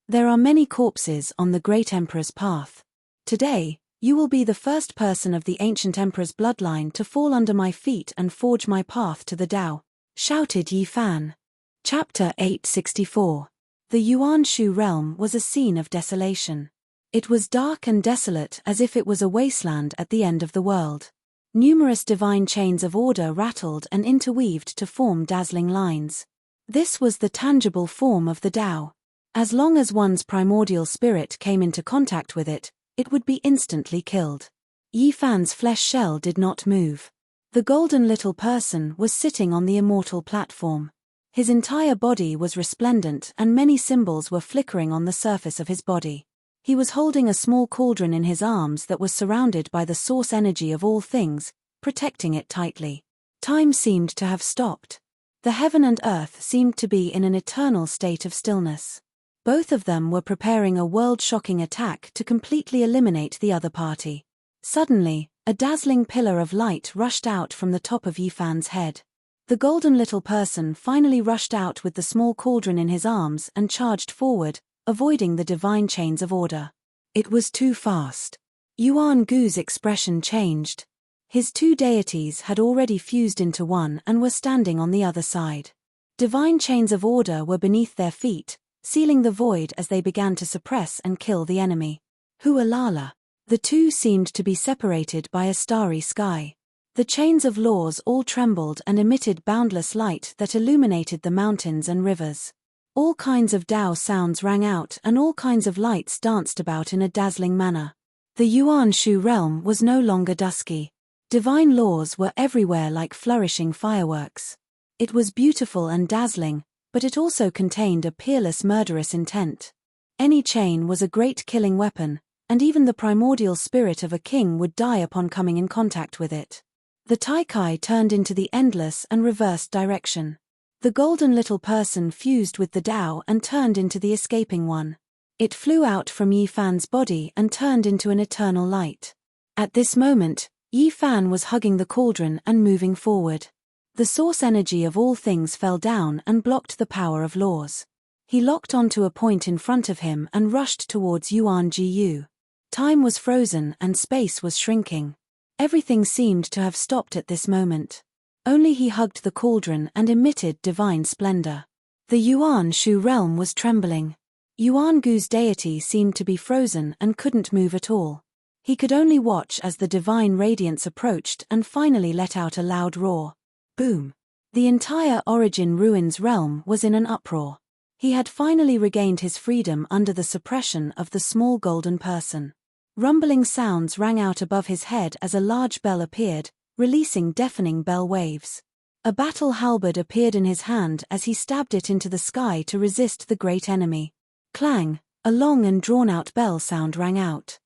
Speaker 1: There are many corpses on the great emperor's path. Today, you will be the first person of the ancient emperor's bloodline to fall under my feet and forge my path to the Tao, shouted Yi Fan. Chapter 864. The Yuan Shu realm was a scene of desolation. It was dark and desolate as if it was a wasteland at the end of the world. Numerous divine chains of order rattled and interweaved to form dazzling lines. This was the tangible form of the Tao. As long as one's primordial spirit came into contact with it, it would be instantly killed. Yi Fan's flesh shell did not move. The golden little person was sitting on the immortal platform. His entire body was resplendent and many symbols were flickering on the surface of his body. He was holding a small cauldron in his arms that was surrounded by the source energy of all things, protecting it tightly. Time seemed to have stopped. The heaven and earth seemed to be in an eternal state of stillness. Both of them were preparing a world-shocking attack to completely eliminate the other party. Suddenly, a dazzling pillar of light rushed out from the top of Yi Fan's head. The golden little person finally rushed out with the small cauldron in his arms and charged forward, avoiding the divine chains of order. It was too fast. Yuan Gu's expression changed. His two deities had already fused into one and were standing on the other side. Divine chains of order were beneath their feet, sealing the void as they began to suppress and kill the enemy. Hualala. The two seemed to be separated by a starry sky. The chains of laws all trembled and emitted boundless light that illuminated the mountains and rivers. All kinds of Tao sounds rang out and all kinds of lights danced about in a dazzling manner. The Yuan Shu realm was no longer dusky. Divine laws were everywhere like flourishing fireworks. It was beautiful and dazzling, but it also contained a peerless murderous intent. Any chain was a great killing weapon, and even the primordial spirit of a king would die upon coming in contact with it. The Taikai turned into the endless and reversed direction. The golden little person fused with the Tao and turned into the escaping one. It flew out from Yi Fan's body and turned into an eternal light. At this moment, Yi Fan was hugging the cauldron and moving forward. The source energy of all things fell down and blocked the power of laws. He locked onto a point in front of him and rushed towards Yuan Jiyu. Time was frozen and space was shrinking. Everything seemed to have stopped at this moment. Only he hugged the cauldron and emitted divine splendor. The Yuan Shu realm was trembling. Yuan Gu's deity seemed to be frozen and couldn't move at all. He could only watch as the divine radiance approached and finally let out a loud roar. Boom! The entire Origin Ruins realm was in an uproar. He had finally regained his freedom under the suppression of the small golden person. Rumbling sounds rang out above his head as a large bell appeared, releasing deafening bell waves. A battle halberd appeared in his hand as he stabbed it into the sky to resist the great enemy. Clang! A long and drawn-out bell sound rang out.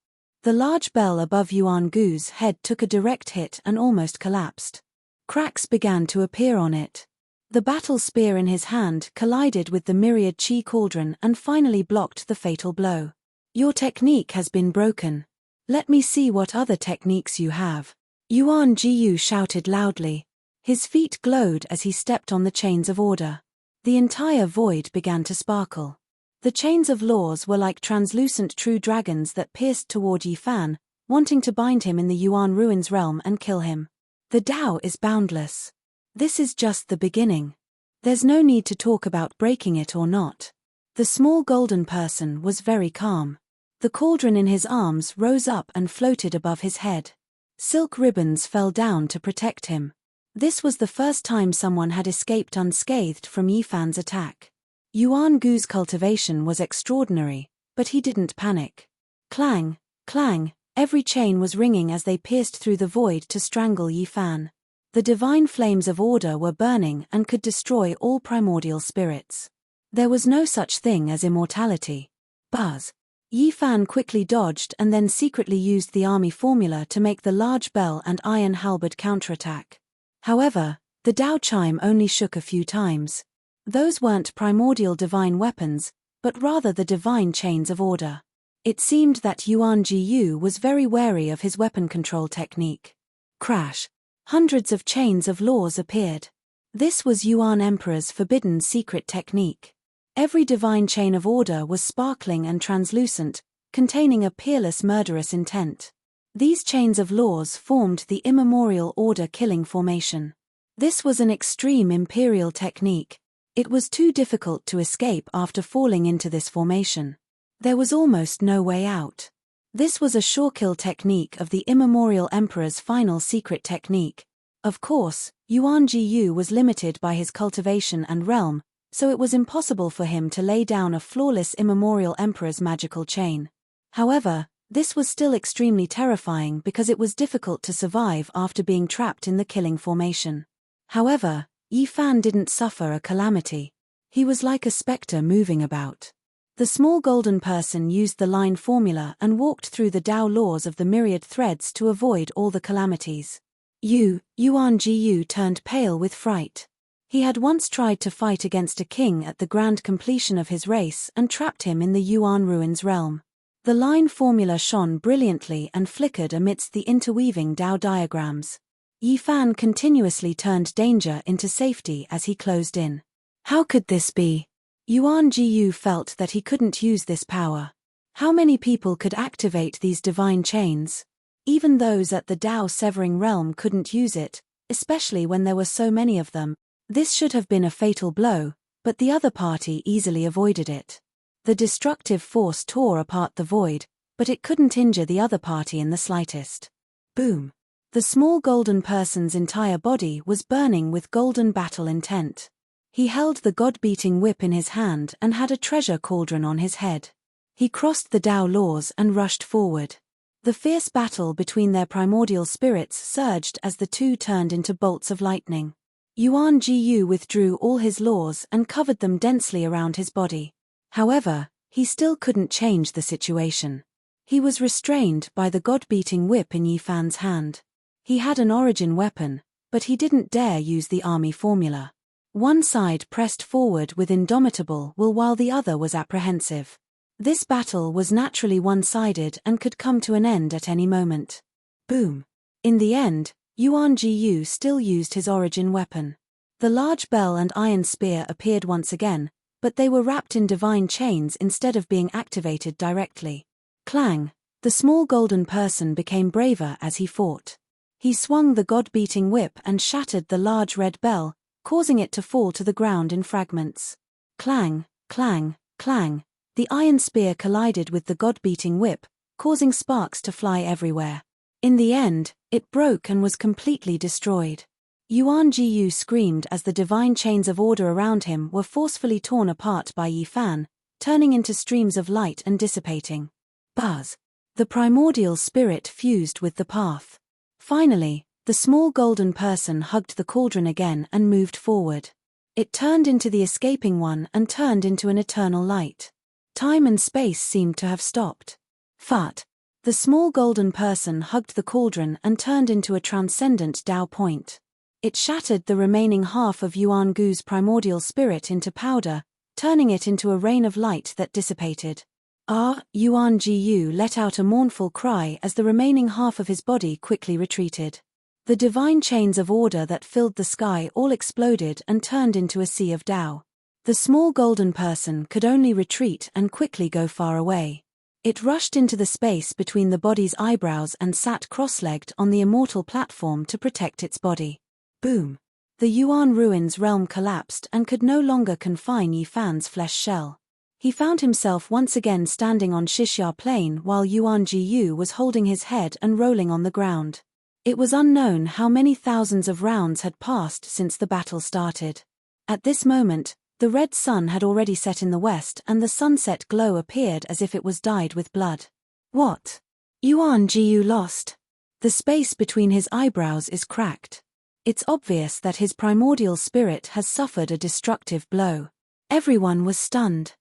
Speaker 1: The large bell above Yuan Gu's head took a direct hit and almost collapsed. Cracks began to appear on it. The battle spear in his hand collided with the myriad chi cauldron and finally blocked the fatal blow. Your technique has been broken. Let me see what other techniques you have. Yuan Jiyu shouted loudly. His feet glowed as he stepped on the chains of order. The entire void began to sparkle. The chains of laws were like translucent true dragons that pierced toward Yi Fan, wanting to bind him in the Yuan Ruins realm and kill him. The Tao is boundless. This is just the beginning. There's no need to talk about breaking it or not. The small golden person was very calm. The cauldron in his arms rose up and floated above his head. Silk ribbons fell down to protect him. This was the first time someone had escaped unscathed from Yifan's attack. Yuan Gu's cultivation was extraordinary, but he didn't panic. Clang, clang, every chain was ringing as they pierced through the void to strangle Yifan. The divine flames of order were burning and could destroy all primordial spirits. There was no such thing as immortality. Buzz. Yifan quickly dodged and then secretly used the army formula to make the large bell and iron halberd counterattack. However, the Dao chime only shook a few times. Those weren't primordial divine weapons, but rather the divine chains of order. It seemed that Yuan Jiyu was very wary of his weapon control technique. Crash. Hundreds of chains of laws appeared. This was Yuan Emperor's forbidden secret technique. Every divine chain of order was sparkling and translucent, containing a peerless murderous intent. These chains of laws formed the immemorial order killing formation. This was an extreme imperial technique. It was too difficult to escape after falling into this formation. There was almost no way out. This was a sure kill technique of the immemorial emperor's final secret technique. Of course, Yuan Jiyu was limited by his cultivation and realm, so it was impossible for him to lay down a flawless immemorial emperor's magical chain. However, this was still extremely terrifying because it was difficult to survive after being trapped in the killing formation. However, Yifan didn't suffer a calamity. He was like a specter moving about. The small golden person used the line formula and walked through the Tao laws of the myriad threads to avoid all the calamities. Yuan Jiyu turned pale with fright. He had once tried to fight against a king at the grand completion of his race and trapped him in the Yuan ruins realm. The line formula shone brilliantly and flickered amidst the interweaving Tao diagrams. Yifan continuously turned danger into safety as he closed in. How could this be? Yuan Jiyu felt that he couldn't use this power. How many people could activate these divine chains? Even those at the Tao severing realm couldn't use it, especially when there were so many of them. This should have been a fatal blow, but the other party easily avoided it. The destructive force tore apart the void, but it couldn't injure the other party in the slightest. Boom. The small golden person's entire body was burning with golden battle intent. He held the god-beating whip in his hand and had a treasure cauldron on his head. He crossed the Tao laws and rushed forward. The fierce battle between their primordial spirits surged as the two turned into bolts of lightning. Yuan Jiyu withdrew all his laws and covered them densely around his body. However, he still couldn't change the situation. He was restrained by the god-beating whip in Yifan's hand. He had an origin weapon, but he didn't dare use the army formula. One side pressed forward with indomitable will while the other was apprehensive. This battle was naturally one-sided and could come to an end at any moment. Boom. In the end, Yuan Jiyu still used his origin weapon. The large bell and iron spear appeared once again, but they were wrapped in divine chains instead of being activated directly. Clang. The small golden person became braver as he fought. He swung the god-beating whip and shattered the large red bell, causing it to fall to the ground in fragments. Clang, clang, clang. The iron spear collided with the god-beating whip, causing sparks to fly everywhere. In the end, it broke and was completely destroyed. Yuan Jiyu screamed as the divine chains of order around him were forcefully torn apart by Yifan, turning into streams of light and dissipating. Buzz. The primordial spirit fused with the path. Finally, the small golden person hugged the cauldron again and moved forward. It turned into the escaping one and turned into an eternal light. Time and space seemed to have stopped. Fut. The small golden person hugged the cauldron and turned into a transcendent Tao point. It shattered the remaining half of Yuan Gu's primordial spirit into powder, turning it into a rain of light that dissipated. Yuan Jiyu let out a mournful cry as the remaining half of his body quickly retreated. The divine chains of order that filled the sky all exploded and turned into a sea of Tao. The small golden person could only retreat and quickly go far away. It rushed into the space between the body's eyebrows and sat cross-legged on the immortal platform to protect its body. Boom. The Yuan ruins realm collapsed and could no longer confine Yifan's flesh shell. He found himself once again standing on Shixia Plain while Yuan Jiyu was holding his head and rolling on the ground. It was unknown how many thousands of rounds had passed since the battle started. At this moment, the red sun had already set in the west and the sunset glow appeared as if it was dyed with blood. What? Yuan Jiyu lost. The space between his eyebrows is cracked. It's obvious that his primordial spirit has suffered a destructive blow. Everyone was stunned.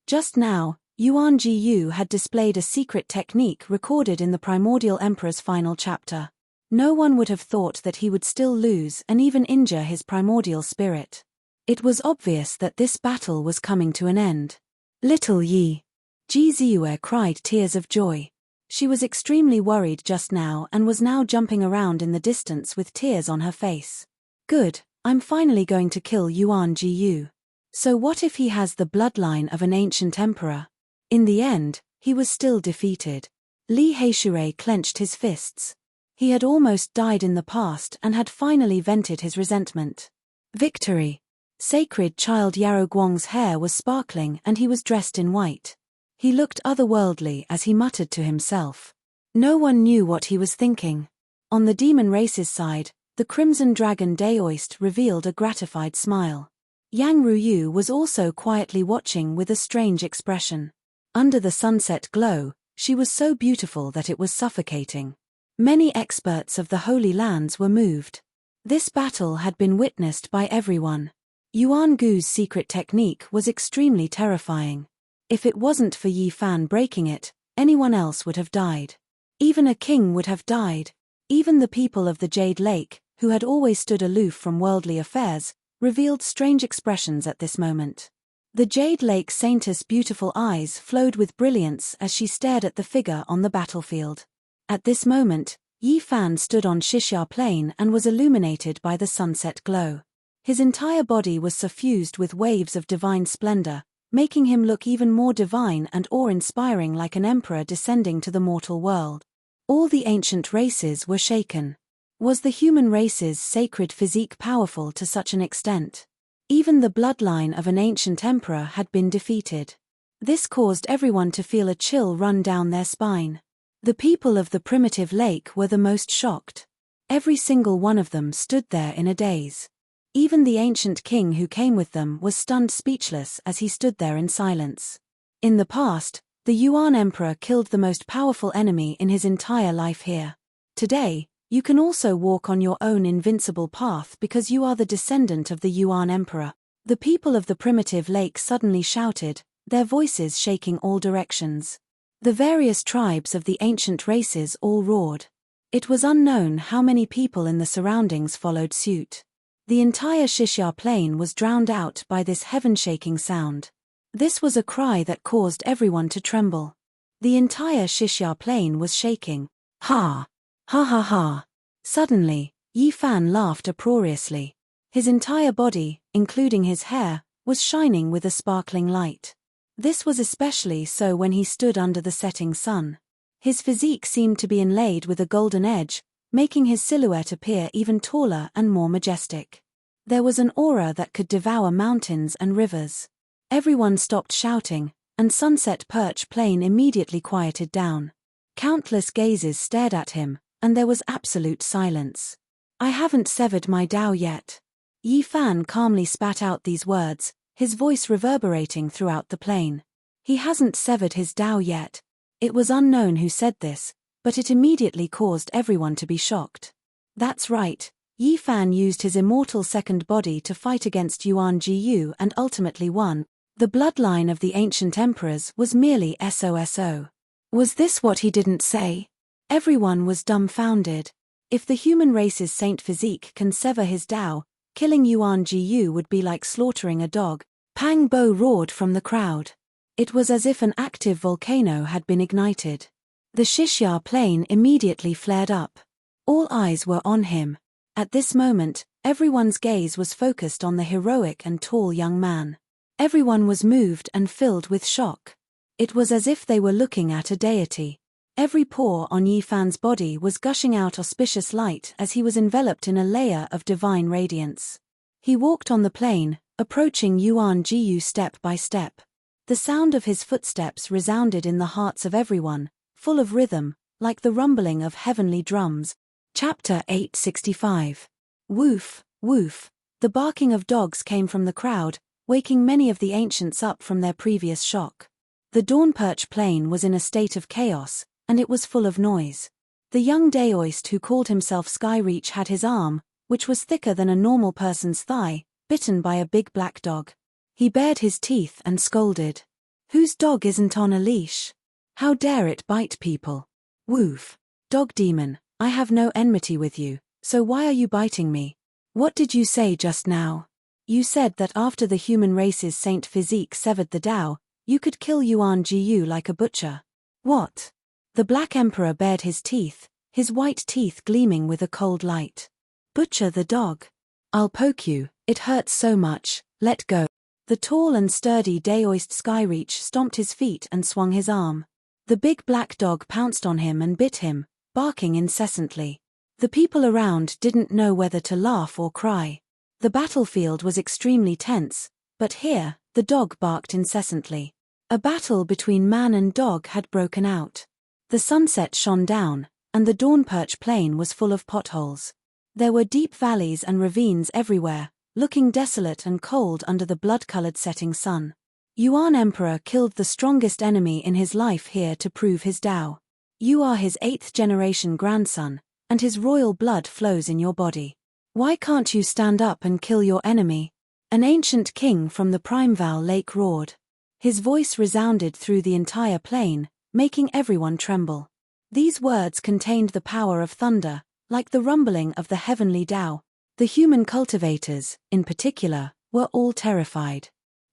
Speaker 1: Just now, Yuan Jiyu had displayed a secret technique recorded in the Primordial Emperor's final chapter. No one would have thought that he would still lose and even injure his primordial spirit. It was obvious that this battle was coming to an end. Little Yi. Ji Ziyue cried tears of joy. She was extremely worried just now and was now jumping around in the distance with tears on her face. Good, I'm finally going to kill Yuan Jiyu. So what if he has the bloodline of an ancient emperor? In the end, he was still defeated. Li Heishui clenched his fists. He had almost died in the past and had finally vented his resentment. Victory! Sacred child Yarrow Guang's hair was sparkling and he was dressed in white. He looked otherworldly as he muttered to himself. No one knew what he was thinking. On the demon race's side, the Crimson Dragon Daoist revealed a gratified smile. Yang Ruyu was also quietly watching with a strange expression. Under the sunset glow, she was so beautiful that it was suffocating. Many experts of the Holy Lands were moved. This battle had been witnessed by everyone. Yuan Gu's secret technique was extremely terrifying. If it wasn't for Yi Fan breaking it, anyone else would have died. Even a king would have died. Even the people of the Jade Lake, who had always stood aloof from worldly affairs, revealed strange expressions at this moment. The Jade Lake Saintess' beautiful eyes flowed with brilliance as she stared at the figure on the battlefield. At this moment, Yi Fan stood on Xixia Plain and was illuminated by the sunset glow. His entire body was suffused with waves of divine splendor, making him look even more divine and awe-inspiring, like an emperor descending to the mortal world. All the ancient races were shaken. Was the human race's sacred physique powerful to such an extent? Even the bloodline of an ancient emperor had been defeated. This caused everyone to feel a chill run down their spine. The people of the primitive lake were the most shocked. Every single one of them stood there in a daze. Even the ancient king who came with them was stunned speechless as he stood there in silence. In the past, the Yuan emperor killed the most powerful enemy in his entire life here. Today, you can also walk on your own invincible path because you are the descendant of the Yuan emperor. The people of the primitive lake suddenly shouted, their voices shaking all directions. The various tribes of the ancient races all roared. It was unknown how many people in the surroundings followed suit. The entire Xixia Plain was drowned out by this heaven-shaking sound. This was a cry that caused everyone to tremble. The entire Xixia Plain was shaking. Ha! Ha ha ha! Suddenly, Yi Fan laughed uproariously. His entire body, including his hair, was shining with a sparkling light. This was especially so when he stood under the setting sun. His physique seemed to be inlaid with a golden edge, making his silhouette appear even taller and more majestic. There was an aura that could devour mountains and rivers. Everyone stopped shouting, and Sunset Perch Plain immediately quieted down. Countless gazes stared at him, and there was absolute silence. I haven't severed my Tao yet. Yi Fan calmly spat out these words, his voice reverberating throughout the plain. He hasn't severed his Tao yet. It was unknown who said this, but it immediately caused everyone to be shocked. That's right, Yi Fan used his immortal second body to fight against Yuan Jiyu and ultimately won. The bloodline of the ancient emperors was merely SOSO. Was this what he didn't say? Everyone was dumbfounded. If the human race's saint physique can sever his Tao, killing Yuan Jiyu would be like slaughtering a dog. Pang Bo roared from the crowd. It was as if an active volcano had been ignited. The Xixia Plain immediately flared up. All eyes were on him. At this moment, everyone's gaze was focused on the heroic and tall young man. Everyone was moved and filled with shock. It was as if they were looking at a deity. Every pore on Yi Fan's body was gushing out auspicious light as he was enveloped in a layer of divine radiance. He walked on the plain, approaching Yuan Jiyu step by step. The sound of his footsteps resounded in the hearts of everyone, full of rhythm, like the rumbling of heavenly drums. Chapter 865. Woof, woof. The barking of dogs came from the crowd, waking many of the ancients up from their previous shock. The Dawnperch plain was in a state of chaos, and it was full of noise. The young Daoist who called himself Skyreach had his arm, which was thicker than a normal person's thigh, bitten by a big black dog. He bared his teeth and scolded. "Whose dog isn't on a leash? How dare it bite people? Woof. Dog demon, I have no enmity with you, so why are you biting me? What did you say just now? You said that after the human race's Saint Physique severed the Tao, you could kill Yuan Jiyu like a butcher. What?" The Black Emperor bared his teeth, his white teeth gleaming with a cold light. "Butcher the dog? I'll poke you, it hurts so much, let go." The tall and sturdy Daoist Skyreach stomped his feet and swung his arm. The big black dog pounced on him and bit him, barking incessantly. The people around didn't know whether to laugh or cry. The battlefield was extremely tense, but here, the dog barked incessantly. A battle between man and dog had broken out. The sunset shone down, and the Dawnperch plain was full of potholes. There were deep valleys and ravines everywhere, looking desolate and cold under the blood-colored setting sun. Yuan Emperor killed the strongest enemy in his life here to prove his Tao. You are his 8th-generation grandson, and his royal blood flows in your body. Why can't you stand up and kill your enemy? An ancient king from the Primeval Lake roared. His voice resounded through the entire plain, making everyone tremble. These words contained the power of thunder, like the rumbling of the heavenly Tao. The human cultivators, in particular, were all terrified.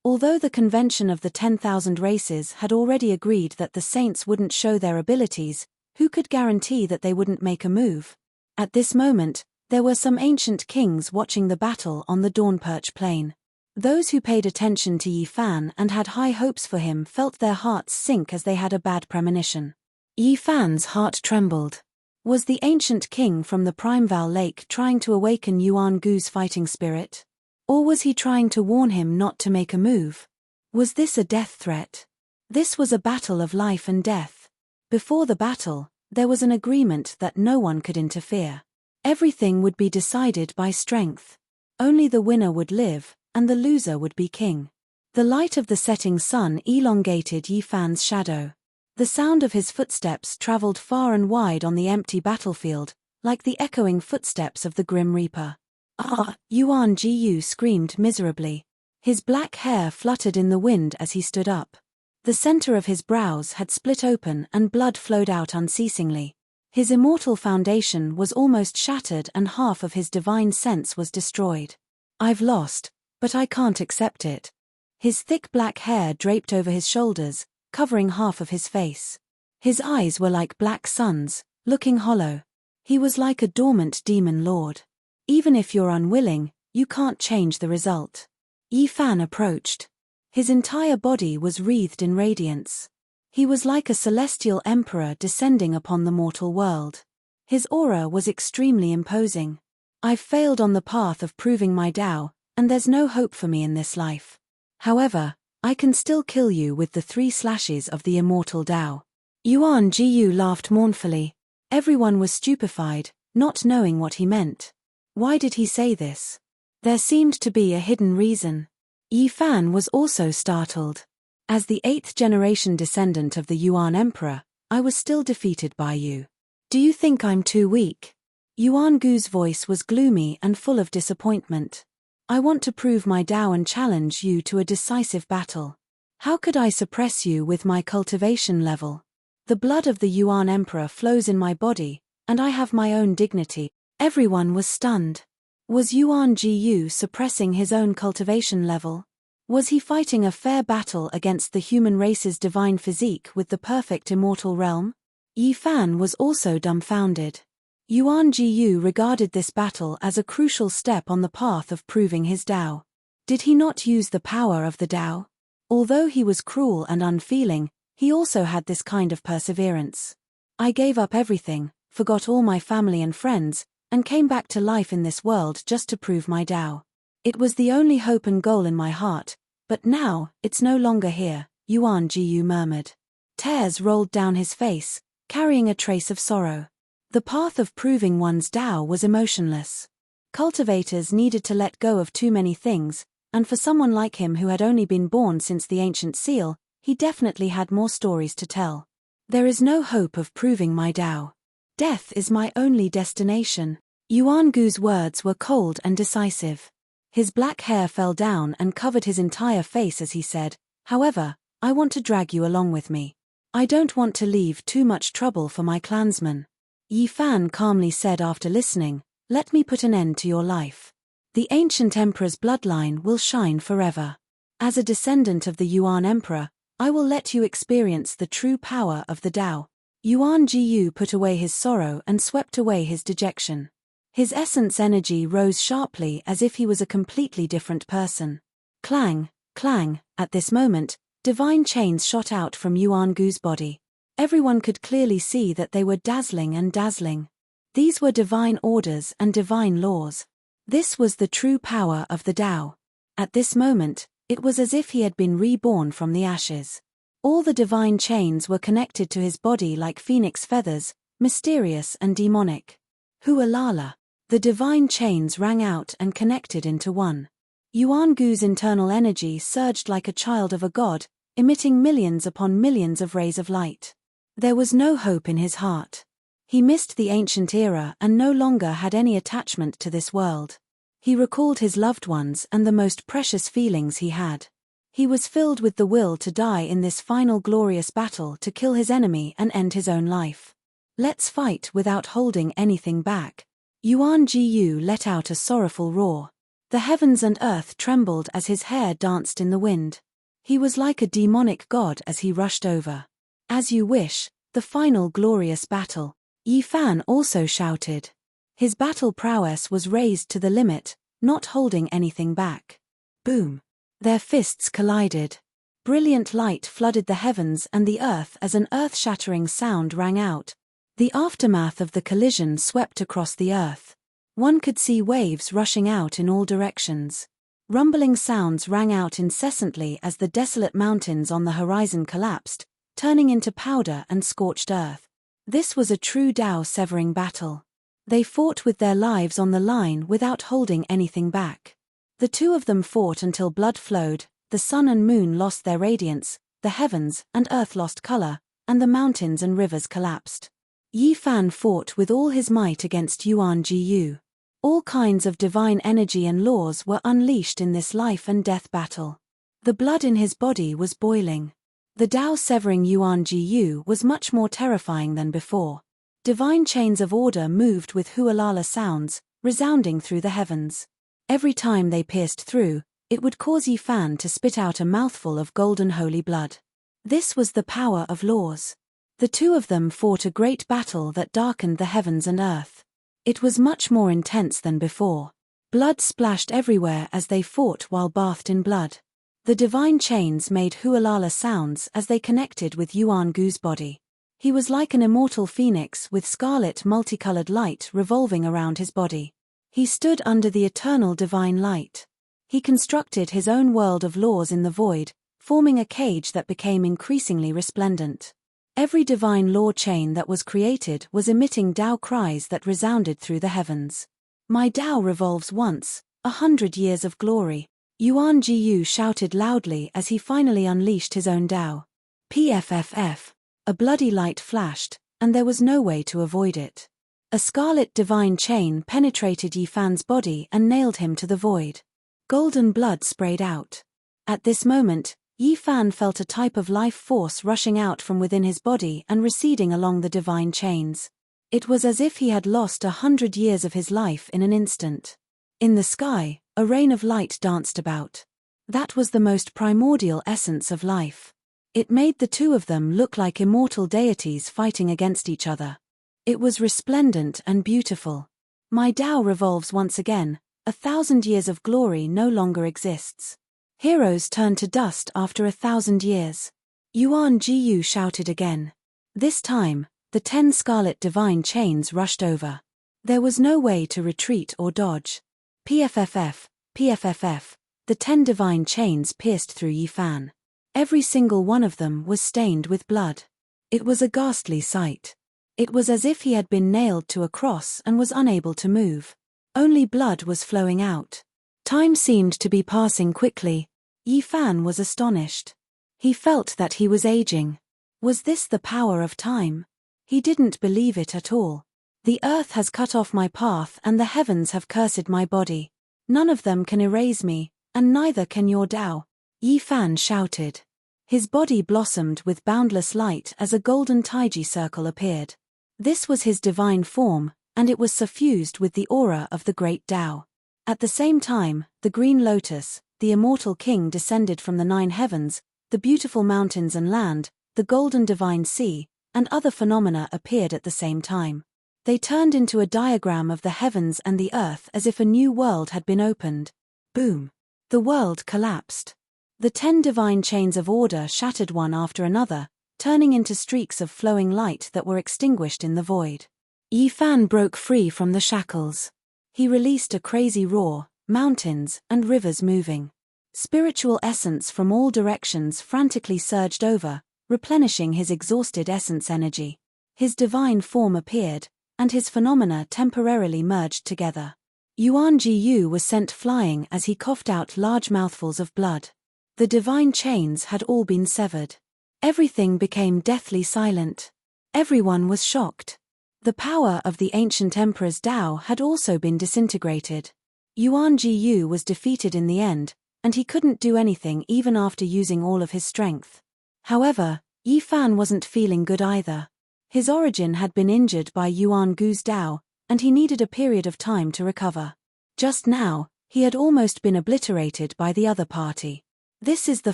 Speaker 1: Although the convention of the 10,000 races had already agreed that the saints wouldn't show their abilities, who could guarantee that they wouldn't make a move? At this moment, there were some ancient kings watching the battle on the Dawnperch plain. Those who paid attention to Yi Fan and had high hopes for him felt their hearts sink as they had a bad premonition. Yi Fan's heart trembled. Was the ancient king from the Primeval Lake trying to awaken Yuan Gu's fighting spirit? Or was he trying to warn him not to make a move? Was this a death threat? This was a battle of life and death. Before the battle, there was an agreement that no one could interfere. Everything would be decided by strength. Only the winner would live, and the loser would be king. The light of the setting sun elongated Yi Fan's shadow. The sound of his footsteps traveled far and wide on the empty battlefield, like the echoing footsteps of the Grim Reaper. "Ah!" Yuan Jiyu screamed miserably. His black hair fluttered in the wind as he stood up. The center of his brows had split open and blood flowed out unceasingly. His immortal foundation was almost shattered and half of his divine sense was destroyed. "I've lost, but I can't accept it." His thick black hair draped over his shoulders, covering half of his face. His eyes were like black suns, looking hollow. He was like a dormant demon lord. Even if you're unwilling, you can't change the result. Yi Fan approached. His entire body was wreathed in radiance. He was like a celestial emperor descending upon the mortal world. His aura was extremely imposing. "I've failed on the path of proving my Tao, and there's no hope for me in this life. However, I can still kill you with the 3 slashes of the immortal Tao." Yuan Jiyu laughed mournfully. Everyone was stupefied, not knowing what he meant. Why did he say this? There seemed to be a hidden reason. Yi Fan was also startled. "As the 8th-generation descendant of the Yuan Emperor, I was still defeated by you. Do you think I'm too weak?" Yuan Gu's voice was gloomy and full of disappointment. "I want to prove my Tao and challenge you to a decisive battle. How could I suppress you with my cultivation level? The blood of the Yuan Emperor flows in my body, and I have my own dignity." Everyone was stunned. Was Yuan Jiyu suppressing his own cultivation level? Was he fighting a fair battle against the human race's divine physique with the perfect immortal realm? Yi Fan was also dumbfounded. Yuan Jiyu regarded this battle as a crucial step on the path of proving his Tao. Did he not use the power of the Tao? Although he was cruel and unfeeling, he also had this kind of perseverance. "I gave up everything, forgot all my family and friends, and came back to life in this world just to prove my Tao. It was the only hope and goal in my heart, but now, it's no longer here," Yuan Jiyu murmured. Tears rolled down his face, carrying a trace of sorrow. The path of proving one's Tao was emotionless. Cultivators needed to let go of too many things, and for someone like him who had only been born since the ancient seal, he definitely had more stories to tell. There is no hope of proving my Tao. Death is my only destination. Yuan Gu's words were cold and decisive. His black hair fell down and covered his entire face as he said, "However, I want to drag you along with me. I don't want to leave too much trouble for my clansmen." Yi Fan calmly said after listening, "Let me put an end to your life. The ancient emperor's bloodline will shine forever. As a descendant of the Yuan emperor, I will let you experience the true power of the Tao." Yuan Jiyu put away his sorrow and swept away his dejection. His essence energy rose sharply as if he was a completely different person. Clang, clang, at this moment, divine chains shot out from Yuan Gu's body. Everyone could clearly see that they were dazzling and dazzling. These were divine orders and divine laws. This was the true power of the Tao. At this moment, it was as if he had been reborn from the ashes. All the divine chains were connected to his body like phoenix feathers, mysterious and demonic. Hualala. The divine chains rang out and connected into one. Yuan Gu's internal energy surged like a child of a god, emitting millions upon millions of rays of light. There was no hope in his heart. He missed the ancient era and no longer had any attachment to this world. He recalled his loved ones and the most precious feelings he had. He was filled with the will to die in this final glorious battle to kill his enemy and end his own life. Let's fight without holding anything back. Yuan Jiyu let out a sorrowful roar. The heavens and earth trembled as his hair danced in the wind. He was like a demonic god as he rushed over. "As you wish, the final glorious battle." Yi Fan also shouted. His battle prowess was raised to the limit, not holding anything back. Boom! Their fists collided. Brilliant light flooded the heavens and the earth as an earth-shattering sound rang out. The aftermath of the collision swept across the earth. One could see waves rushing out in all directions. Rumbling sounds rang out incessantly as the desolate mountains on the horizon collapsed, turning into powder and scorched earth. This was a true Tao-severing battle. They fought with their lives on the line without holding anything back. The two of them fought until blood flowed, the sun and moon lost their radiance, the heavens and earth lost color, and the mountains and rivers collapsed. Yi Fan fought with all his might against Yuan Jiyu. All kinds of divine energy and laws were unleashed in this life and death battle. The blood in his body was boiling. The Tao-severing Yuan Jiyu was much more terrifying than before. Divine chains of order moved with hualala sounds, resounding through the heavens. Every time they pierced through, it would cause Yi Fan to spit out a mouthful of golden holy blood. This was the power of laws. The two of them fought a great battle that darkened the heavens and earth. It was much more intense than before. Blood splashed everywhere as they fought while bathed in blood. The divine chains made hualala sounds as they connected with Yuan Gu's body. He was like an immortal phoenix with scarlet multicolored light revolving around his body. He stood under the eternal divine light. He constructed his own world of laws in the void, forming a cage that became increasingly resplendent. Every divine law chain that was created was emitting Tao cries that resounded through the heavens. "My Tao revolves once, 100 years of glory." Yuan Jiyu shouted loudly as he finally unleashed his own Tao. Pfff. A bloody light flashed, and there was no way to avoid it. A scarlet divine chain penetrated Yi Fan's body and nailed him to the void. Golden blood sprayed out. At this moment, Yi Fan felt a type of life force rushing out from within his body and receding along the divine chains. It was as if he had lost 100 years of his life in an instant. In the sky, a rain of light danced about. That was the most primordial essence of life. It made the two of them look like immortal deities fighting against each other. It was resplendent and beautiful. "My Tao revolves once again, 1,000 years of glory no longer exists. Heroes turn to dust after 1,000 years." Yuan Jiyu shouted again. This time, the 10 scarlet divine chains rushed over. There was no way to retreat or dodge. Pfff, pfff, the 10 divine chains pierced through Yi Fan. Every single one of them was stained with blood. It was a ghastly sight. It was as if he had been nailed to a cross and was unable to move. Only blood was flowing out. Time seemed to be passing quickly. Yi Fan was astonished. He felt that he was aging. Was this the power of time? He didn't believe it at all. The earth has cut off my path and the heavens have cursed my body. None of them can erase me, and neither can your Tao. Yi Fan shouted. His body blossomed with boundless light as a golden taiji circle appeared. This was his divine form, and it was suffused with the aura of the great Tao. At the same time, the green lotus, the immortal king, descended from the 9 heavens, the beautiful mountains and land, the golden divine sea, and other phenomena appeared at the same time. They turned into a diagram of the heavens and the earth as if a new world had been opened. Boom! The world collapsed. The 10 divine chains of order shattered one after another, turning into streaks of flowing light that were extinguished in the void. Yi Fan broke free from the shackles. He released a crazy roar, mountains and rivers moving. Spiritual essence from all directions frantically surged over, replenishing his exhausted essence energy. His divine form appeared, and his phenomena temporarily merged together. Yuan Jiyu was sent flying as he coughed out large mouthfuls of blood. The divine chains had all been severed. Everything became deathly silent. Everyone was shocked. The power of the ancient emperor's Tao had also been disintegrated. Yuan Jiyu was defeated in the end, and he couldn't do anything even after using all of his strength. However, Yi Fan wasn't feeling good either. His origin had been injured by Yuan Gu's Tao, and he needed a period of time to recover. Just now, he had almost been obliterated by the other party. This is the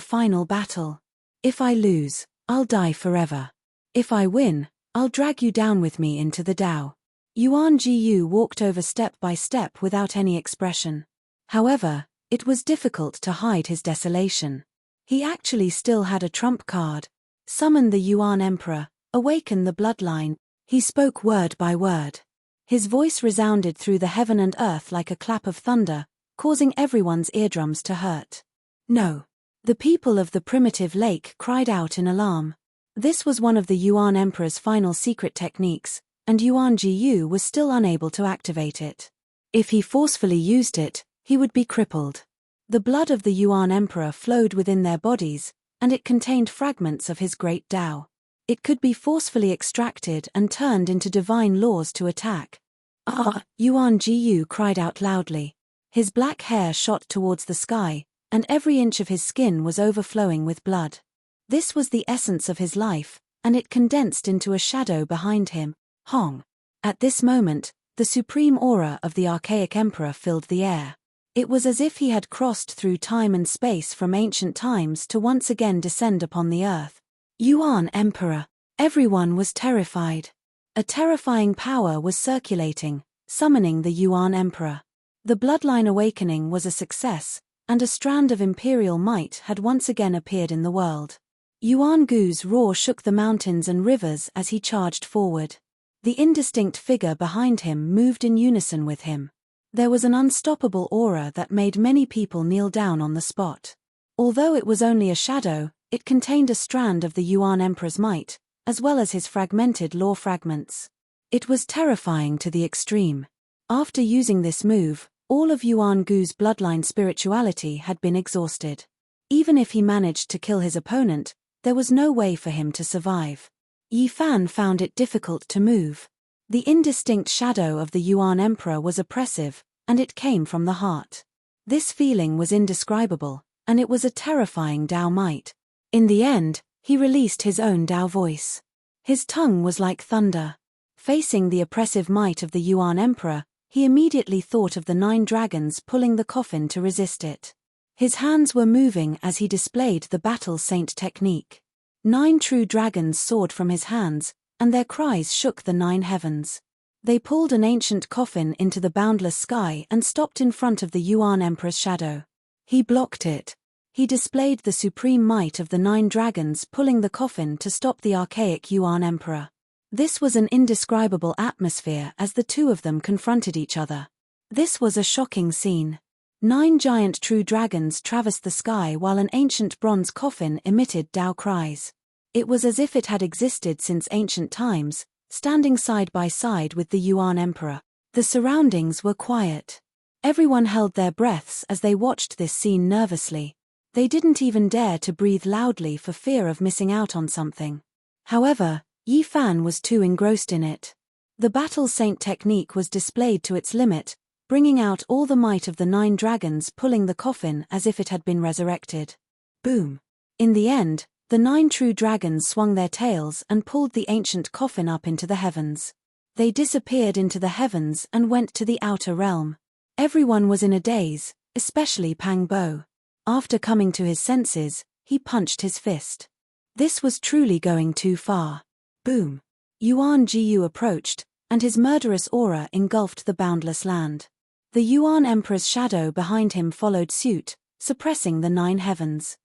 Speaker 1: final battle. If I lose, I'll die forever. If I win, I'll drag you down with me into the Tao. Yuan Jiyu walked over step by step without any expression. However, it was difficult to hide his desolation. He actually still had a trump card. Summon the Yuan Emperor, awaken the bloodline. He spoke word by word. His voice resounded through the heaven and earth like a clap of thunder, causing everyone's eardrums to hurt. No. The people of the primitive lake cried out in alarm. This was one of the Yuan Emperor's final secret techniques, and Yuan Jiyu was still unable to activate it. If he forcefully used it, he would be crippled. The blood of the Yuan Emperor flowed within their bodies, and it contained fragments of his great Tao. It could be forcefully extracted and turned into divine laws to attack. Yuan Jiyu cried out loudly. His black hair shot towards the sky, and every inch of his skin was overflowing with blood. This was the essence of his life, and it condensed into a shadow behind him. Hong. At this moment, the supreme aura of the archaic emperor filled the air. It was as if he had crossed through time and space from ancient times to once again descend upon the earth. Yuan Emperor. Everyone was terrified. A terrifying power was circulating, summoning the Yuan Emperor. The bloodline awakening was a success, and a strand of imperial might had once again appeared in the world. Yuan Gu's roar shook the mountains and rivers as he charged forward. The indistinct figure behind him moved in unison with him. There was an unstoppable aura that made many people kneel down on the spot. Although it was only a shadow, it contained a strand of the Yuan Emperor's might, as well as his fragmented law fragments. It was terrifying to the extreme. After using this move, all of Yuan Gu's bloodline spirituality had been exhausted. Even if he managed to kill his opponent, there was no way for him to survive. Yi Fan found it difficult to move. The indistinct shadow of the Yuan Emperor was oppressive, and it came from the heart. This feeling was indescribable, and it was a terrifying Tao might. In the end, he released his own Tao voice. His tongue was like thunder. Facing the oppressive might of the Yuan Emperor, he immediately thought of the 9 dragons pulling the coffin to resist it. His hands were moving as he displayed the battle saint technique. 9 true dragons soared from his hands, and their cries shook the 9 heavens. They pulled an ancient coffin into the boundless sky and stopped in front of the Yuan Emperor's shadow. He blocked it. He displayed the supreme might of the 9 dragons pulling the coffin to stop the archaic Yuan Emperor. This was an indescribable atmosphere as the two of them confronted each other. This was a shocking scene. 9 giant true dragons traversed the sky while an ancient bronze coffin emitted Tao cries. It was as if it had existed since ancient times, standing side by side with the Yuan Emperor. The surroundings were quiet. Everyone held their breaths as they watched this scene nervously. They didn't even dare to breathe loudly for fear of missing out on something. However, Yi Fan was too engrossed in it. The Battle Saint technique was displayed to its limit, bringing out all the might of the 9 dragons pulling the coffin as if it had been resurrected. Boom! In the end, the 9 true dragons swung their tails and pulled the ancient coffin up into the heavens. They disappeared into the heavens and went to the outer realm. Everyone was in a daze, especially Pang Bo. After coming to his senses, he punched his fist. This was truly going too far. Boom! Yuan Jiyu approached, and his murderous aura engulfed the boundless land. The Yuan Emperor's shadow behind him followed suit, suppressing the 9 heavens.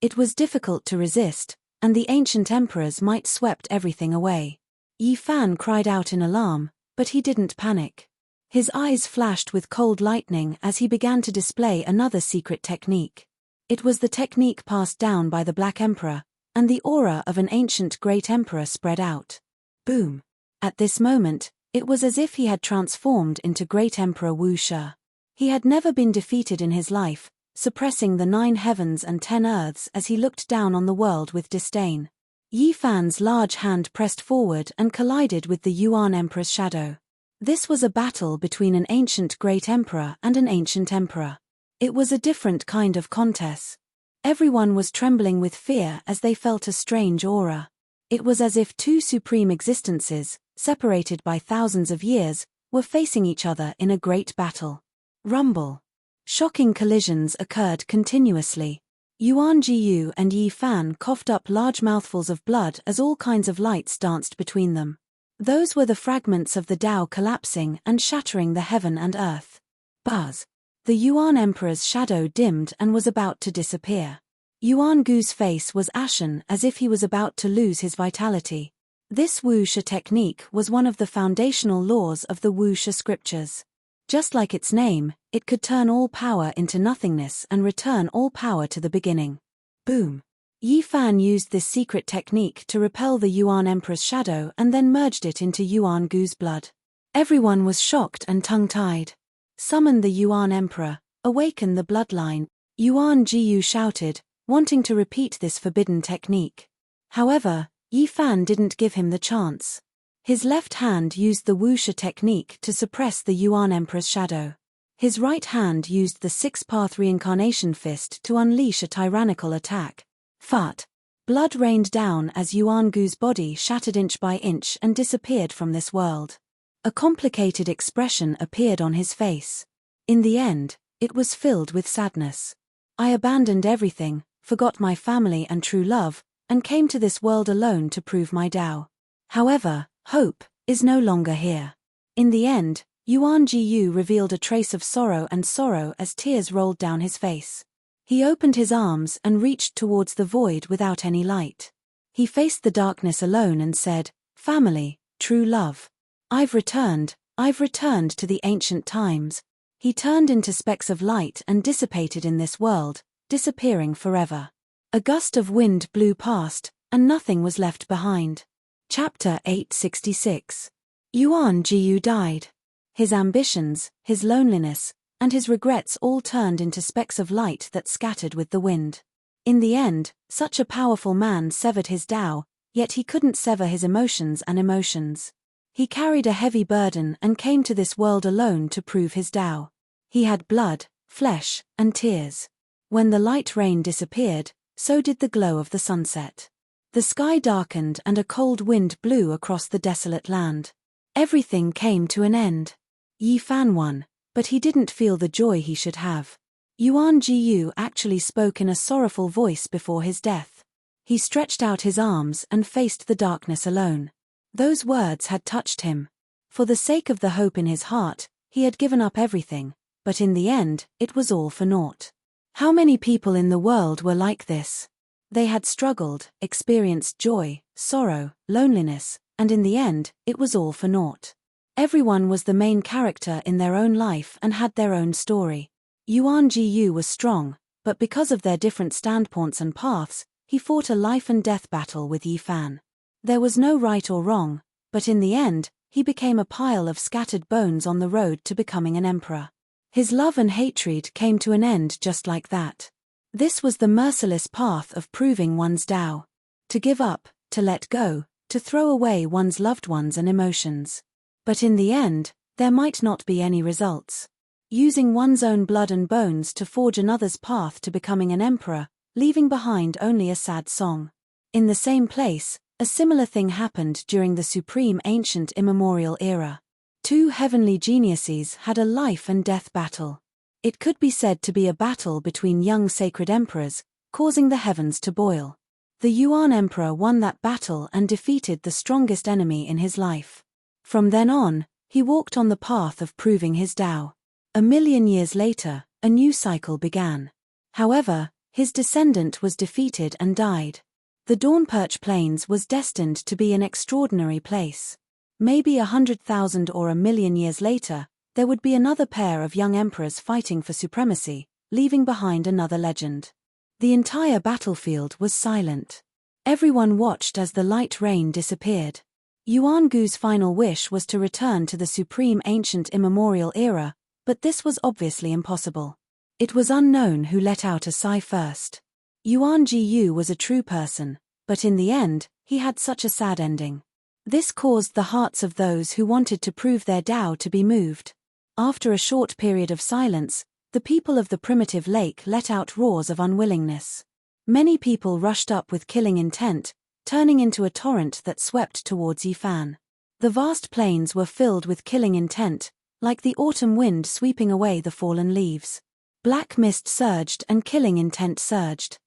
Speaker 1: It was difficult to resist, and the ancient emperor's might swept everything away. Yi Fan cried out in alarm, but he didn't panic. His eyes flashed with cold lightning as he began to display another secret technique. It was the technique passed down by the Black Emperor, and the aura of an ancient great emperor spread out. Boom! At this moment, it was as if he had transformed into Great Emperor Wu Shi. He had never been defeated in his life, suppressing the 9 heavens and 10 earths as he looked down on the world with disdain. Yi Fan's large hand pressed forward and collided with the Yuan Emperor's shadow. This was a battle between an ancient great emperor and an ancient emperor. It was a different kind of contest. Everyone was trembling with fear as they felt a strange aura. It was as if 2 supreme existences, separated by thousands of years, were facing each other in a great battle. Rumble. Shocking collisions occurred continuously. Yuan Jiyu and Yi Fan coughed up large mouthfuls of blood as all kinds of lights danced between them. Those were the fragments of the Tao collapsing and shattering the heaven and earth. Buzz. The Yuan Emperor's shadow dimmed and was about to disappear. Yuan Gu's face was ashen as if he was about to lose his vitality. This Wu Shi technique was one of the foundational laws of the Wu Shi scriptures. Just like its name, it could turn all power into nothingness and return all power to the beginning. Boom! Yi Fan used this secret technique to repel the Yuan Emperor's shadow and then merged it into Yuan Gu's blood. Everyone was shocked and tongue-tied. Summon the Yuan Emperor, awaken the bloodline, Yuan Jiyu shouted, wanting to repeat this forbidden technique. However, Yi Fan didn't give him the chance. His left hand used the Wu Shi technique to suppress the Yuan Emperor's shadow. His right hand used the 6-path reincarnation fist to unleash a tyrannical attack. Fart. Blood rained down as Yuan Gu's body shattered inch by inch and disappeared from this world. A complicated expression appeared on his face. In the end, it was filled with sadness. I abandoned everything, forgot my family and true love, and came to this world alone to prove my Tao. However, hope is no longer here. In the end, Yuan Jiyu revealed a trace of sorrow as tears rolled down his face. He opened his arms and reached towards the void without any light. He faced the darkness alone and said, "Family, true love. I've returned to the ancient times." He turned into specks of light and dissipated in this world, disappearing forever. A gust of wind blew past, and nothing was left behind. Chapter 866. Yuan Jiyu died. His ambitions, his loneliness, and his regrets all turned into specks of light that scattered with the wind. In the end, such a powerful man severed his Tao, yet he couldn't sever his emotions and emotions. He carried a heavy burden and came to this world alone to prove his Tao. He had blood, flesh, and tears. When the light rain disappeared, so did the glow of the sunset. The sky darkened and a cold wind blew across the desolate land. Everything came to an end. Yi Fan won, but he didn't feel the joy he should have. Yuan Jiyu actually spoke in a sorrowful voice before his death. He stretched out his arms and faced the darkness alone. Those words had touched him. For the sake of the hope in his heart, he had given up everything, but in the end, it was all for naught. How many people in the world were like this? They had struggled, experienced joy, sorrow, loneliness, and in the end, it was all for naught. Everyone was the main character in their own life and had their own story. Yuan Jiyu was strong, but because of their different standpoints and paths, he fought a life and death battle with Yi Fan. There was no right or wrong, but in the end, he became a pile of scattered bones on the road to becoming an emperor. His love and hatred came to an end just like that. This was the merciless path of proving one's Tao. To give up, to let go, to throw away one's loved ones and emotions. But in the end, there might not be any results. Using one's own blood and bones to forge another's path to becoming an emperor, leaving behind only a sad song. In the same place, a similar thing happened during the supreme ancient immemorial era. Two heavenly geniuses had a life and death battle. It could be said to be a battle between young sacred emperors, causing the heavens to boil. The Yuan emperor won that battle and defeated the strongest enemy in his life. From then on, he walked on the path of proving his Tao. 1,000,000 years later, a new cycle began. However, his descendant was defeated and died. The Dawnperch Plains was destined to be an extraordinary place. Maybe 100,000 or 1,000,000 years later, there would be another pair of young emperors fighting for supremacy, leaving behind another legend. The entire battlefield was silent. Everyone watched as the light rain disappeared. Yuan Gu's final wish was to return to the supreme ancient immemorial era, but this was obviously impossible. It was unknown who let out a sigh first. Yuan Gu was a true person, but in the end, he had such a sad ending. This caused the hearts of those who wanted to prove their Tao to be moved. After a short period of silence, the people of the primitive lake let out roars of unwillingness. Many people rushed up with killing intent, turning into a torrent that swept towards Yifan. The vast plains were filled with killing intent, like the autumn wind sweeping away the fallen leaves. Black mist surged and killing intent surged.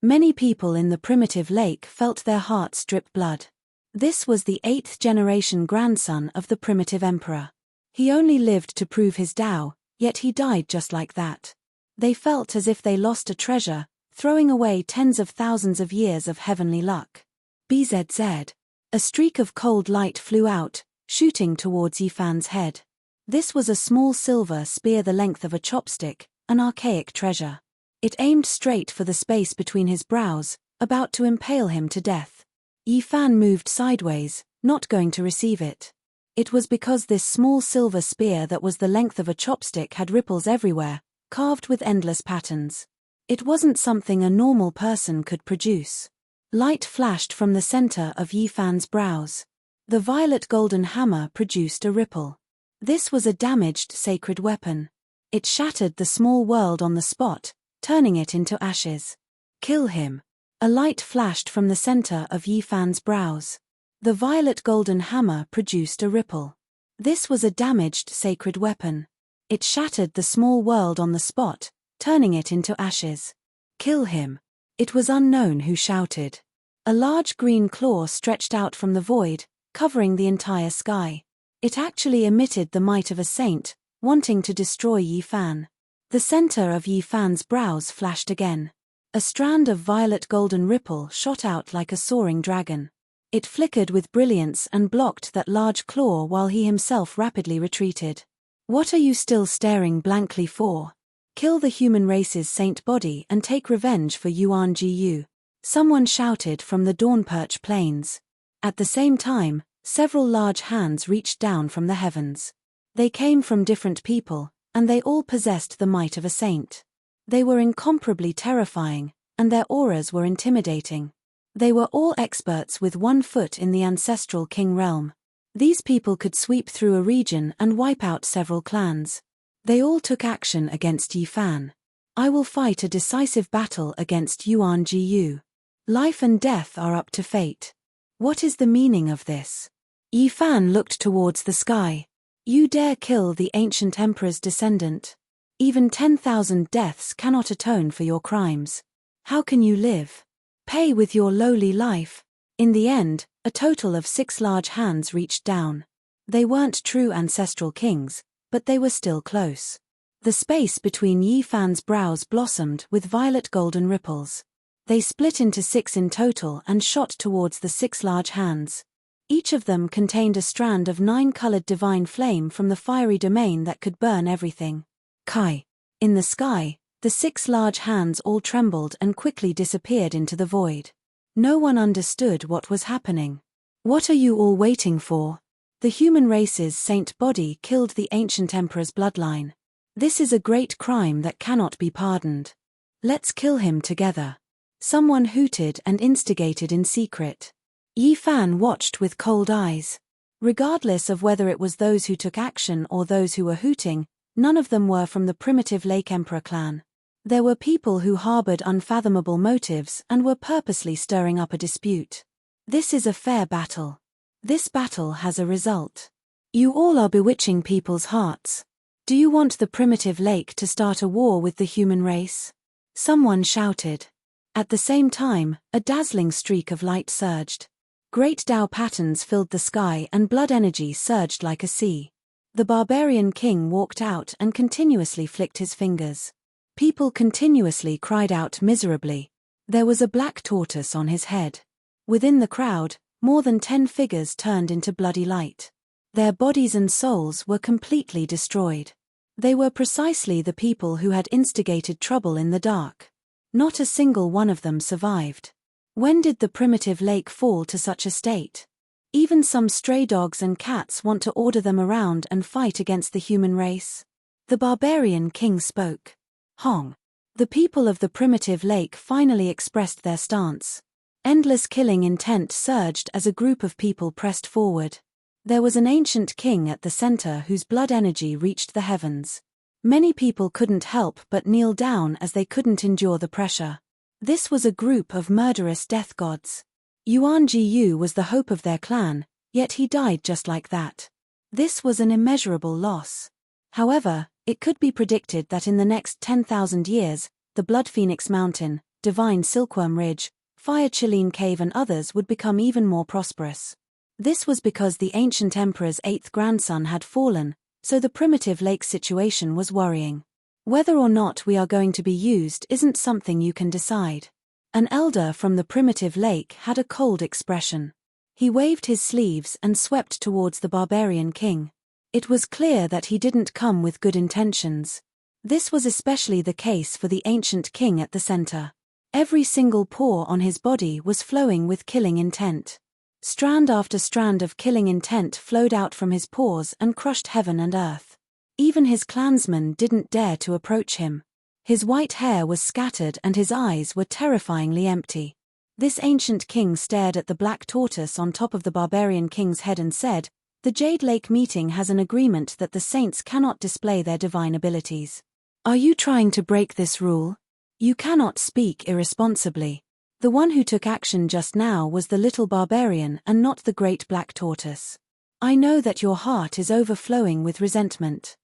Speaker 1: Many people in the primitive lake felt their hearts drip blood. This was the 8th-generation grandson of the primitive emperor. He only lived to prove his Tao, yet he died just like that. They felt as if they lost a treasure, throwing away tens of thousands of years of heavenly luck. BZZ. A streak of cold light flew out, shooting towards Yifan's head. This was a small silver spear the length of a chopstick, an archaic treasure. It aimed straight for the space between his brows, about to impale him to death. Yifan moved sideways, not going to receive it. It was because this small silver spear that was the length of a chopstick had ripples everywhere, carved with endless patterns. It wasn't something a normal person could produce. Light flashed from the center of Yifan's brows. The violet golden hammer produced a ripple. This was a damaged sacred weapon. It shattered the small world on the spot, turning it into ashes. Kill him. A light flashed from the center of Yifan's brows. The violet golden hammer produced a ripple. This was a damaged sacred weapon. It shattered the small world on the spot, turning it into ashes. Kill him. It was unknown who shouted. A large green claw stretched out from the void, covering the entire sky. It actually emitted the might of a saint, wanting to destroy Yifan. The center of Yifan's brows flashed again. A strand of violet golden ripple shot out like a soaring dragon. It flickered with brilliance and blocked that large claw while he himself rapidly retreated. What are you still staring blankly for? Kill the human race's saint body and take revenge for Yuan Gu. Someone shouted from the Dawnperch Plains. At the same time, several large hands reached down from the heavens. They came from different people, and they all possessed the might of a saint. They were incomparably terrifying, and their auras were intimidating. They were all experts with one foot in the ancestral king realm. These people could sweep through a region and wipe out several clans. They all took action against Yifan. I will fight a decisive battle against Yuan Gu. Life and death are up to fate. What is the meaning of this? Yifan looked towards the sky. You dare kill the ancient emperor's descendant? Even 10,000 deaths cannot atone for your crimes. How can you live? Pay with your lowly life. In the end, a total of 6 large hands reached down. They weren't true ancestral kings, but they were still close. The space between Yifan's brows blossomed with violet golden ripples. They split into 6 in total and shot towards the 6 large hands. Each of them contained a strand of 9-colored divine flame from the fiery domain that could burn everything. Kai. In the sky, the 6 large hands all trembled and quickly disappeared into the void. No one understood what was happening. What are you all waiting for? The human race's saint body killed the ancient emperor's bloodline. This is a great crime that cannot be pardoned. Let's kill him together. Someone hooted and instigated in secret. Yi Fan watched with cold eyes. Regardless of whether it was those who took action or those who were hooting, none of them were from the primitive Lake Emperor clan. There were people who harbored unfathomable motives and were purposely stirring up a dispute. This is a fair battle. This battle has a result. You all are bewitching people's hearts. Do you want the primitive lake to start a war with the human race? Someone shouted. At the same time, a dazzling streak of light surged. Great Tao patterns filled the sky and blood energy surged like a sea. The barbarian king walked out and continuously flicked his fingers. People continuously cried out miserably. There was a black tortoise on his head. Within the crowd, more than 10 figures turned into bloody light. Their bodies and souls were completely destroyed. They were precisely the people who had instigated trouble in the dark. Not a single one of them survived. When did the primitive lake fall to such a state? Even some stray dogs and cats want to order them around and fight against the human race. The barbarian king spoke. Hong. The people of the primitive lake finally expressed their stance. Endless killing intent surged as a group of people pressed forward. There was an ancient king at the center whose blood energy reached the heavens. Many people couldn't help but kneel down as they couldn't endure the pressure. This was a group of murderous death gods. Yuan Jiyu was the hope of their clan, yet he died just like that. This was an immeasurable loss. However, it could be predicted that in the next 10,000 years, the Blood Phoenix Mountain, Divine Silkworm Ridge, Fire Chiline Cave and others would become even more prosperous. This was because the ancient emperor's 8th grandson had fallen, so the primitive lake situation was worrying. Whether or not we are going to be used isn't something you can decide. An elder from the primitive lake had a cold expression. He waved his sleeves and swept towards the barbarian king. It was clear that he didn't come with good intentions. This was especially the case for the ancient king at the center. Every single pore on his body was flowing with killing intent. Strand after strand of killing intent flowed out from his pores and crushed heaven and earth. Even his clansmen didn't dare to approach him. His white hair was scattered and his eyes were terrifyingly empty. This ancient king stared at the black tortoise on top of the barbarian king's head and said, "The Jade Lake meeting has an agreement that the saints cannot display their divine abilities. Are you trying to break this rule? You cannot speak irresponsibly." The one who took action just now was the little barbarian and not the great black tortoise. "I know that your heart is overflowing with resentment.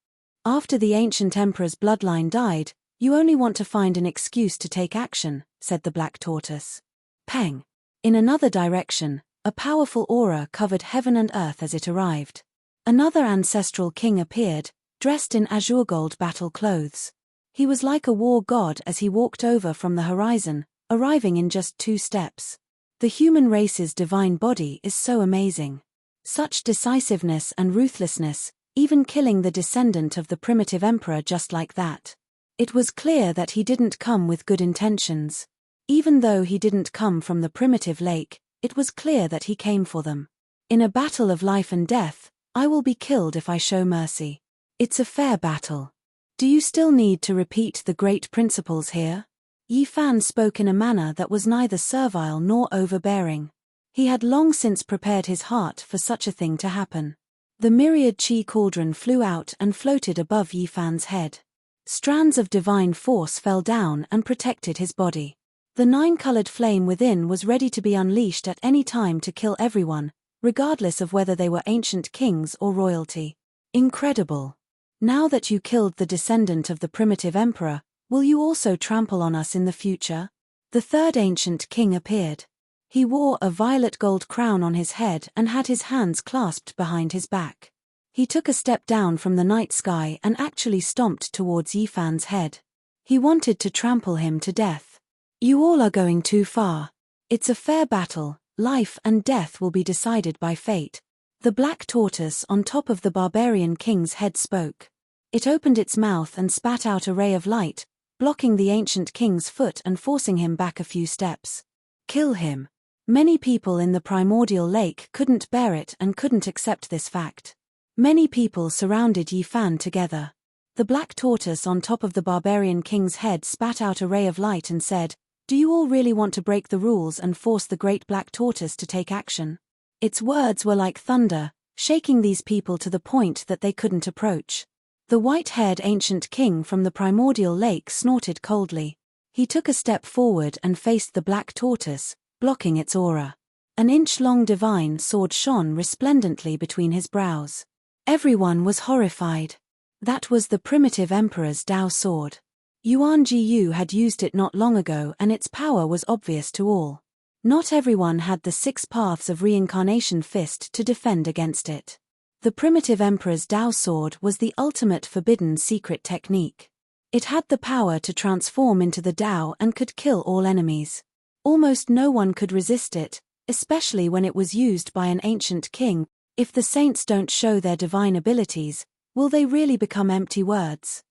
Speaker 1: After the ancient emperor's bloodline died, you only want to find an excuse to take action," said the black tortoise. Peng. In another direction, a powerful aura covered heaven and earth as it arrived. Another ancestral king appeared, dressed in azure gold battle clothes. He was like a war god as he walked over from the horizon, arriving in just 2 steps. The human race's divine body is so amazing. Such decisiveness and ruthlessness, even killing the descendant of the primitive emperor just like that. It was clear that he didn't come with good intentions. Even though he didn't come from the primitive lake, it was clear that he came for them. In a battle of life and death, I will be killed if I show mercy. It's a fair battle. Do you still need to repeat the great principles here? Yi Fan spoke in a manner that was neither servile nor overbearing. He had long since prepared his heart for such a thing to happen. The myriad chi cauldron flew out and floated above Yi Fan's head. Strands of divine force fell down and protected his body. The 9-colored flame within was ready to be unleashed at any time to kill everyone, regardless of whether they were ancient kings or royalty. Incredible. Now that you killed the descendant of the primitive emperor, will you also trample on us in the future? The third ancient king appeared. He wore a violet gold crown on his head and had his hands clasped behind his back. He took a step down from the night sky and actually stomped towards Yi Fan's head. He wanted to trample him to death. You all are going too far. It's a fair battle, life and death will be decided by fate. The black tortoise on top of the barbarian king's head spoke. It opened its mouth and spat out a ray of light, blocking the ancient king's foot and forcing him back a few steps. Kill him. Many people in the primordial lake couldn't bear it and couldn't accept this fact. Many people surrounded Yi Fan together. The black tortoise on top of the barbarian king's head spat out a ray of light and said, "Do you all really want to break the rules and force the great black tortoise to take action?" Its words were like thunder, shaking these people to the point that they couldn't approach. The white-haired ancient king from the primordial lake snorted coldly. He took a step forward and faced the black tortoise, blocking its aura. An inch-long divine sword shone resplendently between his brows. Everyone was horrified. That was the primitive emperor's Dao sword. Yuan Jiyu had used it not long ago and its power was obvious to all. Not everyone had the 6 paths of reincarnation fist to defend against it. The primitive emperor's Dao sword was the ultimate forbidden secret technique. It had the power to transform into the Dao and could kill all enemies. Almost no one could resist it, especially when it was used by an ancient king. If the saints don't show their divine abilities, will they really become empty words?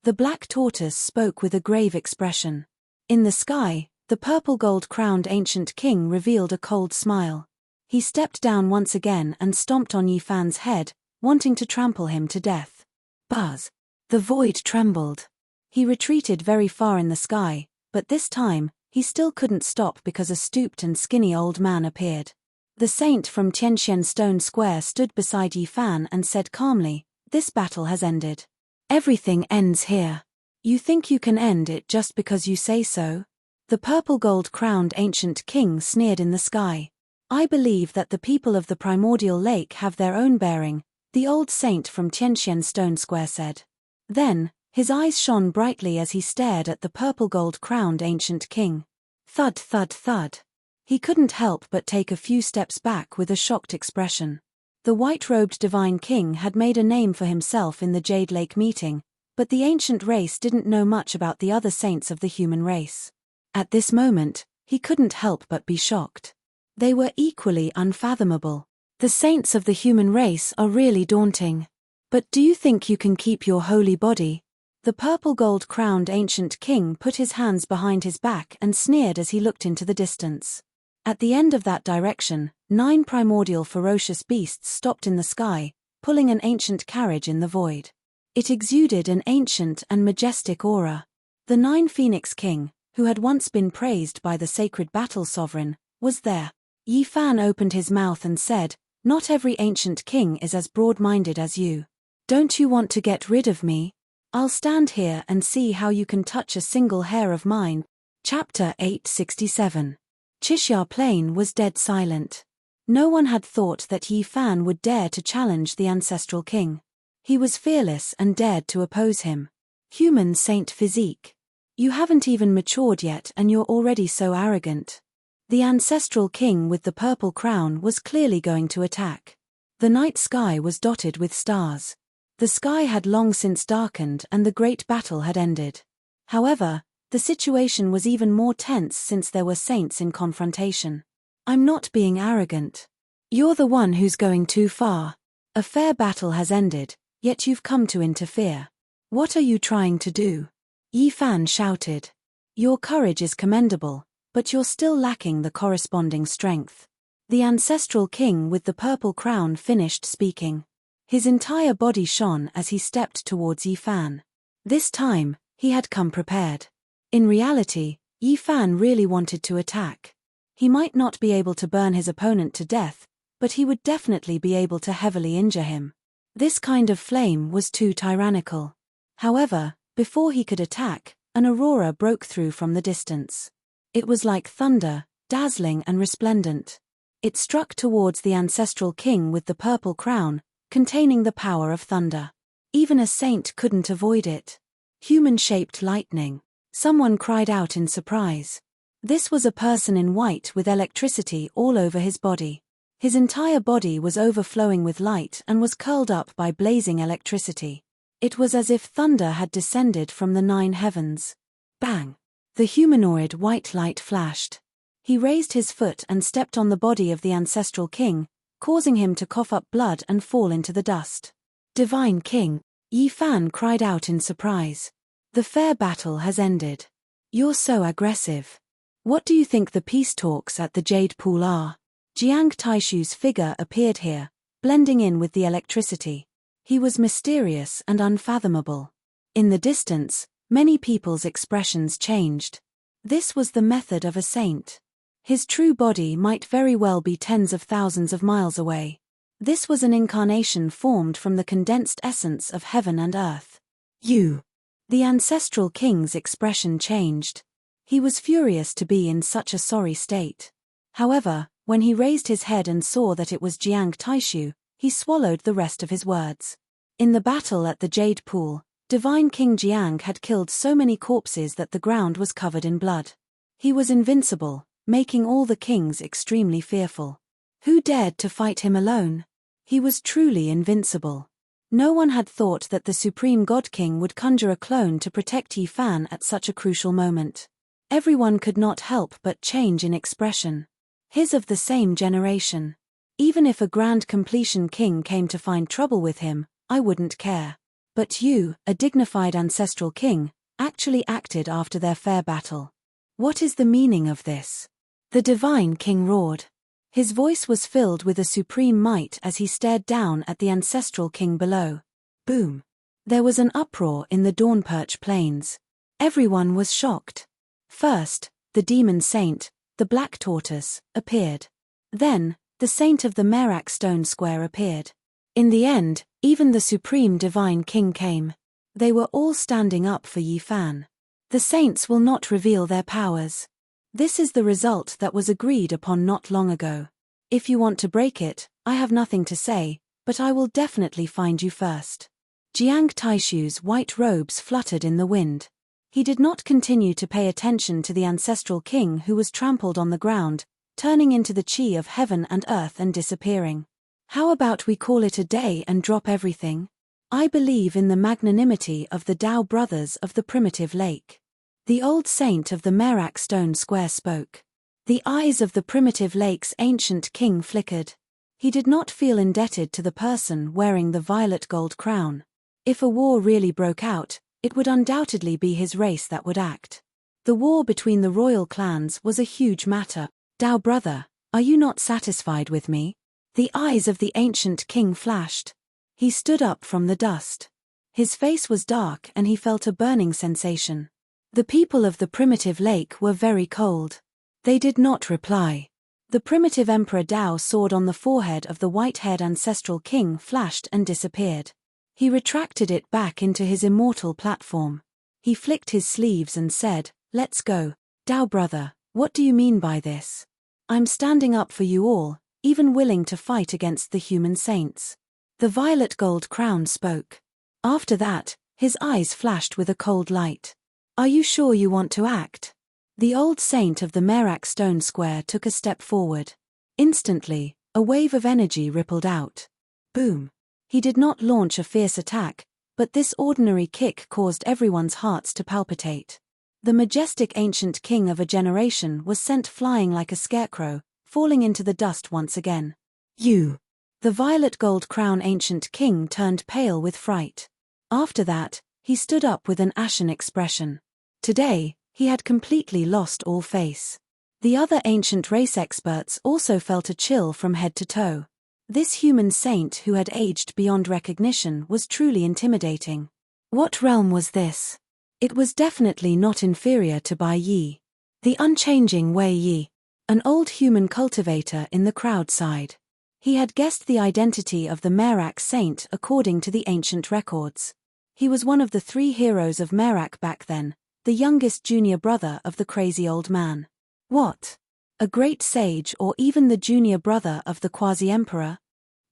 Speaker 1: The black tortoise spoke with a grave expression. In the sky, the purple-gold-crowned ancient king revealed a cold smile. He stepped down once again and stomped on Yi Fan's head, wanting to trample him to death. Buzz! The void trembled. He retreated very far in the sky, but this time, he still couldn't stop because a stooped and skinny old man appeared. The saint from Tianxian Stone Square stood beside Yi Fan and said calmly, "This battle has ended. Everything ends here. You think you can end it just because you say so?" The purple-gold-crowned ancient king sneered in the sky. "I believe that the people of the primordial lake have their own bearing," the old saint from Tianxian Stone Square said. Then, his eyes shone brightly as he stared at the purple-gold-crowned ancient king. Thud, thud, thud. He couldn't help but take a few steps back with a shocked expression. The white-robed divine king had made a name for himself in the Jade Lake meeting, but the ancient race didn't know much about the other saints of the human race. At this moment, he couldn't help but be shocked. They were equally unfathomable. The saints of the human race are really daunting. But do you think you can keep your holy body? The purple-gold-crowned ancient king put his hands behind his back and sneered as he looked into the distance. At the end of that direction, 9 primordial ferocious beasts stopped in the sky, pulling an ancient carriage in the void. It exuded an ancient and majestic aura. The 9 Phoenix King, who had once been praised by the sacred battle sovereign, was there. Yi Fan opened his mouth and said, "Not every ancient king is as broad-minded as you. Don't you want to get rid of me? I'll stand here and see how you can touch a single hair of mine." Chapter 867. Chixia Plain was dead silent. No one had thought that Yi Fan would dare to challenge the ancestral king. He was fearless and dared to oppose him. Human saint physique. You haven't even matured yet and you're already so arrogant. The ancestral king with the purple crown was clearly going to attack. The night sky was dotted with stars. The sky had long since darkened and the great battle had ended. However, the situation was even more tense since there were saints in confrontation. "I'm not being arrogant. You're the one who's going too far. A fair battle has ended, yet you've come to interfere. What are you trying to do?" Yi Fan shouted. "Your courage is commendable, but you're still lacking the corresponding strength." The ancestral king with the purple crown finished speaking. His entire body shone as he stepped towards Yi Fan. This time, he had come prepared. In reality, Yi Fan really wanted to attack. He might not be able to burn his opponent to death, but he would definitely be able to heavily injure him. This kind of flame was too tyrannical. However, before he could attack, an aurora broke through from the distance. It was like thunder, dazzling and resplendent. It struck towards the ancestral king with the purple crown, containing the power of thunder. Even a saint couldn't avoid it. Human-shaped lightning. Someone cried out in surprise. This was a person in white with electricity all over his body. His entire body was overflowing with light and was curled up by blazing electricity. It was as if thunder had descended from the 9 heavens. Bang! The humanoid white light flashed. He raised his foot and stepped on the body of the ancestral king, causing him to cough up blood and fall into the dust. "Divine King!" Yi Fan cried out in surprise. "The fair battle has ended. You're so aggressive. What do you think the peace talks at the Jade Pool are? Jiang Taishu's figure appeared here, blending in with the electricity. He was mysterious and unfathomable. In the distance, many people's expressions changed. This was the method of a saint. His true body might very well be tens of thousands of miles away. This was an incarnation formed from the condensed essence of heaven and earth. You. The ancestral king's expression changed. He was furious to be in such a sorry state. However, when he raised his head and saw that it was Jiang Taishu, he swallowed the rest of his words. In the battle at the Jade Pool, Divine King Jiang had killed so many corpses that the ground was covered in blood. He was invincible, making all the kings extremely fearful. Who dared to fight him alone? He was truly invincible. No one had thought that the Supreme God King would conjure a clone to protect Yi Fan at such a crucial moment. Everyone could not help but change in expression. His of the same generation. Even if a grand completion king came to find trouble with him, I wouldn't care. But you, a dignified ancestral king, actually acted after their fair battle. What is the meaning of this? The divine king roared. His voice was filled with a supreme might as he stared down at the ancestral king below. Boom! There was an uproar in the Dawnperch Plains. Everyone was shocked. First, the demon saint, the Black Tortoise, appeared. Then, the saint of the Merak Stone Square appeared. In the end, even the supreme divine king came. They were all standing up for Yi Fan. The saints will not reveal their powers. This is the result that was agreed upon not long ago. If you want to break it, I have nothing to say, but I will definitely find you first. Jiang Taishu's white robes fluttered in the wind. He did not continue to pay attention to the ancestral king who was trampled on the ground, turning into the chi of heaven and earth and disappearing. How about we call it a day and drop everything? I believe in the magnanimity of the Tao brothers of the primitive lake. The old saint of the Merak Stone Square spoke. The eyes of the primitive lake's ancient king flickered. He did not feel indebted to the person wearing the violet gold crown. If a war really broke out, it would undoubtedly be his race that would act. The war between the royal clans was a huge matter. Tao brother, are you not satisfied with me? The eyes of the ancient king flashed. He stood up from the dust. His face was dark and he felt a burning sensation. The people of the primitive lake were very cold. They did not reply. The primitive Emperor Dao's sword on the forehead of the white-haired ancestral king flashed and disappeared. He retracted it back into his immortal platform. He flicked his sleeves and said, "Let's go. Tao brother, what do you mean by this? I'm standing up for you all, even willing to fight against the human saints." The violet gold crown spoke. After that, his eyes flashed with a cold light. "Are you sure you want to act?" The old saint of the Merak Stone Square took a step forward. Instantly, a wave of energy rippled out. Boom! He did not launch a fierce attack, but this ordinary kick caused everyone's hearts to palpitate. The majestic ancient king of a generation was sent flying like a scarecrow, falling into the dust once again. You! The violet gold crown ancient king turned pale with fright. After that, he stood up with an ashen expression. Today, he had completely lost all face. The other ancient race experts also felt a chill from head to toe. This human saint who had aged beyond recognition was truly intimidating. What realm was this? It was definitely not inferior to Bai Yi. The unchanging Wei Yi. An old human cultivator in the crowd sighed. He had guessed the identity of the Merak saint according to the ancient records. He was one of the 3 heroes of Merak back then, the youngest junior brother of the crazy old man. What? A great sage or even the junior brother of the quasi-emperor?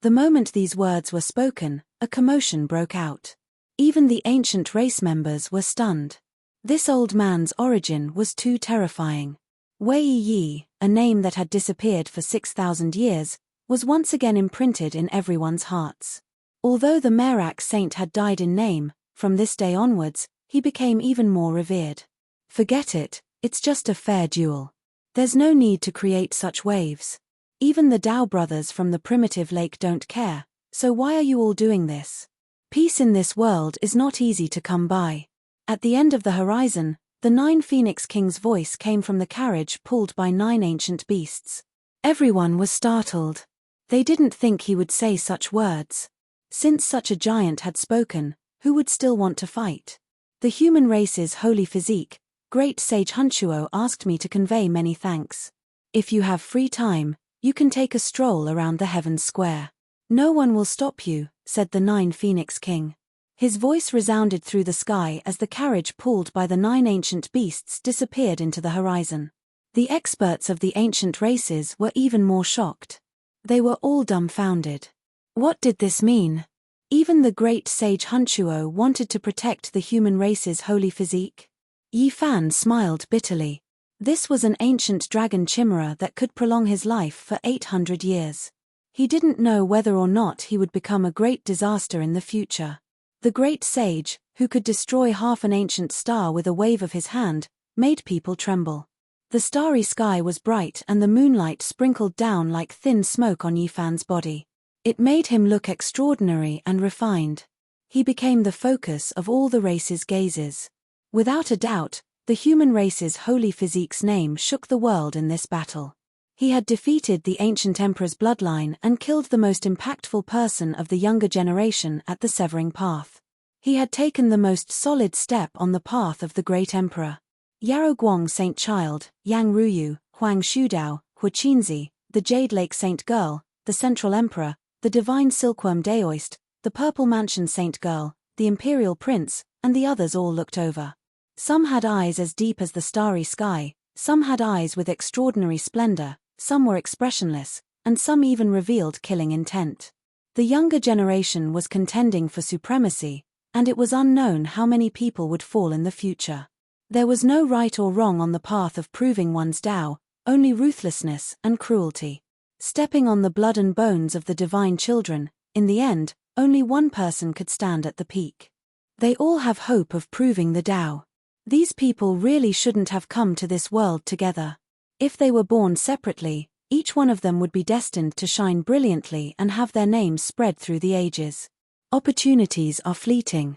Speaker 1: The moment these words were spoken, a commotion broke out. Even the ancient race members were stunned. This old man's origin was too terrifying. Wei Yi, a name that had disappeared for 6,000 years, was once again imprinted in everyone's hearts. Although the Merak saint had died in name, from this day onwards, he became even more revered. Forget it, it's just a fair duel. There's no need to create such waves. Even the Tao brothers from the primitive lake don't care, so why are you all doing this? Peace in this world is not easy to come by. At the end of the horizon, The 9 Phoenix Kings' voice came from the carriage pulled by 9 ancient beasts. Everyone was startled. They didn't think he would say such words. Since such a giant had spoken, who would still want to fight? The human race's holy physique, great sage Hunchuo asked me to convey many thanks. If you have free time, you can take a stroll around the Heavens Square. No one will stop you, said the 9 Phoenix King. His voice resounded through the sky as the carriage pulled by the 9 ancient beasts disappeared into the horizon. The experts of the ancient races were even more shocked. They were all dumbfounded. What did this mean? Even the great sage Hunchuo wanted to protect the human race's holy physique? Yi Fan smiled bitterly. This was an ancient dragon chimera that could prolong his life for 800 years. He didn't know whether or not he would become a great disaster in the future. The great sage, who could destroy half an ancient star with a wave of his hand, made people tremble. The starry sky was bright and the moonlight sprinkled down like thin smoke on Yi Fan's body. It made him look extraordinary and refined. He became the focus of all the race's gazes. Without a doubt, the human race's holy physique's name shook the world in this battle. He had defeated the ancient emperor's bloodline and killed the most impactful person of the younger generation at the severing path. He had taken the most solid step on the path of the great emperor. Yarrow Guang Saint Child, Yang Ruyu, Huang Shudao, Huaqinzi, the Jade Lake Saint Girl, the Central Emperor, the Divine Silkworm Daoist, the Purple Mansion Saint Girl, the Imperial Prince, and the others all looked over. Some had eyes as deep as the starry sky, some had eyes with extraordinary splendor, some were expressionless, and some even revealed killing intent. The younger generation was contending for supremacy, and it was unknown how many people would fall in the future. There was no right or wrong on the path of proving one's Tao, only ruthlessness and cruelty. Stepping on the blood and bones of the divine children, in the end, only one person could stand at the peak. They all have hope of proving the Tao. These people really shouldn't have come to this world together. If they were born separately, each one of them would be destined to shine brilliantly and have their names spread through the ages. Opportunities are fleeting.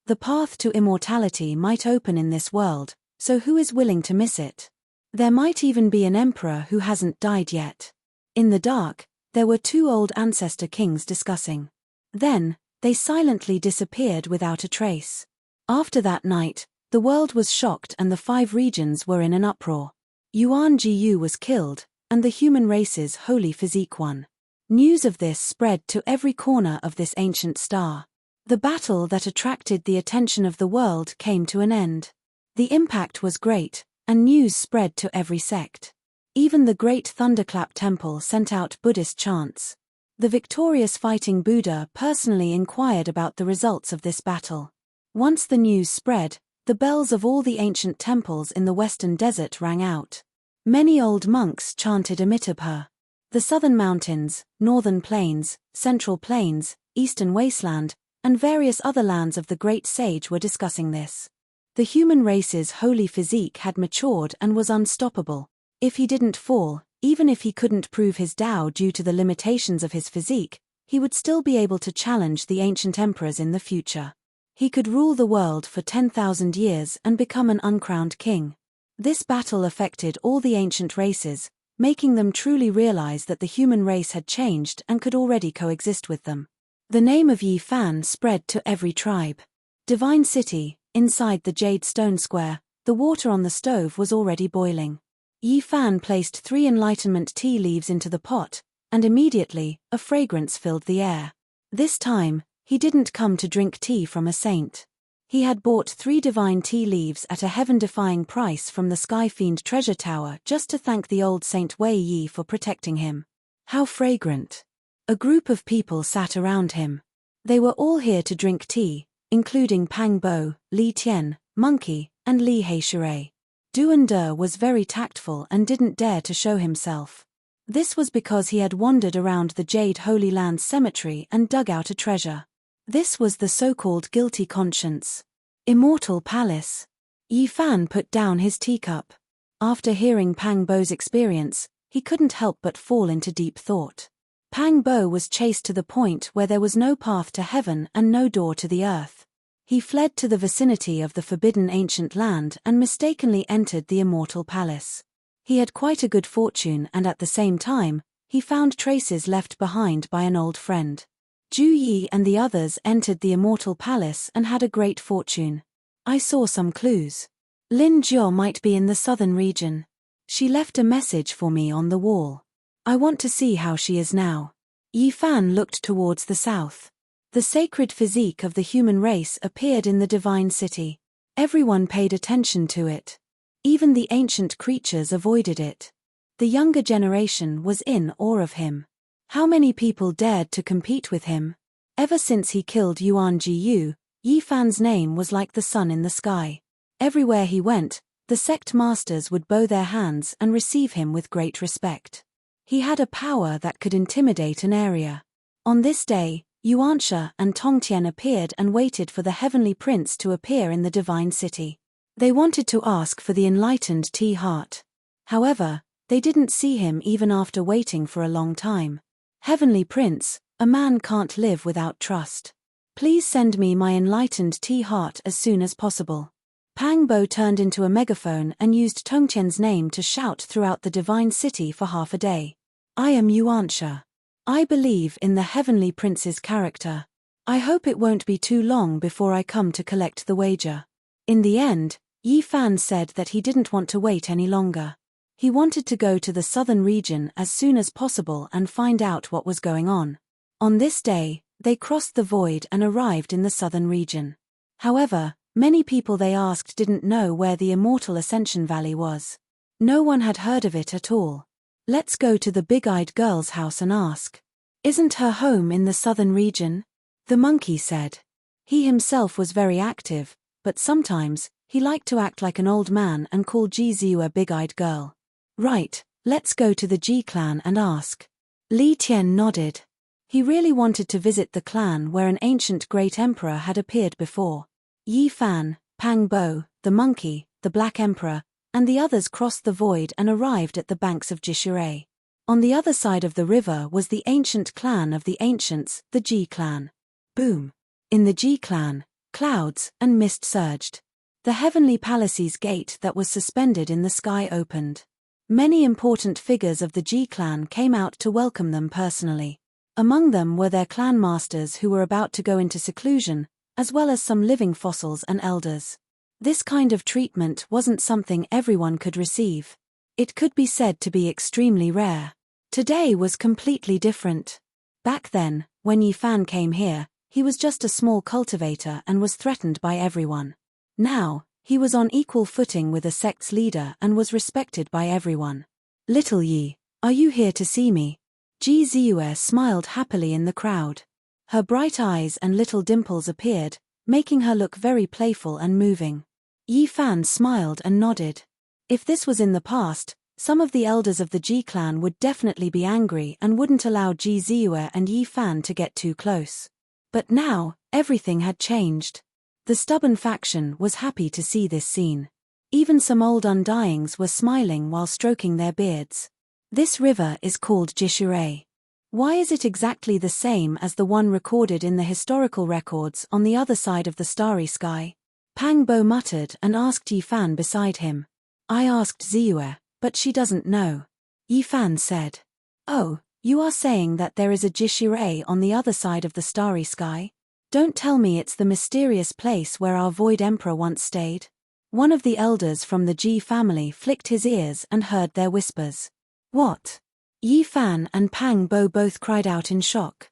Speaker 1: The path to immortality might open in this world, so who is willing to miss it? There might even be an emperor who hasn't died yet. In the dark, there were 2 old ancestor kings discussing. Then, they silently disappeared without a trace. After that night, the world was shocked and the 5 regions were in an uproar. Yuan Jiyu was killed, and the human race's holy physique won. News of this spread to every corner of this ancient star. The battle that attracted the attention of the world came to an end. The impact was great, and news spread to every sect. Even the great Thunderclap Temple sent out Buddhist chants. The victorious fighting Buddha personally inquired about the results of this battle. Once the news spread, the bells of all the ancient temples in the western desert rang out. Many old monks chanted Amitabha. The southern mountains, northern plains, central plains, eastern wasteland, and various other lands of the great sage were discussing this. The human race's holy physique had matured and was unstoppable. If he didn't fall, even if he couldn't prove his Tao due to the limitations of his physique, he would still be able to challenge the ancient emperors in the future. He could rule the world for 10,000 years and become an uncrowned king. This battle affected all the ancient races, making them truly realize that the human race had changed and could already coexist with them. The name of Yi Fan spread to every tribe. Divine City, inside the Jade Stone Square, the water on the stove was already boiling. Yi Fan placed 3 enlightenment tea leaves into the pot, and immediately, a fragrance filled the air. This time, he didn't come to drink tea from a saint. He had bought 3 divine tea leaves at a heaven-defying price from the Sky Fiend treasure tower just to thank the old Saint Wei Yi for protecting him. How fragrant! A group of people sat around him. They were all here to drink tea, including Pang Bo, Li Tian, Monkey, and Li Heishui. Duan De was very tactful and didn't dare to show himself. This was because he had wandered around the Jade Holy Land Cemetery and dug out a treasure. This was the so-called guilty conscience. Immortal Palace. Yi Fan put down his teacup. After hearing Pang Bo's experience, he couldn't help but fall into deep thought. Pang Bo was chased to the point where there was no path to heaven and no door to the earth. He fled to the vicinity of the forbidden ancient land and mistakenly entered the immortal palace. He had quite a good fortune, and at the same time, he found traces left behind by an old friend. Ju Yi and the others entered the immortal palace and had a great fortune. I saw some clues. Lin Jiao might be in the southern region. She left a message for me on the wall. I want to see how she is now. Yi Fan looked towards the south. The sacred physique of the human race appeared in the divine city. Everyone paid attention to it. Even the ancient creatures avoided it. The younger generation was in awe of him. How many people dared to compete with him? Ever since he killed Yuan Jiyu, Yi Fan's name was like the sun in the sky. Everywhere he went, the sect masters would bow their hands and receive him with great respect. He had a power that could intimidate an area. On this day, Yuansha and Tongtian appeared and waited for the heavenly prince to appear in the divine city. They wanted to ask for the enlightened T-Heart. However, they didn't see him even after waiting for a long time. Heavenly Prince, a man can't live without trust. Please send me my enlightened T-Heart as soon as possible. Pang Bo turned into a megaphone and used Tongtian's name to shout throughout the divine city for half a day. I am Yuansha. I believe in the Heavenly Prince's character. I hope it won't be too long before I come to collect the wager. In the end, Yi Fan said that he didn't want to wait any longer. He wanted to go to the southern region as soon as possible and find out what was going on. On this day, they crossed the void and arrived in the southern region. However, many people they asked didn't know where the immortal Ascension Valley was. No one had heard of it at all. Let's go to the big-eyed girl's house and ask. Isn't her home in the southern region? The monkey said. He himself was very active, but sometimes, he liked to act like an old man and call Ji Ziyu a big-eyed girl. Right, let's go to the Ji clan and ask. Li Tian nodded. He really wanted to visit the clan where an ancient great emperor had appeared before. Yi Fan, Pang Bo, the monkey, the Black Emperor, and the others crossed the void and arrived at the banks of Jishure. On the other side of the river was the ancient clan of the ancients, the Ji clan. Boom! In the Ji clan, clouds and mist surged. The heavenly palace's gate that was suspended in the sky opened. Many important figures of the Ji clan came out to welcome them personally. Among them were their clan masters who were about to go into seclusion, as well as some living fossils and elders. This kind of treatment wasn't something everyone could receive. It could be said to be extremely rare. Today was completely different. Back then, when Yi Fan came here, he was just a small cultivator and was threatened by everyone. Now, he was on equal footing with a sect's leader and was respected by everyone. Little Yi, are you here to see me? Ji Ziyu smiled happily in the crowd. Her bright eyes and little dimples appeared, making her look very playful and moving. Yi Fan smiled and nodded. If this was in the past, some of the elders of the Ji clan would definitely be angry and wouldn't allow Ji Ziyu and Yi Fan to get too close. But now, everything had changed. The stubborn faction was happy to see this scene. Even some old undyings were smiling while stroking their beards. This river is called Jishure. Why is it exactly the same as the one recorded in the historical records on the other side of the starry sky? Pang Bo muttered and asked Yi Fan beside him. I asked Ziyu, but she doesn't know. Yi Fan said. Oh, you are saying that there is a Jishure on the other side of the starry sky? Don't tell me it's the mysterious place where our Void Emperor once stayed. One of the elders from the Ji family flicked his ears and heard their whispers. What? Yi Fan and Pang Bo both cried out in shock.